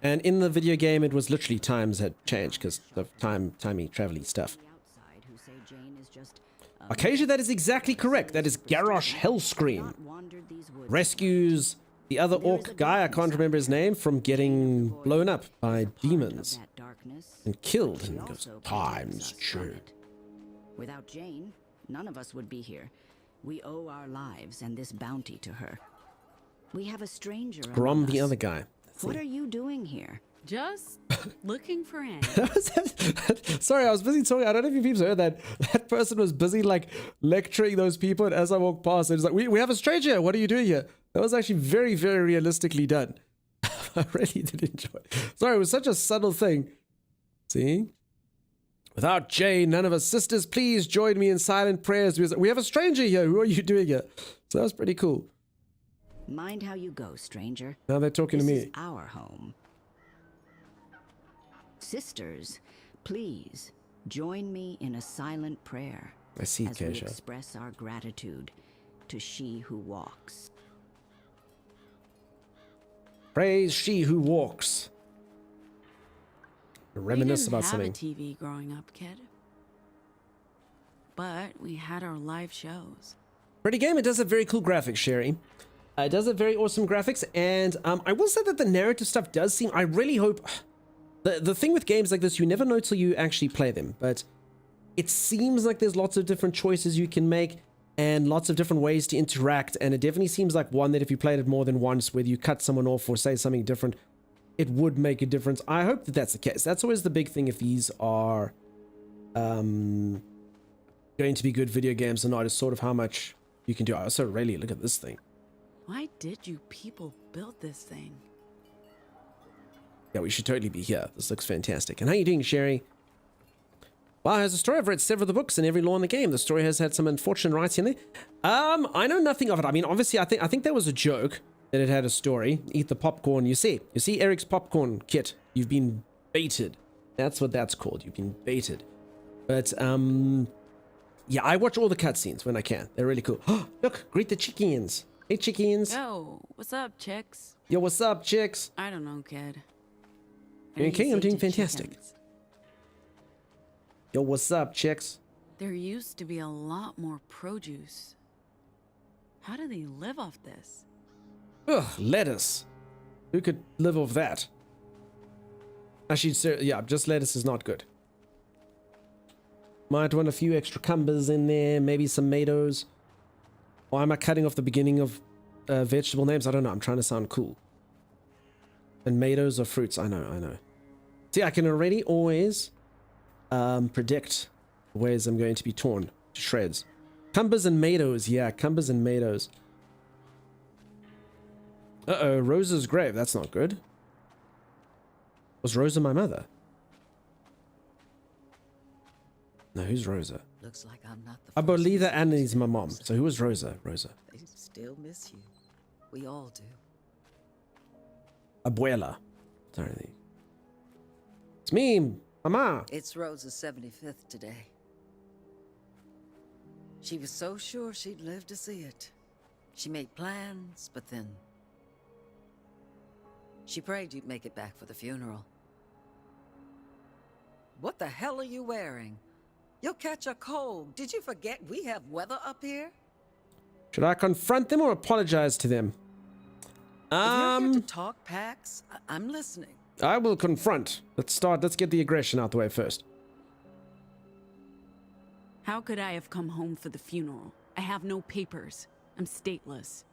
And in the video game, it was literally times had changed because of timey, travel-y stuff. Acacia, that is exactly correct. That is Garrosh Hellscream. Rescues the other orc guy, I can't remember his name, from getting blown up by demons. And killed. And goes, times change. Without Jane, none of us would be here. We owe our lives and this bounty to her. We have a stranger among Grom, the us. other guy. What are you doing here? Just looking for Annie. Sorry, I was busy talking. I don't know if you people heard that. That person was busy like lecturing those people, and as I walked past, it was like, we have a stranger here. What are you doing here? That was actually very, very realistically done. I really did enjoy it. Sorry, it was such a subtle thing. See? Without Jane, none of us sisters, please join me in silent prayers. We have a stranger here. Who are you doing here? So that was pretty cool. Mind how you go, stranger. Now they're talking to This me. is our home. Sisters, please join me in a silent prayer. I see, as we Keisha. express our gratitude to she who walks. Praise she who walks. Reminisce we didn't about have something. a TV growing up, kid. But we had our live shows. Pretty game. It does have very cool graphics, Sherry. It does have very awesome graphics, and I will say that the narrative stuff does seem. I really hope. The thing with games like this, you never know till you actually play them, but it seems like there's lots of different choices you can make and lots of different ways to interact, and it definitely seems like one that if you played it more than once, whether you cut someone off or say something different, it would make a difference. I hope that that's the case. That's always the big thing if these are going to be good video games or not, is sort of how much you can do. I also really look at this thing. Why did you people build this thing? Yeah, we should totally be here. This looks fantastic. And how you doing, Sherry? Wow, has a story. I've read several of the books and every law in the game. The story has had some unfortunate rights in there. I know nothing of it. I mean, obviously, I think that was a joke that it had a story. Eat the popcorn. You see Eric's popcorn kit. You've been baited. That's what that's called. You've been baited. But yeah, I watch all the cutscenes when I can. They're really cool. Look, greet the chickens. Hey, chickens. Yo, what's up, chicks? Yo, what's up, chicks? I don't know, kid. You okay? I'm doing fantastic. Chickens. Yo, what's up, chicks? There used to be a lot more produce. How do they live off this? Ugh, lettuce. Who could live off that? Actually, yeah, just lettuce is not good. Might want a few extra cumbers in there, maybe some tomatoes. Why am I cutting off the beginning of vegetable names? I don't know. I'm trying to sound cool. And tomatoes are fruits. I know. See, I can already always predict the ways I'm going to be torn to shreds. Cumbers and tomatoes. Yeah, cumbers and tomatoes. Uh-oh, Rosa's grave. That's not good. Was Rosa my mother? No, who's Rosa? Looks like I'm not the I first believe that one. Annie's my mom. So who was Rosa? Rosa. They still miss you. We all do. Abuela. Sorry. It's me, Mama. It's Rosa's 75th today. She was so sure she'd live to see it. She made plans, but then she prayed you'd make it back for the funeral. What the hell are you wearing? You'll catch a cold. Did you forget we have weather up here? Should I confront them or apologize to them? If you're here to talk, Pax, I'm listening. I will confront. Let's get the aggression out the way first. How could I have come home for the funeral? I have no papers. I'm stateless.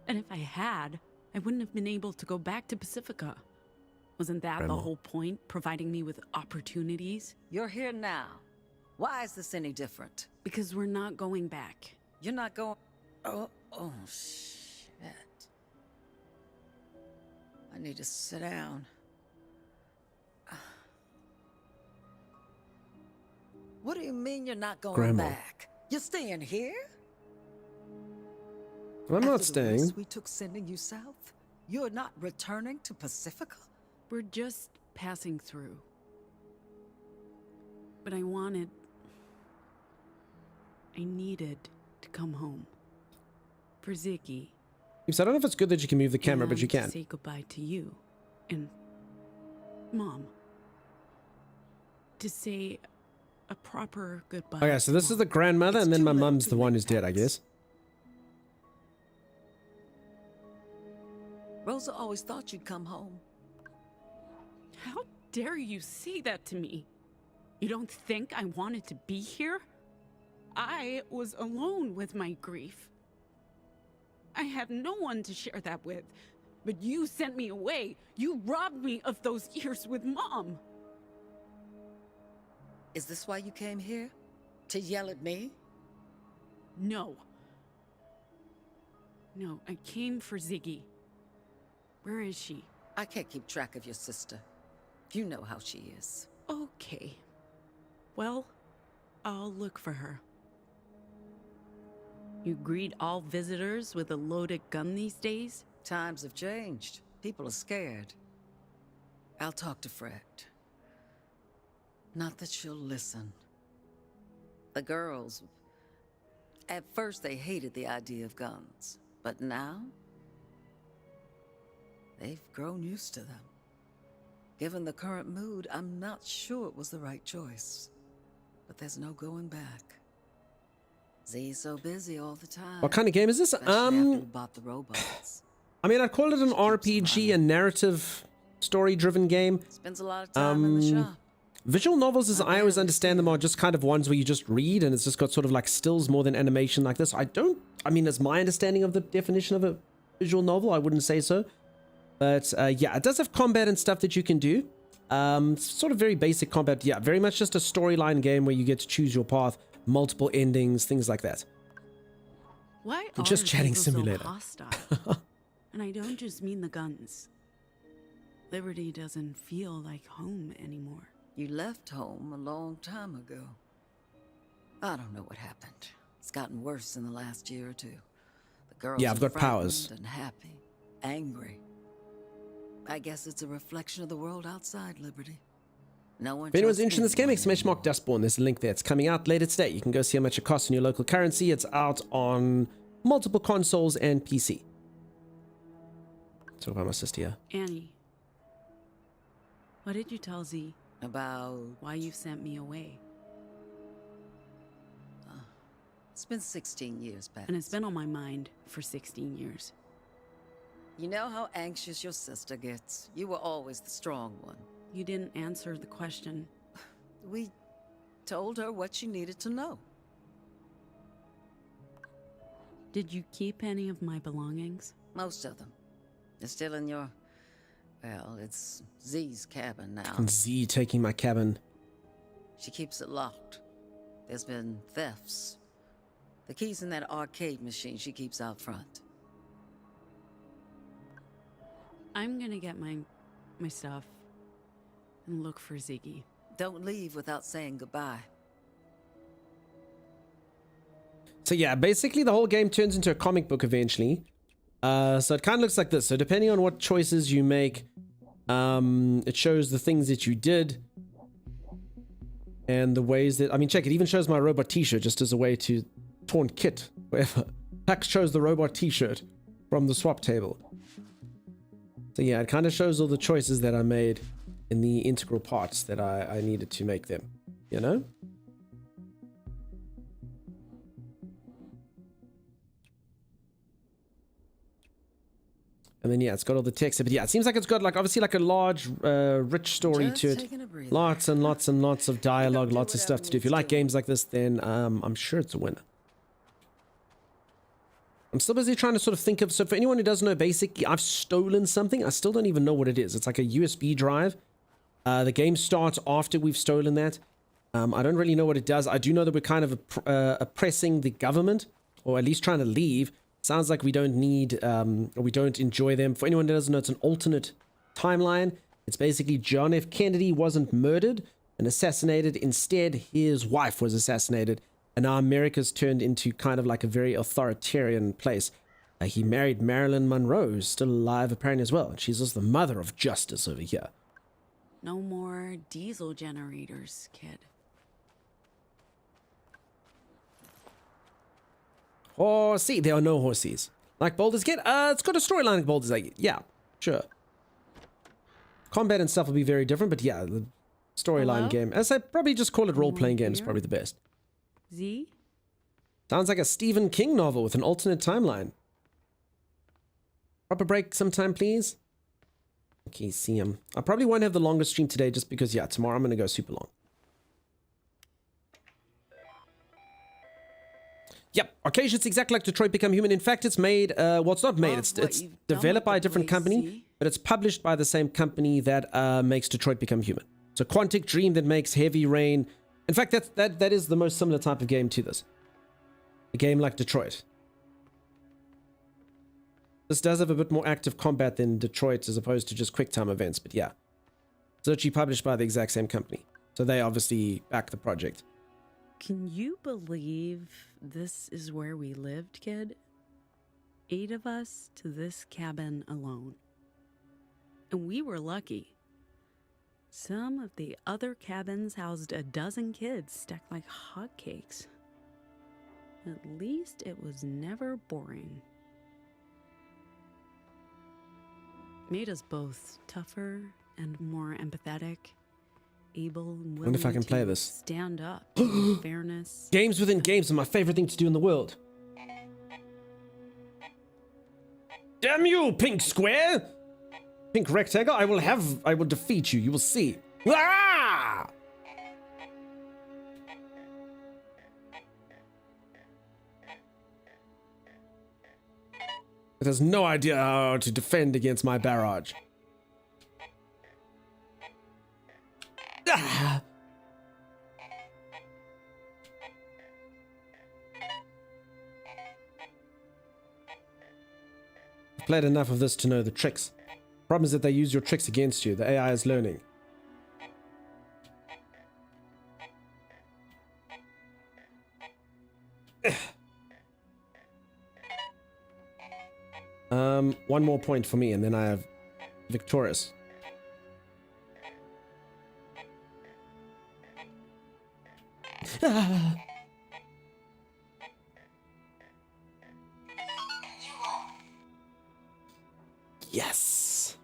And if I had, I wouldn't have been able to go back to Pacifica. Wasn't that Grandma. the whole point? Providing me with opportunities? You're here now. Why is this any different? Because we're not going back. You're not going... Oh, shit. I need to sit down. What do you mean you're not going Grandma. back? You're staying here? I'm not After the staying. risk we took sending you south? You're not returning to Pacifica? We're just passing through. But I needed to come home. For Ziggy. I don't know if it's good that you can move the camera, but you and to can. say goodbye to you. And Mom. To say a proper goodbye. Okay, so this is the grandmother, and then my mum's the one who's dead, I guess. Rosa always thought you'd come home. How dare you say that to me? You don't think I wanted to be here? I was alone with my grief. I had no one to share that with. But you sent me away. You robbed me of those years with Mom. Is this why you came here? To yell at me? No. No, I came for Ziggy. Where is she? I can't keep track of your sister. You know how she is. Okay. Well, I'll look for her. You greet all visitors with a loaded gun these days? Times have changed. People are scared. I'll talk to Fred. Not that she'll listen. The girls... At first they hated the idea of guns. But now... they've grown used to them. Given the current mood, I'm not sure it was the right choice. But there's no going back. Z's so busy all the time. What kind of game is this? Especially after we bought the robots. I mean, I'd call it an RPG, a narrative, story-driven game. Spends a lot of time in the shop. Visual novels, as I always understand them, are just kind of ones where you just read, and it's just got sort of like stills more than animation like this. I mean, as my understanding of the definition of a visual novel, I wouldn't say so. But yeah, it does have combat and stuff that you can do. Sort of very basic combat. Yeah, very much just a storyline game where you get to choose your path, multiple endings, things like that. Why We're are just chatting people so simulator. hostile? And I don't just mean the guns. Liberty doesn't feel like home anymore. You left home a long time ago. I don't know what happened. It's gotten worse in the last year or two. The girls Yeah, I've are got powers. frightened and happy, angry. I guess it's a reflection of the world outside Liberty. No one. If anyone's trusts interested in this game, anyone exclamation mark Dustborn. There's a link there. It's coming out later today. You can go see how much it costs in your local currency. It's out on multiple consoles and PC. Talk about my sister here. Annie, what did you tell Z? About why you sent me away? It's been 16 years, Pat. And it's been on my mind for 16 years. You know how anxious your sister gets. You were always the strong one. You didn't answer the question. We Told her what she needed to know. Did you keep any of my belongings? Most of them. They're still in your... Well, it's Z's cabin now. And Z taking my cabin. She keeps it locked. There's been thefts. The key's in that arcade machine she keeps out front. I'm gonna get my stuff and look for Ziggy. Don't leave without saying goodbye. So yeah, basically the whole game turns into a comic book eventually. So it kind of looks like this. So depending on what choices you make, it shows the things that you did. And the ways that... I mean, check, it even shows my robot t-shirt just as a way to taunt Kit. Whatever. Pax chose the robot t-shirt from the swap table. So yeah, it kind of shows all the choices that I made in the integral parts that I needed to make them. You know? And then, yeah, it's got all the text. But yeah, it seems like it's got, like, obviously, like a large, rich story to it. Lots and lots and lots of dialogue, lots of stuff to do. If you like games like this, then I'm sure it's a winner. I'm still busy trying to sort of think of... So for anyone who doesn't know, basically, I've stolen something. I still don't even know what it is. It's like a USB drive. The game starts after we've stolen that. I don't really know what it does. I do know that we're kind of oppressing the government, or at least trying to leave. Sounds like we don't need, or we don't enjoy them. For anyone that doesn't know, it's an alternate timeline. It's basically John F. Kennedy wasn't murdered and assassinated. Instead, his wife was assassinated. And now America's turned into kind of like a very authoritarian place. He married Marilyn Monroe, who's still alive apparently as well. And she's also the mother of justice over here. No more diesel generators, kid. Horsey. There are no horses. Like Baldur's Gate? It's got a storyline like Baldur's Gate. Yeah, sure. Combat and stuff will be very different, but yeah, the storyline game. As I probably just call it role-playing game is probably the best. Z? Sounds like a Stephen King novel with an alternate timeline. Proper break sometime, please. Okay, see him. I probably won't have the longest stream today just because, yeah, tomorrow I'm going to go super long. Yep, Arcadia, it's exactly like Detroit Become Human. In fact, it's made, well, it's not made, it's developed by a different company, but it's published by the same company that makes Detroit Become Human. So Quantic Dream that makes Heavy Rain. In fact, that is the most similar type of game to this. A game like Detroit. This does have a bit more active combat than Detroit as opposed to just quick time events, but yeah. It's actually published by the exact same company. So they obviously back the project. Can you believe this is where we lived, kid? 8 of us to this cabin alone. And we were lucky. Some of the other cabins housed a dozen kids stacked like hotcakes. At least it was never boring. Made us both tougher and more empathetic, able and willing I wonder if I can to play this. stand up for fairness. Games within games are my favorite thing to do in the world. Damn you, pink square! Pink rectangle, I will defeat you, you will see. Ah! It has no idea how to defend against my barrage. Ah! I've played enough of this to know the tricks. Problem is that they use your tricks against you. The AI is learning. One more point for me, and then I have victorious. Yes.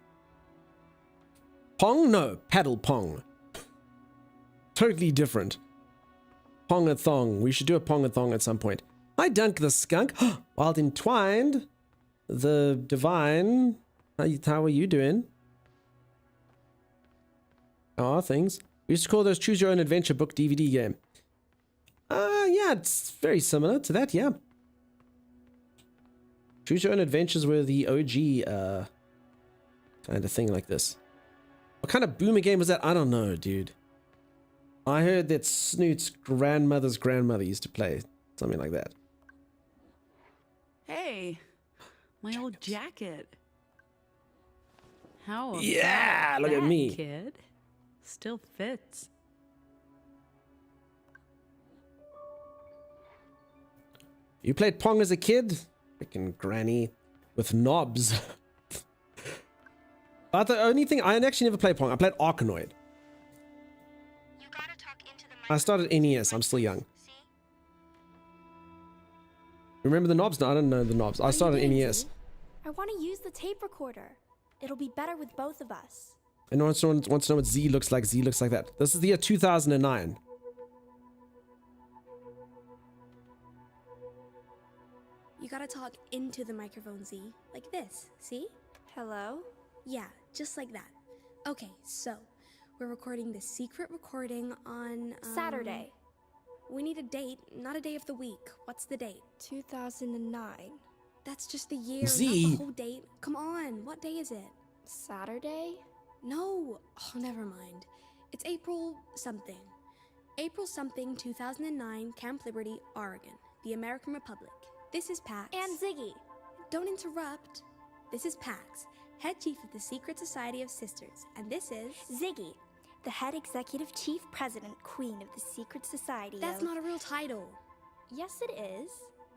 Pong? No, paddle pong. Totally different. Pong-a-thong. We should do a pong-a-thong at some point. Hi, Dunk the Skunk. Wild Entwined. The Divine. How are you doing? How are things? We used to call those Choose Your Own Adventure book DVD game. Yeah, it's very similar to that, yeah. Choose your own adventures were the OG kind of thing like this. What kind of boomer game was that? I don't know, dude. I heard that Snoot's grandmother's grandmother used to play something like that. Hey, my old jacket. How about Yeah, look at that, me. kid? Still fits. You played Pong as a kid? Freaking granny with knobs. But the only thing, I actually never played Pong. I played Arkanoid. I started NES. I'm still young. Remember the knobs? No, I don't know the knobs. I started NES. I want to use the tape recorder. It'll be better with both of us. And wants to know what Z looks like. Z looks like that. This is the year 2009. You gotta talk into the microphone, Z. Like this, see? Hello? Yeah, just like that. Okay, so we're recording the secret recording on Saturday. We need a date, not a day of the week. What's the date? 2009. That's just the year, Z. not the whole date. Come on, what day is it? Saturday? No. Oh, never mind. It's April something. April something 2009, Camp Liberty, Oregon, the American Republic. This is Pax. And Ziggy. Don't interrupt. This is Pax, head chief of the Secret Society of Sisters, and this is Ziggy, the head executive chief president queen of the Secret Society. That's not a real title. Yes, it is.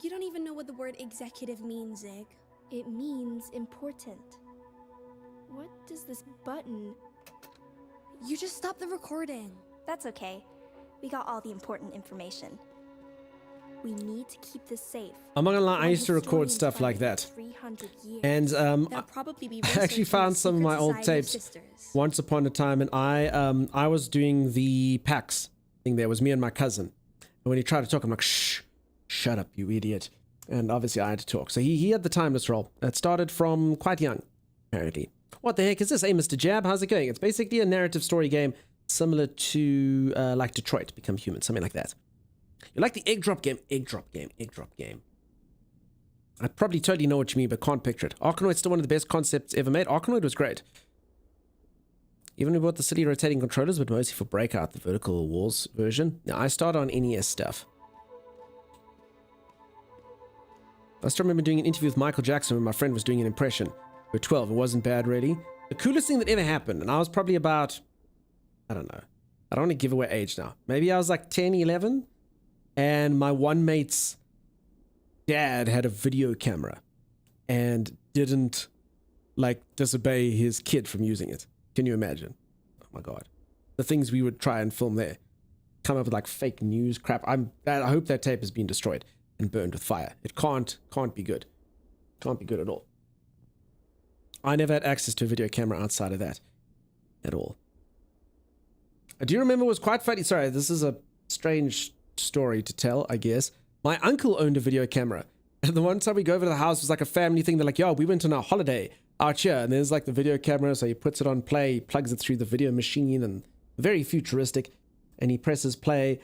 You don't even know what the word executive means, Zig. It means important. What does this button? You just stopped the recording. That's okay. We got all the important information. We need to keep this safe. I'm not gonna lie, I used to record stuff like that. And I actually found some of my old tapes once upon a time, and I was doing the PAX thing there. It was me and my cousin. And when he tried to talk, I'm like, shh, shut up, you idiot. And obviously I had to talk. So he had the timeless role. It started from quite young, apparently. What the heck is this? Hey, Mr. Jab, how's it going? It's basically a narrative story game similar to like Detroit, Become Human, something like that. You like the egg drop game? Egg drop game, egg drop game. I probably totally know what you mean, but can't picture it. Arkanoid's still one of the best concepts ever made. Arkanoid was great. Even we bought the city rotating controllers, but mostly for Breakout, the vertical walls version. Now, I started on NES stuff. I still remember doing an interview with Michael Jackson when my friend was doing an impression. We were 12. It wasn't bad, really. The coolest thing that ever happened, and I was probably about, I don't know. I don't want to give away age now. Maybe I was like 10, 11. And my one mate's dad had a video camera and didn't like disobey his kid from using it. Can you imagine? Oh my God. The things we would try and film there. Come up with like fake news crap. I hope that tape has been destroyed and burned with fire. It can't be good. Can't be good at all. I never had access to a video camera outside of that at all. I do remember it was quite funny. Sorry, this is a strange story to tell, I guess. My uncle owned a video camera, and the one time we go over to the house, it was like a family thing. They're like, yo, we went on our holiday out here, and there's like the video camera, so he puts it on play, plugs it through the video machine, and very futuristic, and he presses play,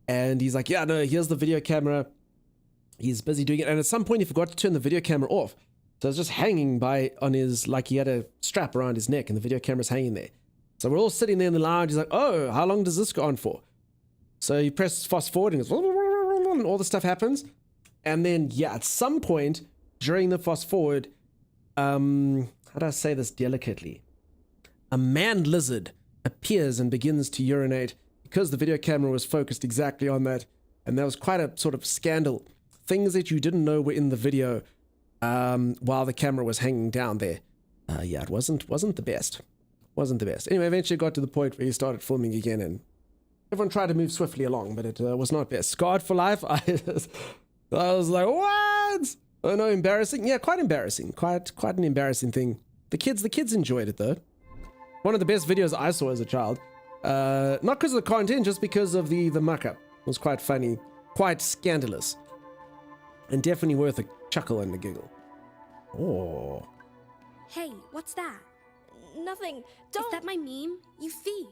and he's like, yeah, no, here's the video camera. He's busy doing it, and at some point he forgot to turn the video camera off, so it's just hanging by on his, like he had a strap around his neck, and the video camera's hanging there. So we're all sitting there in the lounge. He's like, oh, how long does this go on for? So he presses fast forward and goes, and all the stuff happens. And then, yeah, at some point during the fast forward, how do I say this delicately? A man lizard appears and begins to urinate because the video camera was focused exactly on that. And that was quite a sort of scandal. Things that you didn't know were in the video while the camera was hanging down there. Yeah, it wasn't the best. Wasn't the best. Anyway, eventually got to the point where he started filming again, and everyone tried to move swiftly along, but it was not best. Scarred for life. I was like, what? Oh no, embarrassing. Yeah, quite embarrassing. Quite an embarrassing thing. The kids enjoyed it though. One of the best videos I saw as a child. Not because of the content, just because of the muck-up. It was quite funny, quite scandalous, and definitely worth a chuckle and a giggle. Oh. Hey, what's that? Nothing. Don't. Is that my meme? You thief.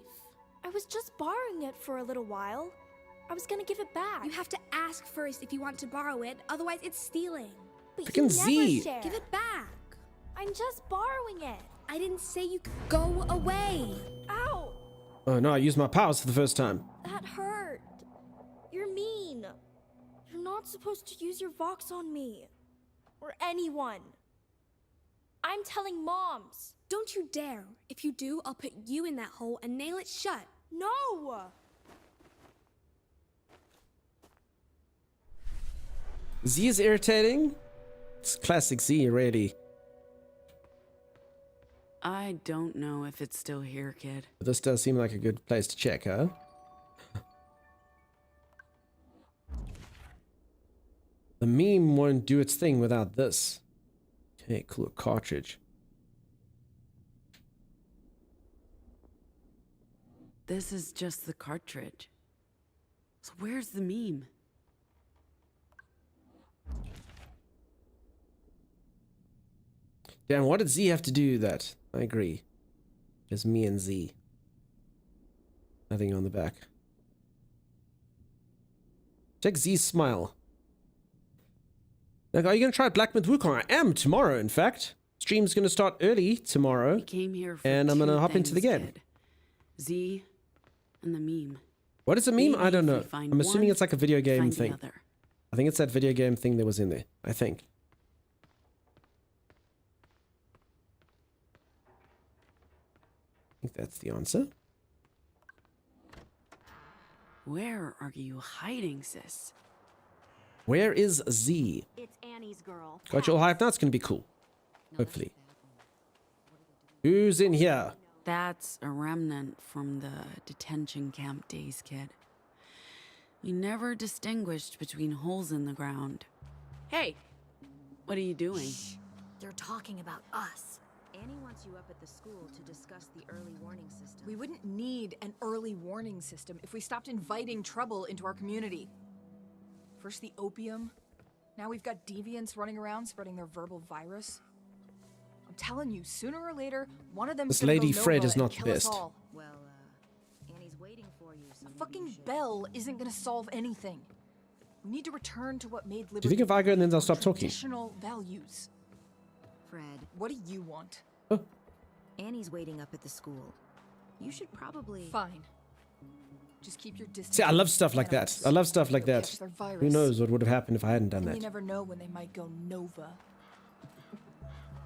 I was just borrowing it for a little while. I was gonna give it back. You have to ask first if you want to borrow it, otherwise it's stealing. But Frickin' you never Z. share. Give it back. I'm just borrowing it. I didn't say you could go away. Ow! Oh no, I used my powers for the first time. That hurt. You're mean. You're not supposed to use your Vox on me. Or anyone. I'm telling moms. Don't you dare. If you do, I'll put you in that hole and nail it shut. No! Z is irritating. It's classic Z, really. I don't know if it's still here, kid. But this does seem like a good place to check, huh? The meme won't do its thing without this. Okay, cool cartridge. This is just the cartridge. So where's the meme? Damn, what did Z have to do with that? I agree. Just me and Z. Nothing on the back. Check Z's smile. Like, are you gonna try Black Myth Wukong? I am tomorrow, in fact. Stream's gonna start early tomorrow. We came here for and I'm gonna two hop into the things, game. kid. Z and the meme. What is a meme? Maybe I don't if we know. find I'm assuming one, it's like a video game find the thing. other. I think it's that video game thing that was in there. I think. I think that's the answer. Where are you hiding, sis? Where is Z? It's Annie's girl. Got you all hyped now? It's gonna be cool. Hopefully. Who's in here? That's a remnant from the detention camp days, kid. We never distinguished between holes in the ground. Hey, what are you doing? They're talking about us. Annie wants you up at the school to discuss the early warning system. We wouldn't need an early warning system if we stopped inviting trouble into our community. First the opium, now we've got deviants running around spreading their verbal virus. I'm telling you, sooner or later, one of them. This Lady Fred is not the best. Well, Annie's waiting for you. So a fucking bell isn't gonna solve anything. We need to return to what made liberty. Do you think if I go and then they'll stop talking? Traditional values. Fred, what do you want? Annie's waiting up at the school. You should probably. Fine. Just keep your distance. See, I love stuff like that. I love stuff like that. Who knows what would have happened if I hadn't done And that? you never know when they might go Nova.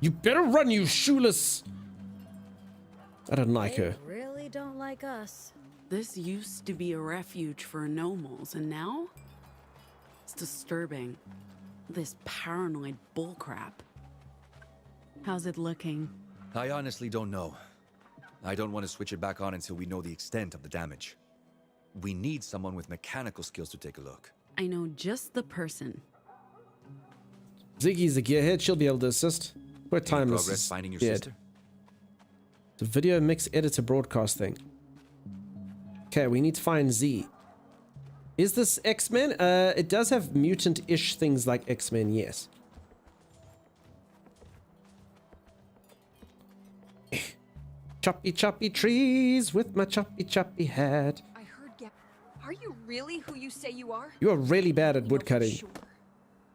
You better run, you shoeless! I don't like her. They really don't like us. This used to be a refuge for anomals, and now? It's disturbing. This paranoid bullcrap. How's it looking? I honestly don't know. I don't want to switch it back on until we know the extent of the damage. We need someone with mechanical skills to take a look. I know just the person. Ziggy's a gearhead. She'll be able to assist. We're timeless. Progress finding your dead. sister? The video mix editor broadcast thing. Okay, we need to find Z. Is this X-Men? It does have mutant-ish things like X-Men, yes. Choppy choppy trees with my choppy choppy hat. I heard Are you really who you say you are? You are really bad at woodcutting. Sure.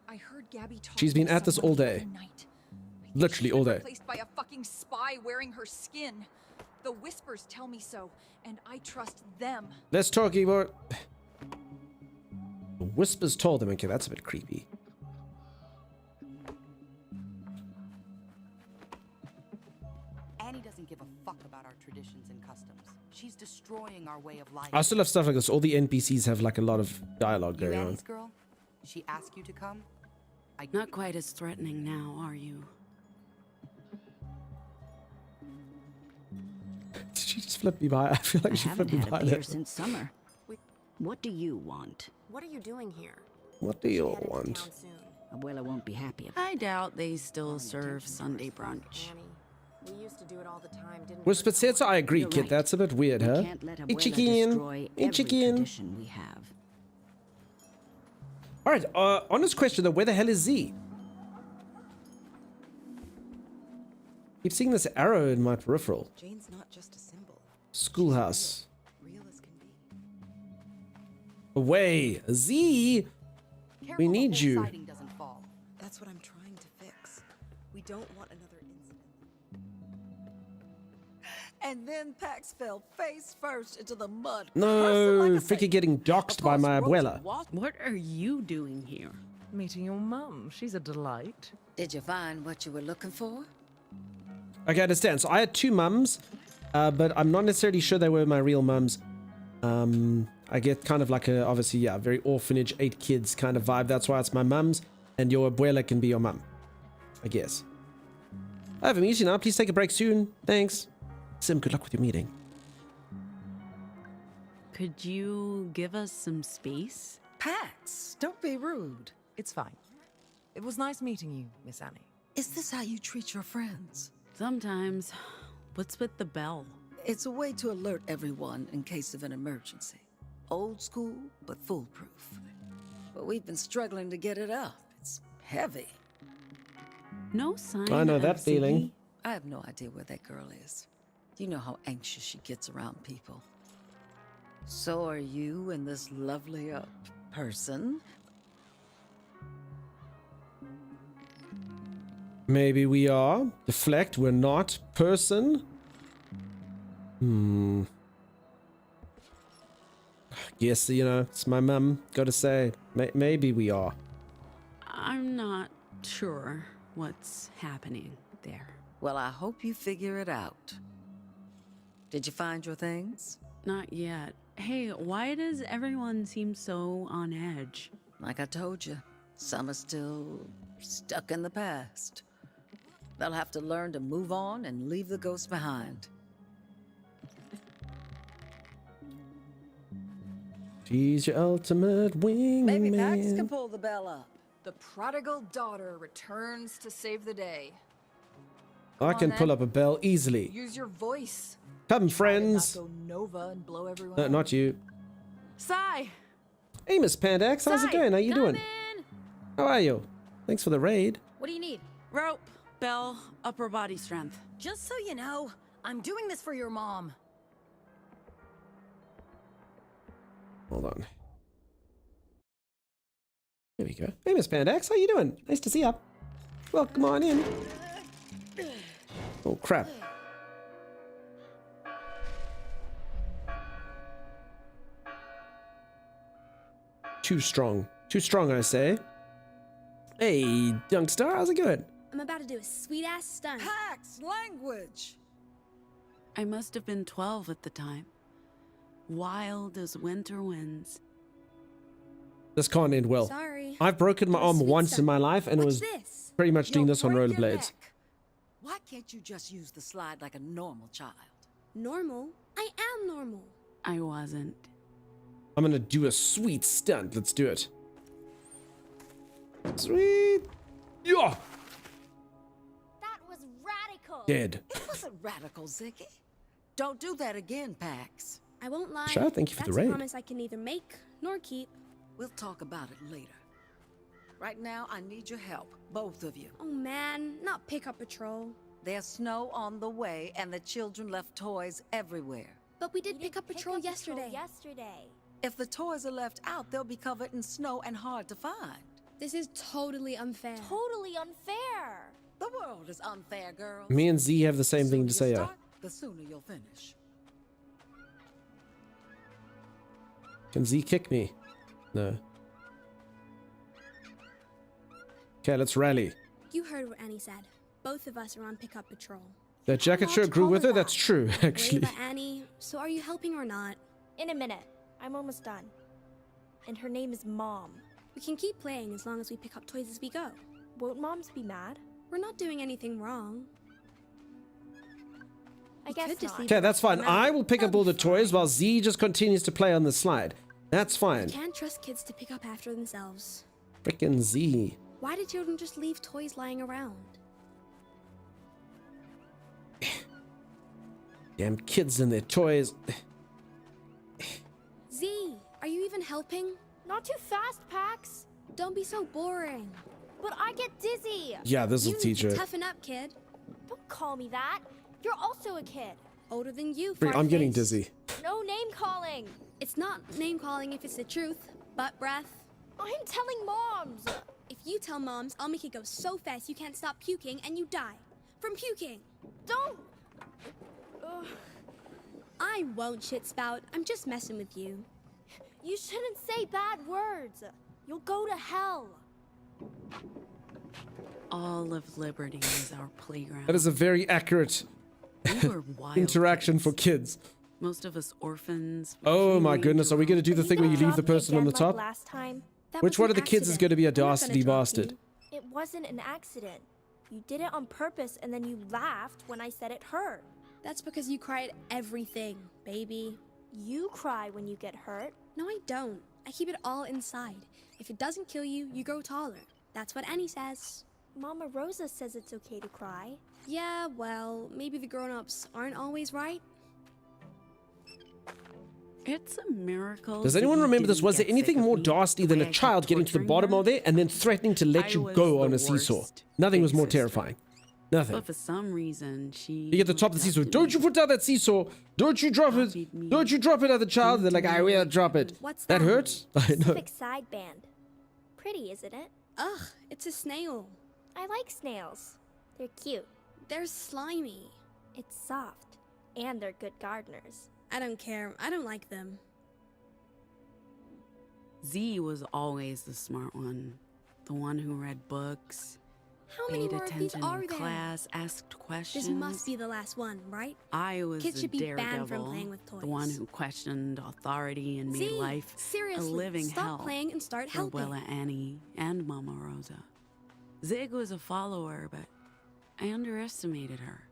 I heard Gabby talk She's been at this all day. Literally all day. Replaced by a fucking spy wearing her skin. The whispers tell me so, and I trust them. Let's talk about... The whispers told them. Okay, that's a bit creepy. Annie doesn't give a fuck about our traditions and customs. She's destroying our way of life. I still love stuff like this. All the NPCs have like a lot of dialogue You going on. Annie's girl? She asked you to come? Not quite as threatening now, are you? Did she just flip me by? I feel like she flipped me by Here there. since summer. What do you want? What are you doing here? What do you want? Abuela won't be happy about I doubt they still serve Sunday brunch. We used to do it all the time, didn't Whispered said so. I agree, You're kid. right. That's a bit weird, We huh? can't let Hey, Abuela chicken. destroy Hey, every chicken. tradition we have. All right. Honest question though. Where the hell is Z? Keep seeing this arrow in my peripheral. Jane's not just a symbol. Schoolhouse. Real as can be. away. Z, we need you. Siding doesn't fall. That's what I'm trying to fix. We don't want another incident. And then Pax fell face first into the mud. No, freaking getting doxxed by my abuela. What are you doing here? Meeting your mum. She's a delight. Did you find what you were looking for? Okay, I understand. So I had two mums, but I'm not necessarily sure they were my real mums. I get kind of like a, obviously, yeah, very orphanage, 8 kids kind of vibe. That's why it's my mums, and your abuela can be your mum, I guess. I have a meeting now. Please take a break soon. Thanks. Sim, good luck with your meeting. Could you give us some space? Pax, don't be rude. It's fine. It was nice meeting you, Miss Annie. Is this how you treat your friends? Sometimes. What's with the bell? It's a way to alert everyone in case of an emergency. Old school, but foolproof. But we've been struggling to get it up. It's heavy. No sign. I know that of feeling. Ziggy? I have no idea where that girl is. You know how anxious she gets around people. So are you and this lovely person. Maybe we are. Deflect, we're not. Person. Guess, you know, it's my mum. Gotta say, maybe we are. I'm not sure what's happening there. Well, I hope you figure it out. Did you find your things? Not yet. Hey, why does everyone seem so on edge? Like I told you, some are still stuck in the past. They'll have to learn to move on and leave the ghosts behind. She's your ultimate wingman. Maybe Pax can pull the bell up. The prodigal daughter returns to save the day. I can pull up a bell easily. Use your voice. Come, friends. Not go Nova and blow everyone No, up. not you. Sai! Hey, Miss Pandax, how's it going? How you doing? How are you? Thanks for the raid. What do you need? Rope, bell, upper body strength. Just so you know, I'm doing this for your mom. Hold on. There we go. Hey, Miss Pandax, how you doing? Nice to see you. Welcome on in. Oh, crap. Too strong. Too strong, I say. Hey, Dunkstar, how's it going? I'm about to do a sweet-ass stunt. Pax, language! I must have been 12 at the time. Wild as winter winds. This can't end well. Sorry. I've broken my arm once in my life, and it was pretty much doing this on rollerblades. Why can't you just use the slide like a normal child? Normal? I am normal. I wasn't. I'm gonna do a sweet stunt. Let's do it. Sweet. Yeah. That was radical. Dead. It wasn't radical, Ziggy. Don't do that again, Pax. I won't lie. Sure, thank you for the raid. That's a promise I can neither make nor keep. We'll talk about it later. Right now, I need your help, both of you. Oh man, not pickup patrol. There's snow on the way, and the children left toys everywhere. But we did pick up patrol yesterday. If the toys are left out, they'll be covered in snow and hard to find. This is totally unfair. Totally unfair. The world is unfair, girls. Me and Z have the same thing to say. The sooner you'll finish. Can Z kick me? No. Okay, let's rally. You heard what Annie said. Both of us are on pickup patrol. That jacket shirt grew with her? That's true, actually. Layla, Annie, so are you helping or not? In a minute. I'm almost done. And her name is Mom. We can keep playing as long as we pick up toys as we go. Won't moms be mad? We're not doing anything wrong. I guess not. Okay, that's fine. I will pick up all the toys while Z just continues to play on the slide. That's fine. You can't trust kids to pick up after themselves. Frickin' Z. Why did children just leave toys lying around? Damn kids and their toys. Z, are you even helping? Not too fast, Pax. Don't be so boring. But I get dizzy. Yeah, this'll You teach need her. to toughen up, kid. Don't call me that. You're also a kid. Older than you, I'm getting fartface. dizzy. No name calling. It's not name calling if it's the truth. Butt breath. I'm telling moms. If you tell moms, I'll make it go so fast you can't stop puking and you die. From puking. Don't. I won't, shit spout. I'm just messing with you. You shouldn't say bad words. You'll go to hell. All of Liberty is our playground. That is a very accurate We were wild interaction for kids. Most of us orphans. Oh my goodness, are we going to do the thing where you leave the person on the top? Last time. Which one of the kids is going to be a dastardly bastard? It wasn't an accident. You did it on purpose and then you laughed when I said it hurt. That's because you cry at everything, baby. You cry when you get hurt. No, I don't. I keep it all inside. If it doesn't kill you, you grow taller. That's what Annie says. Mama Rosa says it's okay to cry. Yeah, well, maybe the grown-ups aren't always right. It's a miracle. Does anyone remember this? Was there anything more dastardly than a child getting to the bottom of there and then threatening to let you go on a seesaw? Nothing was more terrifying. Nothing. But for some reason, she... You get to the top of the seesaw. Don't you put down that seesaw. Don't you drop it. Don't you drop it at the child. They're like, I will drop it. What's that? Hurts? I know. Pacific sideband. Pretty, isn't it? Ugh, it's a snail. I like snails. They're cute. They're slimy. It's soft. And they're good gardeners. I don't care. I don't like them. Z was always the smart one. The one who read books. How many more of these attention are in there? class, asked questions. This must be the last one, right? I was Kids the should be daredevil, banned from playing with toys. the one who questioned authority and made Z, life seriously, a living stop hell playing and start for helping. Abuela Annie and Mama Rosa. Zig was a follower, but I underestimated her.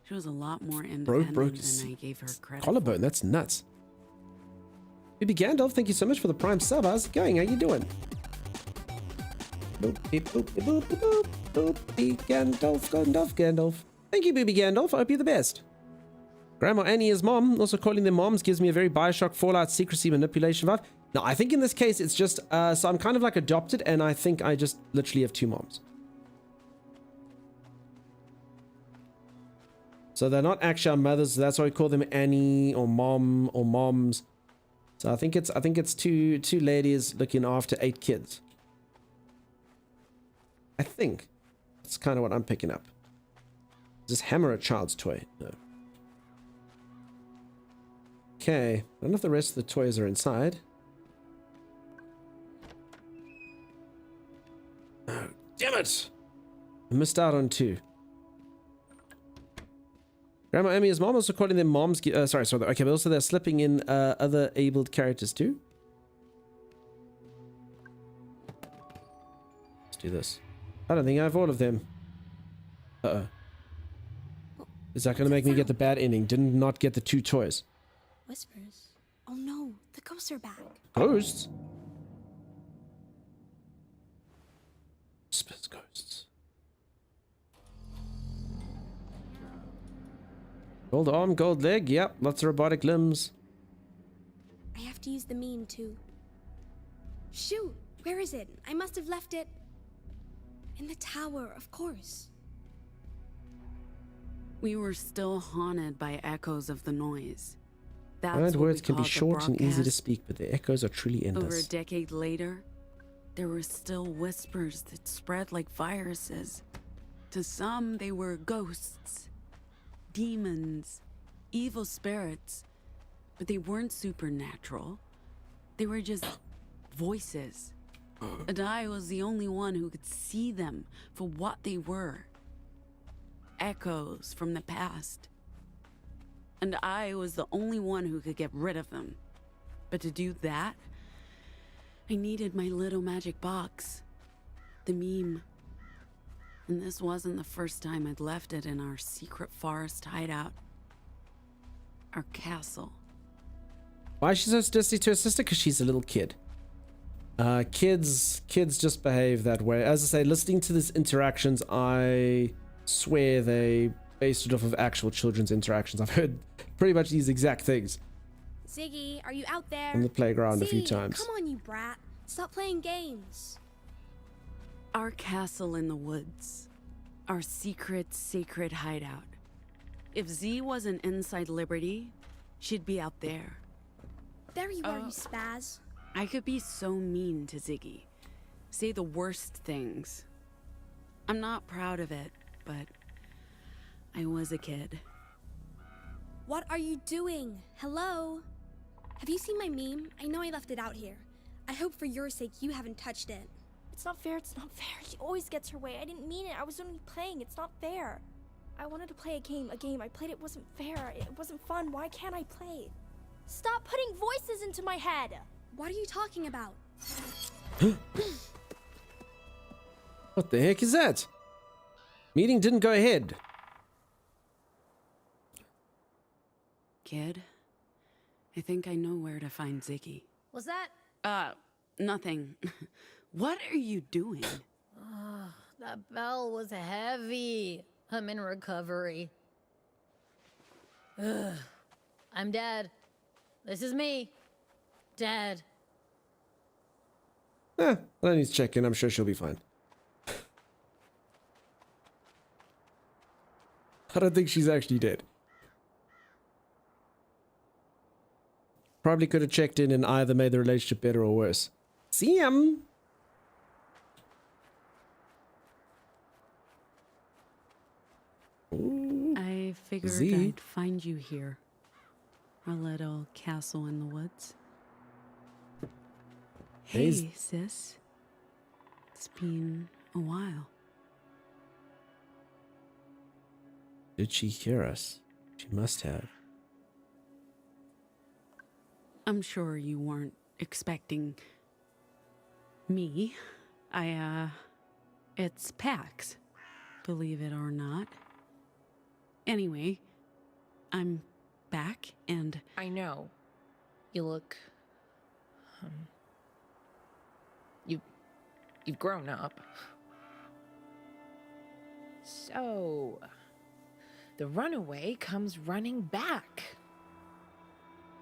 She was a lot more independent broke than I gave her credit. Collarbone, that's nuts. Baby Gandalf, thank you so much for the Prime sub. How's it going? How you doing? Boop, beep, boop, beep, boop, beep, boop, boop, beep, Gandalf, Gandalf, Gandalf. Thank you, baby Gandalf. I hope you're the best. Grandma Annie is mom. Also calling them moms gives me a very Bioshock Fallout secrecy manipulation vibe. No, I think in this case it's just, so I'm kind of like adopted and I think I just literally have two moms. So they're not actually our mothers. So that's why we call them Annie or mom or moms. So I think it's two ladies looking after 8 kids. I think that's kind of what I'm picking up. Just hammer a child's toy. No. Okay. I don't know if the rest of the toys are inside. Oh, damn it! I missed out on 2. Grandma Emmy's mom, also calling them moms. Sorry. Okay, but also they're slipping in other abled characters too. Let's do this. I don't think I have all of them. Uh-oh. Is that going to make me get the bad ending? Didn't not get the 2 toys. Whispers. Oh no, the ghosts are back. Ghosts? Whispers, ghosts. Gold arm, gold leg. Yep, lots of robotic limbs. I have to use the meme too. Shoot, where is it? I must have left it in the tower, of course. We were still haunted by echoes of the noise. That's Kind what words we can be called the short and easy to broadcast. speak, but the echoes are truly Over a endless. decade later, there were still whispers that spread like viruses. To some, they were ghosts, demons, evil spirits, but they weren't supernatural. They were just voices. And I was the only one who could see them for what they were. Echoes from the past. And I was the only one who could get rid of them. But to do that, I needed my little magic box. The meme. And this wasn't the first time I'd left it in our secret forest hideout. Our castle. Why is she so sticky to her sister? Because she's a little kid. Kids just behave that way. As I say, listening to these interactions, I swear they based it off of actual children's interactions. I've heard pretty much these exact things Ziggy, are you out there? on the playground a few Ziggy, times. Come on, you brat. Stop playing games. Our castle in the woods. Our secret, sacred hideout. If Z wasn't inside Liberty, she'd be out there. There you are, you spaz. I could be so mean to Ziggy. Say the worst things. I'm not proud of it, but I was a kid. What are you doing? Hello? Have you seen my meme? I know I left it out here. I hope for your sake you haven't touched it. It's not fair, it's not fair. She always gets her way. I didn't mean it. I was only playing. It's not fair. I wanted to play a game. I played it wasn't fair. It wasn't fun. Why can't I play? Stop putting voices into my head. What are you talking about? What the heck is that? Meeting didn't go ahead. Kid, I think I know where to find Ziggy. Was that? Nothing. What are you doing? That bell was heavy. I'm in recovery. Ugh. I'm dead. This is me. Dead. I don't need to check in. I'm sure she'll be fine. I don't think she's actually dead. Probably could have checked in and either made the relationship better or worse. See him. I figured Z. I'd find you here. Our little castle in the woods. Hey, Hey, sis. It's been a while. Did she hear us? She must have. I'm sure you weren't expecting me. It's Pax, believe it or not. Anyway, I'm back and... I know. You look... You've grown up. So... the runaway comes running back.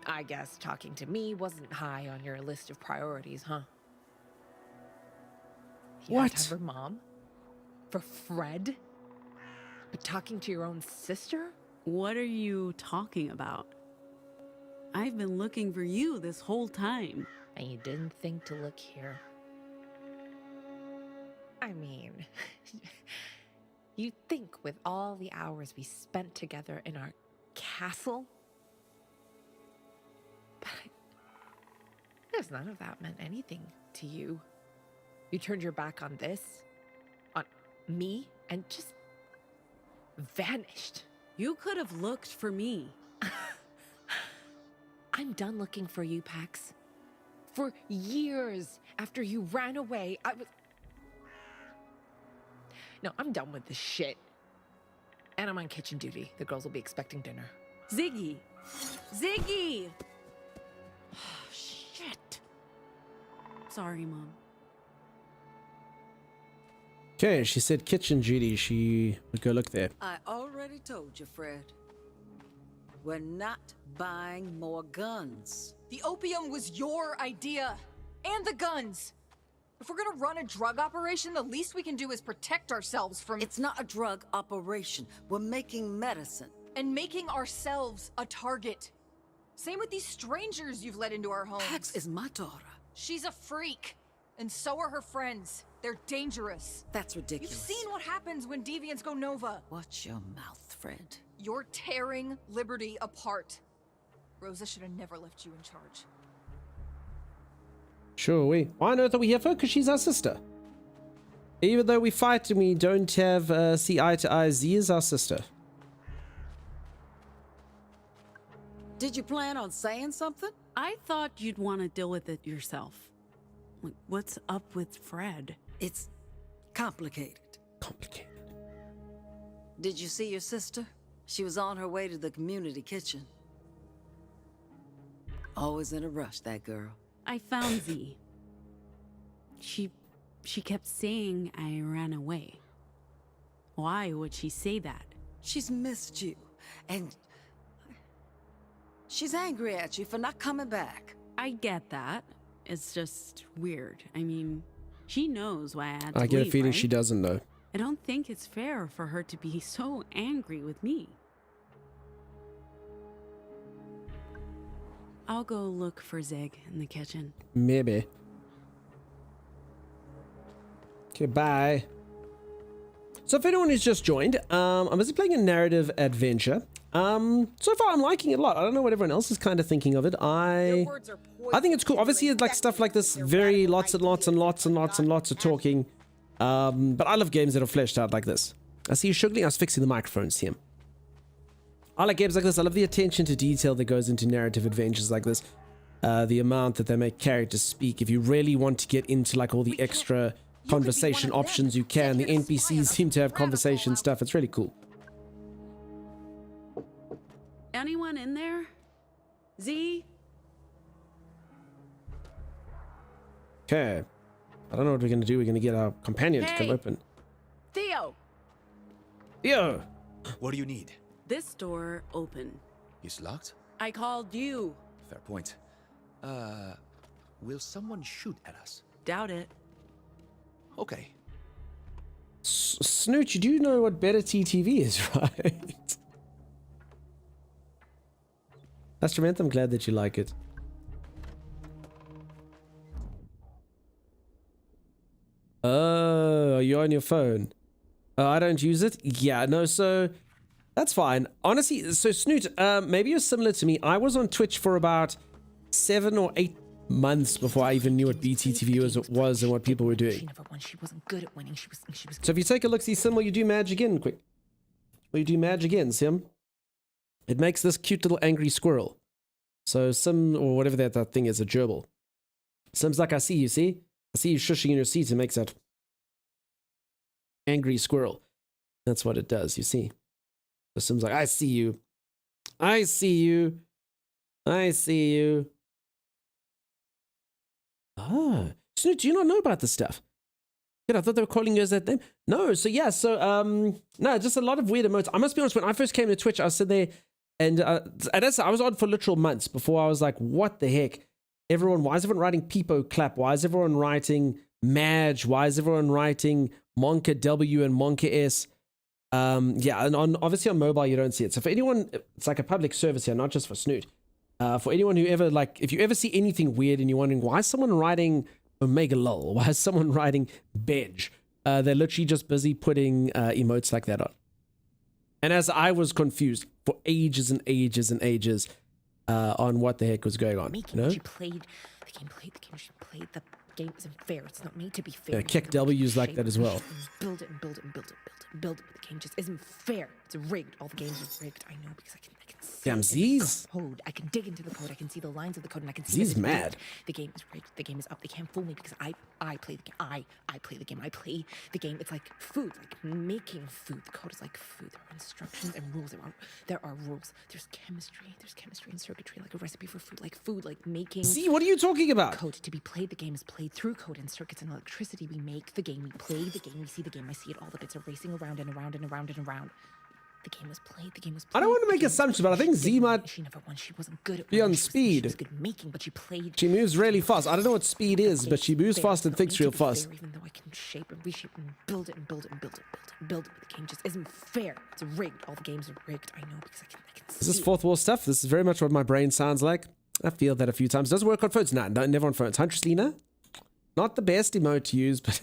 I guess talking to me wasn't high on your list of priorities, huh? You had time for Mom? For Fred? But talking to your own sister? What are you talking about? I've been looking for you this whole time. And you didn't think to look here. I mean, you think with all the hours we spent together in our castle? But there's none of that meant anything to you. You turned your back on this, on me, and just vanished. You could have looked for me. I'm done looking for you, Pax. For years after you ran away, I was... No, I'm done with this shit. And I'm on kitchen duty. The girls will be expecting dinner. Ziggy! Ziggy! Shit. Sorry, Mom. Okay, she said kitchen duty. She would go look there. I already told you, Fred. We're not buying more guns. The opium was your idea. And the guns. If we're gonna run a drug operation, the least we can do is protect ourselves from... It's not a drug operation. We're making medicine. And making ourselves a target. Same with these strangers you've let into our homes. Pax is my daughter. She's a freak. And so are her friends. They're dangerous. That's ridiculous. You've seen what happens when deviants go nova. Watch your mouth, Fred. You're tearing Liberty apart. Rosa should have never left you in charge. Sure, why on earth are we here for? Because she's our sister. Even though we fight and we don't have see eye to eye, Z is our sister. Did you plan on saying something? I thought you'd want to deal with it yourself. Like, what's up with Fred? It's complicated. Complicated. Did you see your sister? She was on her way to the community kitchen. Always in a rush, that girl. I found Z. She kept saying I ran away. Why would she say that? She's missed you, and she's angry at you for not coming back. I get that. It's just weird. I mean, she knows why I had to I get leave, a feeling right? she doesn't know. I don't think it's fair for her to be so angry with me. I'll go look for Zig in the kitchen. Maybe. Okay, bye. So if anyone who's just joined, I'm busy playing a narrative adventure. So far I'm liking it a lot. I don't know what everyone else is kind of thinking of it. I think it's cool. Obviously, it's like stuff like this, very lots and lots and lots and lots and lots of talking. But I love games that are fleshed out like this. I see you struggling. I was fixing the microphones here. I like games like this. I love the attention to detail that goes into narrative adventures like this. The amount that they make characters speak. If you really want to get into like all the extra conversation options you can. The NPCs seem to have conversation stuff. It's really cool. Anyone in there? Z? Okay. I don't know what we're going to do. We're going to get our companion to come open. Theo! Theo! What do you need? This door open. It's locked? I called you. Fair point. Will someone shoot at us? Doubt it. Okay. Snoot, you do know what better TTV is, right? Astrament, I'm glad that you like it. Oh, you're on your phone. I don't use it. Yeah, no, so that's fine. Honestly, so Snoot, maybe you're similar to me. I was on Twitch for about 7 or 8 months before I even knew what BTTV was and what people were doing. She never won. She wasn't good at winning. She was. So if you take a look, see Sim, will you do Madge again, quick? Will you do Madge again, Sim? It makes this cute little angry squirrel. So Sim, or whatever that thing is, a gerbil. Sim's like, I see you, see? I see you shushing in your seat. It makes that angry squirrel. That's what it does, you see. So Sim's like, I see you. I see you. I see you. Ah, Snoot, do you not know about this stuff? Good, I thought they were calling you as that name. No, so yeah, so no, just a lot of weird emotes. I must be honest, when I first came to Twitch, I was sitting there and I was on for literal months before I was like, what the heck? Why is everyone writing Peepo Clap? Why is everyone writing Madge? Why is everyone writing Monka W and Monka S? Yeah, and obviously on mobile you don't see it. So for anyone, it's like a public service here, not just for Snoot. For anyone who ever, like, if you ever see anything weird and you're wondering, why is someone writing Omega Lol? Why is someone writing Bedge? They're literally just busy putting emotes like that on. And as I was confused for ages and ages and ages on what the heck was going on. Making she played the game, the game isn't fair. It's not made to be fair. Yeah, kick W's like that as well. Build it and build it and build it and build it. But the game just isn't fair. It's rigged. All the games are rigged. I know because I can see damn, Z's code. I can dig into the code. I can see the lines of the code, and I can see Z's mad. The game is rigged. The game is up. They can't fool me because I play the game. I play the game. I play the game. It's like food, like making food. The code is like food. There are instructions and rules. There are rules. There's chemistry and circuitry, like a recipe for food, like making. Z, what are you talking about? Code to be played. The game is played through code and circuits and electricity. We make the game. We play the game. We see the game. I see it. All the bits are racing around and around and around and around. The game was played. The game was played. I don't want to make assumptions, but I think Z might She never won. She wasn't good at be on speed. She was good at making, but she played. She moves really fast. I don't know what speed is, but she moves fast and thinks real fast. Even though I can shape and reshape and build it and build it and build it and build it, but the game just isn't fair. It's rigged. All the games are rigged. I know because I can see. Is this fourth wall stuff? This is very much what my brain sounds like. I feel that a few times. Does it work on phones? No, never on phones. Huntress Lena? Not the best emote to use, but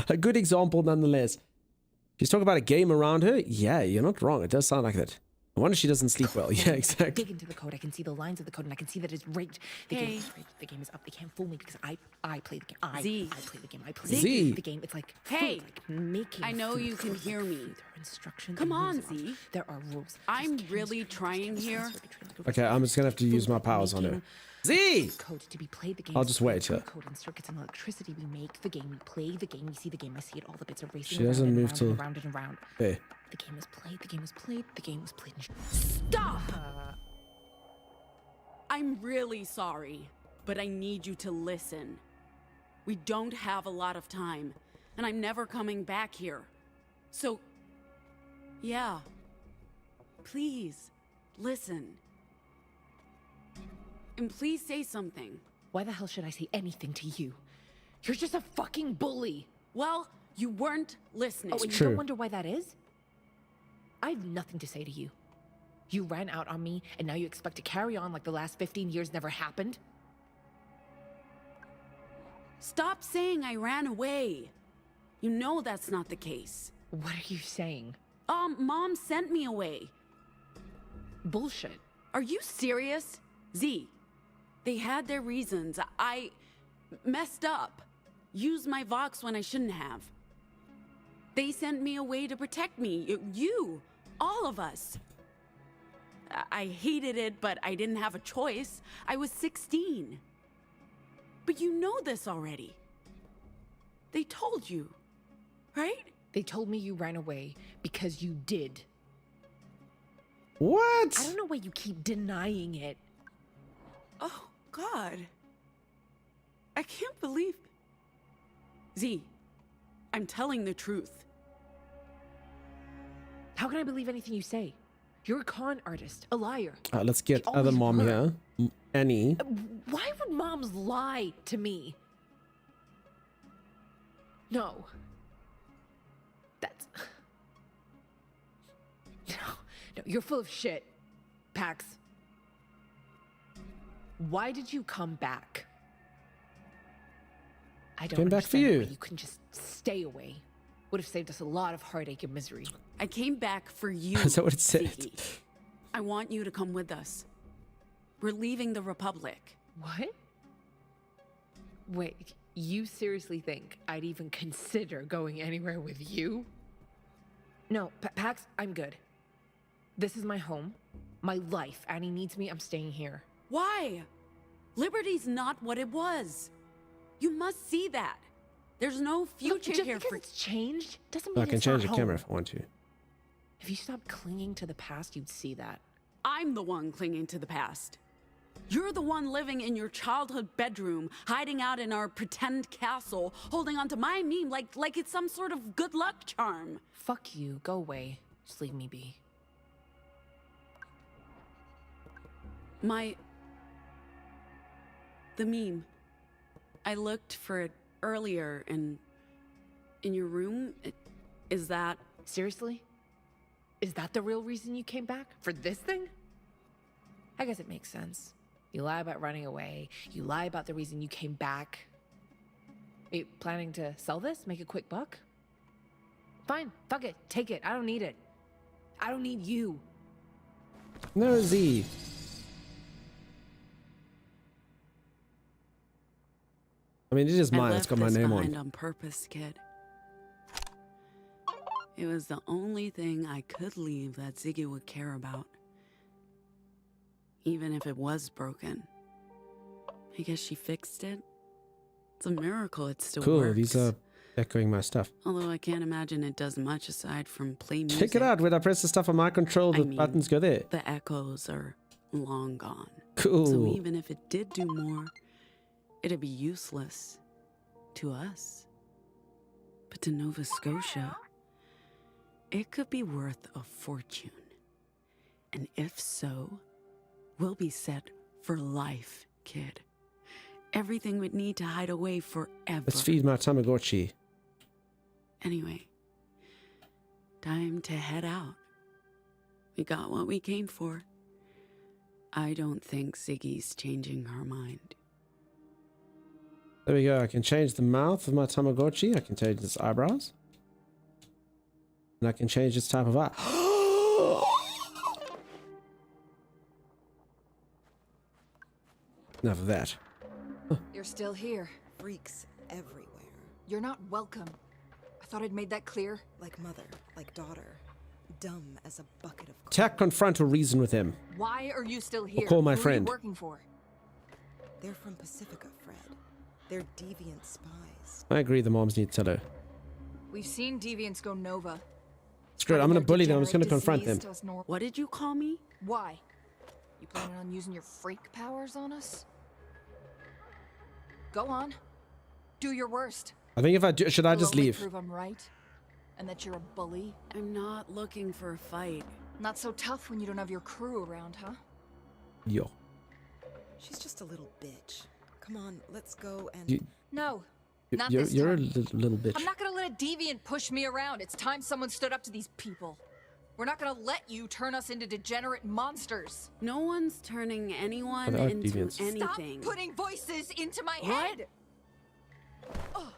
a good example nonetheless. She's talking about a game around her? Yeah, you're not wrong. It does sound like that. I wonder she doesn't sleep well. Yeah, exactly. Dig into the code. I can see the lines of the code, and I can see that it's rigged. The game is rigged. The game is up. They can't fool me because I play the game. I play the game. I play Z. The game. It's like hey, food, like making. I know food. you can hear me. There are instructions. Come and on, rules Z. There are rules. I'm really trying here. Okay, I'm just gonna have to use my powers on her. Z! Code to be played. The game. I'll just wait here. Code and circuits and electricity. We make the game. We play the game. We see the game. I see it. All the bits are racing. She doesn't move around till. and around and around. Hey. The game was played. The game was played. The game was played. Stop! I'm really sorry, but I need you to listen. We don't have a lot of time, and I'm never coming back here. So, yeah. Please, listen. And please say something. Why the hell should I say anything to you? You're just a fucking bully. Well, you weren't listening. Oh, and you don't wonder why that is? I have nothing to say to you. You ran out on me, and now you expect to carry on like the last 15 years never happened? Stop saying I ran away. You know that's not the case. What are you saying? Mom sent me away. Bullshit. Are you serious? Z, they had their reasons. I messed up. Used my Vox when I shouldn't have. They sent me away to protect me. You. All of us. I hated it, but I didn't have a choice. I was 16. But you know this already. They told you, right? They told me you ran away because you did. What? I don't know why you keep denying it. Oh, God. I can't believe... Z, I'm telling the truth. How can I believe anything you say? You're a con artist, a liar. Let's get You other always mom were. here. Annie. Why would moms lie to me? No. That's... No, you're full of shit, Pax. Why did you come back? I don't Came back for understand you. why you couldn't just stay away. Would have saved us a lot of heartache and misery. I came back for you. Is that what it said? Ziggy. I want you to come with us. We're leaving the Republic. What? Wait, you seriously think I'd even consider going anywhere with you? No, Pax, I'm good. This is my home, my life. Annie needs me, I'm staying here. Why? Liberty's not what it was. You must see that. There's no future Look, just here because for... it's changed doesn't mean I can it's change not the camera home. if I want to. If you stopped clinging to the past, you'd see that. I'm the one clinging to the past. You're the one living in your childhood bedroom, hiding out in our pretend castle, holding onto my meme like it's some sort of good luck charm. Fuck you, go away. Just leave me be. The meme. I looked for it earlier in your room. Is that... Seriously? Is that the real reason you came back? For this thing? I guess it makes sense. You lie about running away. You lie about the reason you came back. Are you planning to sell this? Make a quick buck? Fine, fuck it. Take it. I don't need it. I don't need you. No, Z. I mean, it is mine. It's got my name on. On purpose, kid. It was the only thing I could leave that Ziggy would care about. Even if it was broken. I guess she fixed it. It's a miracle it still Cool. works. These are echoing my stuff. Although I can't imagine it does much aside from play music. Check it out. When I press the stuff on my control, the buttons go there. The echoes are long gone. Cool. So even if it did do more, it'd be useless to us. But to Nova Scotia, it could be worth a fortune. And if so, we'll be set for life, kid. Everything would need to hide away forever. Let's feed my Tamagotchi. Anyway, time to head out. We got what we came for. I don't think Ziggy's changing her mind. There we go. I can change the mouth of my Tamagotchi. I can change its eyebrows. And I can change its type of eye. Enough of that. You're still here. Freaks everywhere. You're not welcome. I thought I'd made that clear. Like mother, like daughter. Dumb as a bucket of... Attack, confront, or reason with him. Why are you still here? call my Who friend. Are you working for? They're from Pacifica, Fred. They're deviant spies. I agree. The moms need to tell her. We've seen deviants go Nova. Screw it. I'm going to bully them. I'm just going to confront them. What did you call me? Why? You planning on using your freak powers on us? Go on. Do your worst. I think if I do, should I It'll just only leave? prove I'm right, and that you're a bully. I'm not looking for a fight. Not so tough when you don't have your crew around, huh? Yo. She's just a little bitch. Come on, let's go and... No, not You're, this you're a time. little bitch. I'm not gonna let a deviant push me around. It's time someone stood up to these people. We're not gonna let you turn us into degenerate monsters. No one's turning anyone Without into deviance. anything. Stop putting voices into my head! Ugh.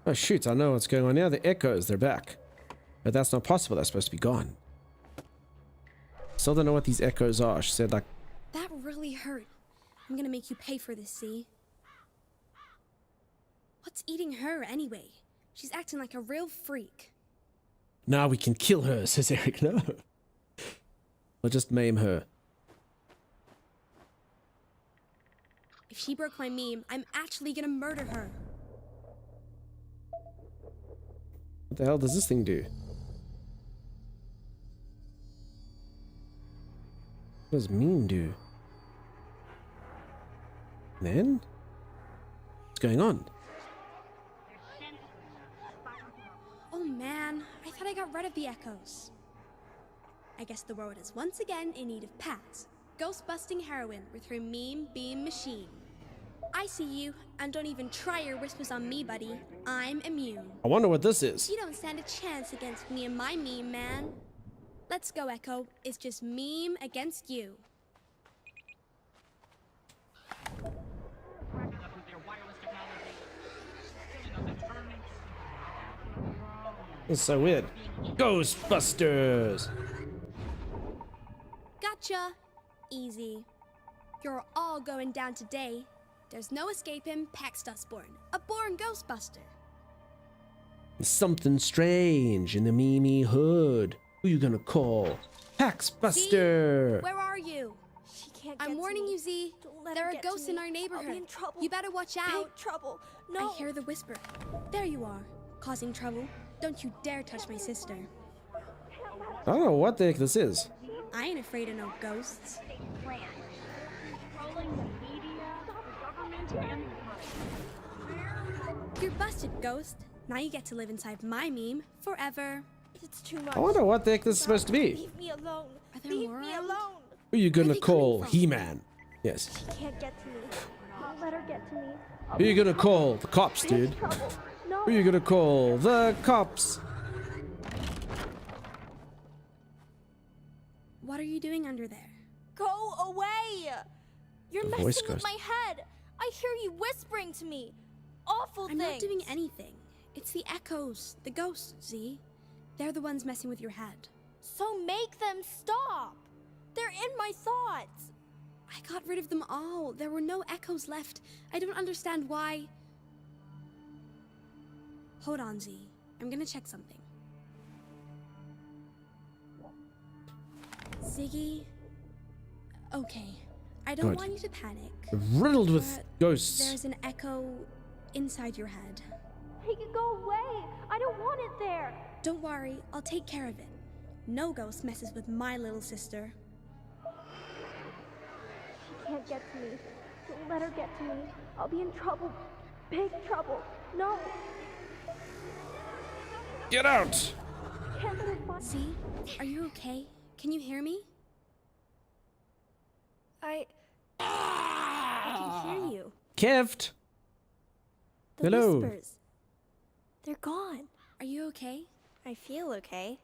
Oh shoot, I know what's going on now. The echoes, they're back. But that's not possible, they're supposed to be gone. Still don't know what these echoes are. She said like... That really hurt. I'm gonna make you pay for this, see? What's eating her anyway? She's acting like a real freak. Now we can kill her, says Eric. No. We'll just maim her. If she broke my meme, I'm actually gonna murder her. What the hell does this thing do? What does meme do? Then? What's going on? Oh man, I thought I got rid of the echoes. I guess the world is once again in need of Pat, ghost-busting heroine with her meme beam machine. I see you, and don't even try your whispers on me, buddy. I'm immune. I wonder what this is. You don't stand a chance against me and my meme, man. Let's go, Echo. It's just meme against you. It's so weird. Ghostbusters! Gotcha. Easy. You're all going down today. There's no escaping Pax Dustborn, a born Ghostbuster. Something strange in the Mimi hood. Who you gonna call? Paxbuster! Where are you? She can't I'm get warning to me. you, Z. Don't let There her are get to ghosts in me. our neighborhood. I'll be in trouble. You better watch out. Big trouble. No. I hear the whisper. There you are, causing trouble. Don't you dare touch my sister. I don't know what the heck this is. I ain't afraid of no ghosts. You're busted, ghost. Now you get to live inside my meme forever. It's too much. I wonder what the heck this is supposed to be. Leave me alone. Are there Leave more me around? alone. Who you gonna they coming call? from? He-Man. Yes. She can't get to me. Don't let her get to me. Who you gonna call? The cops, dude. No. Who you gonna call? The cops. What are you doing under there? Go away. You're The messing voice with ghost. my head. I hear you whispering to me. Awful I'm things. not doing anything. It's the echoes, the ghosts, Z. They're the ones messing with your head. So make them stop. They're in my thoughts. I got rid of them all. There were no echoes left. I don't understand why. Hold on, Z. I'm gonna check something. Ziggy. Okay. I don't Good. want you to panic. Riddled with but ghosts. There's an echo inside your head. Make it go away. I don't want it there. Don't worry, I'll take care of it. No ghost messes with my little sister. She can't get to me. Don't let her get to me. I'll be in trouble. Big trouble. No. Get out! Can't let her find See? Are you okay? Can you hear me? I can hear you. Keft! The Hello. whispers. They're gone. Are you okay? I feel okay.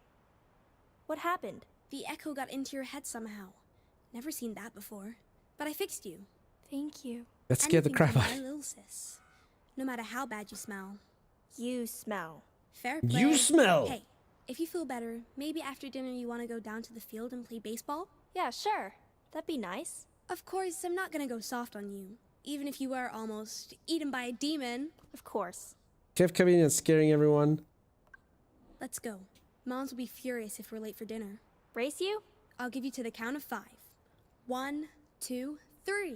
What happened? The echo got into your head somehow. Never seen that before. But I fixed you. Thank you. That scared the Anything crap for out. my little sis. No matter how bad you smell. You smell. Fair play. You smell! Hey, if you feel better, maybe after dinner you want to go down to the field and play baseball? Yeah, sure. That'd be nice. Of course, I'm not gonna go soft on you. Even if you were almost eaten by a demon. Of course. Keft coming in and scaring everyone. Let's go. Moms will be furious if we're late for dinner. Race you? I'll give you to the count of 5. 1, 2, 3.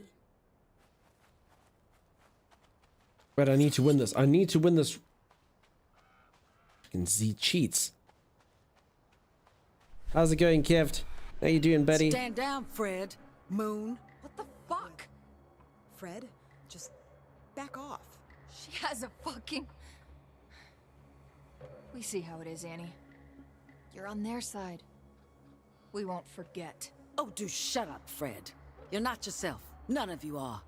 But I need to win this. I need to win this. Fucking Z cheats. How's it going, Keft? How you doing, buddy? Stand down, Fred. Moon. What the fuck? Fred, just back off. She has a fucking... We see how it is, Annie. You're on their side. We won't forget. Oh, do shut up, Fred. You're not yourself. None of you are.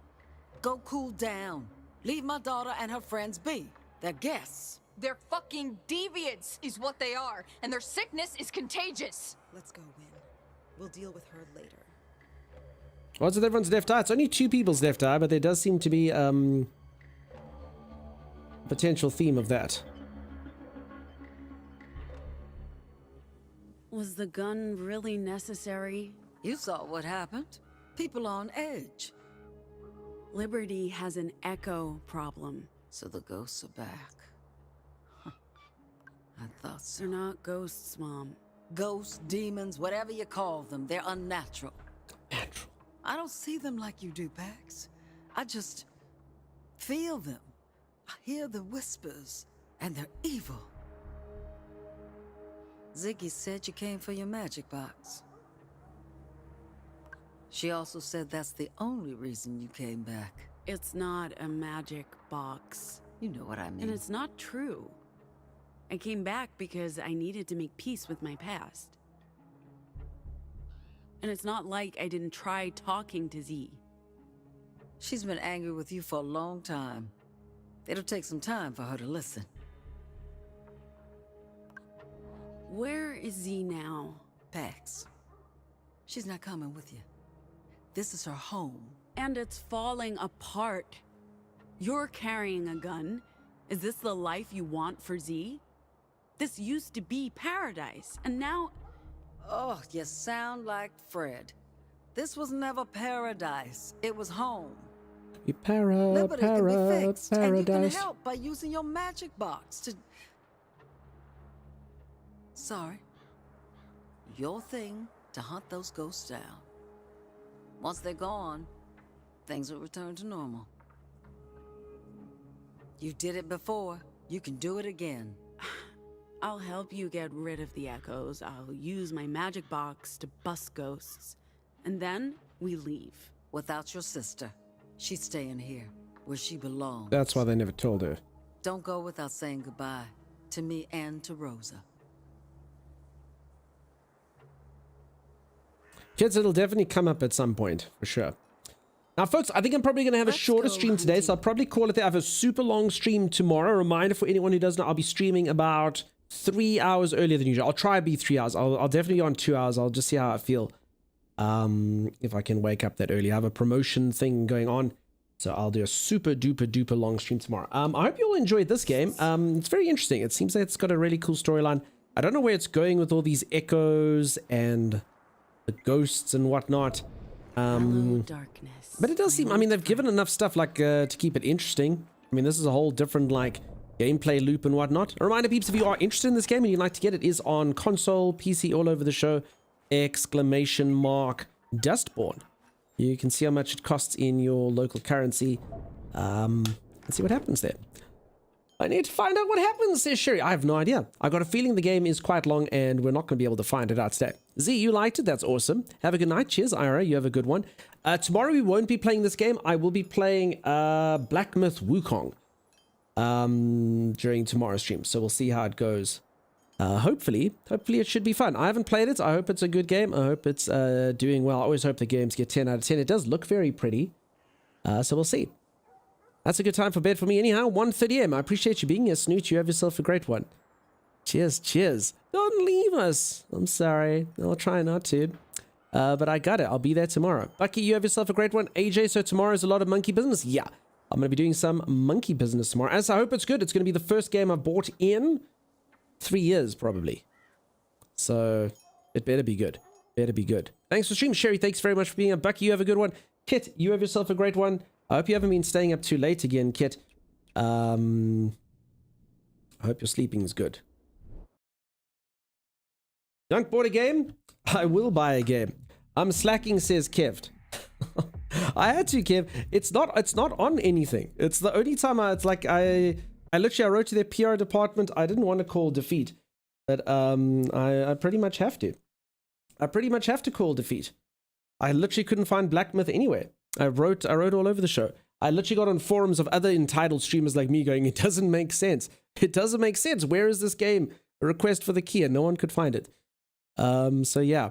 Go cool down. Leave my daughter and her friends be. They're guests. They're fucking deviants, is what they are, and their sickness is contagious. Let's go, Win. We'll deal with her later. What's with everyone's left eye? It's only 2 people's left eye, but there does seem to be a potential theme of that. Was the gun really necessary? You saw what happened. People on edge. Liberty has an echo problem. So the ghosts are back. Huh. I thought so. They're not ghosts, Mom. Ghosts, demons, whatever you call them, they're unnatural. Natural. I don't see them like you do, Pax. I just feel them. I hear the whispers, and they're evil. Ziggy said you came for your magic box. She also said that's the only reason you came back. It's not a magic box. You know what I mean. And it's not true. I came back because I needed to make peace with my past. And it's not like I didn't try talking to Z. She's been angry with you for a long time. It'll take some time for her to listen. Where is Z now? Pax. She's not coming with you. This is her home. And it's falling apart. You're carrying a gun. Is this the life you want for Z? This used to be paradise, and now... Oh, you sound like Fred. This was never paradise. It was home. Liberty can be fixed, and you can help by using your magic box to... Sorry. Your thing to hunt those ghosts down. Once they're gone, things will return to normal. You did it before. You can do it again. I'll help you get rid of the echoes. I'll use my magic box to bust ghosts. And then we leave. Without your sister. She's staying here, where she belongs. That's why they never told her. Don't go without saying goodbye. To me and to Rosa. Kids, it'll definitely come up at some point, for sure. Now, folks, I think I'm probably going to have a shorter stream today, so I'll probably call it there. I have a super long stream tomorrow. A reminder for anyone who doesn't know, I'll be streaming about 3 hours earlier than usual. I'll try to be 3 hours. I'll definitely be on 2 hours. I'll just see how I feel. If I can wake up that early. I have a promotion thing going on, so I'll do a super duper duper long stream tomorrow. I hope you all enjoyed this game. It's very interesting. It seems like it's got a really cool storyline. I don't know where it's going with all these echoes and the ghosts and whatnot. Hello, darkness. But it does seem, I mean, they've given enough stuff like to keep it interesting. I mean, this is a whole different like gameplay loop and whatnot. A reminder, peeps, if you are interested in this game and you'd like to get it, is on console, PC, all over the show. ! Dustborn. You can see how much it costs in your local currency. And see what happens there. I need to find out what happens, says Sherry. I have no idea. I got a feeling the game is quite long and we're not going to be able to find it out today. Z, you liked it? That's awesome. Have a good night. Cheers, Ira. You have a good one. Tomorrow we won't be playing this game. I will be playing Black Myth Wukong during tomorrow's stream. So we'll see how it goes. Hopefully it should be fun. I haven't played it. I hope it's a good game. I hope it's doing well. I always hope the games get 10 out of 10. It does look very pretty. So we'll see. That's a good time for bed for me anyhow. 1:30 AM. I appreciate you being here, Snoot. You have yourself a great one. Cheers, cheers. Don't leave us. I'm sorry. I'll try not to. But I got it. I'll be there tomorrow. Bucky, you have yourself a great one. AJ, so tomorrow is a lot of monkey business? Yeah. I'm going to be doing some monkey business tomorrow. As I hope it's good. It's going to be the first game I've bought in 3 years, probably. So it better be good. Better be good. Thanks for stream, Sherry. Thanks very much for being here. Bucky, you have a good one. Kit, you have yourself a great one. I hope you haven't been staying up too late again, Kit. I hope your sleeping is good. Dunk bought a game? I will buy a game. I'm slacking, says Kev. I had to, Kev. It's not on anything. It's the only time I wrote to their PR department. I didn't want to call defeat, but I pretty much have to. I pretty much have to call defeat. I literally couldn't find Black Myth anywhere. I wrote all over the show. I literally got on forums of other entitled streamers like me going, it doesn't make sense. It doesn't make sense. Where is this game? A request for the key, and no one could find it. So yeah.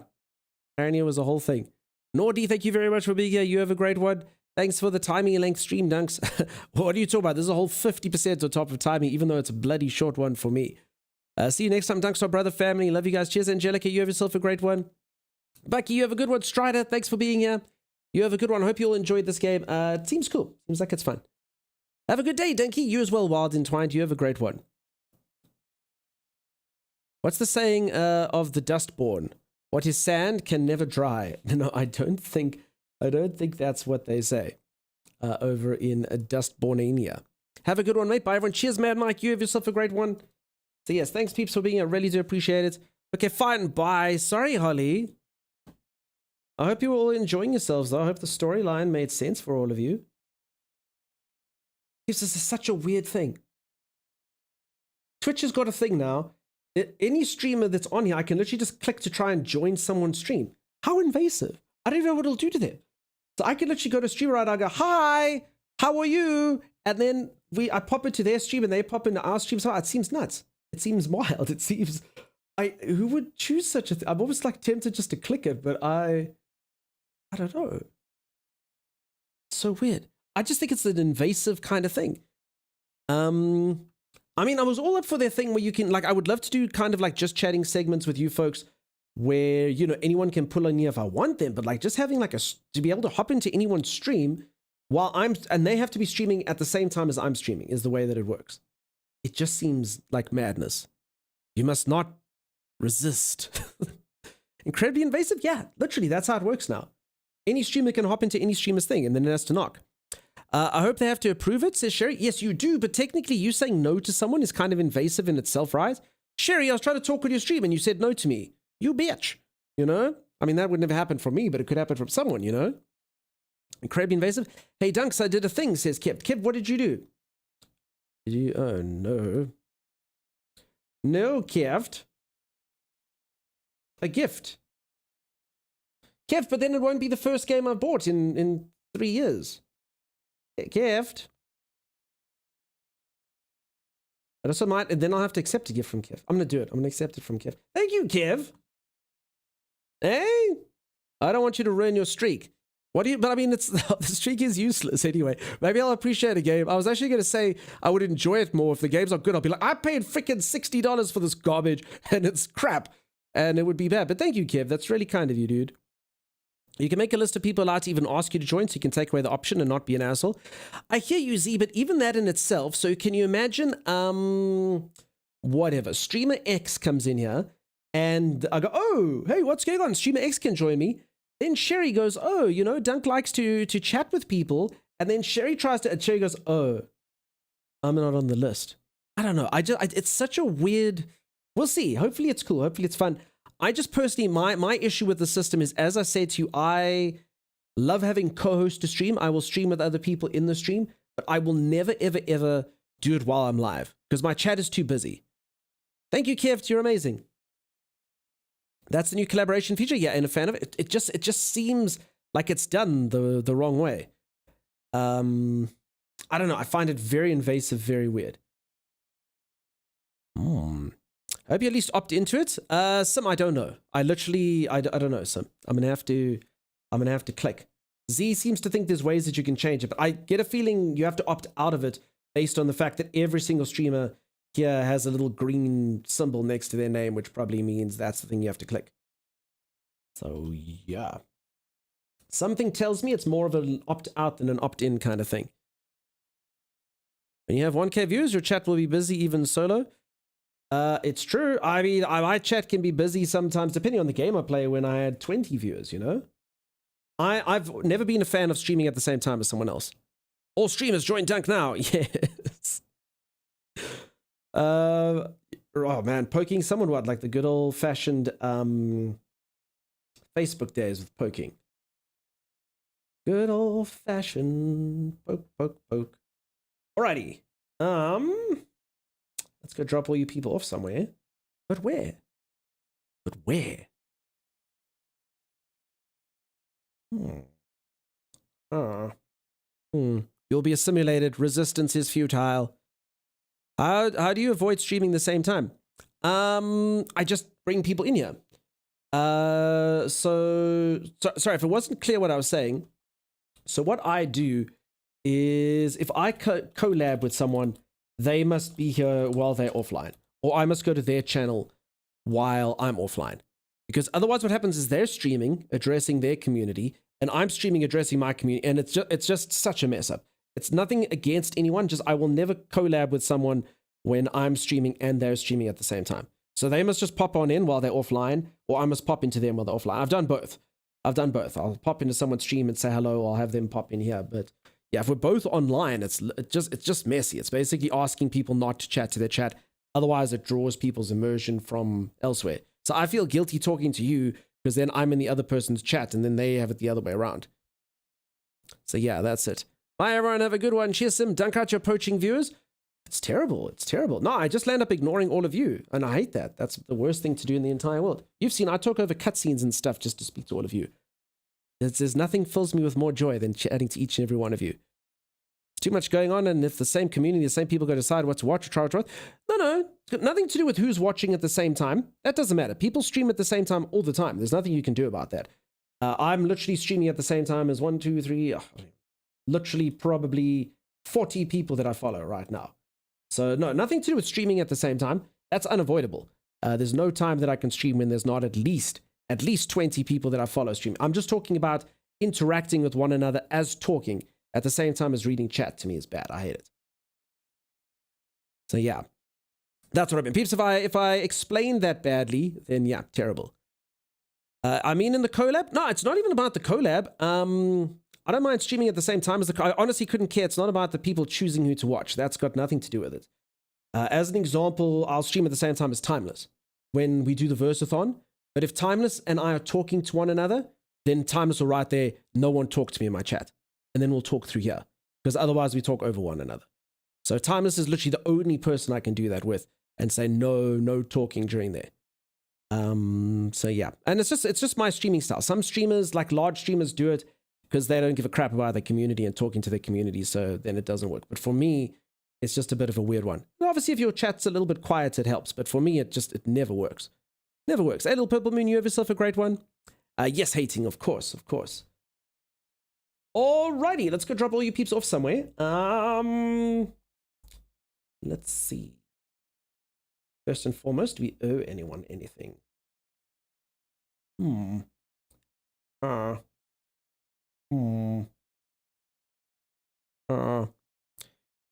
Apparently it was a whole thing. Nordy, thank you very much for being here. You have a great one. Thanks for the timing and length stream, Dunks. What are you talking about? There's a whole 50% on top of timing, even though it's a bloody short one for me. See you next time, Dunks, our brother family. Love you guys. Cheers, Angelica. You have yourself a great one. Bucky, you have a good one. Strider, thanks for being here. You have a good one. I hope you all enjoyed this game. It seems cool. Seems like it's fun. Have a good day, Dunky. You as well, Wild Entwined. You have a great one. What's the saying of the Dustborn? What is sand can never dry. No, I don't think that's what they say over in Dustbornania. Have a good one, mate. Bye, everyone. Cheers, Mad Mike. You have yourself a great one. So yes, thanks, peeps, for being here. I really do appreciate it. Okay, fine. Bye. Sorry, Holly. I hope you were all enjoying yourselves, though. I hope the storyline made sense for all of you. This is such a weird thing. Twitch has got a thing now. Any streamer that's on here, I can literally just click to try and join someone's stream. How invasive. I don't know what it'll do to them. So I can literally go to streamer and I go, hi, how are you? And then I pop into their stream and they pop into our stream. So it seems nuts. It seems wild. It seems... who would choose such a thing? I'm almost like tempted just to click it, but I don't know. It's so weird. I just think it's an invasive kind of thing. I mean, I was all up for their thing where you can, like, I would love to do kind of like just chatting segments with you folks where, you know, anyone can pull on you if I want them, but like just having like to be able to hop into anyone's stream while and they have to be streaming at the same time as I'm streaming is the way that it works. It just seems like madness. You must not resist. Incredibly invasive? Yeah, literally, that's how it works now. Any streamer can hop into any streamer's thing and then it has to knock. I hope they have to approve it, says Sherry. Yes, you do, but technically you saying no to someone is kind of invasive in itself, right? Sherry, I was trying to talk with your stream and you said no to me. You bitch, you know? I mean, that would never happen from me, but it could happen from someone, you know? Incredibly invasive. Hey, Dunks, I did a thing, says Kev. Kev, what did you do? Did you? Oh, no. No, Kev. A gift. Kev, but then it won't be the first game I've bought in 3 years. Kev. I also might, and then I'll have to accept a gift from Kev. I'm going to do it. I'm going to accept it from Kev. Thank you, Kev. Hey? I don't want you to ruin your streak. What do you, but I mean, it's the streak is useless anyway. Maybe I'll appreciate a game. I was actually going to say I would enjoy it more if the games are good. I'll be like, I paid freaking $60 for this garbage and it's crap. And it would be bad. But thank you, Kev. That's really kind of you, dude. You can make a list of people allowed to even ask you to join so you can take away the option and not be an asshole. I hear you, Z, but even that in itself, so can you imagine, whatever, Streamer X comes in here and I go, oh, hey, what's going on? Streamer X can join me. Then Sherry goes, oh, you know, Dunk likes to chat with people. And then Sherry Sherry goes, oh, I'm not on the list. I don't know. It's such a weird, we'll see. Hopefully it's cool. Hopefully it's fun. I just personally, my issue with the system is, as I said to you, I love having co-host to stream. I will stream with other people in the stream, but I will never, ever, ever do it while I'm live because my chat is too busy. Thank you, Kev. You're amazing. That's the new collaboration feature. Yeah, and a fan of it. It just seems like it's done the wrong way. I don't know. I find it very invasive, very weird. I hope you at least opt into it. Some I don't know. I don't know, Some. I'm gonna have to click. Z seems to think there's ways that you can change it, but I get a feeling you have to opt out of it based on the fact that every single streamer here has a little green symbol next to their name, which probably means that's the thing you have to click. So yeah. Something tells me it's more of an opt-out than an opt-in kind of thing. When you have 1K views, your chat will be busy even solo. It's true. I mean, my chat can be busy sometimes, depending on the game I play, when I had 20 viewers, you know? I've never been a fan of streaming at the same time as someone else. All streamers join Dunk now. Yes. Oh man, poking someone, what? Like the good old-fashioned Facebook days with poking. Good old-fashioned poke, poke, poke. Alrighty. Let's go drop all you people off somewhere. But where? But where? You'll be assimilated. Resistance is futile. How do you avoid streaming the same time? I just bring people in here. Sorry if it wasn't clear what I was saying. So what I do is if I collab with someone, they must be here while they're offline, or I must go to their channel while I'm offline. Because otherwise what happens is they're streaming, addressing their community, and I'm streaming, addressing my community, and it's just such a mess up. It's nothing against anyone, just I will never collab with someone when I'm streaming and they're streaming at the same time. So they must just pop on in while they're offline, or I must pop into them while they're offline. I've done both. I'll pop into someone's stream and say hello, I'll have them pop in here. But yeah, if we're both online, it's just messy. It's basically asking people not to chat to their chat. Otherwise, it draws people's immersion from elsewhere. So I feel guilty talking to you because then I'm in the other person's chat and then they have it the other way around. So yeah, that's it. Bye everyone, have a good one. Cheers, Sim. Dunk out your poaching viewers. It's terrible. It's terrible. No, I just land up ignoring all of you. And I hate that. That's the worst thing to do in the entire world. You've seen I talk over cutscenes and stuff just to speak to all of you. There's nothing fills me with more joy than chatting to each and every one of you. Too much going on, and if the same community, the same people go decide what to watch or try to watch. No, it's got nothing to do with who's watching at the same time. That doesn't matter. People stream at the same time all the time. There's nothing you can do about that. I'm literally streaming at the same time as literally probably 40 people that I follow right now. So no, nothing to do with streaming at the same time. That's unavoidable. There's no time that I can stream when there's not at least 20 people that I follow stream. I'm just talking about interacting with one another as talking at the same time as reading chat. To me is bad. I hate it. So yeah, that's what I mean. Peeps, if I explain that badly, then yeah, terrible. I mean in the collab? No, it's not even about the collab. I don't mind streaming at the same time as I honestly couldn't care. It's not about the people choosing who to watch. That's got nothing to do with it. As an example, I'll stream at the same time as Timeless when we do the Versathon. But if Timeless and I are talking to one another, then Timeless will write there, no one talk to me in my chat. And then we'll talk through here. Because otherwise we talk over one another. So Timeless is literally the only person I can do that with and say no talking during there. So yeah. And it's just my streaming style. Some streamers, like large streamers, do it because they don't give a crap about their community and talking to their community, so then it doesn't work. But for me, it's just a bit of a weird one. And obviously, if your chat's a little bit quiet, it helps. But for me, it never works. Never works. Hey, little Purple Moon, you have yourself a great one. Yes, hating, of course. Alrighty, let's go drop all you peeps off somewhere. Let's see. First and foremost, do we owe anyone anything? You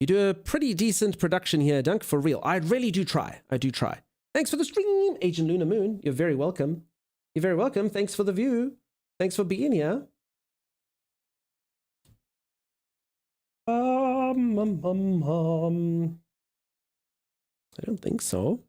do a pretty decent production here, Dunk, for real. I really do try. I do try. Thanks for the stream, Agent Luna Moon. You're very welcome. You're very welcome. Thanks for the view. Thanks for being here. I don't think so.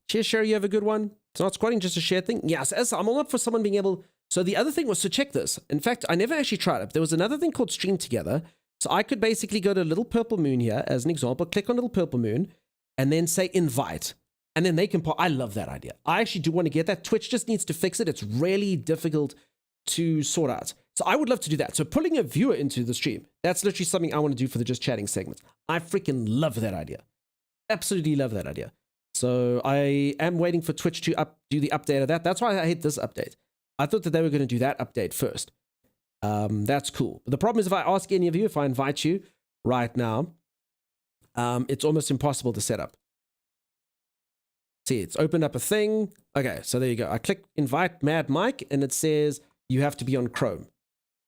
Share, you have a good one. It's not squatting, just a share thing. Yes, I'm all up for someone being able... So the other thing was to check this. In fact, I never actually tried it. There was another thing called Stream Together. So I could basically go to Little Purple Moon here, as an example, click on Little Purple Moon, and then say invite. And then they can... I love that idea. I actually do want to get that. Twitch just needs to fix it. It's really difficult to sort out. So I would love to do that. So pulling a viewer into the stream, that's literally something I want to do for the Just Chatting segments. I freaking love that idea. Absolutely love that idea. So I am waiting for Twitch to do the update of that. That's why I hate this update. I thought that they were going to do that update first. That's cool. But the problem is if I ask any of you, if I invite you right now, it's almost impossible to set up. See, it's opened up a thing. Okay, so there you go. I click invite Mad Mike and it says you have to be on Chrome.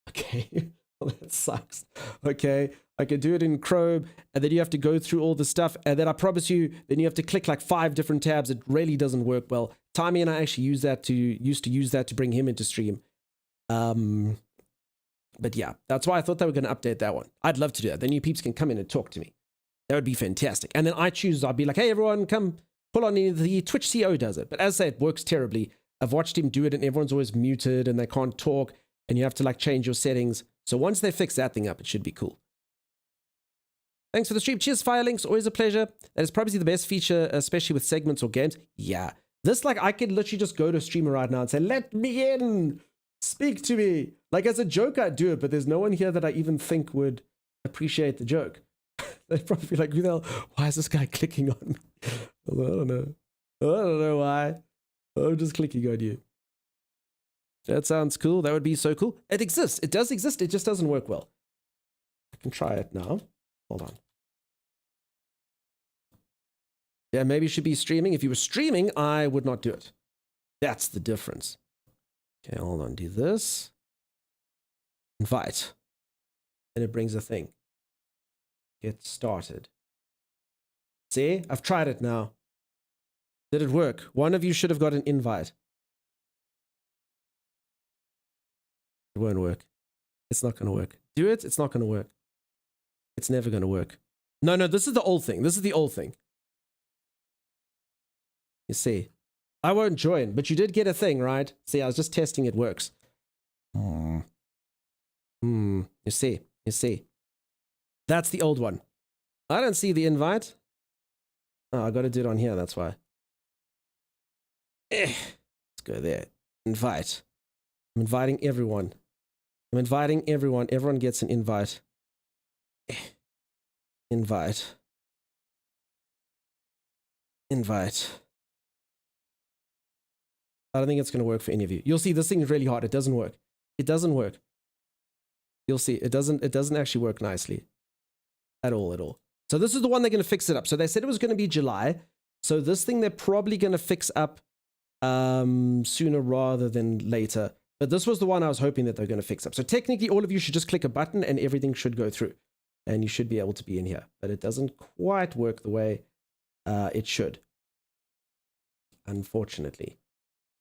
Okay, well, that sucks. Okay, I can do it in Chrome and then you have to go through all the stuff and then I promise you, then you have to click like 5 different tabs. It really doesn't work well. Tommy and I actually used to use that to bring him into stream. But yeah, that's why I thought they were going to update that one. I'd love to do that. Then you peeps can come in and talk to me. That would be fantastic. And then I'd be like, hey, everyone, come pull on in. The Twitch CEO does it. But as I say, it works terribly. I've watched him do it and everyone's always muted and they can't talk and you have to like change your settings. So once they fix that thing up, it should be cool. Thanks for the stream. Cheers, Firelinks. Always a pleasure. That is probably the best feature, especially with segments or games. Yeah. This, like, I could literally just go to a streamer right now and say, let me in. Speak to me. Like, as a joke, I'd do it, but there's no one here that I even think would appreciate the joke. They'd probably be like, who the hell? Why is this guy clicking on me? I don't know. I don't know why. I'm just clicking on you. That sounds cool. That would be so cool. It exists. It does exist. It just doesn't work well. I can try it now. Hold on. Yeah, maybe you should be streaming. If you were streaming, I would not do it. That's the difference. Okay, hold on. Do this. Invite. And it brings a thing. Get started. See? I've tried it now. Did it work? One of you should have got an invite. It won't work. It's not going to work. Do it. It's not going to work. It's never going to work. No, this is the old thing. This is the old thing. You see, I won't join, but you did get a thing, right? See, I was just testing it works. You see. That's the old one. I don't see the invite. Oh, I got to do it on here. That's why. Let's go there. Invite. I'm inviting everyone. Everyone gets an invite. Invite. I don't think it's going to work for any of you. You'll see this thing is really hard. It doesn't work. You'll see it doesn't actually work nicely. At all. So this is the one they're going to fix it up. So they said it was going to be July. So this thing they're probably going to fix up sooner rather than later. But this was the one I was hoping that they're going to fix up. So technically all of you should just click a button and everything should go through. And you should be able to be in here. But it doesn't quite work the way it should. Unfortunately.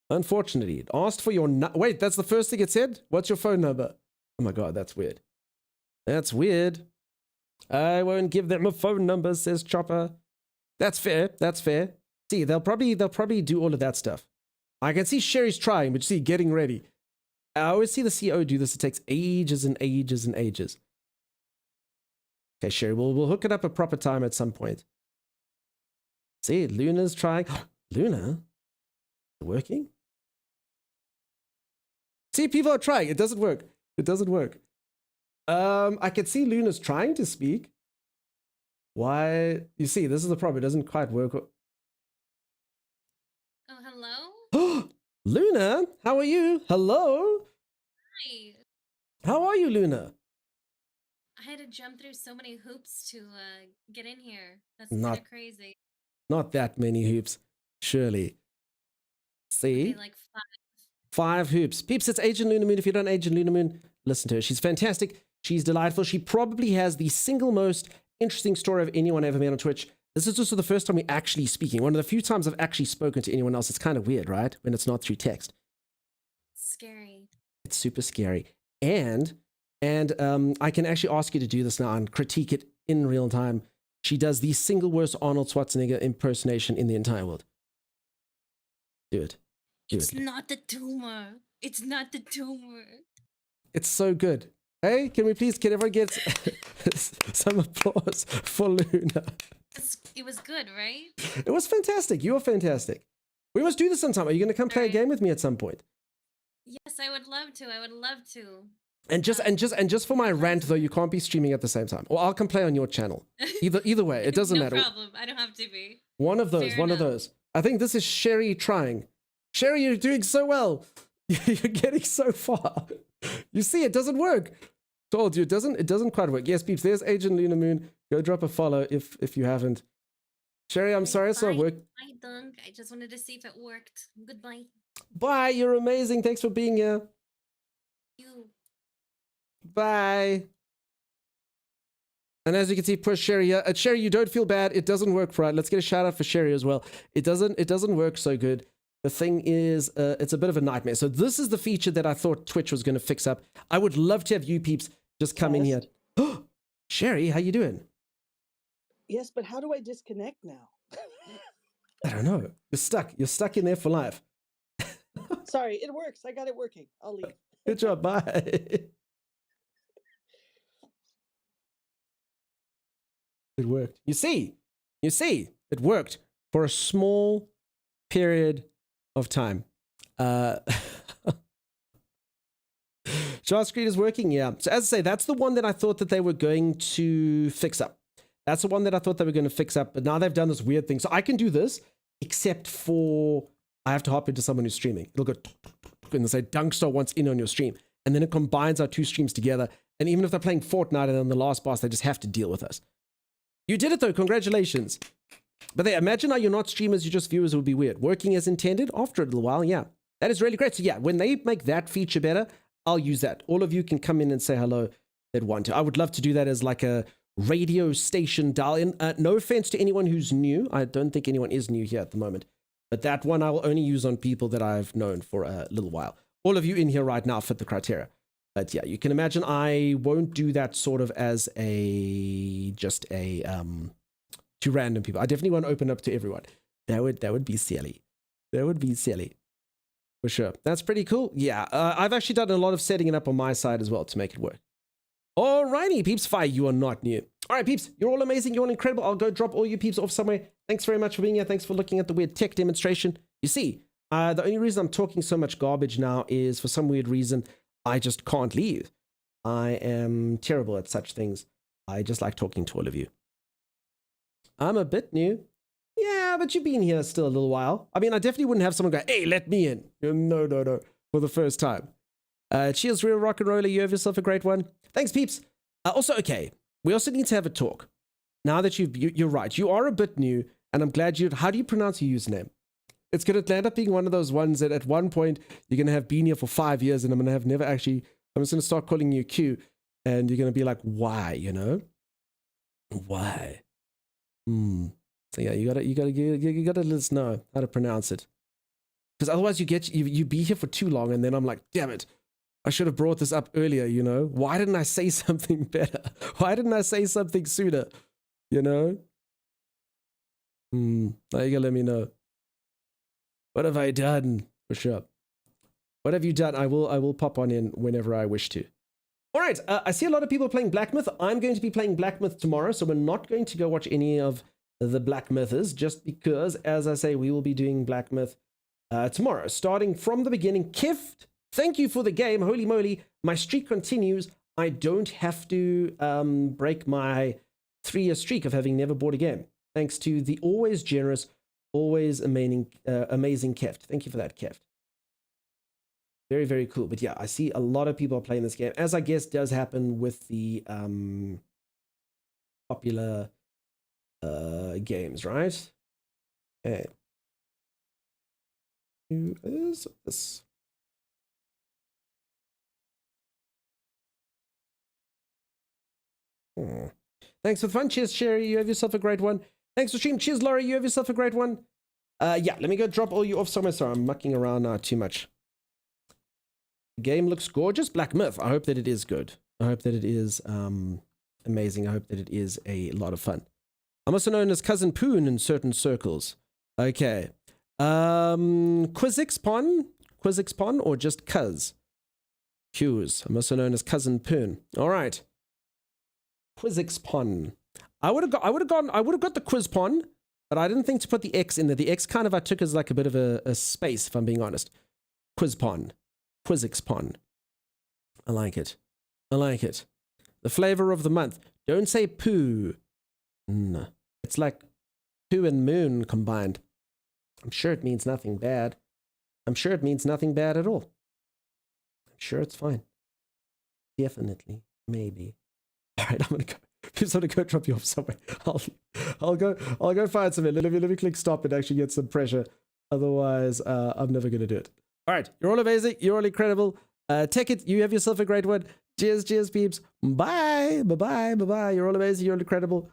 It asked for your... Wait, that's the first thing it said? What's your phone number? Oh my God, that's weird. I won't give them a phone number, says Chopper. That's fair. See, they'll probably do all of that stuff. I can see Sherry's trying, but you see, getting ready. I always see the CO do this. It takes ages and ages and ages. Okay, Sherry, we'll hook it up a proper time at some point. See, Luna's trying. Luna? Working? See, people are trying. It doesn't work. I can see Luna's trying to speak. Why? You see, this is the problem. It doesn't quite work. Oh, hello? Luna, how are you? Hello? Hi. How are you, Luna? I had to jump through so many hoops to get in here. That's Not- kind of crazy. Not that many hoops, surely. See? Okay, like 5. 5 hoops. Peeps, it's Agent Luna Moon. If you don't know Agent Luna Moon, listen to her. She's fantastic. She's delightful. She probably has the single most interesting story of anyone ever made on Twitch. This is also the first time we're actually speaking. One of the few times I've actually spoken to anyone else. It's kind of weird, right? When it's not through text. Scary. It's super scary. And I can actually ask you to do this now and critique it in real time. She does the single worst Arnold Schwarzenegger impersonation in the entire world. Do it. It's not the tumor. It's not the tumor. It's so good. Hey, can everyone get some applause for Luna? It was good, right? It was fantastic. You were fantastic. We must do this sometime. Are you going to come play a game with me at some point? Yes, I would love to. And just for my rant though, you can't be streaming at the same time. Or I'll come play on your channel. Either way, it doesn't matter. No problem. I don't have to be. One of those. I think this is Sherry trying. Sherry, you're doing so well. You're getting so far. You see, it doesn't work. Told you, it doesn't quite work. Yes, peeps, there's Agent Luna Moon. Go drop a follow if you haven't. Sherry, I'm sorry it's not working. Bye, Dunk. I just wanted to see if it worked. Goodbye. Bye, you're amazing. Thanks for being here. You. Bye. And as you can see, push Sherry here. Sherry, you don't feel bad. It doesn't work right. Let's get a shout out for Sherry as well. It doesn't work so good. The thing is, it's a bit of a nightmare. So this is the feature that I thought Twitch was going to fix up. I would love to have you peeps just come in here. Sherry, how you doing? Yes, but how do I disconnect now? I don't know. You're stuck. You're stuck in there for life. Sorry, it works. I got it working. I'll leave. Good job. Bye. It worked. You see, it worked for a small period of time. Shard screen is working, yeah. So as I say, that's the one that I thought that they were going to fix up. That's the one that I thought they were going to fix up, but now they've done this weird thing. So I can do this, except for I have to hop into someone who's streaming. It'll go. and they say Dunkstar wants in on your stream. And then it combines our two streams together. And even if they're playing Fortnite and then the last boss, they just have to deal with us. You did it though, congratulations. But they imagine how you're not streamers, you're just viewers. It would be weird. Working as intended after a little while, yeah. That is really great. So yeah, when they make that feature better, I'll use that. All of you can come in and say hello that want to. I would love to do that as like a radio station dial-in. No offense to anyone who's new. I don't think anyone is new here at the moment. But that one I will only use on people that I've known for a little while. All of you in here right now fit the criteria. But yeah, you can imagine I won't do that sort of as just to random people. I definitely won't open up to everyone. That would be silly. That would be silly. For sure. That's pretty cool. Yeah, I've actually done a lot of setting it up on my side as well to make it work. Alrighty, peeps. Fire, you are not new. All right, peeps, you're all amazing. You're all incredible. I'll go drop all you peeps off somewhere. Thanks very much for being here. Thanks for looking at the weird tech demonstration. You see, the only reason I'm talking so much garbage now is for some weird reason, I just can't leave. I am terrible at such things. I just like talking to all of you. I'm a bit new. Yeah, but you've been here still a little while. I mean, I definitely wouldn't have someone go, hey, let me in. No, for the first time. Cheers, real rock and roller. You have yourself a great one. Thanks, peeps. Also, okay, we also need to have a talk. Now that you're right, you are a bit new, and I'm glad how do you pronounce your username? It's going to end up being one of those ones that at one point you're going to have been here for 5 years, and I'm going to have never actually, I'm just going to start calling you Q, and you're going to be like, why, you know? Why? So yeah, you gotta let us know how to pronounce it. Because otherwise you be here for too long, and then I'm like, damn it. I should have brought this up earlier, you know? Why didn't I say something better? Why didn't I say something sooner? You know? Now you gotta let me know. What have I done? For sure. What have you done? I will pop on in whenever I wish to. All right, I see a lot of people playing Black Myth. I'm going to be playing Black Myth tomorrow, so we're not going to go watch any of the Black Mythers, just because, as I say, we will be doing Black Myth tomorrow, starting from the beginning. Kift, thank you for the game. Holy moly, my streak continues. I don't have to break my 3-year streak of having never bought a game, thanks to the always generous, always amazing Kift. Thank you for that, Kift. Very, very cool. But yeah, I see a lot of people are playing this game, as I guess does happen with the popular games, right? Okay. Who is this? Thanks for the fun. Cheers, Sherry. You have yourself a great one. Thanks for stream. Cheers, Laurie. You have yourself a great one. Yeah, let me go drop all you off somewhere. Sorry, I'm mucking around now too much. The game looks gorgeous. Black Myth. I hope that it is good. I hope that it is amazing. I hope that it is a lot of fun. I'm also known as Cousin Poon in certain circles. Okay. Quizixpon or just Cuz? Q's. I'm also known as Cousin Poon. All right. Quizixpon. I would have got the Quizpon, but I didn't think to put the X in there. The X kind of I took as like a bit of a space, if I'm being honest. Quizpon. Quizixpon. I like it. I like it. The flavor of the month. Don't say poo. It's like poo and moon combined. I'm sure it means nothing bad. I'm sure it means nothing bad at all. I'm sure it's fine. Definitely. Maybe. All right, I'm gonna go. Just want to go drop you off somewhere. I'll go find something. Let me click stop and actually get some pressure. Otherwise, I'm never gonna do it. All right, you're all amazing. You're all incredible. Take it. You have yourself a great one. Cheers, cheers, peeps. Bye, bye, bye, bye, bye. You're all amazing. You're all incredible.